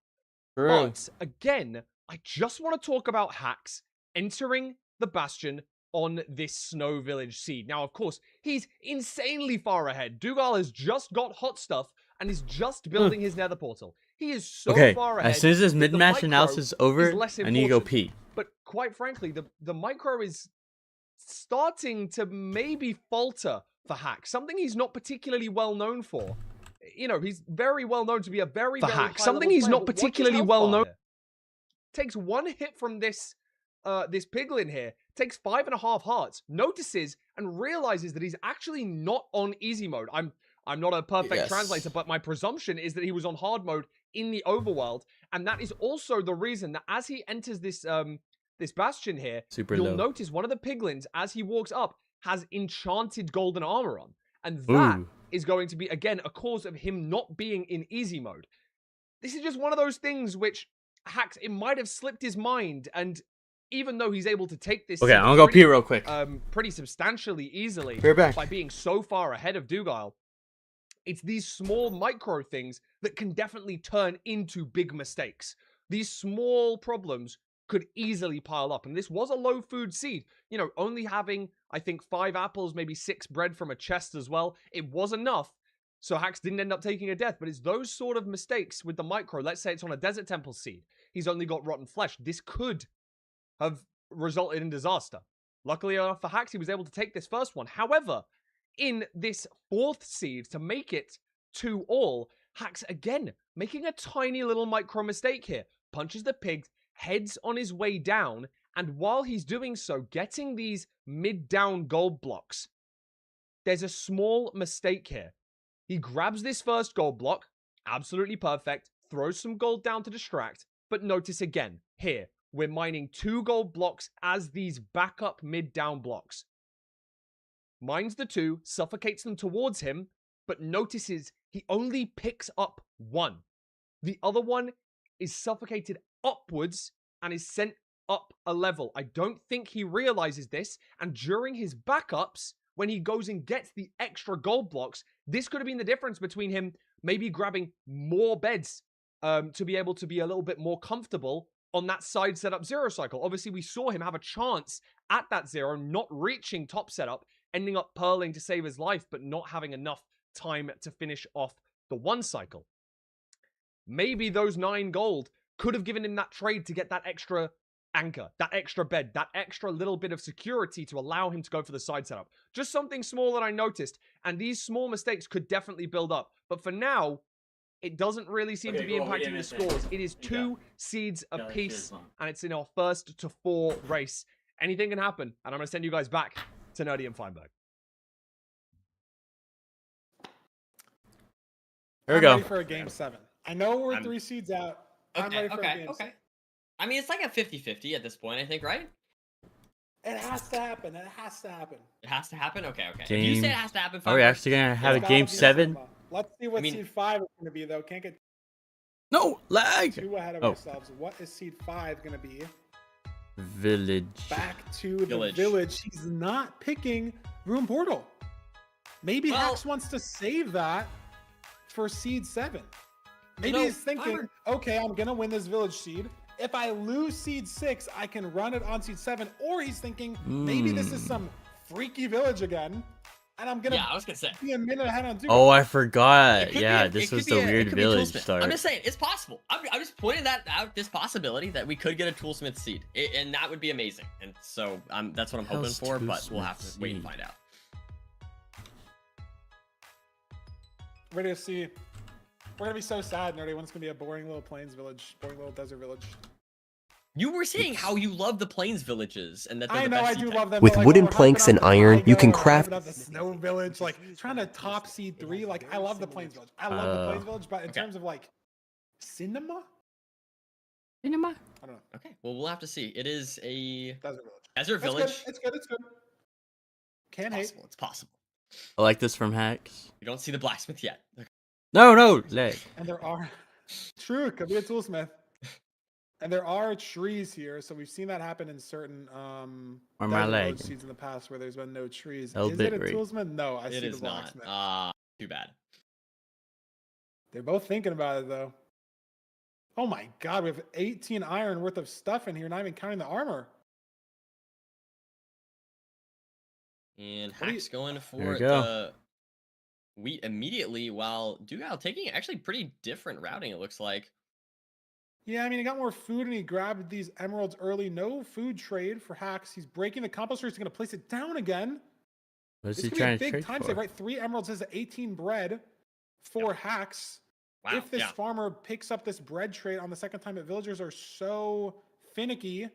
But again, I just want to talk about Hax entering the Bastion on this Snow Village seed. Now, of course, he's insanely far ahead. Dugal has just got hot stuff and is just building his nether portal. He is so far ahead. As soon as this mid-match analysis is over, I need to go pee. But quite frankly, the micro is starting to maybe falter for Hax. Something he's not particularly well known for. You know, he's very well known to be a very Hax. Something he's not particularly well known. Takes 1 hit from this this piglin here. Takes 5.5 hearts. Notices and realizes that he's actually not on easy mode. I'm not a perfect translator, but my presumption is that he was on hard mode in the overworld, and that is also the reason that as he enters this this bastion here, you'll notice one of the piglins as he walks up has enchanted golden armor on, and that is going to be again a cause of him not being in easy mode. This is just one of those things which Hax, it might have slipped his mind, and even though he's able to take this, I'm gonna go pee real quick, pretty substantially easily by being so far ahead of Dugal. It's these small micro things that can definitely turn into big mistakes. These small problems could easily pile up. And this was a low food seed. You know, only having, I think, 5 apples, maybe 6 bread from a chest as well. It was enough. So Hax didn't end up taking a death. But it's those sort of mistakes with the micro. Let's say it's on a Desert Temple seed. He's only got rotten flesh. This could have resulted in disaster. Luckily enough for Hax, he was able to take this first one. However, in this 4th seed to make it 2-all, Hax again making a tiny little micro mistake here. Punches the pig, heads on his way down, and while he's doing so, getting these mid-down gold blocks. There's a small mistake here. He grabs this first gold block, absolutely perfect, throws some gold down to distract, but notice again, here, we're mining 2 gold blocks as these backup mid-down blocks. mines the 2, suffocates them towards him, but notices he only picks up 1. The other one is suffocated upwards and is sent up a level. I don't think he realizes this, and during his backups, when he goes and gets the extra gold blocks, this could have been the difference between him maybe grabbing more beds to be able to be a little bit more comfortable on that side setup 0 cycle. Obviously, we saw him have a chance at that 0, not reaching top setup, ending up pearling to save his life, but not having enough time to finish off the 1 cycle. Maybe those 9 gold could have given him that trade to get that extra anchor, that extra bed, that extra little bit of security to allow him to go for the side setup. Just something small that I noticed, and these small mistakes could definitely build up. But for now, it doesn't really seem to be impacting the scores. It is 2 seeds apiece, and it's in our first to 4 race. Anything can happen, and I'm going to send you guys back to Nerdy and Feinberg. Here we go. I'm ready for a game 7. I know we're 3 seeds out. I'm ready for a game 7. I mean, it's like a 50-50 at this point, I think, right? It has to happen. It has to happen. It has to happen? Okay. Game... If you say it has to happen, are we actually going to have a game 7? Let's see what seed 5 is going to be, though. Can't get no lag. Too ahead of ourselves. What is seed 5 going to be? Village. Back to the village. He's not picking Room Portal. Maybe Hax wants to save that for seed 7. Maybe he's thinking, okay, I'm going to win this village seed. If I lose seed 6, I can run it on seed 7. Or he's thinking, maybe this is some freaky village again. And I'm gonna, be a minute ahead on 2. Oh, I forgot. Yeah, this was the weird village start. I'm just saying, it's possible. I'm just pointing that out, this possibility that we could get a Toolsmith seed. And that would be amazing. And so that's what I'm hoping for, but we'll have to wait and find out. Ready to see. We're gonna be so sad, Nerdy, when it's gonna be a boring little plains village, boring little desert village. You were saying how you love the plains villages, and that I know I do love them. With wooden planks and iron, you can craft the snow village, like trying to top seed 3. Like I love the plains village. I love the plains village, but in terms of like cinema, I don't know. Okay, well we'll have to see. It is a desert village. It's good. Can't hate. It's possible. I like this from Hacks. You don't see the blacksmith yet. No, lag. And there are true, it could be a toolsmith. And there are trees here, so we've seen that happen in certain or my leg seeds in the past where there's been no trees. Is it a toolsmith? No, I see the blacksmith. Too bad. They're both thinking about it though. Oh my god, we have 18 iron worth of stuff in here, not even counting the armor. And Hack's going for the wheat immediately, while Dugal taking actually pretty different routing, it looks like. Yeah, I mean, he got more food and he grabbed these emeralds early. No food trade for Hax. He's breaking the composter. He's going to place it down again. What's he trying to trade for? Save, right? 3 emeralds is 18 bread for Hax. Wow, if this farmer picks up this bread trade on the second time, that villagers are so finicky.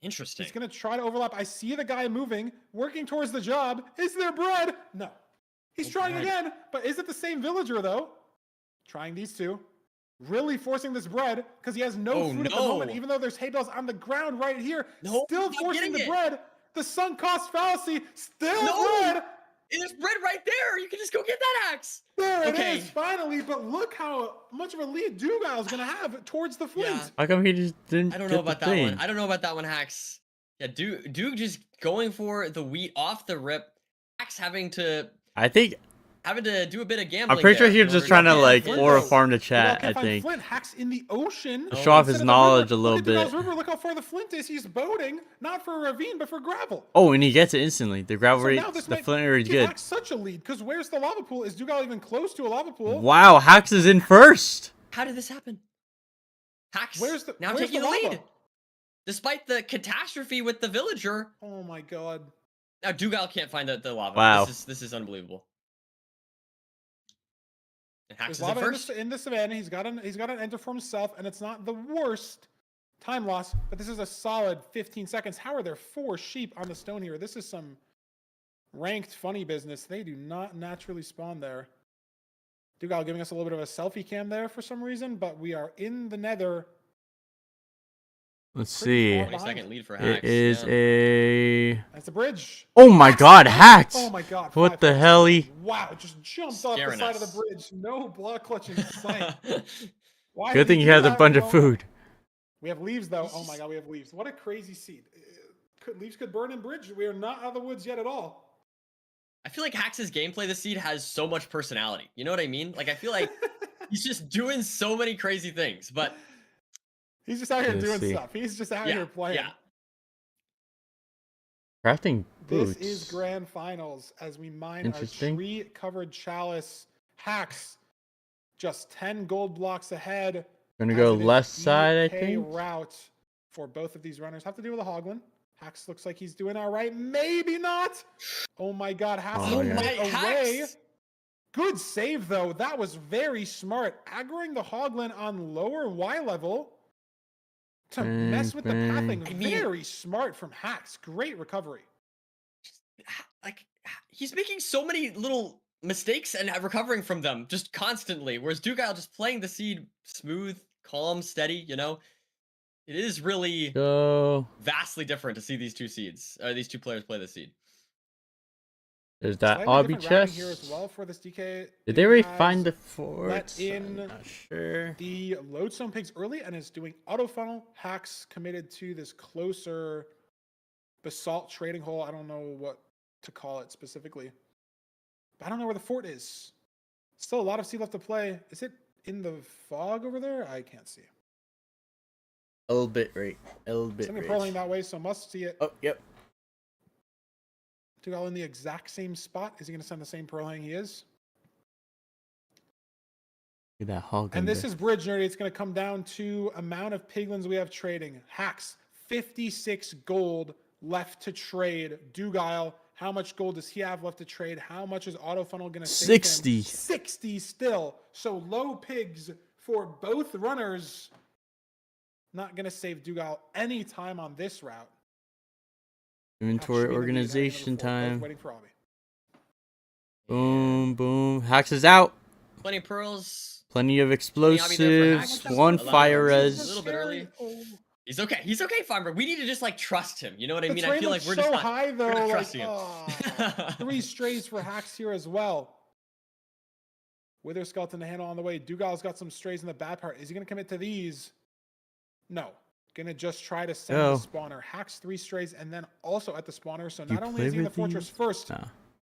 Interesting. He's going to try to overlap. I see the guy moving, working towards the job. Is there bread? No. He's trying again, but is it the same villager, though? Trying these 2. Really forcing this bread because he has no food at the moment, even though there's hay bales on the ground right here. Still forcing the bread. The sunk cost fallacy. Still bread. There's bread right there. You can just go get that axe. There it is, finally. But look how much of a lead Dugal's going to have towards the flint. Yeah. How come he just didn't I don't know about that one. I don't know about that one, Hax. Yeah, Duke just going for the wheat off the rip. Hax having to... having to do a bit of gambling. I'm pretty sure he was just trying to like aura farm the chat. I think. Flint hacks in the ocean. Show off his knowledge a little bit. Look how far the flint is. He's boating, not for a ravine, but for gravel. Oh, and he gets it instantly. The gravel rate, the flint rate is good. Hax such a lead because where's the lava pool? Is Dugal even close to a lava pool? Wow, Hax is in first. How did this happen? Hax now taking the lead, despite the catastrophe with the villager. Oh my god! Now Dugal can't find the lava. Wow, this is unbelievable. There's lava in the savannah. He's got an enter for himself, and it's not the worst time loss, but this is a solid 15 seconds. How are there 4 sheep on the stone here? This is some ranked funny business. They do not naturally spawn there. Dugal giving us a little bit of a selfie cam there for some reason, but we are in the nether. Let's see. 20-second lead for It Hacks. is yeah. a. That's a bridge. Oh my God, hacked! Oh my God. What the hell? Wow, just jumped off the Scaring side of us. the bridge. No block clutch in sight. Why Good did thing he he do has a that? bunch We of don't know. food. We have leaves though. Oh my God, we have leaves. What a crazy seed. Leaves could burn in bridge. We are not out of the woods yet at all. I feel like Hax's gameplay this seed has so much personality. You know what I mean? Like I feel like he's just doing so many crazy things, but he's just out here Let's doing see. stuff. He's just out here playing. Yeah. Crafting boots. This is grand finals as we mine our Interesting. tree-covered chalice. Hacks just 10 gold blocks ahead. Gonna as go it is left side, I DK think. route for both of these runners. Have to deal with a Hoglin. Hacks looks like he's doing all right. Maybe not. Oh my God, Hacks Oh away. Hacks. Good save though. That was very smart. Aggroing the Hoglin on lower Y level to mess with the pathing. I mean- Very smart from Hacks. Great recovery. Like he's making so many little mistakes and recovering from them just constantly, whereas Dugile just playing the seed smooth, calm, steady. You know, it is really Go. vastly different to see these two seeds, or these two players play the seed. There's that Slightly obby different routing chest. here as well for this DK. Did they already has find the let forts? in I'm not sure. the lodestone pigs early and is doing auto funnel. Hacks committed to this closer basalt trading hole. I don't know what to call it specifically. But I don't know where the fort is. Still a lot of seed left to play. Is it in the fog over there? I can't see. A little bit right. A little bit Something right. pearling that way, so must see it. Oh, yep. Dugale in the exact same spot. Is he going to send the same pearling he is? Look at that hog. And this is bridge nerdy. It's going to come down to amount of piglins we have trading. Hacks, 56 gold left to trade. Dugile, how much gold does he have left to trade? How much is auto funnel going to save 60. him? 60 still. So low pigs for both runners. Not going to save Dugile any time on this route. Inventory organization time. Waiting for Avi. Boom, boom. Hacks is out. Plenty of pearls. Plenty of Obby there for explosives. Hacks. One Allow fire him a res. little bit early. He's okay. He's okay, Farmer. We need to just like trust him. You know what I The mean? I trade feel like looks we're so just not, high though. we're not Like, trusting him. 3 strays for Hacks here as well. Wither Skeleton to handle on the way. Dugal's got some strays in the bad part. Is he going to commit to these? No. Going to just try to send the spawner. Hacks 3 strays and then also at the spawner. So not only is he in the fortress first,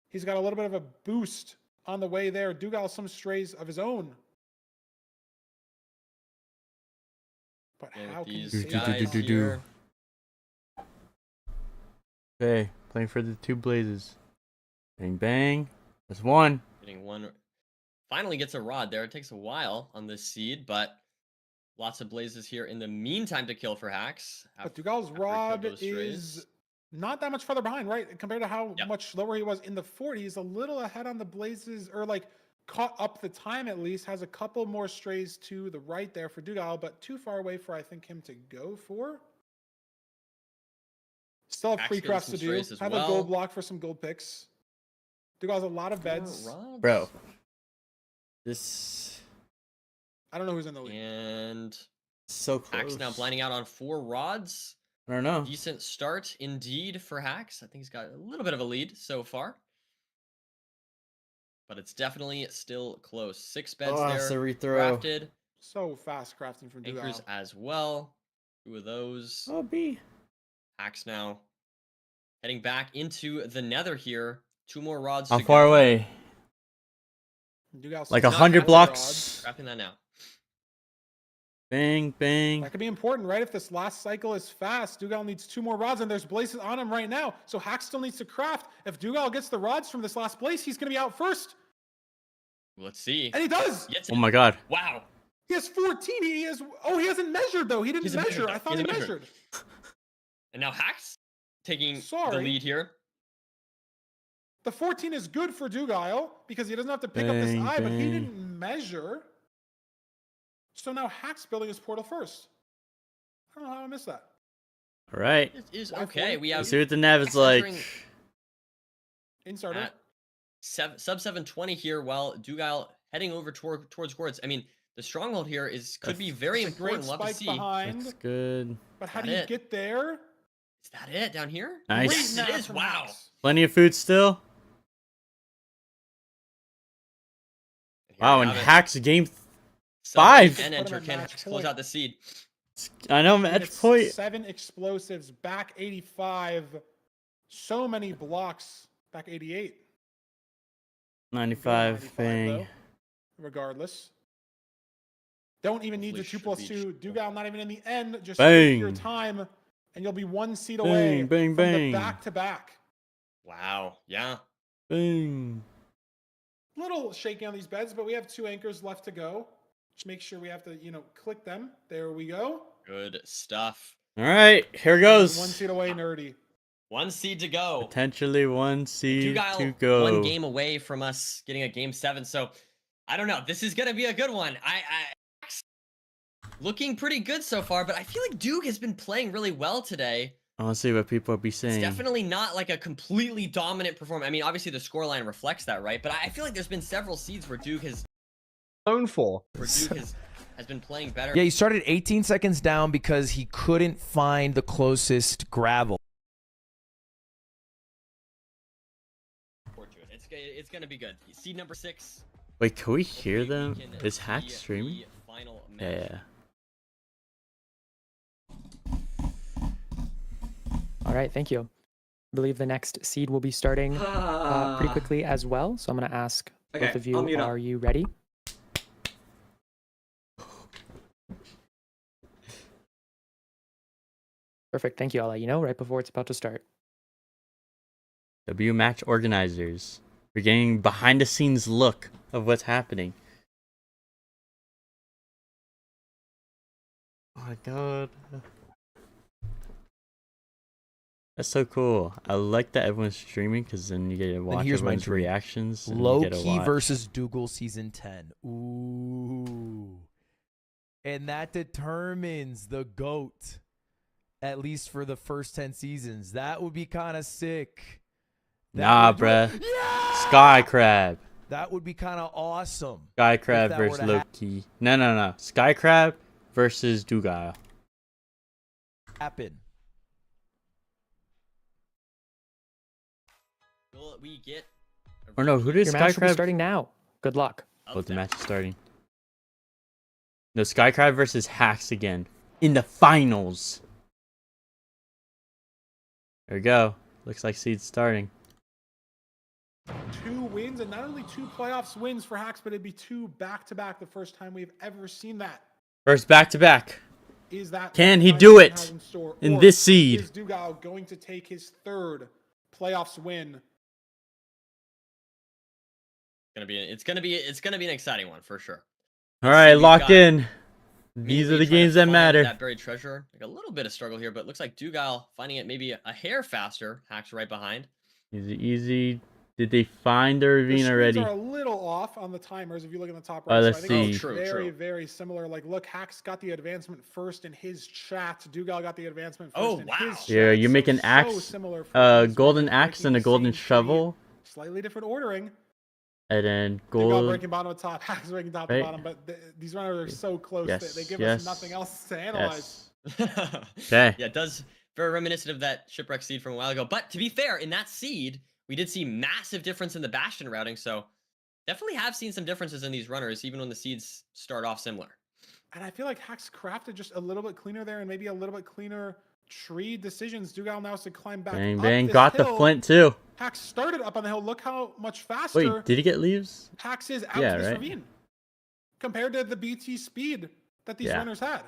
he's got a little bit of a boost on the way there. Dugal some strays of his own. But how can you save guys here? Okay, playing for the 2 blazes. Bang, bang. That's 1. Getting one. Finally gets a rod there. It takes a while on this seed, but lots of blazes here in the meantime to kill for Hacks. But Dugal's rod is not that much farther behind, right? Compared to how much lower he was in the fort. He's a little ahead on the blazes, or like caught up the time at least. Has a couple more strays to the right there for Dugal, but too far away for I think him to go for. Still have free crafts to do. Have a gold block for some gold picks. Dugal has a lot of beds. Bro. This. I don't know who's in the lead. And so close. Hacks now blinding out on 4 rods. I don't know. Decent start indeed for Hacks. I think he's got a little bit of a lead so far. But it's definitely still close. 6 beds there. It's a rethrow. Crafted. So fast crafting from Dugal. Anchors as well. 2 of those. Oh, B. Hacks now heading back into the nether here. 2 more rods How to far go. away? Like 100 blocks. Wrapping that now. Bang, bang. That could be important, right? If this last cycle is fast, Dugal needs 2 more rods, and there's blazes on him right now. So Hacks still needs to craft. If Dugal gets the rods from this last blaze, he's going to be out first. Let's see. And he does. Oh my God. Wow. He has 14. He has. Oh, he hasn't measured though. He didn't measure. I thought he measured. And now Hacks taking the Sorry. lead here. The 14 is good for Dugal because he doesn't have to pick up this eye, but he didn't measure. So now Hacks building his portal first. I don't know how I missed that. All right. It is okay. We have. Let's see what the nav is like. Instarter. Sub 720 here, while Dugal heading over towards Quartz. I mean, the stronghold here could be very It's a great important. Love to spike see. behind. That's good. But how That do you it? get there? Is that it down here? Nice. Yes, it Great is. from Wow. Hax. Plenty of food still. Here Wow, we and have it. Hacks game Sub 5. And Put him enter. at Can match Hax close point. out the seed? I know He match gets point. 7 explosives, back 85. So many blocks, back 88. 95. 95 Bang. though, regardless. Don't even need the Hopefully 2+2. should be Dugal not even in the end. Just Bang. take your time, and you'll be 1 seed away Bang, bang, from bang. the back-to-back. Wow. Yeah. Bang. Little shaky on these beds, but we have 2 anchors left to go. Just make sure we have to, click them. There we go. Good stuff. All right, here goes. 1 seed away, Nerdy. 1 seed to go. Potentially 1 seed Dugal, to go. 1 game away from us getting a game 7. So I don't know. This is gonna be a good one. I looking pretty good so far, but I feel like Duke has been playing really well today. I want to see what people be saying. It's definitely not like a completely dominant performance. I mean, obviously the scoreline reflects that, right? But I feel like there's been several seeds where Duke has known for. Has been playing better. Yeah, he started 18 seconds down because he couldn't find the closest gravel. It's gonna be good. Seed number 6. Wait, can we hear them? can Is Hack see streaming? the final match. Yeah. All right, thank you. I believe the next seed will be starting pretty quickly as well. So I'm going to ask both of you, are you ready? Perfect. Thank you. I'll let you know right before it's about to start. W match organizers. We're getting behind the scenes look of what's happening. Oh my god. That's so cool. I like that everyone's streaming because then you get to watch here's my everyone's dream. reactions. And you Low get to Key watch. versus Dougal season 10. Ooh. And that determines the GOAT. At least for the first 10 seasons. That would be kind of sick. Nah, bruh. Sky Crab. That would be kind of awesome. Sky Crab versus Low Key. No. Sky Crab versus Dugal. Happen. Will we get Or no, who did Your Sky match will be Crab? starting now. Good luck. Oh, the match is starting. No, Sky Crab versus Hacks again. In the finals. There we go. Looks like seed's starting. 2 wins, and not only 2 playoffs wins for Hacks, but it'd be 2 back-to-back. The first time we've ever seen that. First back-to-back. Is that Can he what do Tyson it has in store, in or this seed? Is Dugal going to take his 3rd playoffs win? It's gonna be an exciting one for sure. All right, We've locked got in. These Mainly are the trying to games that find matter. That buried treasure. Like a little bit of struggle here, but it looks like Dugal finding it maybe a hair faster. Hacks right behind. Easy. Did they find the The ravine screens already? are a little off on the timers if you look in the top Oh, right. let's so I think see. it's True, very, true. very similar. Like, look, Hacks got the advancement first in his chat. Dugal got the advancement first Oh, in wow. his chat. Yeah, you make an so axe, similar for these golden winners, axe breaking and a golden seed 3, shovel, Slightly different ordering. and then Dugal gold. breaking bottom to top, Hacks breaking top Right. to bottom. But these runners are so close Yes, that they give yes, us nothing else to analyze. Okay. Yeah, it does very reminiscent of that shipwreck seed from a while ago. But to be fair, in that seed, we did see massive difference in the Bastion routing. So definitely have seen some differences in these runners, even when the seeds start off similar. And I feel like Hacks crafted just a little bit cleaner there and maybe a little bit cleaner tree decisions. Dugal now has to climb back Bang, up bang. this Got the hill. flint, too. Hacks started up on the hill. Look how much faster Wait, did he get leaves? Hacks is out Yeah, to this right. ravine compared to the BT speed that these Yeah. runners had.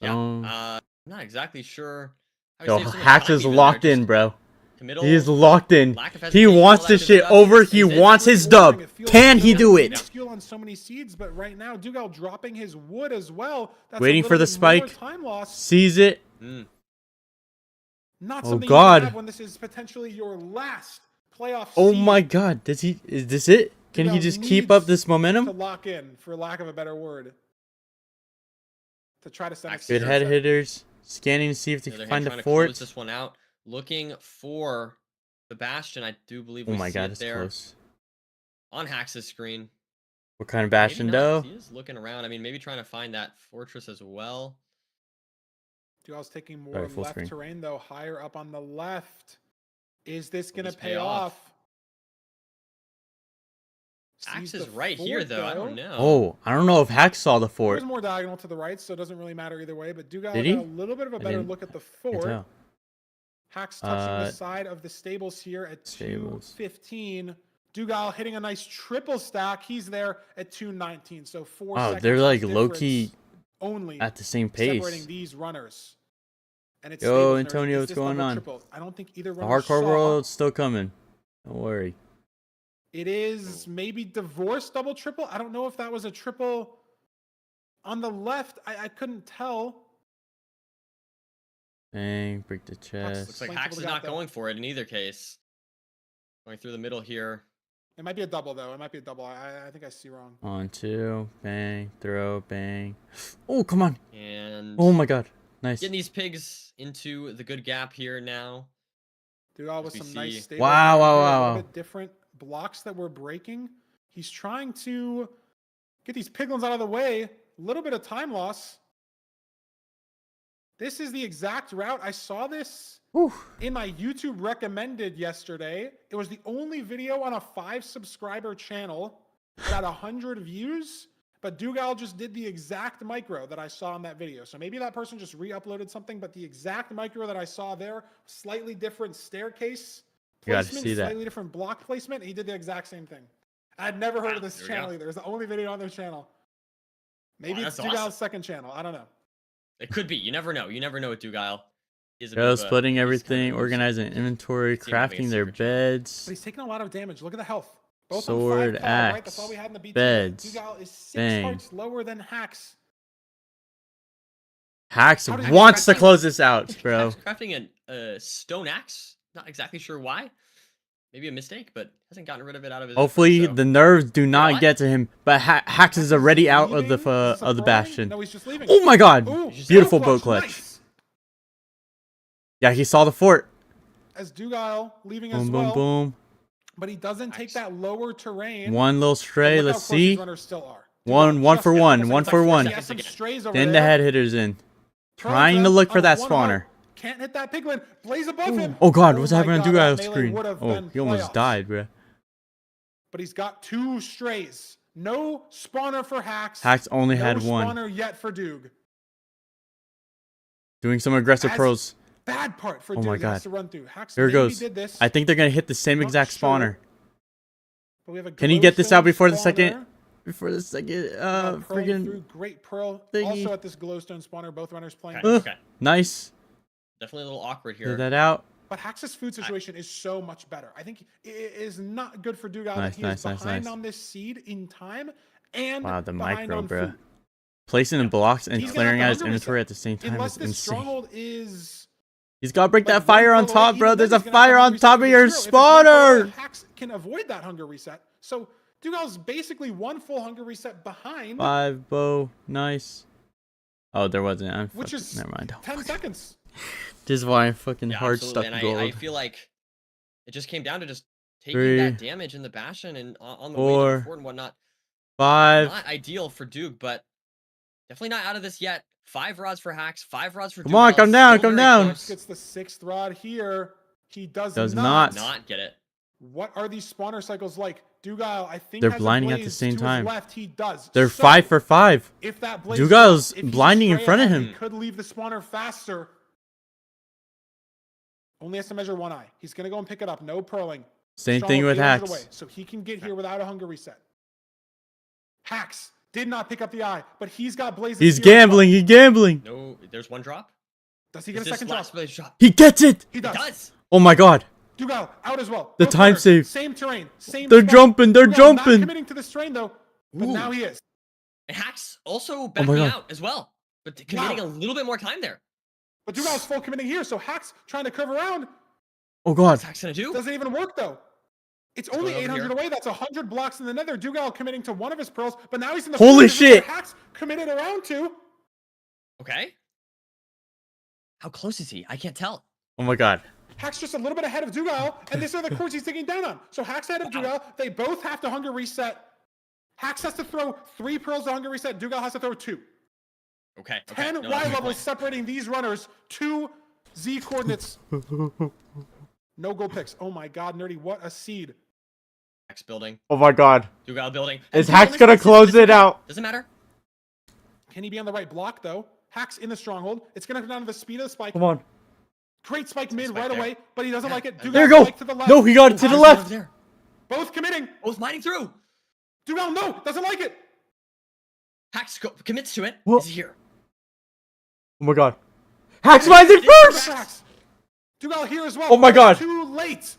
Yeah. Um, I'm not exactly sure. I would Yo, save so much Hacks time is even there, locked just in, bro. committal, He is locked in. lack of He hesitation, wants all this that shit good over. stuff. He Is it wants his Ordering, dub. it feels Can he do it? minuscule on so many seeds, but right now Dugal dropping his wood as well. That's a Waiting for little the bit more spike. Time loss. Sees it. Not Oh, something God. you can have when this is potentially your last playoff Oh seed. my god. Is this it? Can he Dugal just keep needs up this to momentum? lock in, for lack of a better word, to try to send us Good head hitters. Scanning to see if they The can other find hand the trying to fort. close this one out. Looking for the Bastion. I do believe Oh we my see god, it it's there close. on Hax's screen. What kind of Maybe bastion not, though? He is looking around. I mean, maybe trying to find that fortress as well. Dugal's taking more Sorry, full left screen. terrain though, higher up on the left. Is this gonna this pay pay off? off? Axe Sees is the right here, fort, though. I don't know. Oh, I don't know if Hack saw the It fort. was more diagonal to the right, so it doesn't really matter either way. But Dugal Did got he? a little bit of a I better didn't- look at the Can't fort. tell. Hack's touching the side of the stables here at Stables. 215. Dugal hitting a nice triple stack. He's there at 219. So 4 Wow, seconds they're like difference low key only at the same pace. separating these runners. And it's Yo, stables and Antonio, everything. Is what's this going double, on? triple? I don't think either The runner hardcore saw. world's still coming. Don't worry. It is maybe divorce double triple. I don't know if that was a triple on the left. I couldn't tell. Bang, break the chest. Looks like Hax is not going for it in either case. Going through the middle here. It might be a double though. It might be a double. I think I see wrong. On two, bang, throw, bang. Oh, come on. And Oh my god. Nice. getting these pigs into the good gap here now. Dugal with we some nice see- stable. Wow, ground wow, here, a wow, little wow. bit different blocks that we're breaking. He's trying to get these piglins out of the way. A little bit of time loss. This is the exact route. I saw this in my YouTube recommended yesterday. It was the only video on a 5-subscriber channel that had 100 views, but Dugal just did the exact micro that I saw in that video. So maybe that person just re-uploaded something, but the exact micro that I saw there, slightly different staircase You gotta placement, see that. slightly different block placement. He did the exact same thing. I'd never heard of this there we channel go. either. It's the only video on their channel. Maybe Wow, it's that's Dugal's awesome. second channel. I don't know. It could be. You never know. You never know with Dugal. He's a bit Yo, of a- splitting he's kind of everything, a organizing inventory, Seemed having a crafting their secret channel. beds. But he's taking a lot of damage. Look at the health. Both Sword, on 5 cal, right? That's all axe, we had in the BT. beds, Dugal is 6 bang. hearts lower than Hax. Hax How did- wants to close this out, bro. Hax crafting a stone axe. Not exactly sure why. Maybe a mistake, but hasn't gotten rid of it out of his. Hopefully effort, so. the nerves do not what? get to him. But Hax is already out of the Leaving? Is this a of the throwing? bastion. No, he's just leaving. Oh my god! Ooh, Beautiful boat boat clutch. Nice. Yeah, he saw the fort. As Dugal leaving Boom, as boom, well. boom. But he doesn't take that lower terrain. One little stray. Look how Let's close these see. runners still are. One Dugal for just one. gets a One second. for one. He has some strays over Then the there. head hitters in. Throws Trying to them look for on that one spawner. heart. Can't hit that piglin. Blaze above him. Oh god, what's my happening on God, Dugal's that melee screen? would have Oh, been he almost playoffs. died, bro. But he's got 2 strays. No spawner for Hax. Hax only no had one. spawner yet for Dug. Doing some aggressive As pros. Bad part for Oh Dug my that he has god. to run through. Hax Here it maybe goes. did this. I think they're gonna hit the same Not exact sure. spawner. But we have a Can he get this out glowstone before the spawner. second? Before the second, Pearl through freaking Great Pearl. thingy. Also at this glowstone spawner, both runners playing. Okay. nice. Definitely a little awkward Clear here. that out. But Hax's food situation is so much better. I think it is not good for Dugal Nice, that he nice, is nice, behind nice. on this seed in time and Wow, the behind micro, on bro. food. Placing in blocks and He's gonna clearing have out to his hunger inventory reset. at the same time Unless is this insane. stronghold is He's got to break like that fire one on pull top, away, bro. even There's then a he's gonna have fire to on reset top to of your 0. If it's one pull away, spawner. Hax can avoid that hunger reset. So Dugal's basically one full hunger reset behind, 5 bow, nice. Oh, there wasn't. I'm which fucking, is never mind. 10 seconds. This is why I'm fucking Yeah, hard absolutely. stuck And gold. I feel like it just came down to just taking 3, that damage in the bastion and on the way to 4, the fort and whatnot. 5. Not ideal for Duke, but definitely not out of this yet. 5 rods for Hax, 5 rods for Come on, Dugal, come down, still come very down. close. Gets the 6th rod here. He does not. Not get it. What are these spawner cycles like? Dugal, I think They're has a blinding at the blaze same to his time. left. He does. They're So, 5 for 5. If that blaze Dugal's drops, if he's blinding in straight front of ahead, him. He could leave the spawner faster. Only has to measure one eye. He's gonna go and pick it up. No pearling. Same Stronghold thing with 800 Hax. away, so he can get here without a hunger reset. Hax did not pick up the eye, but he's got blazes. He's here as well. gambling. He's gambling. No, there's one drop. Does he get Is a this second last drop? blaze drop? He gets it. He It does. does. Oh my god. Dugal out as well. The Both time runners, save. Same terrain. Same. They're spot. jumping, they're Dugal not jumping. committing to this terrain though, but now he is. And Hax also my backing God. out as well, but committing a little bit more time there. But Dugal's full committing here, so Hax trying to curve around. Oh god. What's Hax gonna do? Doesn't even work though. It's only going over 800 here. away. That's 100 blocks in the nether. Dugal committing to one of his pearls, but now he's in the Holy field. This is where shit. Hax committed around to. Okay. How close is he? I can't tell. Oh my god. Hax just a little bit ahead of Dugal, and these are the courts he's taking down on. So Hax ahead of Dugal. They both have to hunger reset Hacks has to throw 3 pearls to hunger reset. Dugal has to throw 2. Okay. 10 no, Y that's a good levels point. separating these runners. 2 Z coordinates. No gold picks. Oh my god, Nerdy, what a seed. Hacks building. Oh my god. Dugal building. Is And Hacks gonna close it out? Doesn't matter. Can he be on the right block though? Hacks in the stronghold. It's gonna come down to the speed of the spike. Come on. Great spike mid right there. away, but he doesn't like it. There you go. Spike to the left. No, he got it to the left. There. Both committing. Both mining through. Dugal, no, doesn't like it. Hacks commits to it. What? Is here. Oh my god. Hacks finds it first! Hacks. Dugal here as well. Oh my god. Too late.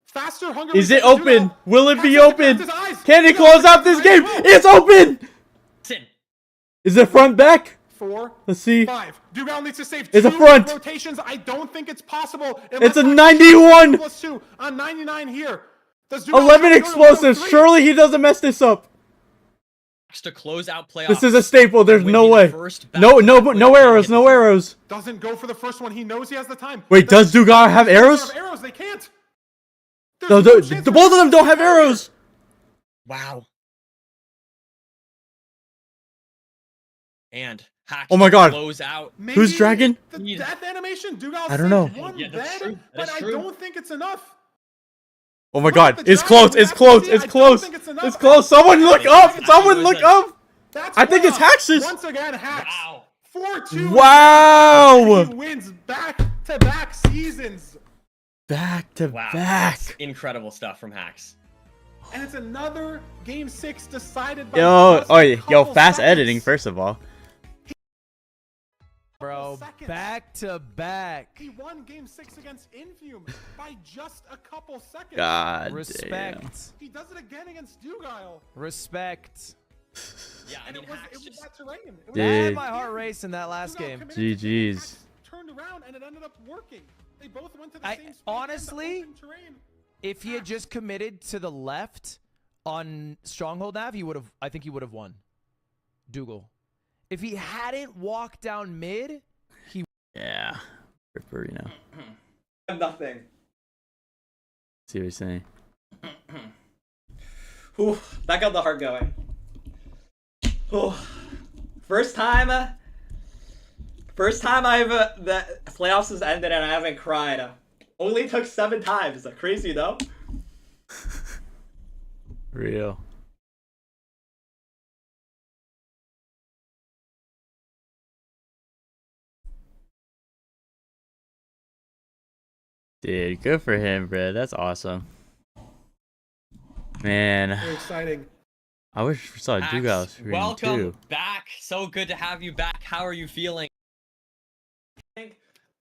Faster hunger. Is it reset, open? Dugal. Will it be Hacks open? his eyes. Can he Dugal close has out this his game? eyes. It's open! It's in. Is it front back? 4. Let's see. 5. Dugal needs to save It's a 2 front. rotations. I don't think it's possible. It's a unless 91. Plus 2 on 99 here. Does Dugal 11 try to go to explosives. 103? Surely he doesn't mess this up. To close out playoffs. This is a staple. There's would no be the way. first No, no, back-to-back no win to arrows. hit No this. arrows. Doesn't go for the first one. He knows he has the time. Wait, does Dugar have They don't arrows? have arrows. They can't. No, There's no chance the for both of them him to don't have get arrows. Wow. And Hacks Oh my god. close out. Maybe Who's dragon? The death animation. Dugal I don't know. saved one Yeah, that's bed, true. That but is I true. don't think it's enough. Oh my Look god. at the It's dragon. close. We It's have to close. see. It's I don't close. think it's enough. It's close. Someone look up. Someone look up. That's I think it's playoff. Hax's. Once again, Hacks. Wow. 4-2. Wow. He wins back-to-back seasons. Back to Wow. back. That's incredible stuff from Hacks. And it's another Game 6 decided by Yo, just oh, a yo, couple fast seconds. editing, first of all. Bro, Seconds. back to back. He won Game 6 against Infume by just a couple seconds. God Respect. damn. He does it again against Dugal. Respect. Yeah, I And mean, it was Hacks just... that terrain. It was I had Dude. my heart racing that last Dugal game. committed to it, GG's. Hacks turned around and it ended up working. They both went to the I- same spot. honestly, terrain. If he had just committed to the left on Stronghold Nav, he would have. I think he would have won. Dougal. If he hadn't walked down mid, he. Yeah. Ripper, you know. Nothing. See what you're saying. Whew, that got the heart going. Whew. First time I've the playoffs has ended and I haven't cried. Only took 7 times. Crazy though. Real. Dude, good for him, bro. That's awesome. Man, Very exciting. I wish we saw Hacks, Dugal stream welcome too. back. So good to have you back. How are you feeling?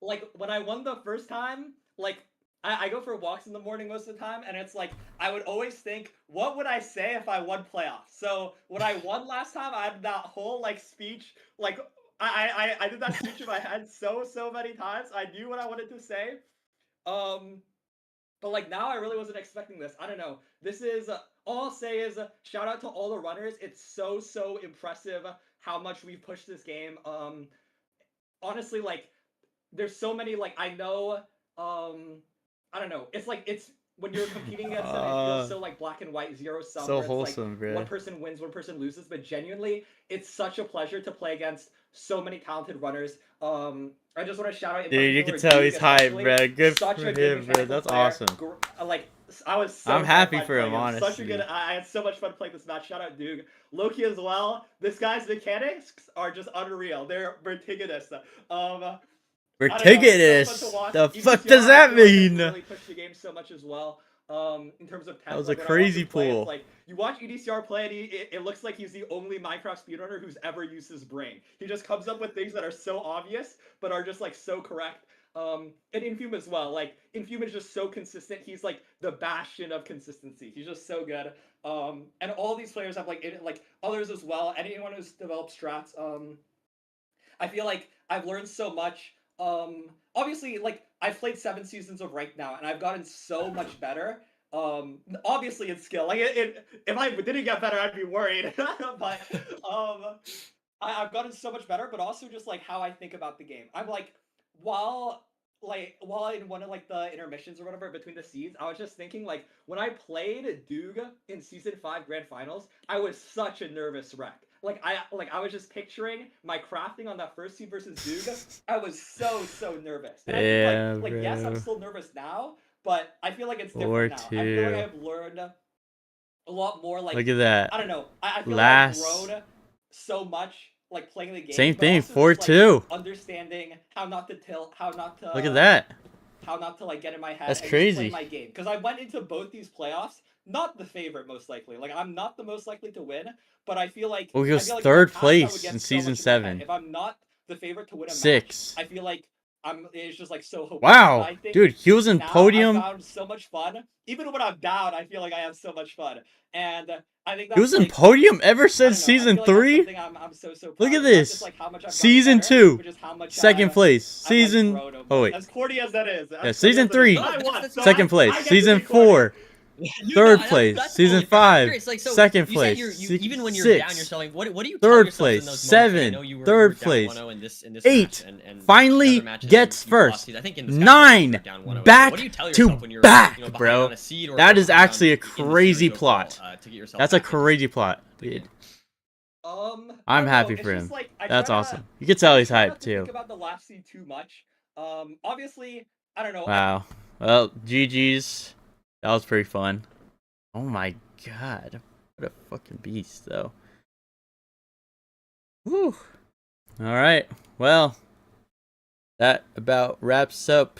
Like when I won the first time, like I go for walks in the morning most of the time, and it's like I would always think, what would I say if I won playoffs? So when I won last time, I had that whole like speech, like I did that speech in my head so many times. I knew what I wanted to say. But like now I really wasn't expecting this. I don't know. This is all I'll say is shout out to all the runners. It's so impressive how much we've pushed this game. Honestly, like there's so many, like I know I don't know. It's like it's when you're competing against them, it feels so like black and white, zero sum. So where it's wholesome, like bro. one person wins, one person loses, but genuinely, it's such a pleasure to play against so many talented runners. I just want to shout out. Dude, you can particular tell Duke he's hype, especially. bro. Good Such for a good him, bro. mechanical That's player. awesome. Like I was so I'm happy satisfied for him, playing Such a honestly. good. I had so much fun playing this match. Shout out Duke, Loki as well. This guy's mechanics are just unreal. They're vertiginous. We're I don't know, taking it's this. so fun to watch. The EDCR, fuck does I that feel like they mean? really pushed the game so much as well. In terms of That was like, a when I watch crazy him play, it's pull. like you watch EDCR play, and it looks like he's the only Minecraft speedrunner who's ever used his brain. He just comes up with things that are so obvious, but are just like so correct. And Infume as well. Like Infume is just so consistent. He's like the bastion of consistency. He's just so good. And all these players have like others as well. Anyone who's developed strats. I feel like I've learned so much. Obviously, like I've played 7 seasons of Ranked now, and I've gotten so much better. Obviously in skill. Like if I didn't get better, I'd be worried. But I've gotten so much better. But also just like how I think about the game. I'm like, while like while in one of like the intermissions or whatever between the seeds, I was just thinking like when I played Doog in season 5 grand finals, I was such a nervous wreck. I was just picturing my crafting on that first seed versus Doog. I was so nervous. And I Yeah, think like yes, I'm bro. still nervous now, but I feel like it's different now. 4-2. I feel like I've learned a lot more. Like Look at that. I don't know. I feel Last. like I've grown so much like playing the game. Same but thing, also just, 4-2. like, understanding how not to tilt, how not to. Look at that. How not to like get in my head. That's and crazy. Just play my game because I went into both these playoffs not the favorite most likely. Like I'm not the most likely to win, but I feel like Well, he was I feel like third in the past, I would place get in so season much in my head. 7. If I'm not the favorite to win a 6. match, I feel like it's just like so hopeless. Wow, I think dude, he was in now podium. I found so much fun. Even when I'm down, I feel like I have so much fun, and I think that's He was in like, podium ever since I don't know, season I feel like 3. that's something I'm so proud Look at of. Not this. just, like, how much I've gotten Season better, 2. but just how much Second place. I've, like, Season. grown over. Oh wait. As corny as that is. Yeah, season 3. Second place. I get to Season be corny. 4. Third place. That's Season totally fair. I'm 5. curious, like, so Second you place. said you even when you're 6. down, you're selling. What do you tell Third yourself place. in those moments? Like, I 7. know you were Third down place. 1-0 in this 8. match, and Finally other matches gets you first. lost. I think in the Sky 9. Cup, you're down 1-0. Back What do you tell to yourself when you're, back, behind bro. on a seed or That is behind actually a in the series crazy overall, plot. to get yourself That's a back into crazy plot, dude. I I'm don't happy know, for it's him. just, like, I That's try awesome. You can tell he's try hyped not to too. think about the last seed too much. Obviously, I don't know. Wow. Well, GG's. That was pretty fun. Oh my god. What a fucking beast, though. Whew. Alright. Well, that about wraps up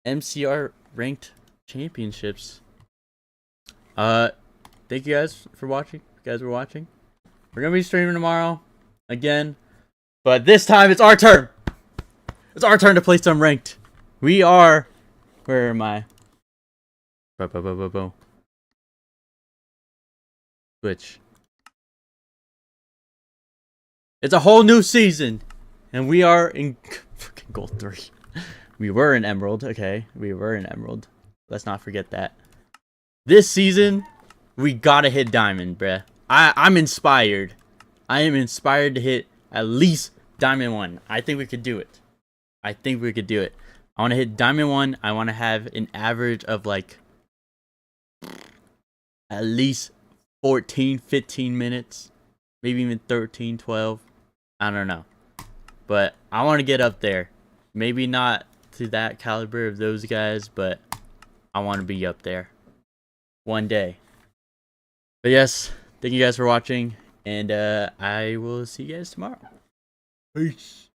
MCR ranked championships. Thank you guys for watching. If you guys were watching. We're gonna be streaming tomorrow again. But this time it's our turn. It's our turn to play some ranked. We are. Where am I? Boom. Switch. It's a whole new season, and we are in freaking gold 3. We were in emerald. Okay, we were in emerald. Let's not forget that. This season, we gotta hit diamond, bruh. I'm inspired. I am inspired to hit at least diamond 1. I think we could do it. I want to hit diamond 1. I want to have an average of like at least 14, 15 minutes. Maybe even 13, 12. I don't know. But I want to get up there. Maybe not to that caliber of those guys, but I want to be up there one day. But yes, thank you guys for watching, and I will see you guys tomorrow. Peace.